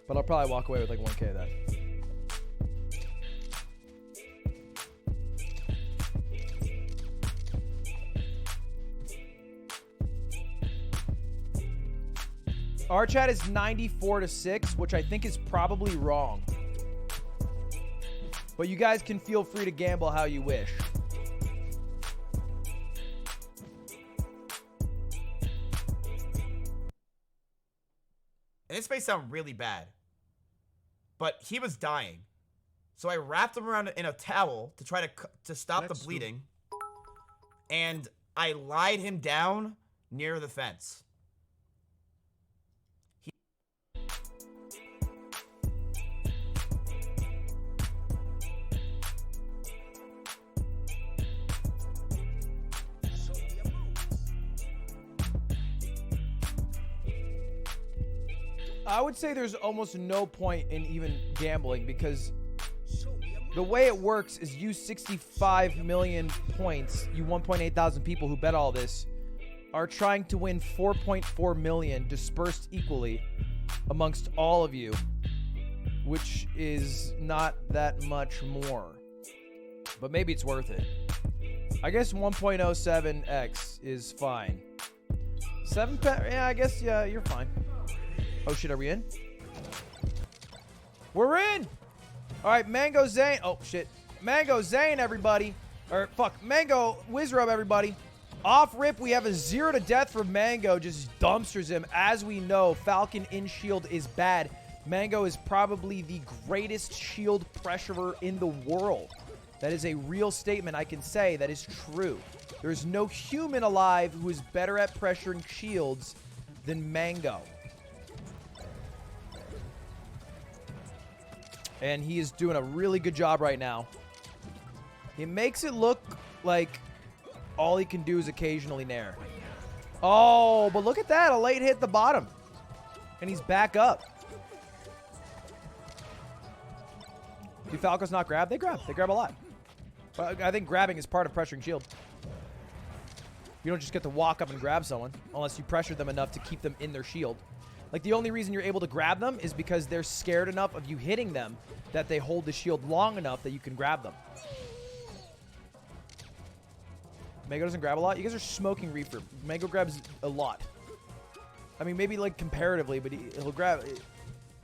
But I'll probably walk away with like 1k then. Our chat is 94-6, which I think is probably wrong. But you guys can feel free to gamble how you wish. And this may sound really bad, but he was dying. So I wrapped him around in a towel to try to stop the bleeding. And I lied him down near the fence. I would say there's almost no point in even gambling because the way it works is you 65 million points, you 1.8 thousand people who bet all this, are trying to win 4.4 million dispersed equally amongst all of you, which is not that much more. But maybe it's worth it. I guess 1.07x is fine. 7 yeah, I guess, yeah, you're fine. Oh shit, are we in? We're in! Alright, Mango Zane. Oh shit. Mango Zane, everybody. Or fuck, Mango Wizrobe, everybody. Off rip, we have a 0 to death for Mango. Just dumpsters him. As we know, Falcon in shield is bad. Mango is probably the greatest shield pressurer in the world. That is a real statement I can say that is true. There is no human alive who is better at pressuring shields than Mango. And he is doing a really good job right now. He makes it look like all he can do is occasionally nair. Oh, but look at that. A late hit at the bottom. And he's back up. Do Falcos not grab? They grab. They grab a lot. But I think grabbing is part of pressuring shield. You don't just get to walk up and grab someone unless you pressure them enough to keep them in their shield. Like, the only reason you're able to grab them is because they're scared enough of you hitting them that they hold the shield long enough that you can grab them. Mango doesn't grab a lot? You guys are smoking Reaper. Mango grabs a lot. I mean, maybe, like, comparatively, but he'll grab...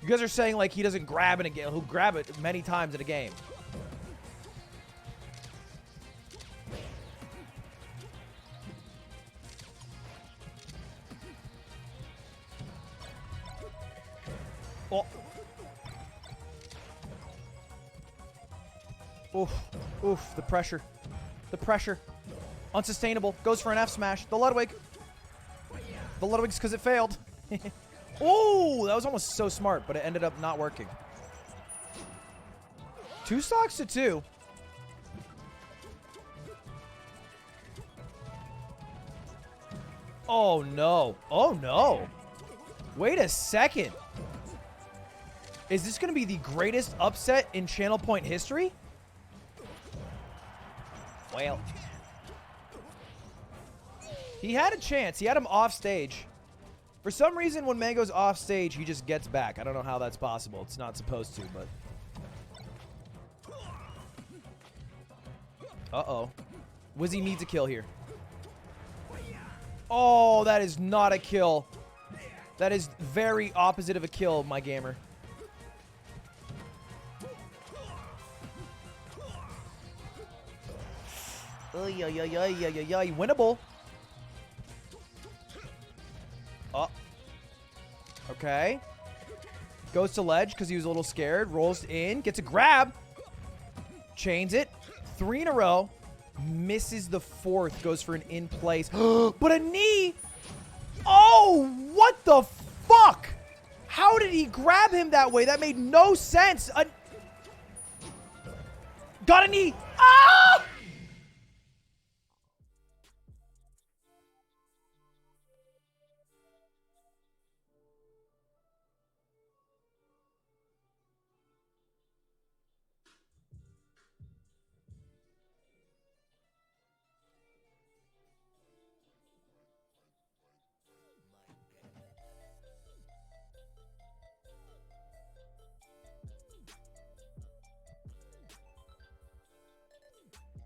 You guys are saying, like, he doesn't grab in a game. He'll grab it many times in a game. Oh. Oof. Oof. The pressure. The pressure. Unsustainable. Goes for an F smash. The Ludwig. The Ludwig's because it failed. Oh, that was almost so smart, but it ended up not working. 2 stocks to 2. Oh, no. Oh, no. Wait a second. Is this going to be the greatest upset in Channel Point history? Well. He had a chance. He had him off stage. For some reason, when Mango's off stage, he just gets back. I don't know how that's possible. It's not supposed to, but... Uh-oh. Wizzy needs a kill here. Oh, that is not a kill. That is very opposite of a kill, my gamer. Winnable. Oh. Okay. Goes to ledge because he was a little scared. Rolls in. Gets a grab. Chains it. 3 in a row. Misses the 4th. Goes for an in place. But a knee. Oh, what the fuck? How did he grab him that way? That made no sense. Got a knee. Ah!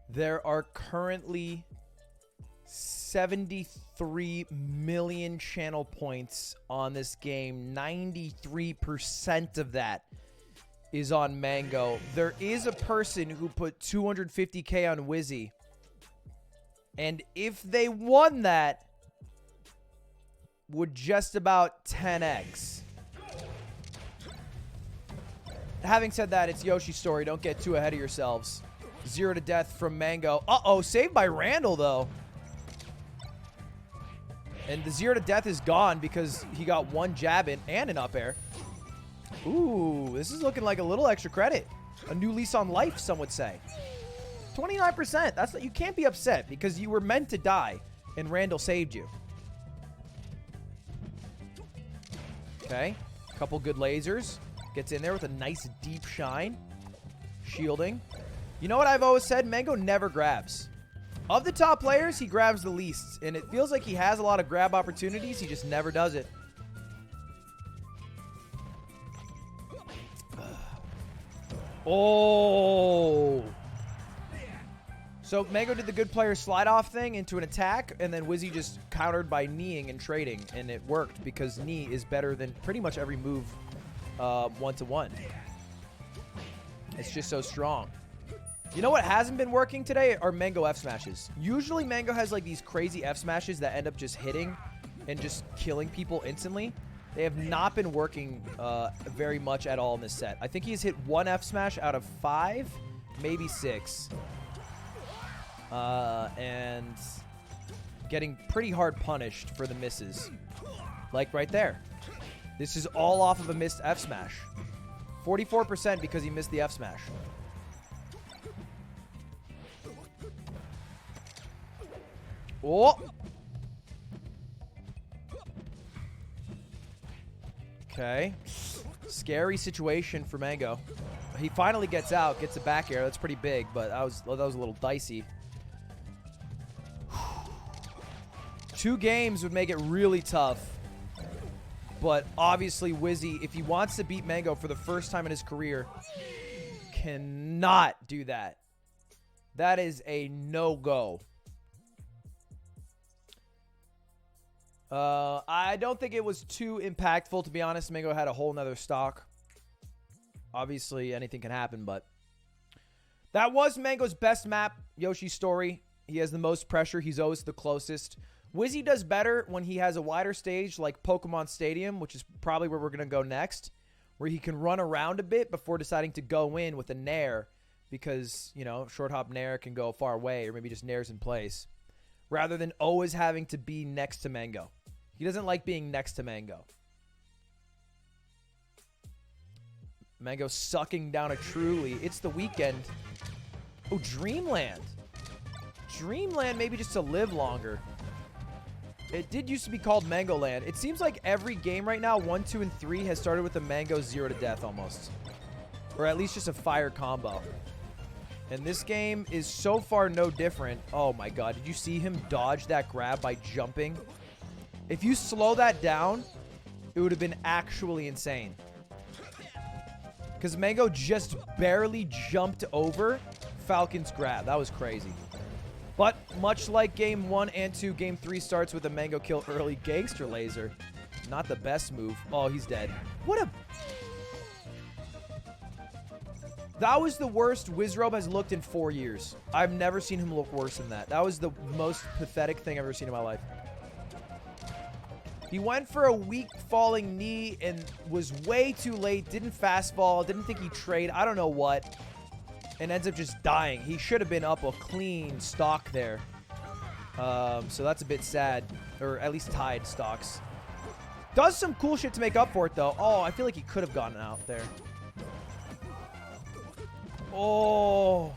There are currently 73 million channel points on this game. 93% of that is on Mango. There is a person who put 250k on Wizzy. And if they won that, would just about 10x. Having said that, it's Yoshi's story. Don't get too ahead of yourselves. 0 to death from Mango. Uh-oh, saved by Randall, though. And the 0 to death is gone because he got 1 jab in and an up air. Ooh, this is looking like a little extra credit. A new lease on life, some would say. 29%. That's you can't be upset because you were meant to die, and Randall saved you. Okay, couple good lasers. Gets in there with a nice deep shine. Shielding. You know what I've always said? Mango never grabs. Of the top players, he grabs the least. And it feels like he has a lot of grab opportunities. He just never does it. Oh. So Mango did the good player slide off thing into an attack. And then Wizzy just countered by kneeing and trading. And it worked because knee is better than pretty much every move one-to-one. It's just so strong. You know what hasn't been working today are Mango F smashes. Usually Mango has like these crazy F smashes that end up just hitting and just killing people instantly. They have not been working very much at all in this set. I think he's hit 1 F smash out of 5, maybe 6. And getting pretty hard punished for the misses. Like right there. This is all off of a missed F smash. 44% because he missed the F smash. Oh! Okay. Scary situation for Mango. He finally gets out, gets a back air. That's pretty big, but that was a little dicey. 2 games would make it really tough. But obviously, Wizzy, if he wants to beat Mango for the first time in his career, cannot do that. That is a no-go. I don't think it was too impactful, to be honest. Mango had a whole nother stock. Obviously, anything can happen, but that was Mango's best map, Yoshi's Story. He has the most pressure. He's always the closest. Wizzy does better when he has a wider stage like Pokemon Stadium, which is probably where we're going to go next, where he can run around a bit before deciding to go in with a Nair because, you know, short hop Nair can go far away or maybe just Nair's in place rather than always having to be next to Mango. He doesn't like being next to Mango. Mango sucking down a Truly. It's the weekend. Oh, Dreamland. Dreamland maybe just to live longer. It did used to be called Mango Land. It seems like every game right now, 1, 2, and 3, has started with a Mango 0 to death almost. Or at least just a fire combo. And this game is so far no different. Oh my god, did you see him dodge that grab by jumping? If you slow that down, it would have been actually insane. Because Mango just barely jumped over Falcon's grab. That was crazy. But much like Game 1 and 2, Game 3 starts with a Mango kill early Gangster Laser. Not the best move. Oh, he's dead. What a... That was the worst Wizrobe has looked in 4 years. I've never seen him look worse than that. That was the most pathetic thing I've ever seen in my life. He went for a weak falling knee and was way too late. Didn't fast fall. Didn't think he trade. I don't know what. And ends up just dying. He should have been up a clean stock there. So that's a bit sad. Or at least tied stocks. Does some cool shit to make up for it, though. Oh, I feel like he could have gotten out there. Oh.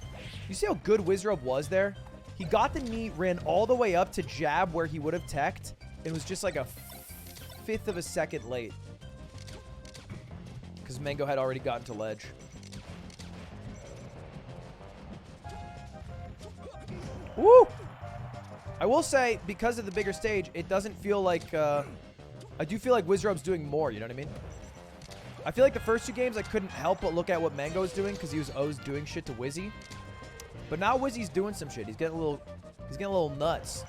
You see how good Wizrobe was there? He got the knee, ran all the way up to jab where he would have teched, and was just like a 1/5 of a second late. Because Mango had already gotten to ledge. Woo! I will say, because of the bigger stage, it doesn't feel like... I do feel like Wizrobe's doing more, you know what I mean? I feel like the first 2 games, I couldn't help but look at what Mango was doing because he was always doing shit to Wizzy. But now Wizzy's doing some shit. He's getting a little nuts.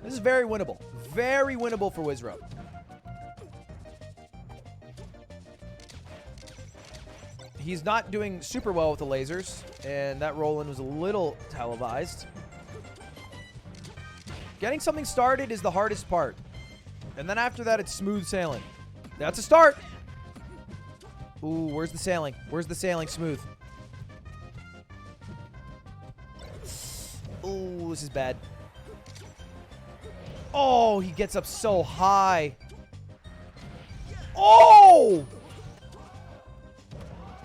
This is very winnable. Very winnable for Wizrobe. He's not doing super well with the lasers, and that roll-in was a little televised. Getting something started is the hardest part. And then after that, it's smooth sailing. That's a start. Ooh, where's the sailing? Where's the sailing smooth? Ooh, this is bad. Oh, he gets up so high. Oh!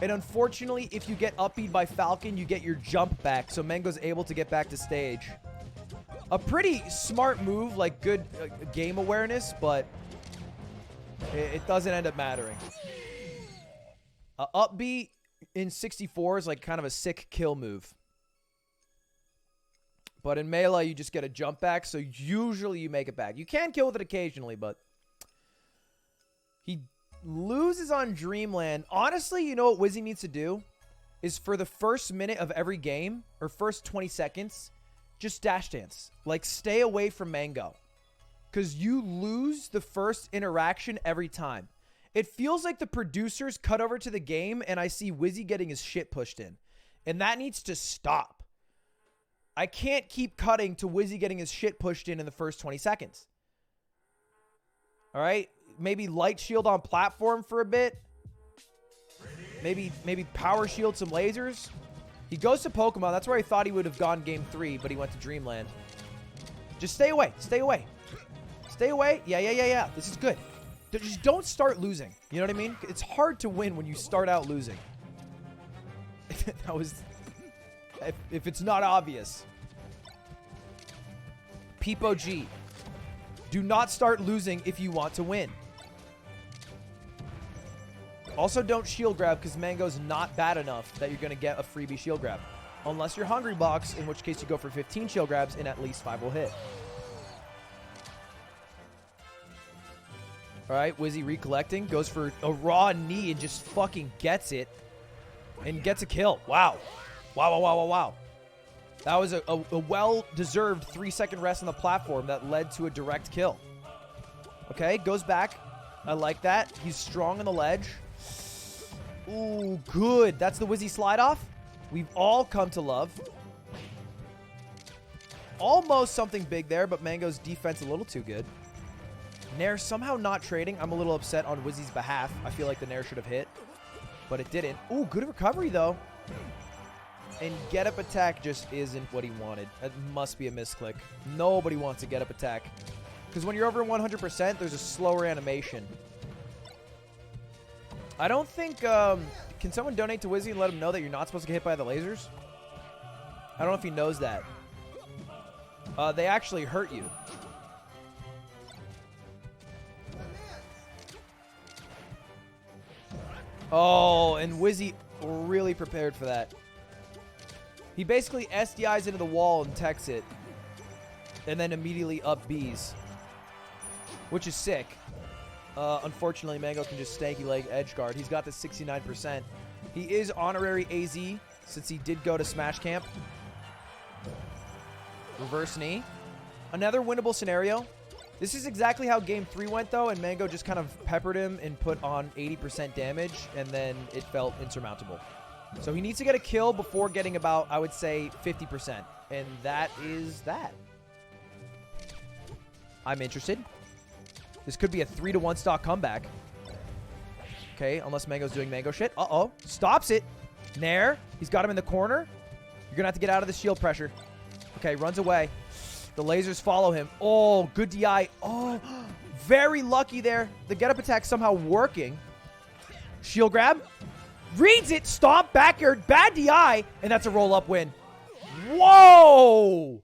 And unfortunately, if you get up-beat by Falcon, you get your jump back. So Mango's able to get back to stage. A pretty smart move, like good game awareness, but it doesn't end up mattering. Up-beat in 64 is like kind of a sick kill move. But in Melee, you just get a jump back, so usually you make it back. You can kill with it occasionally, but he loses on Dreamland. Honestly, you know what Wizzy needs to do? Is for the first minute of every game, or first 20 seconds, just dash dance. Like, stay away from Mango. Because you lose the first interaction every time. It feels like the producers cut over to the game, and I see Wizzy getting his shit pushed in. And that needs to stop. I can't keep cutting to Wizzy getting his shit pushed in the first 20 seconds. All right? Maybe light shield on platform for a bit. Maybe power shield some lasers. He goes to Pokemon. That's where I thought he would have gone game 3, but he went to Dreamland. Just stay away. Stay away. Stay away. Yeah. This is good. Just don't start losing. You know what I mean? It's hard to win when you start out losing. That was... If it's not obvious. Peepo G. Do not start losing if you want to win. Also, don't shield grab because Mango's not bad enough that you're going to get a freebie shield grab. Unless you're Hungry Box, in which case you go for 15 shield grabs and at least 5 will hit. All right, Wizzy recollecting. Goes for a raw knee and just fucking gets it. And gets a kill. Wow. Wow, wow, wow, wow, wow. That was a well-deserved 3-second rest on the platform that led to a direct kill. Okay, goes back. I like that. He's strong on the ledge. Ooh, good. That's the Wizzy slide off. We've all come to love. Almost something big there, but Mango's defense a little too good. Nair somehow not trading. I'm a little upset on Wizzy's behalf. I feel like the Nair should have hit, but it didn't. Ooh, good recovery, though. And get-up attack just isn't what he wanted. That must be a misclick. Nobody wants a get-up attack. Because when you're over 100%, there's a slower animation. I don't think... can someone donate to Wizzy and let him know that you're not supposed to get hit by the lasers? I don't know if he knows that. They actually hurt you. Oh, and Wizzy really prepared for that. He basically SDIs into the wall and techs it. And then immediately up Bs. Which is sick. Unfortunately, Mango can just stanky leg edge guard. He's got the 69%. He is honorary AZ since he did go to Smash Camp. Reverse knee. Another winnable scenario. This is exactly how Game 3 went, though, and Mango just kind of peppered him and put on 80% damage, and then it felt insurmountable. So he needs to get a kill before getting about, I would say, 50%. And that is that. I'm interested. This could be a 3-to-1 stock comeback. Okay, unless Mango's doing Mango shit. Uh-oh. Stops it. Nair. He's got him in the corner. You're going to have to get out of the shield pressure. Okay, runs away. The lasers follow him. Oh, good DI. Oh, very lucky there. The get-up attack somehow working. Shield grab. Reads it. Stomp. Back air. Bad DI. And that's a roll-up win. Whoa!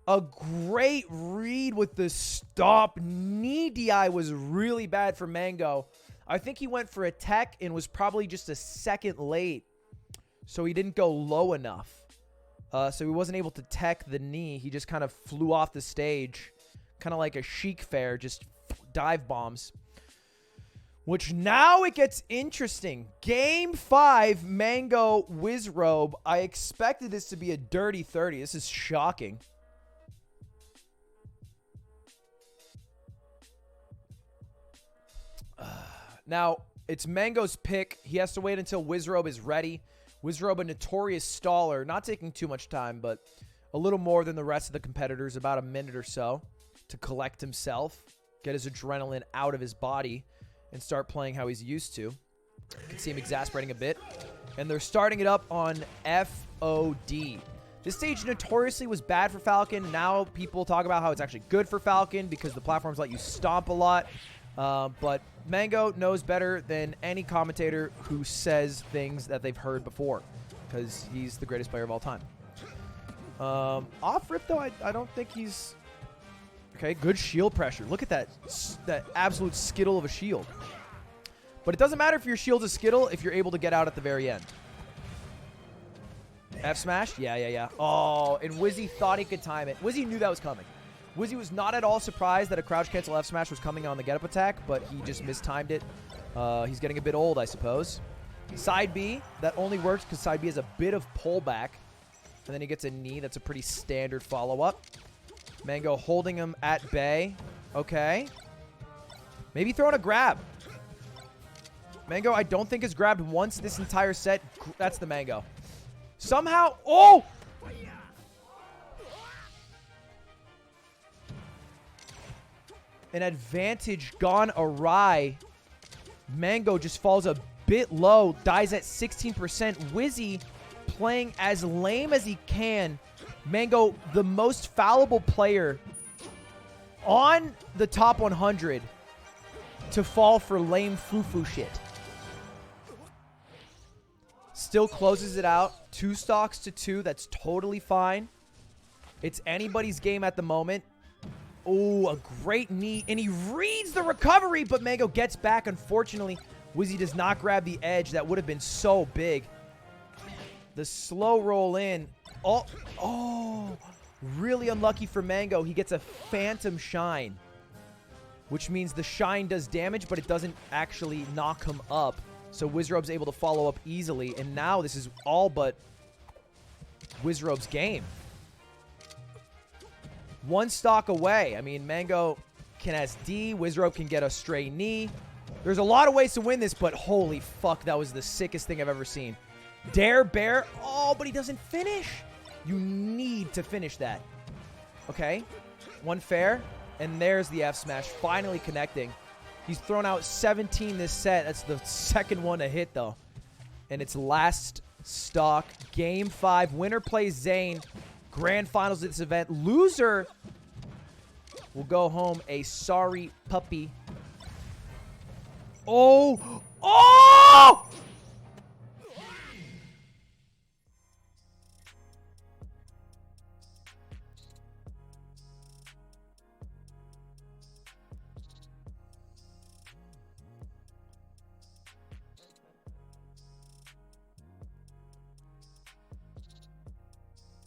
A great read with the stomp. Knee DI was really bad for Mango. I think he went for a tech and was probably just a second late. So he didn't go low enough. So he wasn't able to tech the knee. He just kind of flew off the stage. Kind of like a Sheik Fair. Just dive bombs. Which now it gets interesting. Game 5, Mango Wizrobe. I expected this to be a dirty 30. This is shocking. Now, it's Mango's pick. He has to wait until Wizrobe is ready. Wizrobe, a notorious staller. Not taking too much time, but a little more than the rest of the competitors. About a minute or so to collect himself. Get his adrenaline out of his body. And start playing how he's used to. You can see him exasperating a bit. And they're starting it up on FOD. This stage notoriously was bad for Falcon. Now people talk about how it's actually good for Falcon because the platforms let you stomp a lot. But Mango knows better than any commentator who says things that they've heard before. Because he's the greatest player of all time. Off rip, though, I don't think he's... Okay, good shield pressure. Look at that absolute skittle of a shield. But it doesn't matter if your shield's a skittle if you're able to get out at the very end. F smash? Yeah. Oh, and Wizzy thought he could time it. Wizzy knew that was coming. Wizzy was not at all surprised that a crouch cancel F smash was coming on the get up attack, but he just mistimed it. He's getting a bit old, I suppose. Side B, that only works because side B has a bit of pullback. And then he gets a knee. That's a pretty standard follow-up. Mango holding him at bay. Okay. Maybe throwing a grab. Mango, I don't think has grabbed once this entire set. That's the Mango. Somehow... Oh! An advantage gone awry. Mango just falls a bit low. Dies at 16%. Wizzy playing as lame as he can. Mango, the most fallible player on the top 100 to fall for lame foo-foo shit. Still closes it out. 2 stocks to 2. That's totally fine. It's anybody's game at the moment. Oh, a great knee. And he reads the recovery, but Mango gets back. Unfortunately, Wizzy does not grab the edge. That would have been so big. The slow roll in. Oh, really unlucky for Mango. He gets a phantom shine, which means the shine does damage, but it doesn't actually knock him up. So Wizrobe's able to follow up easily. And now this is all but Wizrobe's game. One stock away. I mean, Mango can SD. Wizrobe can get a stray knee. There's a lot of ways to win this, but holy fuck, that was the sickest thing I've ever seen. Dare Bear. Oh, but he doesn't finish. You need to finish that. Okay. One fair. And there's the F smash finally connecting. He's thrown out 17 this set. That's the second one to hit, though. And it's last stock. Game 5. Winner plays Zane. Grand finals of this event. Loser will go home a sorry puppy. Oh! Oh!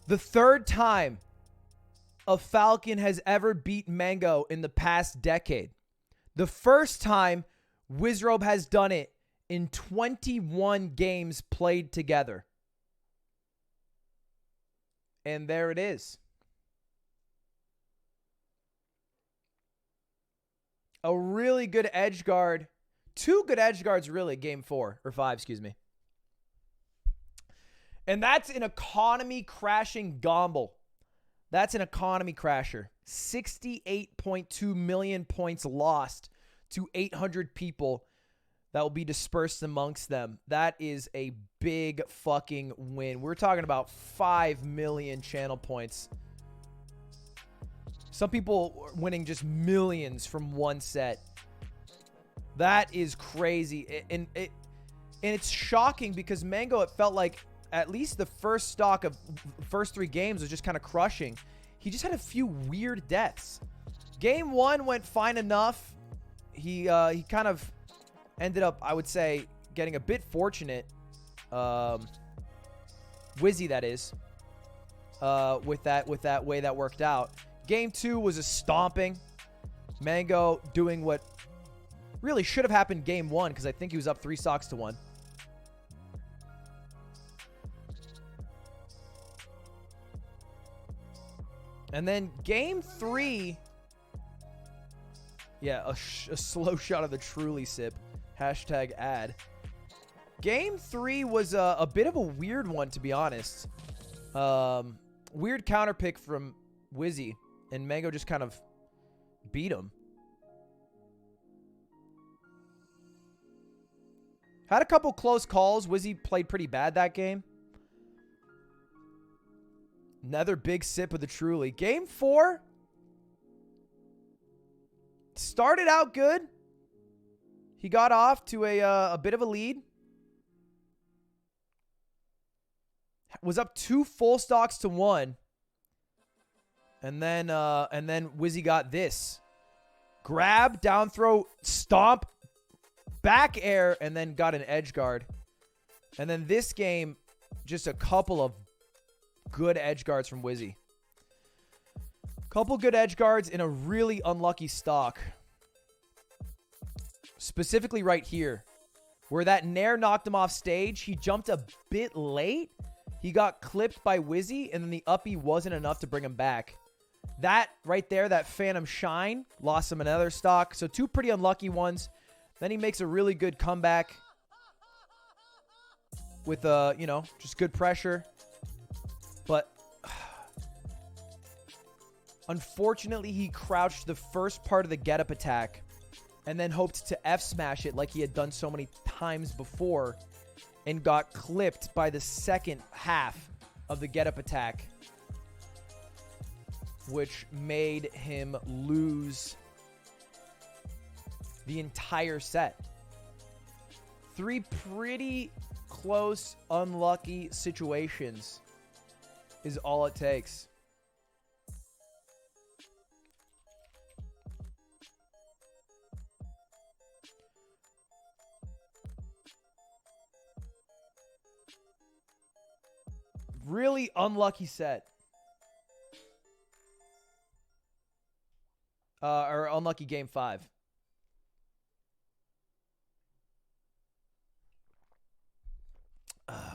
The third time a Falcon has ever beat Mango in the past decade. The first time Wizrobe has done it in 21 games played together. And there it is. A really good edge guard. Two good edge guards, really, game 4 or 5, excuse me. And that's an economy crashing Gomble. That's an economy crasher. 68.2 million points lost to 800 people that will be dispersed amongst them. That is a big fucking win. We're talking about 5 million channel points. Some people winning just millions from one set. That is crazy. And it's shocking because Mango, it felt like at least the first stock of first 3 games was just kind of crushing. He just had a few weird deaths. Game 1 went fine enough. He kind of ended up, I would say, getting a bit fortunate. Wizzy, that is. With that way that worked out. Game 2 was a stomping. Mango doing what really should have happened game 1 because I think he was up 3 stocks to 1. And then game 3, yeah, a slow shot of the Truly sip. Hashtag ad. Game 3 was a bit of a weird one, to be honest. Weird counter pick from Wizzy, and Mango just kind of beat him. Had a couple close calls. Wizzy played pretty bad that game. Another big sip of the Truly. Game 4 started out good. He got off to a bit of a lead. Was up 2 full stocks to 1. And then Wizzy got this. Grab, down throw, stomp, back air, and then got an edge guard. And then this game, just a couple of good edge guards from Wizzy. Couple good edge guards in a really unlucky stock. Specifically right here. Where that Nair knocked him off stage. He jumped a bit late. He got clipped by Wizzy. And then the uppie wasn't enough to bring him back. That right there, that Phantom Shine, lost him another stock. So 2 pretty unlucky ones. Then he makes a really good comeback. With, just good pressure. But unfortunately, he crouched the first part of the get-up attack and then hoped to F-smash it like he had done so many times before and got clipped by the second half of the get-up attack, which made him lose the entire set. 3 pretty close, unlucky situations is all it takes. Really unlucky set. Or unlucky game 5.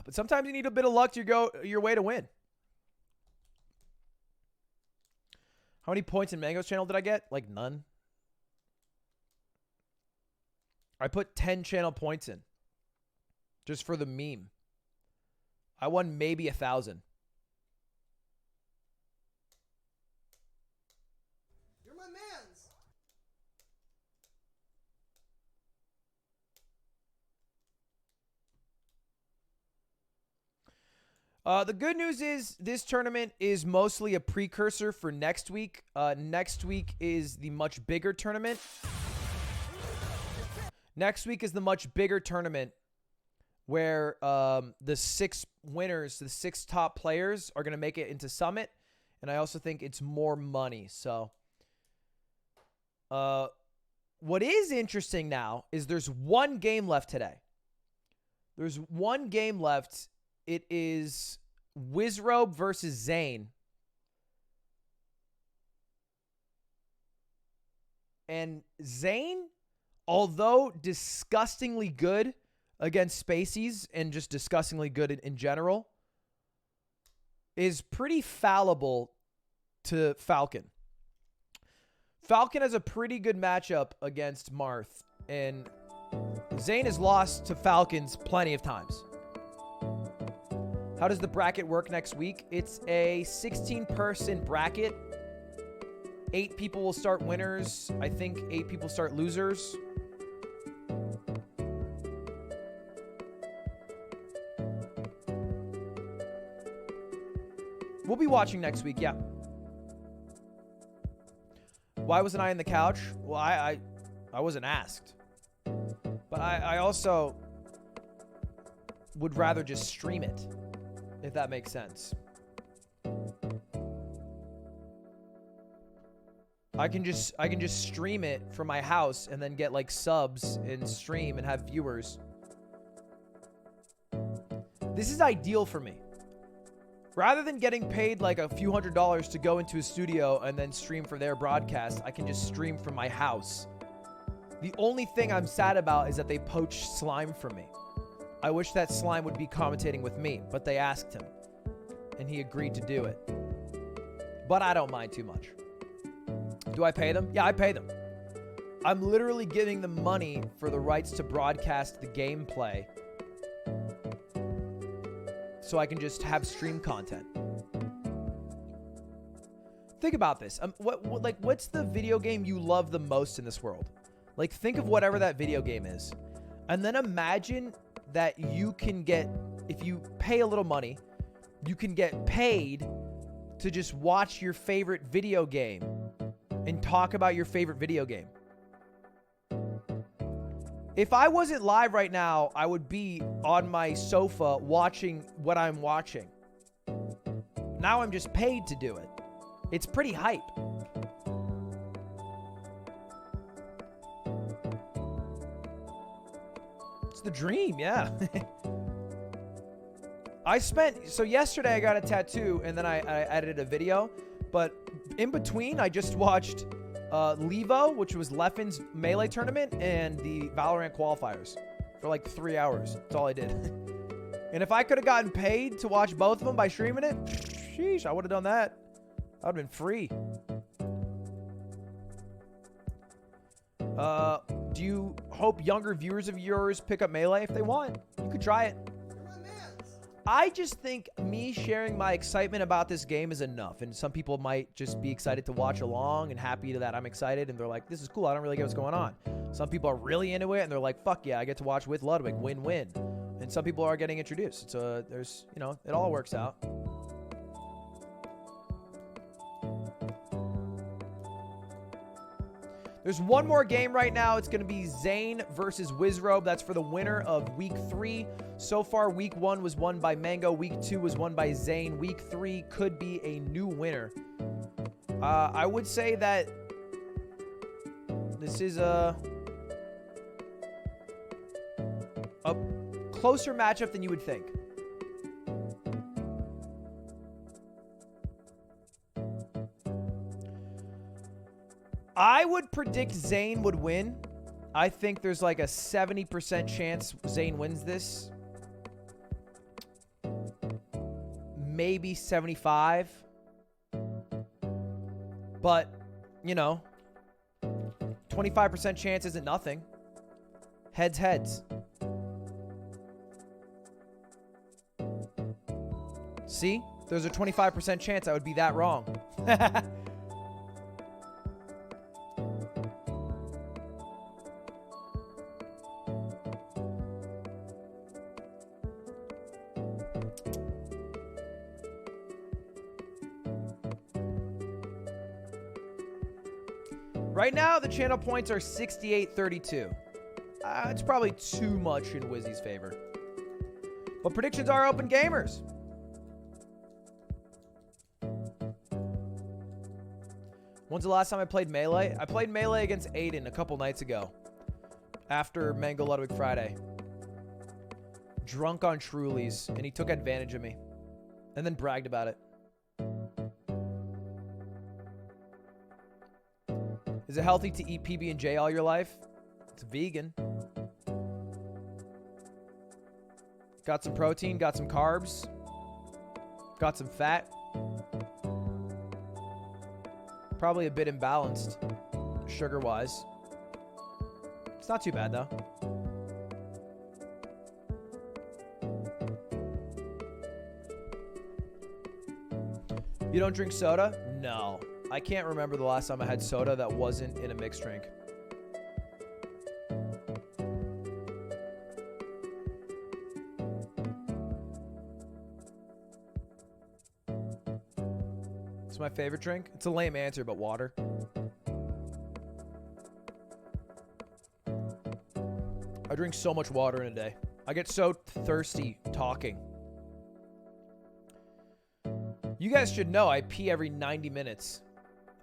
But sometimes you need a bit of luck to go your way to win. How many points in Mango's channel did I get? Like none. I put 10 channel points in. Just for the meme. I won maybe 1,000. You're my mans. The good news is this tournament is mostly a precursor for next week. Next week is the much bigger tournament. Next week is the much bigger tournament where the 6 winners, the 6 top players are going to make it into Summit. And I also think it's more money. So what is interesting now is there's one game left today. There's one game left. It is Wizrobe versus Zane. And Zane, although disgustingly good against Spaceys and just disgustingly good in general, is pretty fallible to Falcon. Falcon has a pretty good matchup against Marth, and Zane has lost to Falcons plenty of times. How does the bracket work next week? It's a 16-person bracket. 8 people will start winners. I think 8 people start losers. We'll be watching next week, yeah. Why wasn't I in the couch? Well, I wasn't asked. But I also would rather just stream it, if that makes sense. I can just stream it from my house and then get like subs and stream and have viewers. This is ideal for me. Rather than getting paid like a few $100s to go into a studio and then stream for their broadcast, I can just stream from my house. The only thing I'm sad about is that they poached Slime from me. I wish that Slime would be commentating with me, but they asked him, and he agreed to do it. But I don't mind too much. Do I pay them? Yeah, I pay them. I'm literally giving them money for the rights to broadcast the gameplay so I can just have stream content. Think about this. What's the video game you love the most in this world? Like, think of whatever that video game is. And then imagine that you can get, if you pay a little money, you can get paid to just watch your favorite video game and talk about your favorite video game. If I wasn't live right now, I would be on my sofa watching what I'm watching. Now I'm just paid to do it. It's pretty hype. It's the dream, yeah. So yesterday I got a tattoo and then I edited a video, but in between I just watched Levo, which was Leffen's Melee tournament, and the Valorant qualifiers for like 3 hours. That's all I did. And if I could have gotten paid to watch both of them by streaming it, sheesh, I would have done that. I would have been free. Do you hope younger viewers of yours pick up Melee if they want? You could try it. I just think me sharing my excitement about this game is enough, and some people might just be excited to watch along and happy that I'm excited, and they're like, this is cool, I don't really get what's going on. Some people are really into it, and they're like, fuck yeah, I get to watch with Ludwig, win-win. And some people are getting introduced, so there's, you know, it all works out. There's one more game right now. It's going to be Zane versus Wizrobe. That's for the winner of Week 3. So far, Week 1 was won by Mango. Week 2 was won by Zane. Week 3 could be a new winner. I would say that this is a closer matchup than you would think. I would predict Zayn would win. I think there's like a 70% chance Zayn wins this. Maybe 75. But, you know, 25% chance isn't nothing. Heads, heads. See? There's a 25% chance I would be that wrong. Right now, the channel points are 68-32. It's probably too much in Wizzy's favor. But predictions are open gamers. When's the last time I played Melee? I played Melee against Aiden a couple nights ago. After Mango Ludwig Friday. Drunk on Trulies, and he took advantage of me. And then bragged about it. Is it healthy to eat PB&J all your life? It's vegan. Got some protein, got some carbs. Got some fat. Probably a bit imbalanced, sugar-wise. It's not too bad, though. You don't drink soda? No. I can't remember the last time I had soda that wasn't in a mixed drink. It's my favorite drink. It's a lame answer, but water. I drink so much water in a day. I get so thirsty talking. You guys should know I pee every 90 minutes.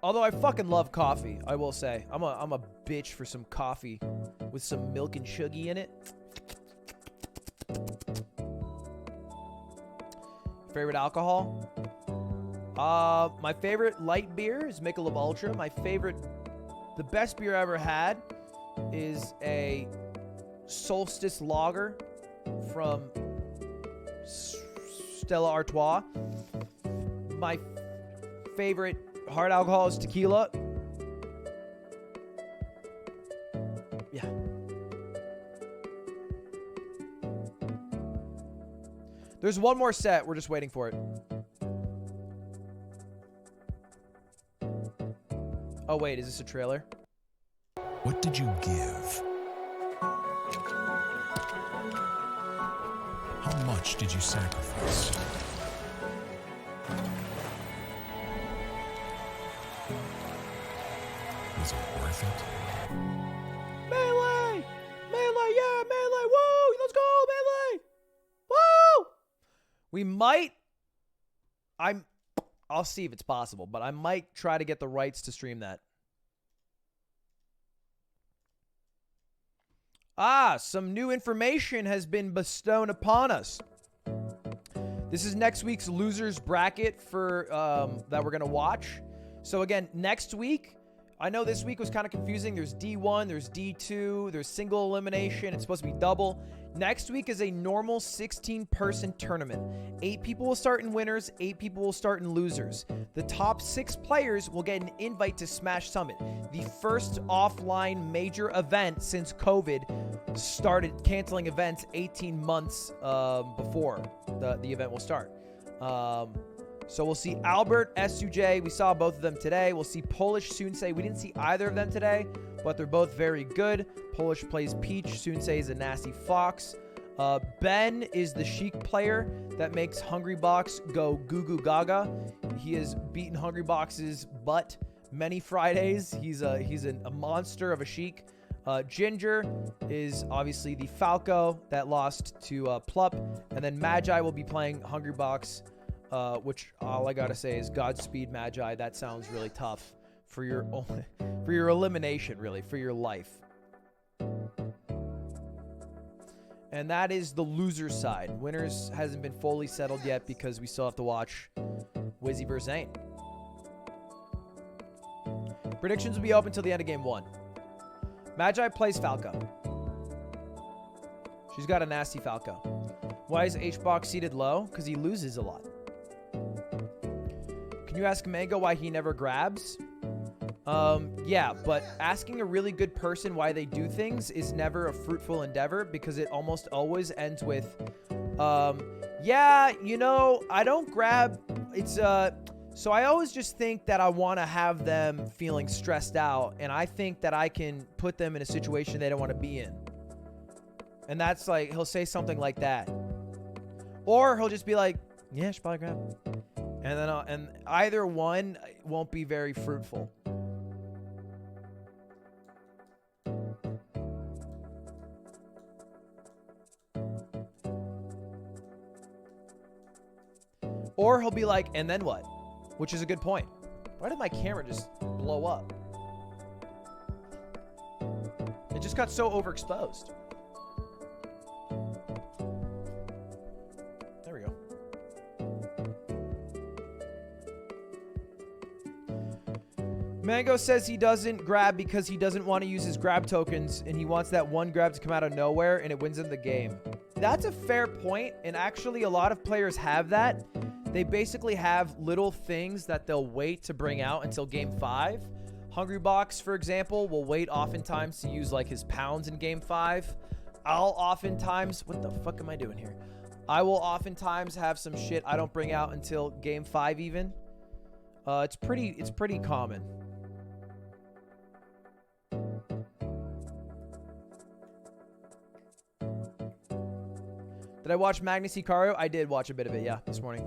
Although I fucking love coffee, I will say. I'm a bitch for some coffee with some milk and chuggy in it. Favorite alcohol? My favorite light beer is Michelob Ultra. The best beer I ever had is a Solstice Lager from Stella Artois. My favorite hard alcohol is tequila. Yeah. There's one more set. We're just waiting for it. Oh, wait. Is this a trailer? What did you give? How much did you sacrifice? Was it worth it? Melee! Melee, yeah, Melee! Woo! Let's go, Melee! Woo! We might... I'll see if it's possible, but I might try to get the rights to stream that. Some new information has been bestowed upon us. This is next week's losers bracket for that we're going to watch. So again, next week, I know this week was kind of confusing. There's D1, there's D2, there's single elimination. It's supposed to be double. Next week is a normal 16-person tournament. 8 people will start in winners, 8 people will start in losers. The top 6 players will get an invite to Smash Summit, the first offline major event since COVID started canceling events 18 months before the event will start. So we'll see Albert, SUJ. We saw both of them today. We'll see Polish Sunsei. We didn't see either of them today, but they're both very good. Polish plays Peach. Sunsei is a nasty fox. Ben is the Sheik player that makes Hungrybox go goo goo gaga. He has beaten Hungrybox's butt many Fridays. He's a monster of a Sheik. Ginger is obviously the Falco that lost to Plup. And then Magi will be playing Hungrybox. Which all I gotta say is Godspeed, Magi. That sounds really tough for your elimination, really, for your life. And that is the loser side. Winners hasn't been fully settled yet because we still have to watch Wizzy vs. Zane. Predictions will be open till the end of game 1. Magi plays Falco. She's got a nasty Falco. Why is H-Box seated low? Because he loses a lot. Can you ask Mango why he never grabs? Yeah, but asking a really good person why they do things is never a fruitful endeavor because it almost always ends with, yeah, you know, I don't grab. It's, so I always just think that I want to have them feeling stressed out, and I think that I can put them in a situation they don't want to be in. And that's like, he'll say something like that. Or he'll just be like, yeah, I should probably grab. And then, and either one won't be very fruitful. Or he'll be like, and then what? Which is a good point. Why did my camera just blow up? It just got so overexposed. There we go. Mango says he doesn't grab because he doesn't want to use his grab tokens and he wants that one grab to come out of nowhere and it wins him the game. That's a fair point, and actually a lot of players have that. They basically have little things that they'll wait to bring out until game 5. Hungry Box, for example, will wait oftentimes to use like his pounds in game 5. I'll oftentimes, what the fuck am I doing here? I will oftentimes have some shit I don't bring out until game 5 even. It's pretty common. Did I watch Magnus Hikaru? I did watch a bit of it, yeah, this morning.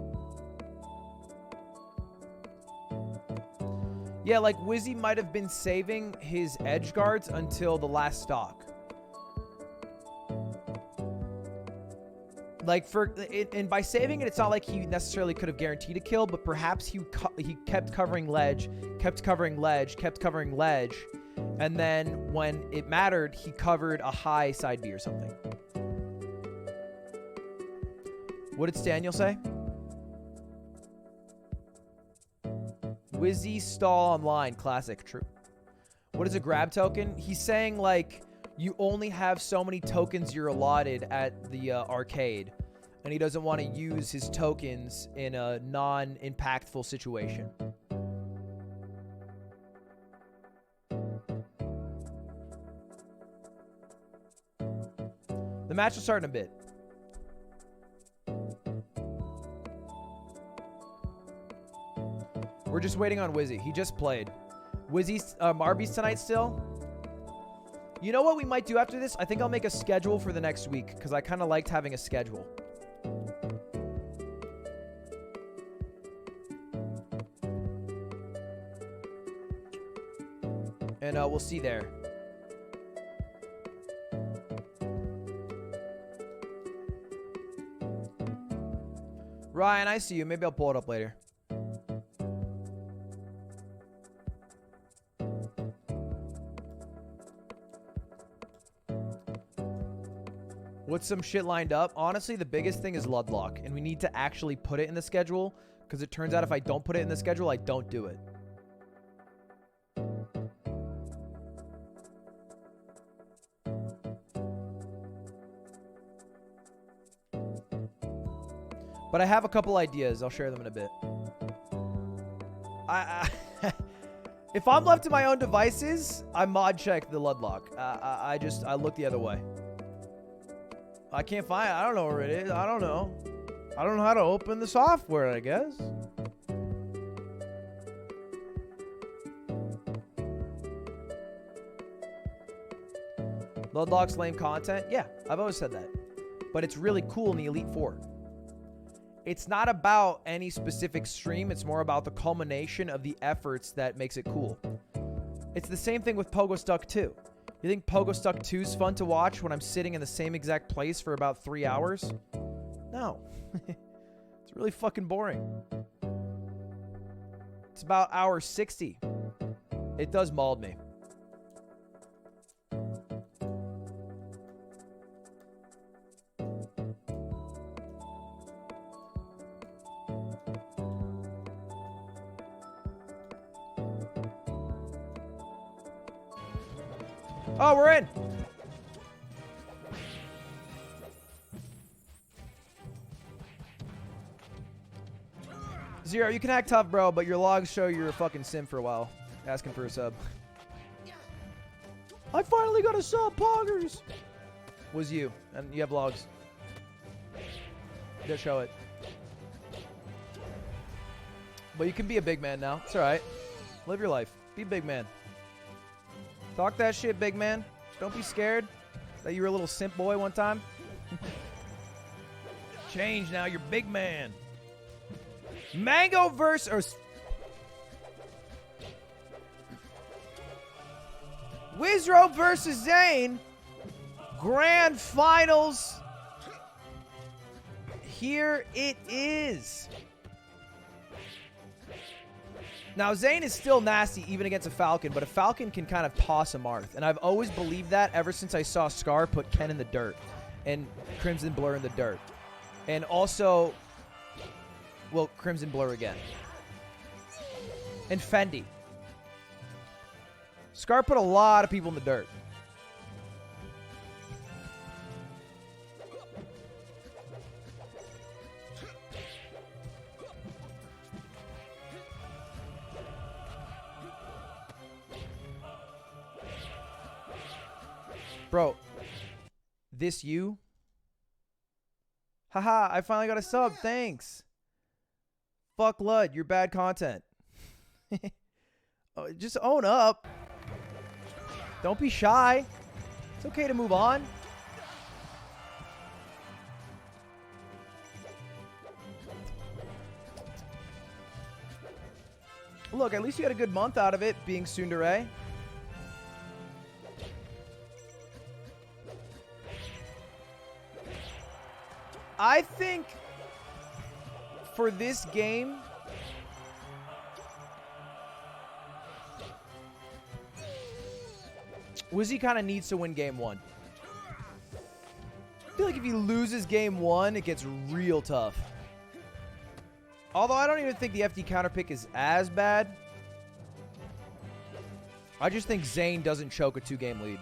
Yeah, like Wizzy might have been saving his edge guards until the last stock. Like and by saving it, it's not like he necessarily could have guaranteed a kill, but perhaps he kept covering ledge, kept covering ledge, kept covering ledge, and then when it mattered, he covered a high side B or something. What did Daniel say? Wizzy stall online. Classic. True. What is a grab token? He's saying, like, you only have so many tokens you're allotted at the arcade. And he doesn't want to use his tokens in a non-impactful situation. The match will start in a bit. We're just waiting on Wizzy. He just played. Wizzy's Marby's tonight still. You know what we might do after this? I think I'll make a schedule for the next week because I kind of liked having a schedule. And we'll see there. Ryan, I see you. Maybe I'll pull it up later. What's some shit lined up? Honestly, the biggest thing is Ludlock, and we need to actually put it in the schedule, because it turns out if I don't put it in the schedule, I don't do it. But I have a couple ideas. I'll share them in a bit. If I'm left to my own devices, I mod check the Ludlock. I look the other way. I can't find it. I don't know where it is. I don't know. I don't know how to open the software, I guess. Ludlock's lame content? Yeah, I've always said that. But it's really cool in the Elite Four. It's not about any specific stream. It's more about the culmination of the efforts that makes it cool. It's the same thing with Pogo Stuck 2. You think Pogo Stuck 2 is fun to watch when I'm sitting in the same exact place for about 3 hours? No. It's really fucking boring. It's about hour 60. It does mauled me. Oh, we're in. Zero, you can act tough, bro, but your logs show you're a fucking sim for a while. Asking for a sub. I finally got a sub, poggers. Was you, and you have logs. Just show it. But you can be a big man now. It's alright. Live your life. Be a big man. Talk that shit, big man. Don't be scared that you were a little simp boy one time. Change now, you're big man. Mango versus... Wizrobe versus Zane. Grand Finals. Here it is. Now, Zane is still nasty even against a Falcon, but a Falcon can kind of toss a Marth. And I've always believed that ever since I saw Scar put Ken in the dirt and Crimson Blur in the dirt. And also, well, Crimson Blur again. And Fendi. Scar put a lot of people in the dirt. Bro, this you? Haha, I finally got a sub, thanks. Fuck Lud, you're bad content. Oh, just own up. Don't be shy. It's okay to move on. Look, at least you had a good month out of it, being Tsundere. I think for this game, Wizzy kind of needs to win game one. I feel like if he loses game one, it gets real tough. Although I don't even think the FD counter pick is as bad. I just think Zane doesn't choke a 2-game lead.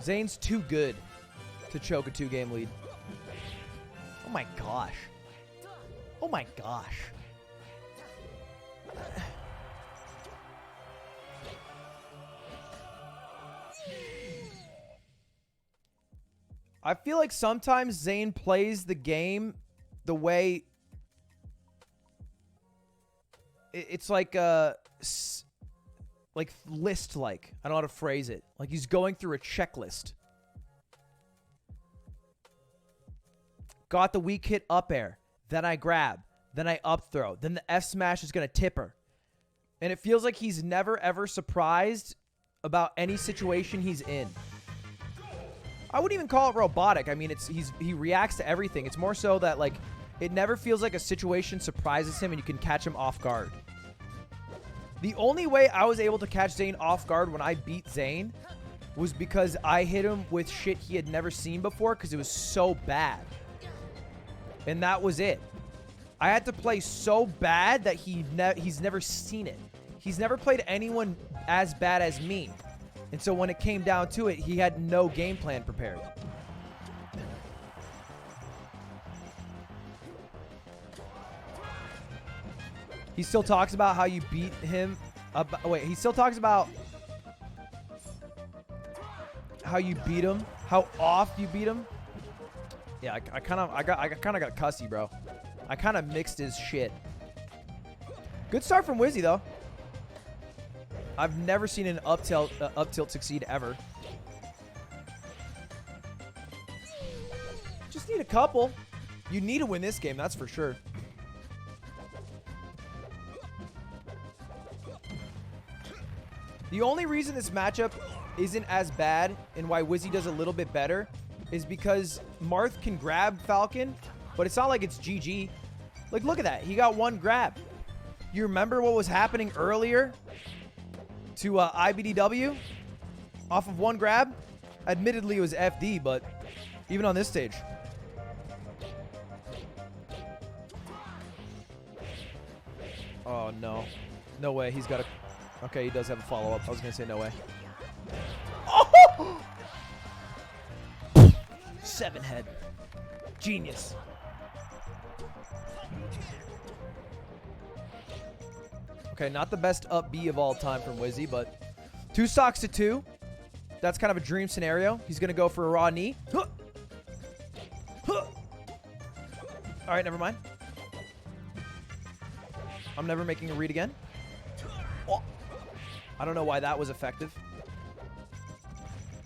Zane's too good to choke a 2-game lead. Oh my gosh. Oh my gosh. I feel like sometimes Zane plays the game the way it's like list-like. I don't know how to phrase it. Like he's going through a checklist. Got the weak hit up air. Then I grab. Then I up throw. Then the F smash is going to tip her. And it feels like he's never ever surprised about any situation he's in. I wouldn't even call it robotic. I mean, he reacts to everything. It's more so that like it never feels like a situation surprises him and you can catch him off guard. The only way I was able to catch Zane off guard when I beat Zane was because I hit him with shit he had never seen before because it was so bad. And that was it. I had to play so bad that he's never seen it. He's never played anyone as bad as me. And so when it came down to it, he had no game plan prepared. He still talks about how you beat him. He still talks about how you beat him, how off you beat him. Yeah, I kind of got cussy, bro. I kind of mixed his shit. Good start from Wizzy though. I've never seen an up tilt succeed ever. Just need a couple. You need to win this game, that's for sure. The only reason this matchup isn't as bad and why Wizzy does a little bit better is because Marth can grab Falcon, but it's not like it's GG. Like, look at that. He got one grab. You remember what was happening earlier to IBDW off of one grab? Admittedly, it was FD, but even on this stage. Oh, no. No way. He's got a... Okay, he does have a follow-up. I was going to say no way. Oh! 7 head. Genius. Okay, not the best up B of all time from Wizzy, but 2 stocks to 2. That's kind of a dream scenario. He's going to go for a raw knee. Huh. Huh. All right, never mind. I'm never making a read again. Oh. I don't know why that was effective.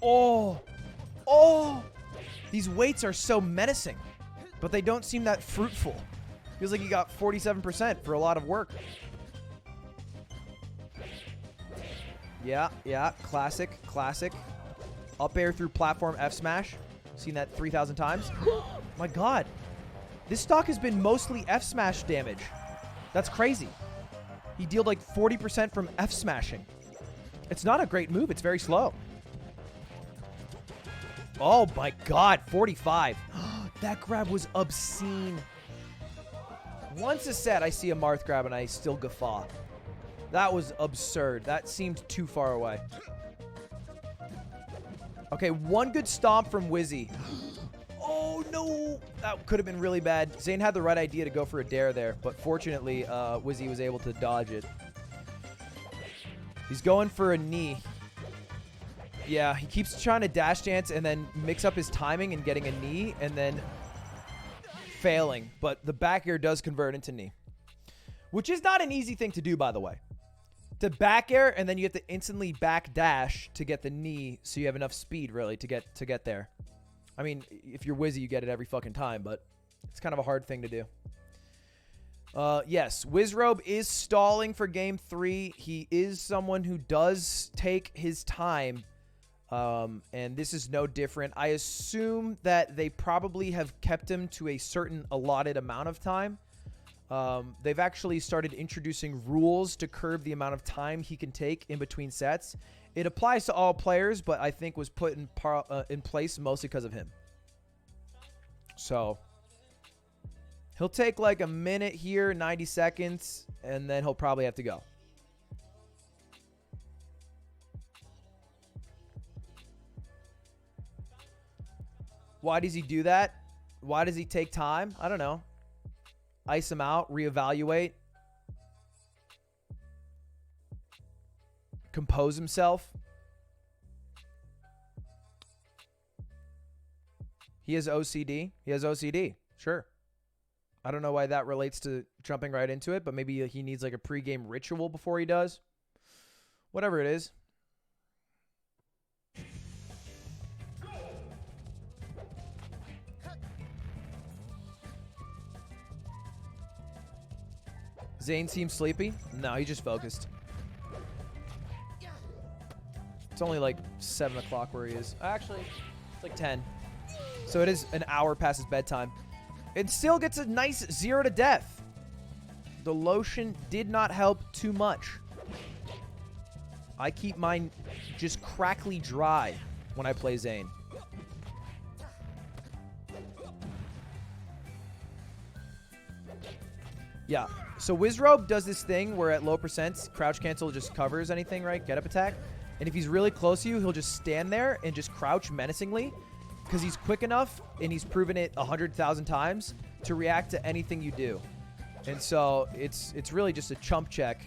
Oh. Oh. These weights are so menacing, but they don't seem that fruitful. Feels like you got 47% for a lot of work. Yeah, yeah. Classic, classic. Up air through platform F smash. Seen that 3,000 times. My God. This stock has been mostly F smash damage. That's crazy. He dealt like 40% from F smashing. It's not a great move. It's very slow. Oh my God, 45. That grab was obscene. Once a set, I see a Marth grab and I still guffaw. That was absurd. That seemed too far away. Okay, one good stomp from Wizzy. Oh, no. That could have been really bad. Zane had the right idea to go for a dare there, but fortunately, Wizzy was able to dodge it. He's going for a knee. Yeah, he keeps trying to dash dance and then mix up his timing and getting a knee and then failing. But the back air does convert into knee, which is not an easy thing to do, by the way. To back air and then you have to instantly back dash to get the knee so you have enough speed, really, to get there. I mean, if you're Wizzy, you get it every fucking time, but it's kind of a hard thing to do. Yes, Wizrobe is stalling for game 3. He is someone who does take his time. And this is no different. I assume that they probably have kept him to a certain allotted amount of time. They've actually started introducing rules to curb the amount of time he can take in between sets. It applies to all players, but I think was put in place mostly because of him. So he'll take like a minute here, 90 seconds, and then he'll probably have to go. Why does he do that? Why does he take time? I don't know. Ice him out, reevaluate. Compose himself. He has OCD. He has OCD. Sure. I don't know why that relates to jumping right into it, but maybe he needs like a pregame ritual before he does. Whatever it is. Zane seems sleepy. No, he's just focused. It's only like 7 o'clock where he is. Actually, it's like 10. So it is an hour past his bedtime. It still gets a nice 0 to death. The lotion did not help too much. I keep mine just crackly dry when I play Zane. Yeah. So Wizrobe does this thing where at low percents, crouch cancel just covers anything, right? Get up attack. And if he's really close to you, he'll just stand there and just crouch menacingly because he's quick enough and he's proven it 100,000 times to react to anything you do. And so it's really just a chump check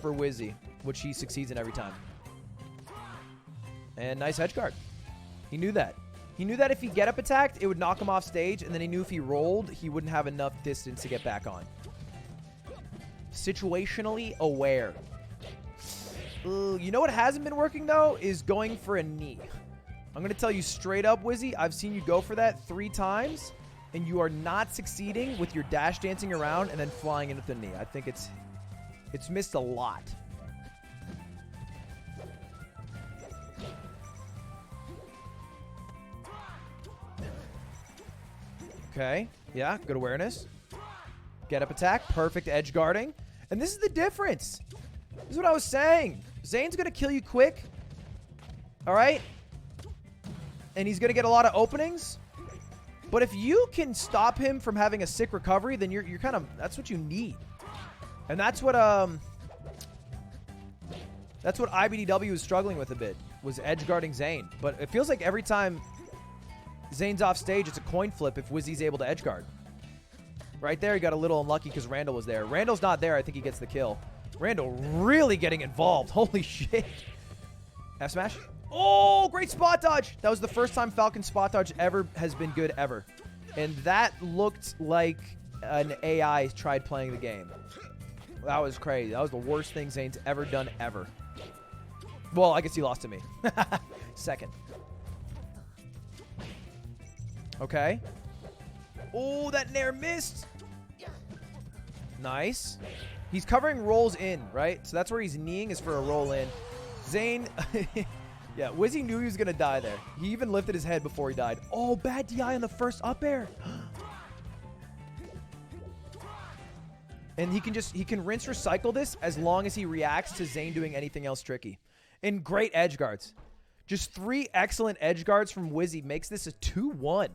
for Wizzy, which he succeeds in every time. And nice edge guard. He knew that. He knew that if he get up attacked, it would knock him off stage, and then he knew if he rolled, he wouldn't have enough distance to get back on. Situationally aware. You know what hasn't been working, though, is going for a knee. I'm going to tell you straight up, Wizzy, I've seen you go for that 3 times, and you are not succeeding with your dash dancing around and then flying into the knee. I think it's missed a lot. Okay. Yeah, good awareness. Get up attack. Perfect edge guarding. And this is the difference. This is what I was saying. Zane's going to kill you quick. All right? And he's going to get a lot of openings. But if you can stop him from having a sick recovery, then you're kind of, that's what you need. And that's what IBDW was struggling with a bit, was edge guarding Zane. But it feels like every time Zane's off stage, it's a coin flip if Wizzy's able to edge guard. Right there, he got a little unlucky because Randall was there. Randall's not there. I think he gets the kill. Randall really getting involved. Holy shit. F smash. Oh, great spot dodge. That was the first time Falcon spot dodge ever has been good ever. And that looked like an AI tried playing the game. That was crazy. That was the worst thing Zane's ever done ever. Well, I guess he lost to me. Second. Okay. Oh, that nair missed. Nice. He's covering rolls in, right? So that's where he's kneeing, is for a roll in. Zane, yeah, Wizzy knew he was going to die there. He even lifted his head before he died. Oh, bad DI on the first up air. And he can rinse recycle this as long as he reacts to Zane doing anything else tricky. And great edge guards. Just 3 excellent edge guards from Wizzy makes this a 2-1.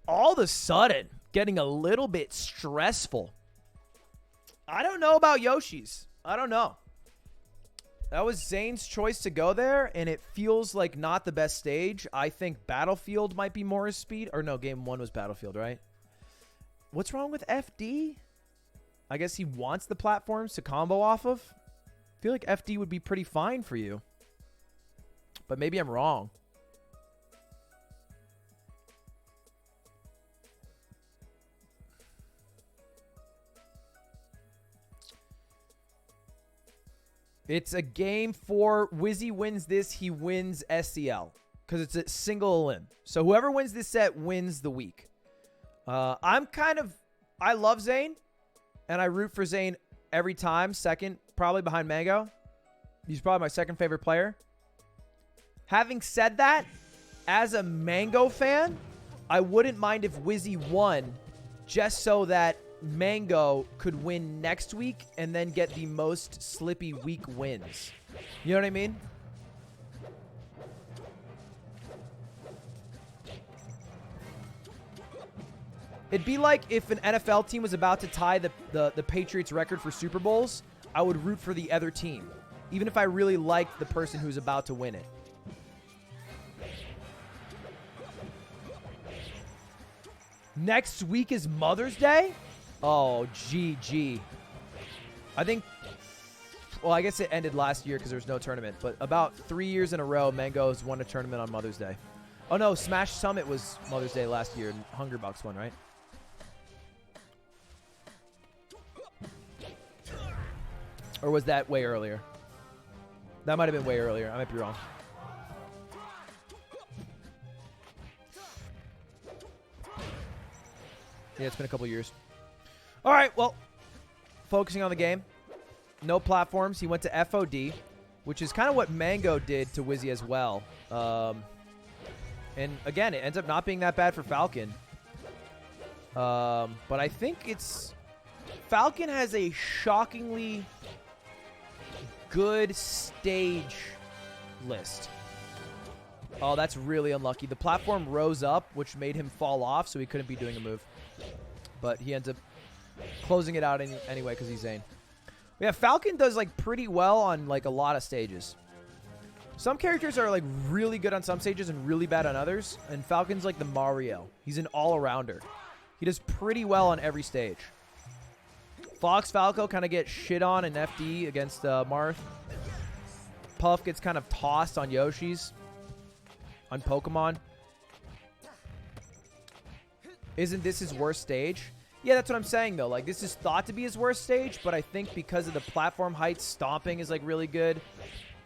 All of a sudden, getting a little bit stressful. I don't know about Yoshi's. I don't know. That was Zane's choice to go there, and it feels like not the best stage. I think Battlefield might be more his speed. Or no, game 1 was Battlefield, right? What's wrong with FD? I guess he wants the platforms to combo off of. I feel like FD would be pretty fine for you. But maybe I'm wrong. It's a game for Wizzy wins this, he wins SCL. Because it's a single elim. So whoever wins this set wins the week. I love Zane. And I root for Zane every time. Second, probably behind Mango. He's probably my second favorite player. Having said that, as a Mango fan, I wouldn't mind if Wizzy won just so that Mango could win next week and then get the most slippy week wins. You know what I mean? It'd be like if an NFL team was about to tie the Patriots record for Super Bowls, I would root for the other team, even if I really liked the person who's about to win it. Next week is Mother's Day? Oh, GG. I think, well, I guess it ended last year because there was no tournament, but about 3 years in a row, Mango's won a tournament on Mother's Day. Oh, no, Smash Summit was Mother's Day last year, and Hungerbucks won, right? Or was that way earlier? That might have been way earlier. I might be wrong. Yeah, it's been a couple years. All right, well, focusing on the game. No platforms. He went to FOD, which is kind of what Mango did to Wizzy as well. And again, it ends up not being that bad for Falcon. But I think it's... Falcon has a shockingly good stage list. Oh, that's really unlucky. The platform rose up, which made him fall off, so he couldn't be doing a move. But he ends up closing it out anyway because he's Zane. Yeah, Falcon does like pretty well on like a lot of stages. Some characters are like really good on some stages and really bad on others. And Falcon's like the Mario. He's an all-arounder. He does pretty well on every stage. Fox Falco kind of gets shit on in FD against Marth. Puff gets kind of tossed on Yoshi's. On Pokemon. Isn't this his worst stage? Yeah, that's what I'm saying, though. Like, this is thought to be his worst stage, but I think because of the platform height, stomping is, like, really good.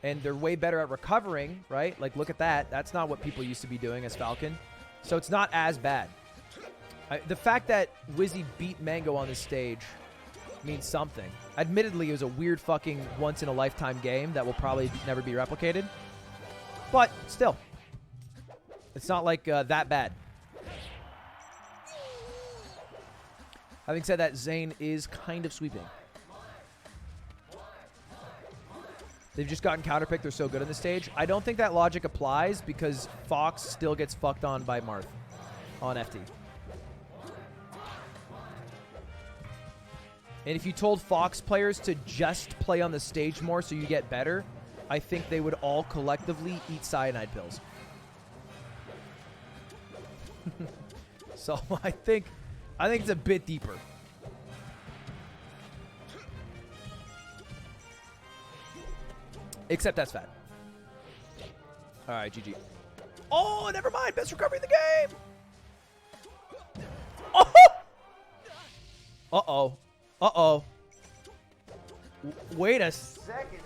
And they're way better at recovering, right? Like, look at that. That's not what people used to be doing as Falcon. So it's not as bad. The fact that Wizzy beat Mango on this stage means something. Admittedly, it was a weird fucking once-in-a-lifetime game that will probably never be replicated. But, still. It's not, like, that bad. Having said that, Zane is kind of sweeping. They've just gotten counterpicked. They're so good on the stage. I don't think that logic applies because Fox still gets fucked on by Marth on FT. And if you told Fox players to just play on the stage more so you get better, I think they would all collectively eat cyanide pills. So I think it's a bit deeper. Except that's fat. All right, GG. Oh, never mind. Best recovery in the game. Oh! Uh-oh. Uh-oh. Wait a second.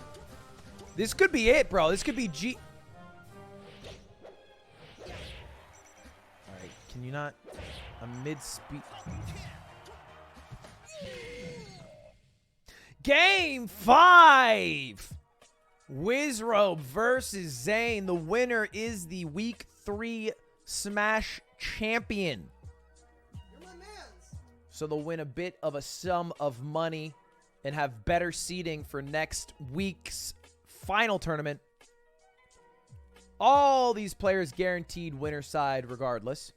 This could be it, bro. This could be G... All right, can you not... A mid-speed... Game 5! Wizrobe versus Zane. The winner is the Week 3 Smash champion. You're my mans. So they'll win a bit of a sum of money and have better seating for next week's final tournament. All these players guaranteed winner side regardless.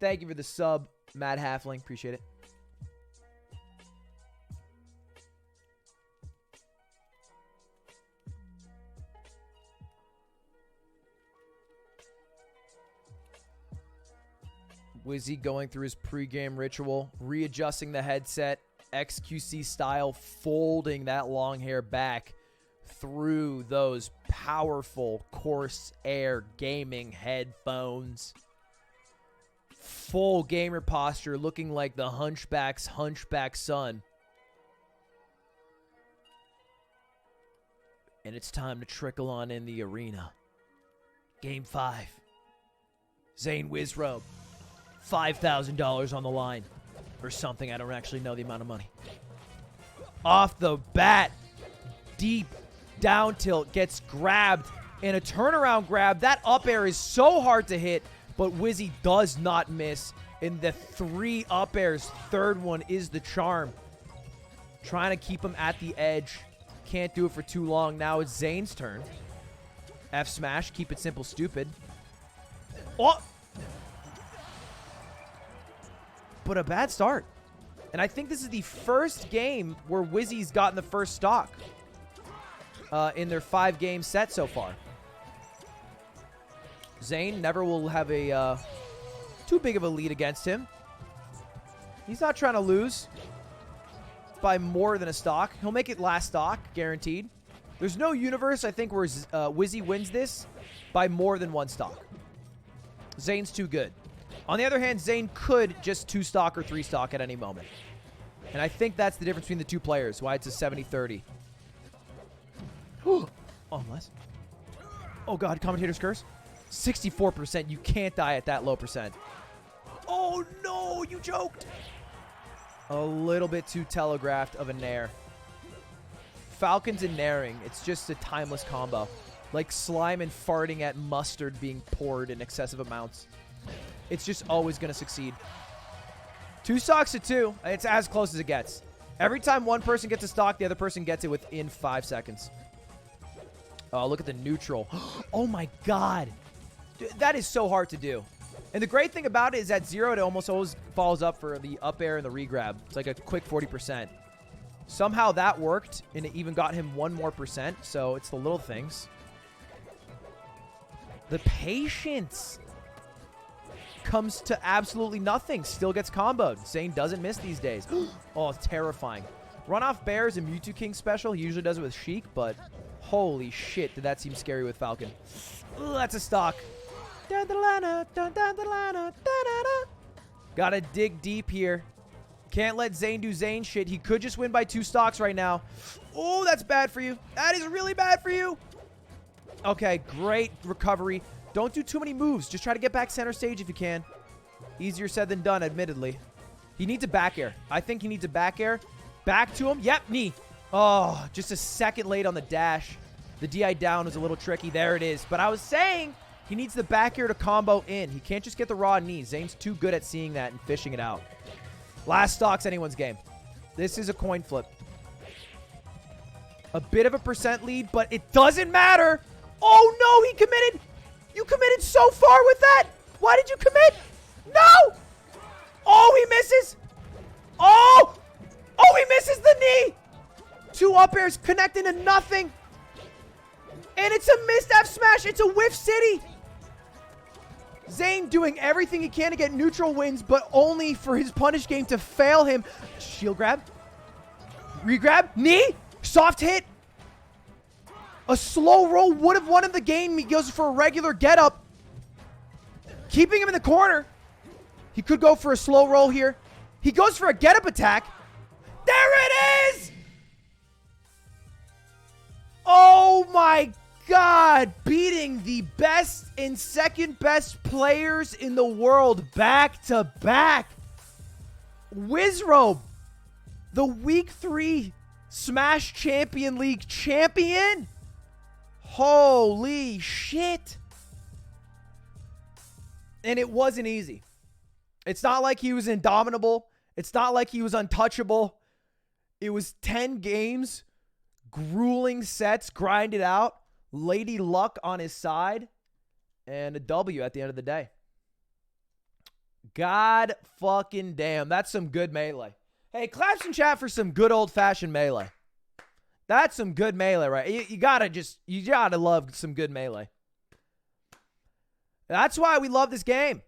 Thank you for the sub, Mad Halfling. Appreciate it. Wizzy going through his pregame ritual, readjusting the headset, XQC style, folding that long hair back through those powerful Corsair gaming headphones. Full gamer posture, looking like the hunchback's hunchback son. And it's time to trickle on in the arena. Game 5. Zane Wizrobe. $5,000 on the line. Or something. I don't actually know the amount of money. Off the bat. Deep down tilt. Gets grabbed. And a turnaround grab. That up air is so hard to hit. But Wizzy does not miss. In the 3 up airs. Third one is the charm. Trying to keep him at the edge. Can't do it for too long. Now it's Zane's turn. F smash. Keep it simple, stupid. Oh! But a bad start. And I think this is the first game where Wizzy's gotten the first stock in their 5-game set so far. Zane never will have a too big of a lead against him. He's not trying to lose by more than a stock. He'll make it last stock, guaranteed. There's no universe, I think, where Wizzy wins this by more than 1 stock. Zane's too good. On the other hand, Zane could just 2 stock or 3 stock at any moment. And I think that's the difference between the 2 players, why it's a 70-30. Oh, unless. Oh, God, commentator's curse. 64%. You can't die at that low percent. Oh, no, you joked. A little bit too telegraphed of a nair. Falcons and nairing. It's just a timeless combo. Like slime and farting at mustard being poured in excessive amounts. It's just always going to succeed. 2 stocks to 2. It's as close as it gets. Every time one person gets a stock, the other person gets it within 5 seconds. Oh, look at the neutral. Oh, my God. Dude, that is so hard to do. And the great thing about it is at 0, it almost always follows up for the up air and the regrab. It's like a quick 40%. Somehow that worked, and it even got him 1 more percent. So it's the little things. The patience comes to absolutely nothing. Still gets comboed. Zane doesn't miss these days. Oh, it's terrifying. Runoff Bears and Mewtwo King special. He usually does it with Sheik, but holy shit, did that seem scary with Falcon. Ugh, that's a stock. Gotta dig deep here. Can't let Zane do Zane shit. He could just win by 2 stocks right now. Oh, that's bad for you. That is really bad for you. Okay, great recovery. Don't do too many moves. Just try to get back center stage if you can. Easier said than done, admittedly. He needs a back air. I think he needs a back air. Back to him. Yep, knee. Oh, just a second late on the dash. The DI down was a little tricky. There it is. But I was saying he needs the back air to combo in. He can't just get the raw knee. Zane's too good at seeing that and fishing it out. Last stock's anyone's game. This is a coin flip. A bit of a percent lead, but it doesn't matter. Oh, no, he committed. You committed so far with that. Why did you commit? No. Oh, he misses. Oh. Oh, he misses the knee. 2 up airs connecting to nothing. And it's a missed F smash. It's a whiff city. Zayn doing everything he can to get neutral wins, but only for his punish game to fail him. Shield grab. Regrab. Knee. Soft hit. A slow roll would have won him the game. He goes for a regular get up. Keeping him in the corner. He could go for a slow roll here. He goes for a get up attack. There it is! Oh my God. Beating the best and second best players in the world back to back. Wizrobe, the week 3 Smash Champion League champion. Holy shit. And it wasn't easy. It's not like he was indomitable. It's not like he was untouchable. It was 10 games, grueling sets, grinded out, Lady Luck on his side, and a W at the end of the day. God fucking damn. That's some good melee. Hey, claps in chat for some good old-fashioned melee. That's some good melee, right? You gotta love some good melee. That's why we love this game.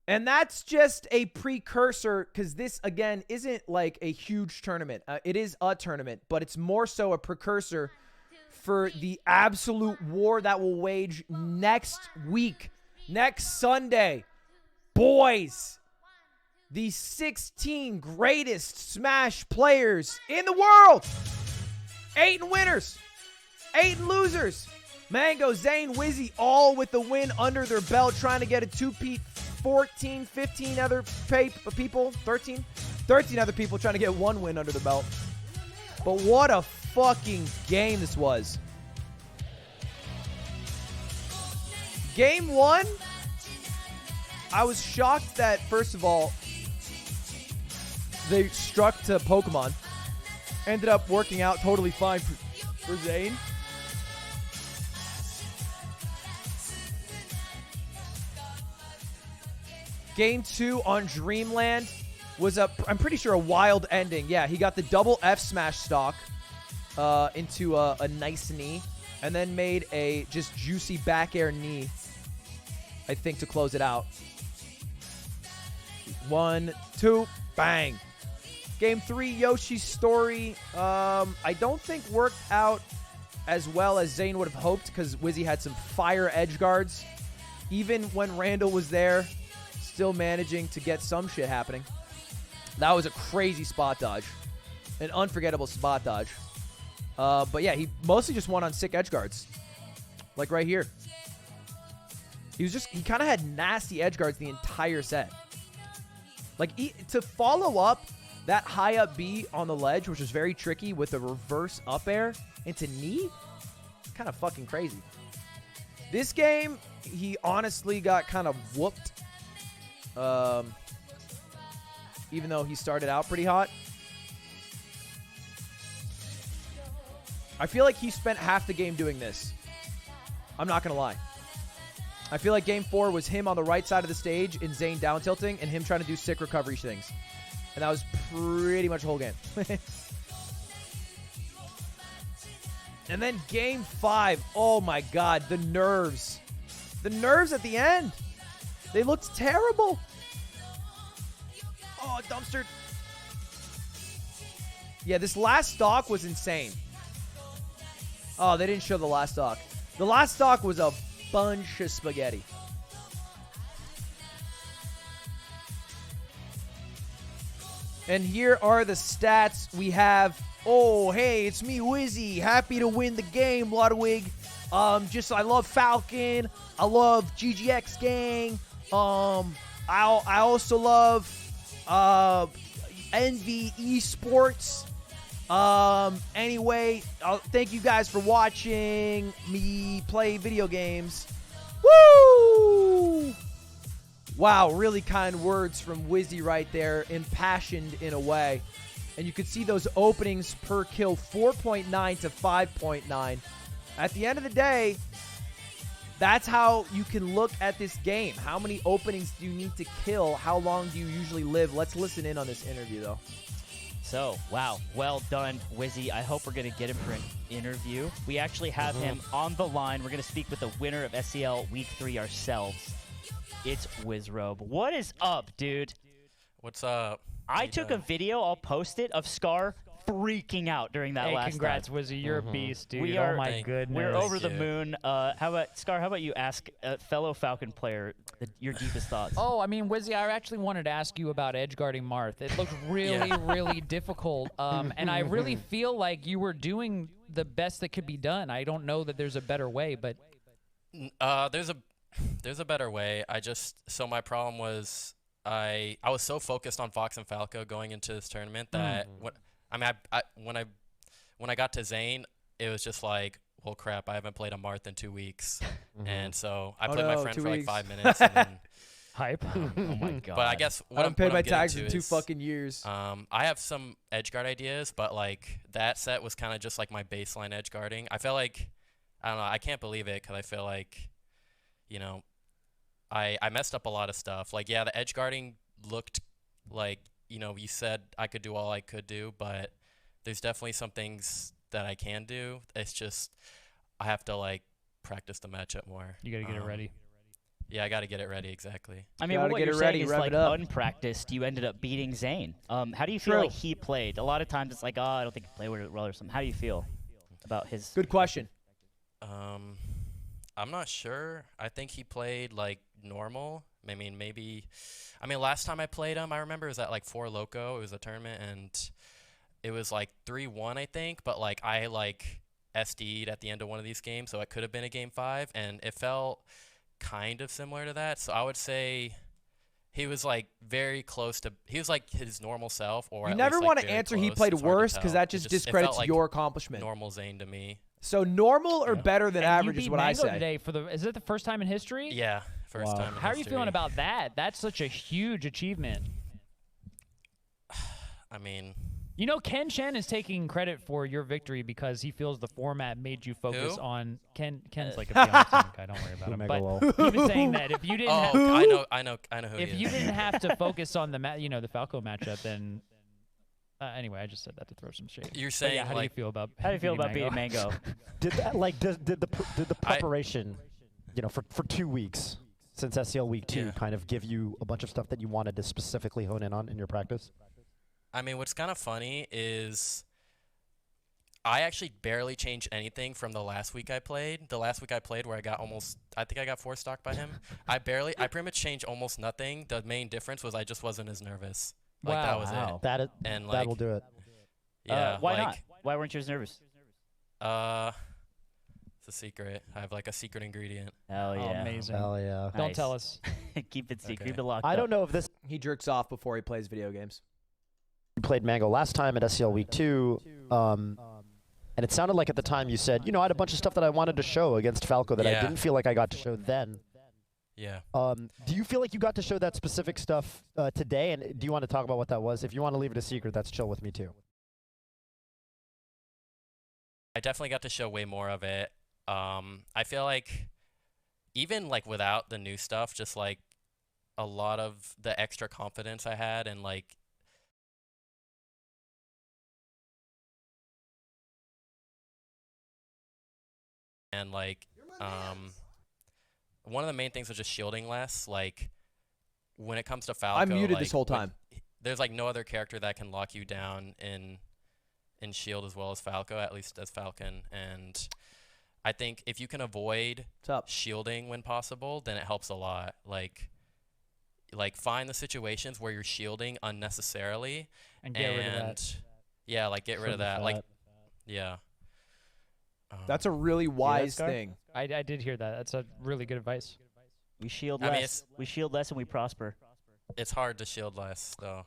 And that's just a precursor, because this, again, isn't like a huge tournament. It is a tournament, but it's more so a precursor for the absolute war that will wage next week, next Sunday. Boys, the 16 greatest Smash players in the world. 8 winners, 8 losers. Mango, Zayn, Wizzy, all with the win under their belt, trying to get a 2-peat. 14, 15 other people, 13 other people trying to get 1 win under the belt. But what a fucking game this was. Game 1, I was shocked that, first of all, they struck to Pokemon. Ended up working out totally fine for Zayn. Game 2 on Dreamland was I'm pretty sure a wild ending. Yeah, he got the double F smash stock into a nice knee, and then made a just juicy back air knee, I think, to close it out. 1, 2, bang. Game 3, Yoshi's story, I don't think worked out as well as Zayn would have hoped, because Wizzy had some fire edge guards. Even when Randall was there, still managing to get some shit happening. That was a crazy spot dodge. An unforgettable spot dodge. But yeah, he mostly just won on sick edge guards. Like right here. He kind of had nasty edge guards the entire set. Like, to follow up that high up B on the ledge, which was very tricky, with a reverse up air into knee, kind of fucking crazy. This game, he honestly got kind of whooped. Even though he started out pretty hot. I feel like he spent half the game doing this. I'm not going to lie. I feel like game 4 was him on the right side of the stage and Zayn down tilting and him trying to do sick recovery things. And that was pretty much the whole game. And then game 5. Oh my God, the nerves. The nerves at the end. They looked terrible. Oh, dumpster. Yeah, this last stock was insane. Oh, they didn't show the last stock. The last stock was a bunch of spaghetti. And here are the stats. We have, oh, hey, it's me, Wizzy. Happy to win the game, Ludwig. I love Falcon. I love GGX Gang. I also love Envy Esports. Anyway, thank you guys for watching me play video games. Woo! Wow, really kind words from Wizzy right there, impassioned in a way. And you could see those openings per kill, 4.9 to 5.9. At the end of the day, that's how you can look at this game. How many openings do you need to kill? How long do you usually live? Let's listen in on this interview, though. So, wow, well done, Wizzy. I hope we're going to get him for an interview. We actually have him on the line. We're going to speak with the winner of SCL Week 3 ourselves. It's Wizrobe. What is up, dude? What's up? I took a video, I'll post it, of Scar freaking out during that last congrats, time. Wizzy. You're a beast, dude. We Oh are, my goodness. We're over the moon. How about, Scar, how about you ask a fellow Falcon player your deepest thoughts? Oh, I mean, Wizzy, I actually wanted to ask you about edge guarding Marth. It looked really, really difficult. And I really feel like you were doing the best that could be done. I don't know that there's a better way, but... There's a better way. So my problem was I was so focused on Fox and Falco going into this tournament that when I got to Zane, it was just like, well, crap, I haven't played a Marth in 2 weeks. And so I played my friend for like 5 minutes. And then, Hype. Oh my god. but I guess I haven't paid my tags in in 2 fucking years. I have some edge guard ideas, but like that set was kind of just like my baseline edge guarding. I feel like, I don't know, I can't believe it because I feel like, you know, I messed up a lot of stuff. Like, yeah, the edge guarding looked like, you know, you said I could do all I could do, but there's definitely some things that I can do. It's just I have to, like, practice the matchup more. You got to get it ready. Yeah, I got to get it ready, exactly. I mean, what you're saying is, like, unpracticed, you ended up beating Zane. How do you feel like he played? A lot of times it's like, oh, I don't think he played well or something. How do you feel about his... Good question. I'm not sure. I think he played, like, normal. I mean, last time I played him, I remember it was at, like, 4 Loco. It was a tournament, and it was, like, 3-1, I think. But, like, I, like, SD'd at the end of one of these games, so it could have been a Game 5. And it felt kind of similar to that. So I would say he was, like, very close to – he was, like, his normal self. Or you never want to answer he played worse because that just discredits like your accomplishment. Normal Zane to me. So normal or better than average is what I say. Today is it the first time in history? Yeah, first time in How are you feeling about that? That's such a huge achievement. I mean... You know, Ken Chen is taking credit for your victory because he feels the format made you focus on... Ken's like a Beyond guy, don't worry about him. But he's been saying that if you didn't I know who he is. If you didn't have to focus on the Falco matchup, then... anyway, I just said that to throw some shade. You're saying, how do you feel about beating Mango? Did the preparation, for 2 weeks since SCL Week 2 kind of give you a bunch of stuff that you wanted to specifically hone in on in your practice? I mean, what's kind of funny is I actually barely changed anything from the last week I played. The last week I played where I got I think I got 4-stocked by him. I pretty much changed almost nothing. The main difference was I just wasn't as nervous. Like, that was it. That will do it. Yeah. Why not? Why weren't you as nervous? It's a secret. I have, like, a secret ingredient. Hell yeah. Oh, amazing. Hell yeah. Don't tell us. Keep it secret. Okay. Keep it locked I up. don't know if this... He jerks off before he plays video games. You played Mango last time at SCL Week 2, and it sounded like at the time you said, I had a bunch of stuff that I wanted to show against Falco that I didn't feel like I got to show then. Yeah. Do you feel like you got to show that specific stuff today, and do you want to talk about what that was? If you want to leave it a secret, that's chill with me too. I definitely got to show way more of it. I feel like even, like, without the new stuff, just, like, a lot of the extra confidence I had and, like, one of the main things was just shielding less. Like, when it comes to Falco, I'm muted this whole time. There's, like, no other character that can lock you down in shield as well as Falco, at least as Falcon. And I think if you can avoid shielding when possible, then it helps a lot. Like find the situations where you're shielding unnecessarily and get rid of that. Yeah, like, get rid of that. Like, yeah. That's a really wise thing. I did hear that. That's a really good advice. We shield less. We shield less and we prosper. It's hard to shield less, though.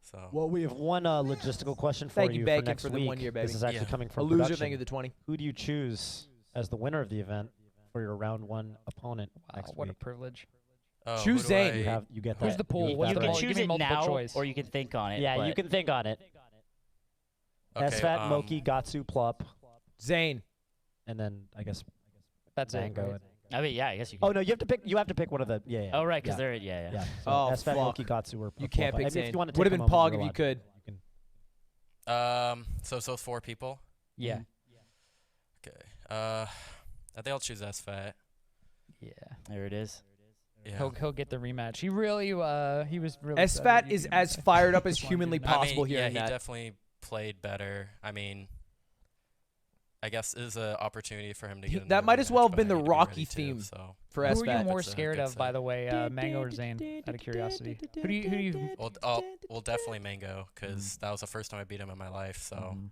So. Well, we have one logistical question for Thank you Bacon, for next for the week. 1 year, baby. This is actually coming from a loser. production. Thank you, the 20. Who do you choose as the winner of the event for your round 1 opponent next what week? a privilege. Oh, Choose who do Zane. I- You get that. Who's the pool? You What's get You the can that. pool? Give choose me it multiple now, choice. or you can think on it. Yeah, you but- can think on it. Okay, SFAT, Moki, Gatsu, Plup, Zane. and then I guess That's it. Mango. right? and- I mean, yeah, I guess you can. Oh no, you have to pick. You have to pick one of the. Yeah. Oh, right, because yeah. they're, yeah. Yeah. So Oh, SFAT, fuck. Moki, Gatsu, or You Plup. can't I pick mean, Zane. if you want to Would take have a been moment, Pog if you're you could. allowed. So those 4 people. Yeah. Okay. I think I'll choose SFAT. Yeah. There it is. Yeah. He'll get the rematch. He really he was really. SFAT is as fired up as humanly I mean, possible yeah, hearing he that. definitely played better. I mean, I guess it is an opportunity for him to get. That another might as rematch, well have but been I the need to be Rocky ready too, theme so. for Who are you SFAT. more That's a scared good of, by set. the way, Mango or Zane? Out of curiosity. Who do you? Well, definitely Mango, because that was the first time I beat him in my life. So Mm-hmm.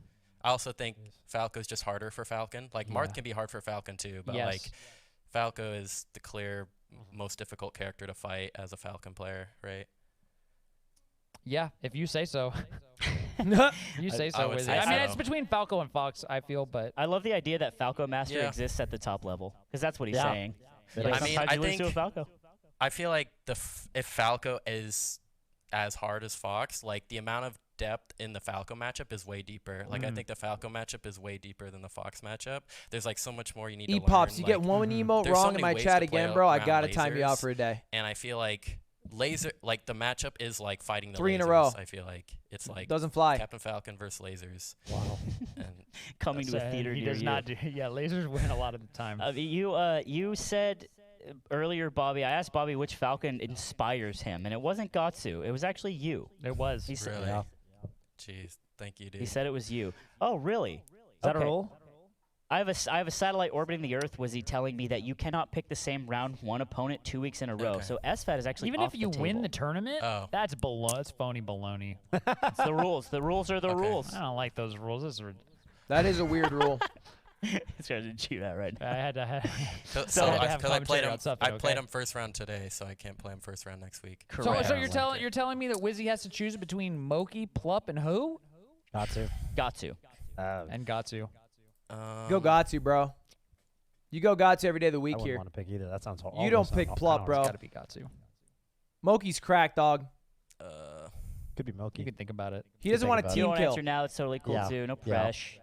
I also think Falco's just harder for Falcon. Like Marth can be hard for Falcon too, but Yes. like Falco is the clear most difficult character to fight as a Falcon player, right? Yeah, if you say so. You say I so, would Wizzy. say I mean, so. it's between Falco and Fox, I feel, but I love the idea that Falco Master Yeah. exists at the top level, because that's what he's Yeah. saying. It Like, is. I mean, sometimes I you lose to a think- Falco. I feel like if Falco is as hard as Fox, like the amount of depth in the Falco matchup is way deeper. Like I think the Falco matchup is way deeper than the Fox matchup. There's like so much more you need to learn. E-Pops, you like, get one emote there's so wrong in many my ways chat to play again, bro. I around gotta time you out lasers, for a day. And I feel like the matchup is like fighting the 3 in a lasers. row. I feel like it's like Doesn't fly. Captain Falcon versus lasers. Wow. And Coming to a theater he near does you. not do. Yeah, lasers win a lot of the time. You said earlier, Bobby. I asked Bobby which Falcon inspires him, and it wasn't Gatsu. It was actually you. It was. He said, really, Yeah. jeez, thank you, dude. he said it was you. Oh, really? Is that Okay. a roll? I have a satellite orbiting the Earth. Was he telling me that you cannot pick the same round 1 opponent 2 weeks in a row? Okay. So SFAT is actually Even off if you the win table. the tournament, Oh. that's phony baloney. It's the rules. The rules are the Okay. rules. I don't like those rules. This is That is a weird rule. This guy's a cheat out right now. I had to. So I had to have because I played commentary him, on something, I played okay? hom first round today, so I can't play him first round next week. Correct. So you're telling me that Wizzy has to choose between Moki, Plup, and who? Gatsu. Gatsu. And Gatsu. Go Gatsu, bro. You go Gatsu every day of the I week wouldn't here. want to pick either. That sounds You don't pick Plup, bro. Gotta be Gatsu. Moki's cracked, dog. Could be You Moki. can think about it. He doesn't think want about a it. You team don't kill. answer now. It's totally cool Yeah. too. No Yeah. pressure.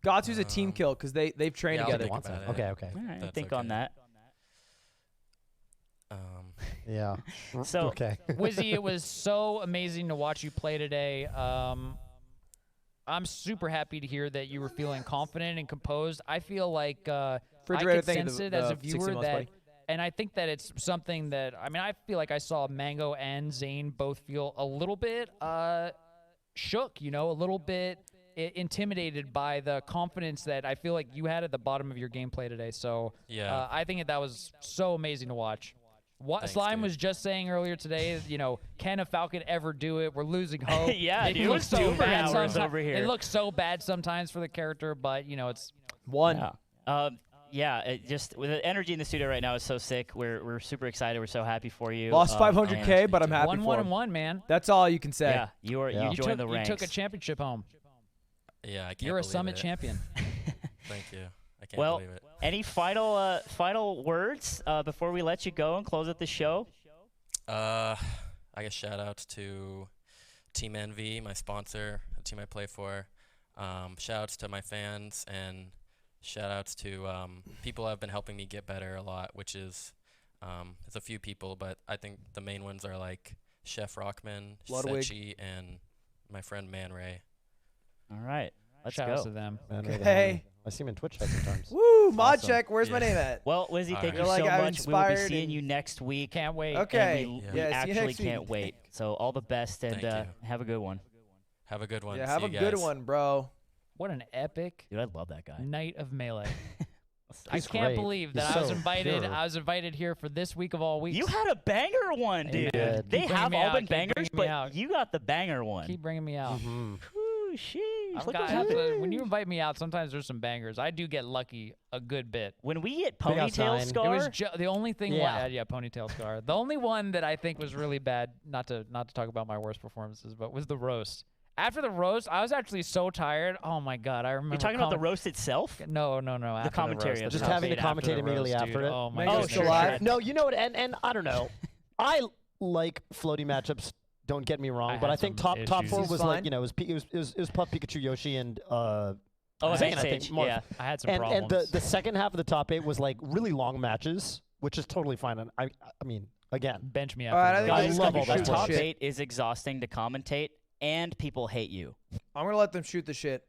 Gatsu's a team kill because they've trained Yeah, I'll together. think Wants about it. it. Okay, okay. All right, That's think on okay. that. Yeah. So- okay. Wizzy, it was so amazing to watch you play today. I'm super happy to hear that you were feeling confident and composed. I feel like I Refrigerator, could thank you, sense the- it as the a 16 viewer months, that, buddy. and I think that it's something that I feel like I saw Mango and Zane both feel a little bit shook, a little bit intimidated by the confidence that I feel like you had at the bottom of your gameplay today. So Yeah. I think that was so amazing to watch. Thanks, Slime dude. was just saying earlier today, can a Falcon ever do it? We're losing hope. Yeah, it dude, looks so 2 bad hours sometimes. over here. It looks so bad sometimes for the character, but it's One. Yeah. It just with the energy in the studio right now is so sick. We're super excited. We're so happy for you. Lost and- 500K, but I'm happy 1-1 for and him. 1, man. That's all you can say. Yeah, you You joined the you ranks. took a championship home. Yeah, I can't You're a believe summit it. champion. Thank you. I can't Well, believe it. any final words before we let you go and close out the show? I guess shout outs to Team Envy, my sponsor, the team I play for. Shout outs to my fans and shout outs to people who have been helping me get better a lot, which is it's a few people, but I think the main ones are like Chef Rockman, Ludwig. Sechi, and my friend Man Ray. All right, let's Shout go. outs to them. Man, Okay. right there. I see him in Twitch chat sometimes. Woo, mod Awesome. check. Where's my Yeah. name at? Well, Wizzy, All thank right. you You're like, so I'm much. We will be inspired seeing and- you next week. Can't wait. Okay. And we Yeah, see you actually next week. can't wait. So all the best and Thank you. have a good one. Have a good one. Yeah, See have you a good guys. one, bro. What an epic Dude, I love that guy. night of Melee. I He's can't great. believe that He's I was so invited. pure. I was invited here for this week of all weeks. You had a banger one, dude. did. They Keep bringing have me all out, been keep bangers, bringing me but out. you got the banger one. Keep bringing me out. Mm-hmm. Ooh, sheesh. I've Look got- what happened. when you invite me out, sometimes there's some bangers. I do get lucky a good bit. When we hit Big house Ponytail sign. Scar, It was the only thing. Yeah. Yeah, ponytail scar. The only one that I think was really bad. Not to talk about my worst performances, but was the roast. After the roast, I was actually so tired. Oh my god, I remember. You're talking about the roast itself? No. After commentary the roast, of Just the having to after the commentate immediately roast, after dude. it. Oh my Mango's god. still alive? No, you know what? And I don't know. I like floaty matchups. Don't get me wrong, I but had I think some top issues. four He's was fine. like, you know, it was Puff, Pikachu, Yoshi, and Oh, Zane, Zane, I think. More. yeah. I had some And problems. the second half of the top 8 was like really long matches, which is totally fine. And I mean, again, bench me All right, after I the think roast. I love all shoot that the Top shit. 8 is exhausting to commentate, and people hate you. I'm gonna let them shoot the shit.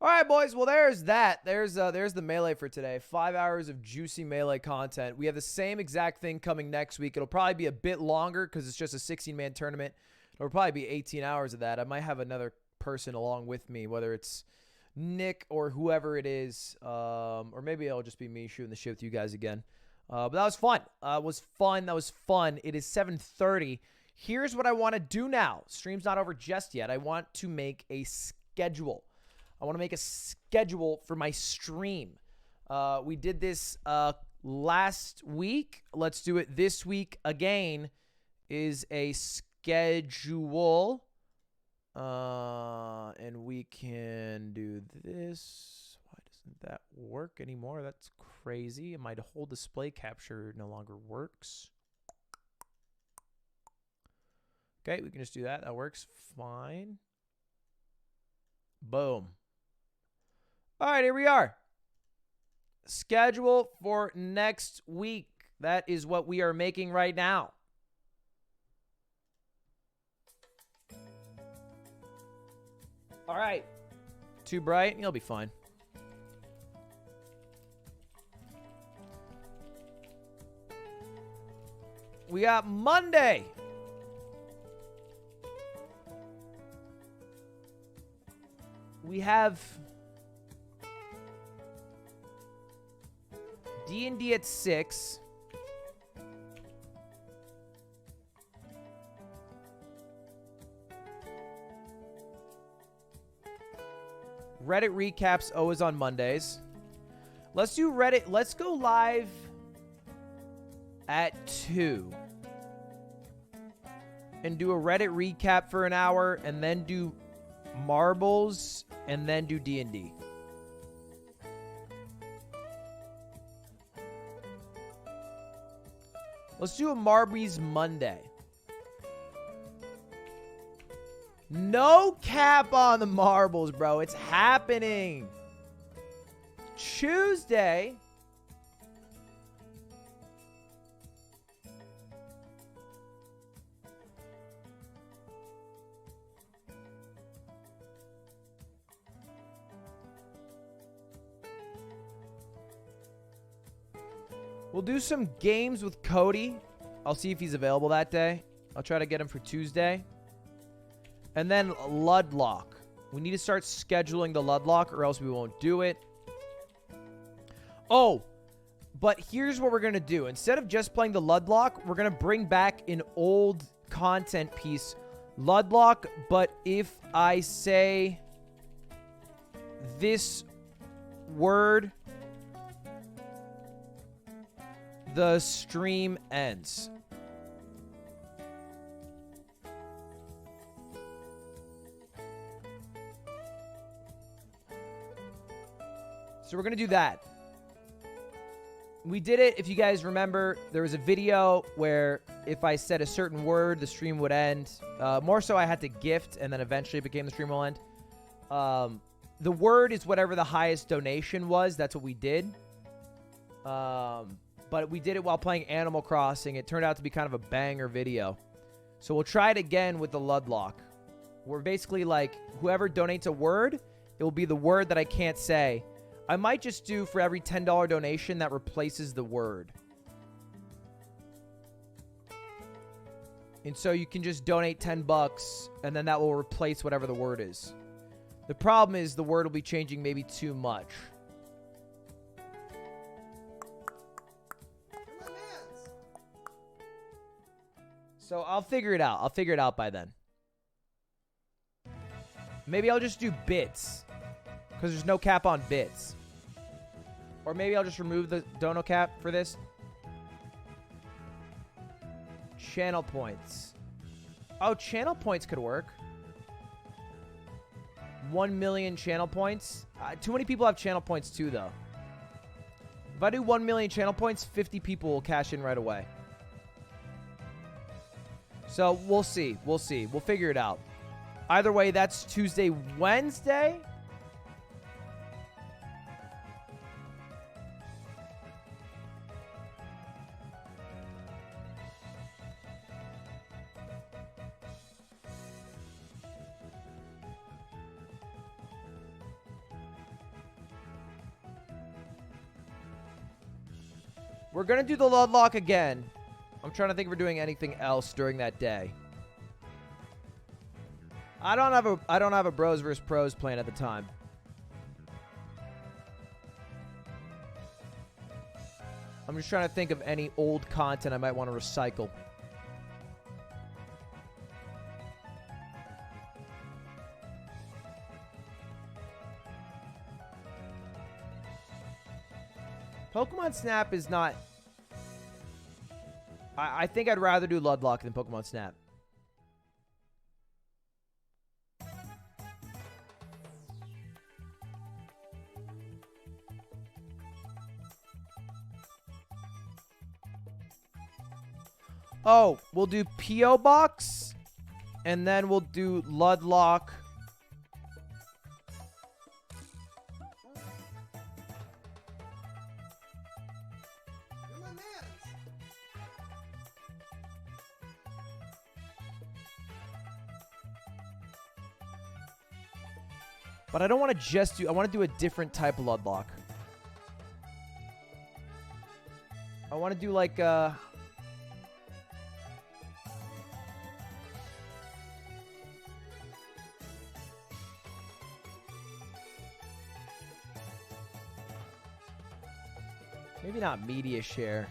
All right, boys. Well, there's that. There's the melee for today. 5 hours of juicy melee content. We have the same exact thing coming next week. It'll probably be a bit longer because it's just a 16-man tournament. It'll probably be 18 hours of that. I might have another person along with me, whether it's Nick or whoever it is, or maybe it'll just be me shooting the shit with you guys again. But that was fun. That was fun. It is 7:30. Here's what I want to do now. Stream's not over just yet. I want to make a schedule. I want to make a schedule for my stream. We did this last week. Let's do it this week again. Is a schedule. And we can do this. Why doesn't that work anymore? That's crazy. And my whole display capture no longer works. Okay, we can just do that. That works fine. Boom. All right, here we are. Schedule for next week. That is what we are making right now. All right. Too bright? You'll be fine. We got Monday. We have D&D at 6. Reddit recaps always on Mondays. Let's do Reddit. Let's go live at 2. And do a Reddit recap for an hour, and then do marbles, and then do D&D. Let's do a Marbies Monday. No cap on the marbles, bro. It's happening. Tuesday. We'll do some games with Cody. I'll see if he's available that day. I'll try to get him for Tuesday. And then Ludlock. We need to start scheduling the Ludlock or else we won't do it. Oh, but here's what we're going to do. Instead of just playing the Ludlock, we're going to bring back an old content piece. Ludlock, but if I say this word, the stream ends. So we're going to do that. We did it, if you guys remember, there was a video where if I said a certain word, the stream would end. More so I had to gift, and then eventually it became the stream will end. The word is whatever the highest donation was. That's what we did. But we did it while playing Animal Crossing. It turned out to be kind of a banger video. So we'll try it again with the Ludlock. We're basically like, whoever donates a word, it will be the word that I can't say. I might just do for every $10 donation that replaces the word. And so you can just donate $10 and then that will replace whatever the word is. The problem is the word will be changing maybe too much. So I'll figure it out. I'll figure it out by then. Maybe I'll just do bits. Because there's no cap on bits. Or maybe I'll just remove the dono cap for this. Channel points. Oh, channel points could work. 1 million channel points. Too many people have channel points too, though. If I do 1 million channel points, 50 people will cash in right away. So we'll see. We'll see. We'll figure it out. Either way, that's Tuesday, Wednesday. We're going to do the Ludlock again. I'm trying to think if we're doing anything else during that day. I don't have a bros versus pros plan at the time. I'm just trying to think of any old content I might want to recycle. Pokemon Snap is not... I think I'd rather do Ludlock than Pokemon Snap. Oh, we'll do P.O. Box, and then we'll do Ludlock. You're my mans. But I don't want to just do... I want to do a different type of Ludlock. I want to do like... maybe not media share.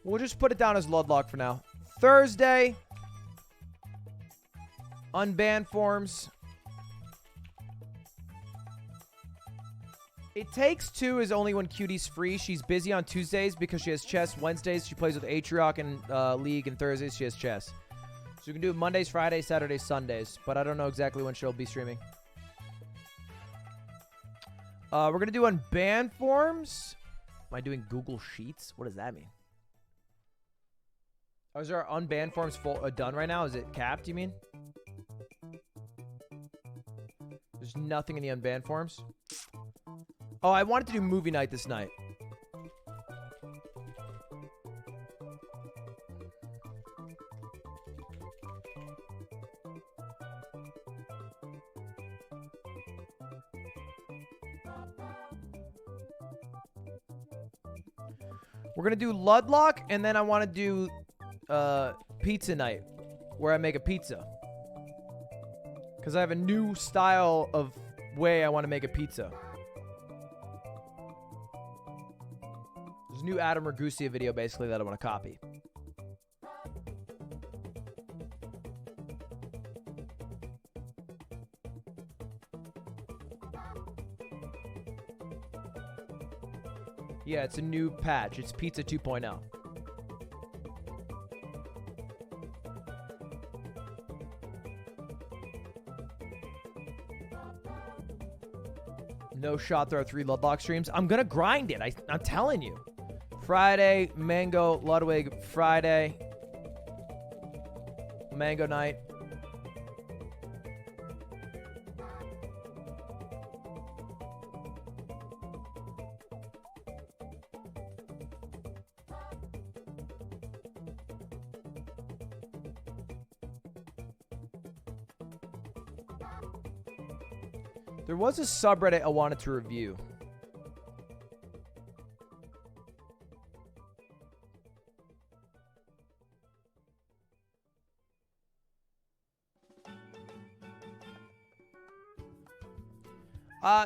We'll just put it down as Ludlock for now. Thursday. Unbanned forms. It Takes Two is only when Cutie's free. She's busy on Tuesdays because she has chess. Wednesdays, she plays with Atrioc and League. And Thursdays, she has chess. So you can do it Mondays, Fridays, Saturdays, Sundays. But I don't know exactly when she'll be streaming. We're going to do unbanned forms. Am I doing Google Sheets? What does that mean? Oh, is our unbanned forms done right now? Is it capped, you mean? There's nothing in the unbanned forms? Oh, I wanted to do movie night this night. We're going to do Ludlock, and then I want to do pizza night, where I make a pizza. Because I have a new style of way I want to make a pizza. There's a new Adam Ragusia video, basically, that I want to copy. Yeah, it's a new patch. It's Pizza 2.0. No Shot Throw 3 Ludlock streams. I'm going to grind it. I'm telling you. Friday, Mango, Ludwig, Friday. Mango night. There was a subreddit I wanted to review.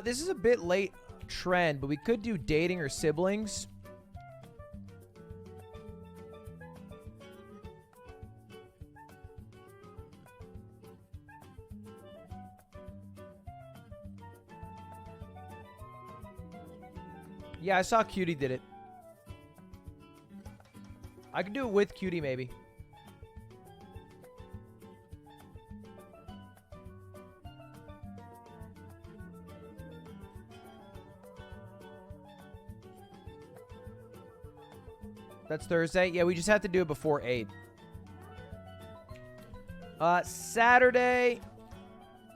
This is a bit late trend, but we could do dating or siblings. Yeah, I saw Cutie did it. I could do it with Cutie, maybe. That's Thursday. Yeah, we just have to do it before 8. Saturday,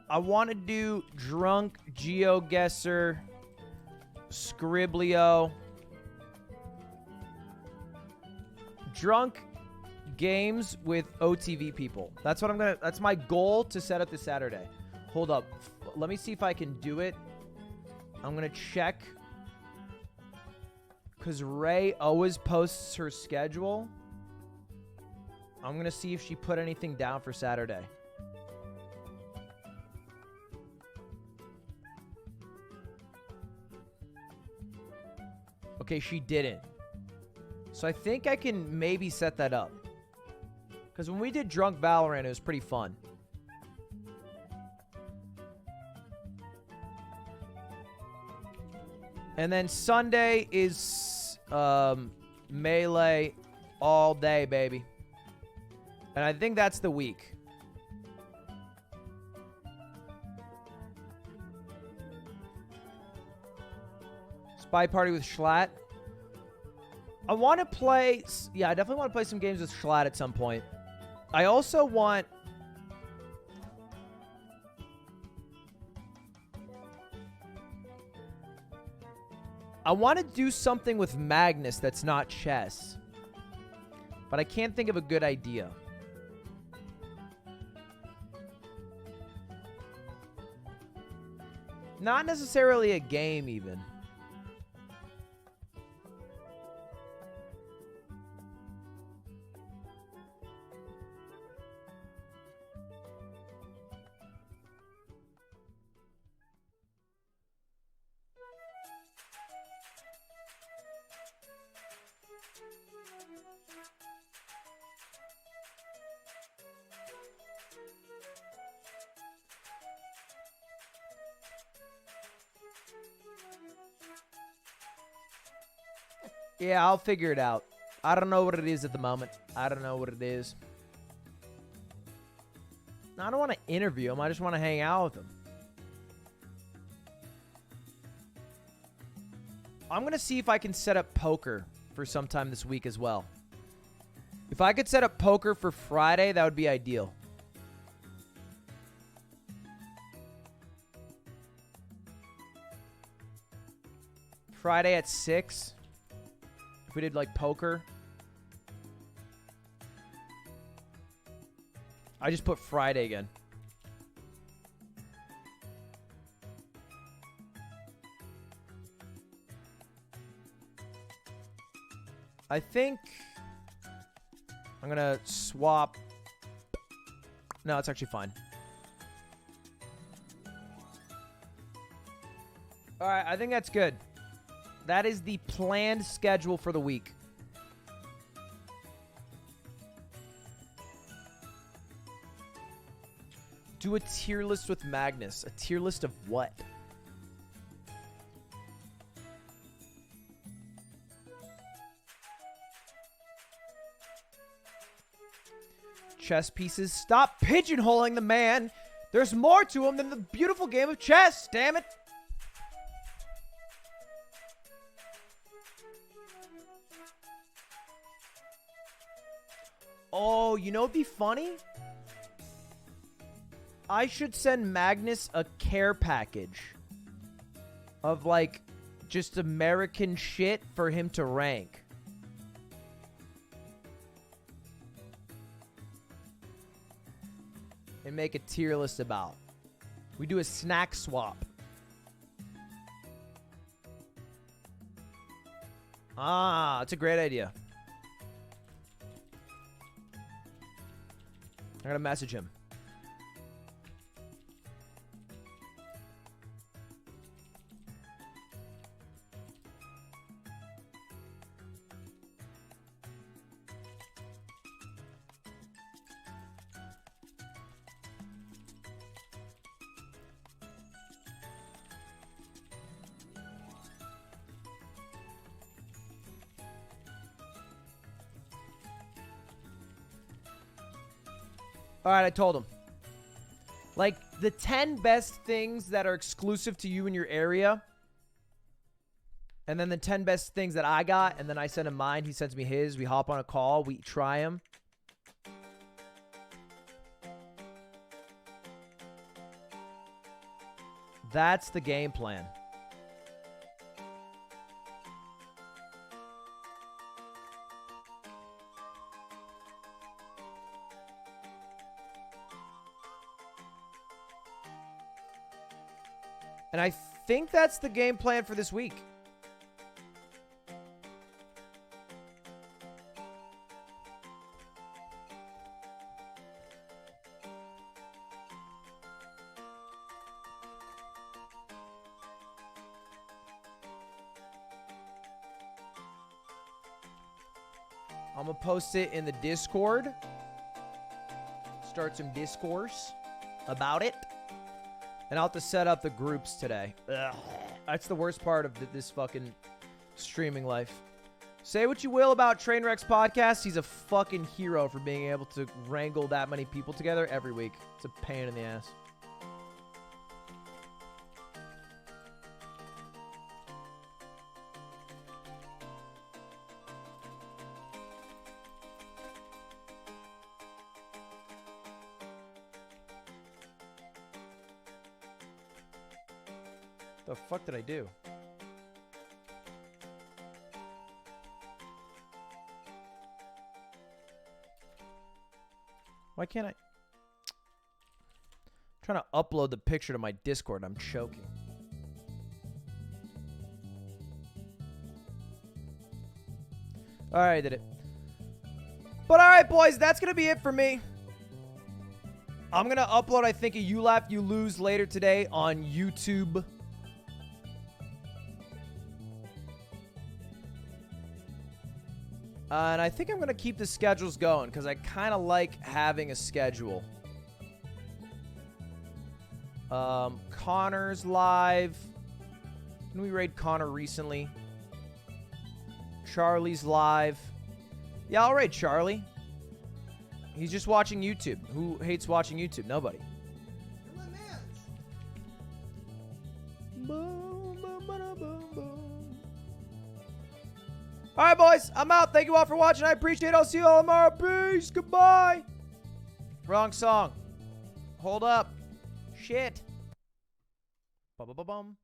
I want to do Drunk, GeoGuessr, Scriblio. Drunk games with OTV people. That's what I'm gonna. That's my goal to set up this Saturday. Hold up. Let me see if I can do it. I'm gonna check. Because Ray always posts her schedule. I'm going to see if she put anything down for Saturday. Okay, she didn't. So I think I can maybe set that up. Because when we did Drunk Valorant, it was pretty fun. And then Sunday is Melee all day, baby. And I think that's the week. Spy Party with Schlatt. I want to play... Yeah, I definitely want to play some games with Schlatt at some point. I also want... I want to do something with Magnus that's not chess. But I can't think of a good idea. Not necessarily a game, even. Yeah, I'll figure it out. I don't know what it is at the moment. I don't know what it is. I don't want to interview him. I just want to hang out with him. I'm going to see if I can set up poker for sometime this week as well. If I could set up poker for Friday, that would be ideal. Friday at 6. If we did like poker. I just put Friday again. I think I'm going to swap. No, it's actually fine. All right, I think that's good. That is the planned schedule for the week. Do a tier list with Magnus. A tier list of what? Chess pieces. Stop pigeonholing the man. There's more to him than the beautiful game of chess. Damn it. Oh, you know what'd be funny? I should send Magnus a care package of, like, just American shit for him to rank. And make a tier list about. We do a snack swap. Ah, that's a great idea. I'm gonna message him. All right, I told him. Like, the 10 best things that are exclusive to you in your area. And then the 10 best things that I got. And then I send him mine. He sends me his. We hop on a call. We try them. That's the game plan. And I think that's the game plan for this week. I'm going to post it in the Discord. Start some discourse about it. And I'll have to set up the groups today. Ugh. That's the worst part of this fucking streaming life. Say what you will about Trainwreck's podcast. He's a fucking hero for being able to wrangle that many people together every week. It's a pain in the ass. The fuck did I do? Why can't I? I'm trying to upload the picture to my Discord. I'm choking. All right, I did it. But all right, boys, that's going to be it for me. I'm going to upload, I think, a You Laugh, You Lose later today on YouTube. And I think I'm going to keep the schedules going because I kind of like having a schedule. Connor's live. Didn't we raid Connor recently? Charlie's live. Yeah, I'll raid Charlie. He's just watching YouTube. Who hates watching YouTube? Nobody. You're my mans. Boom, boom, ba-da, boom, boom. All right, boys. I'm out. Thank you all for watching. I appreciate it. I'll see you all tomorrow. Peace. Goodbye. Wrong song. Hold up. Shit. Ba-ba-ba-bum.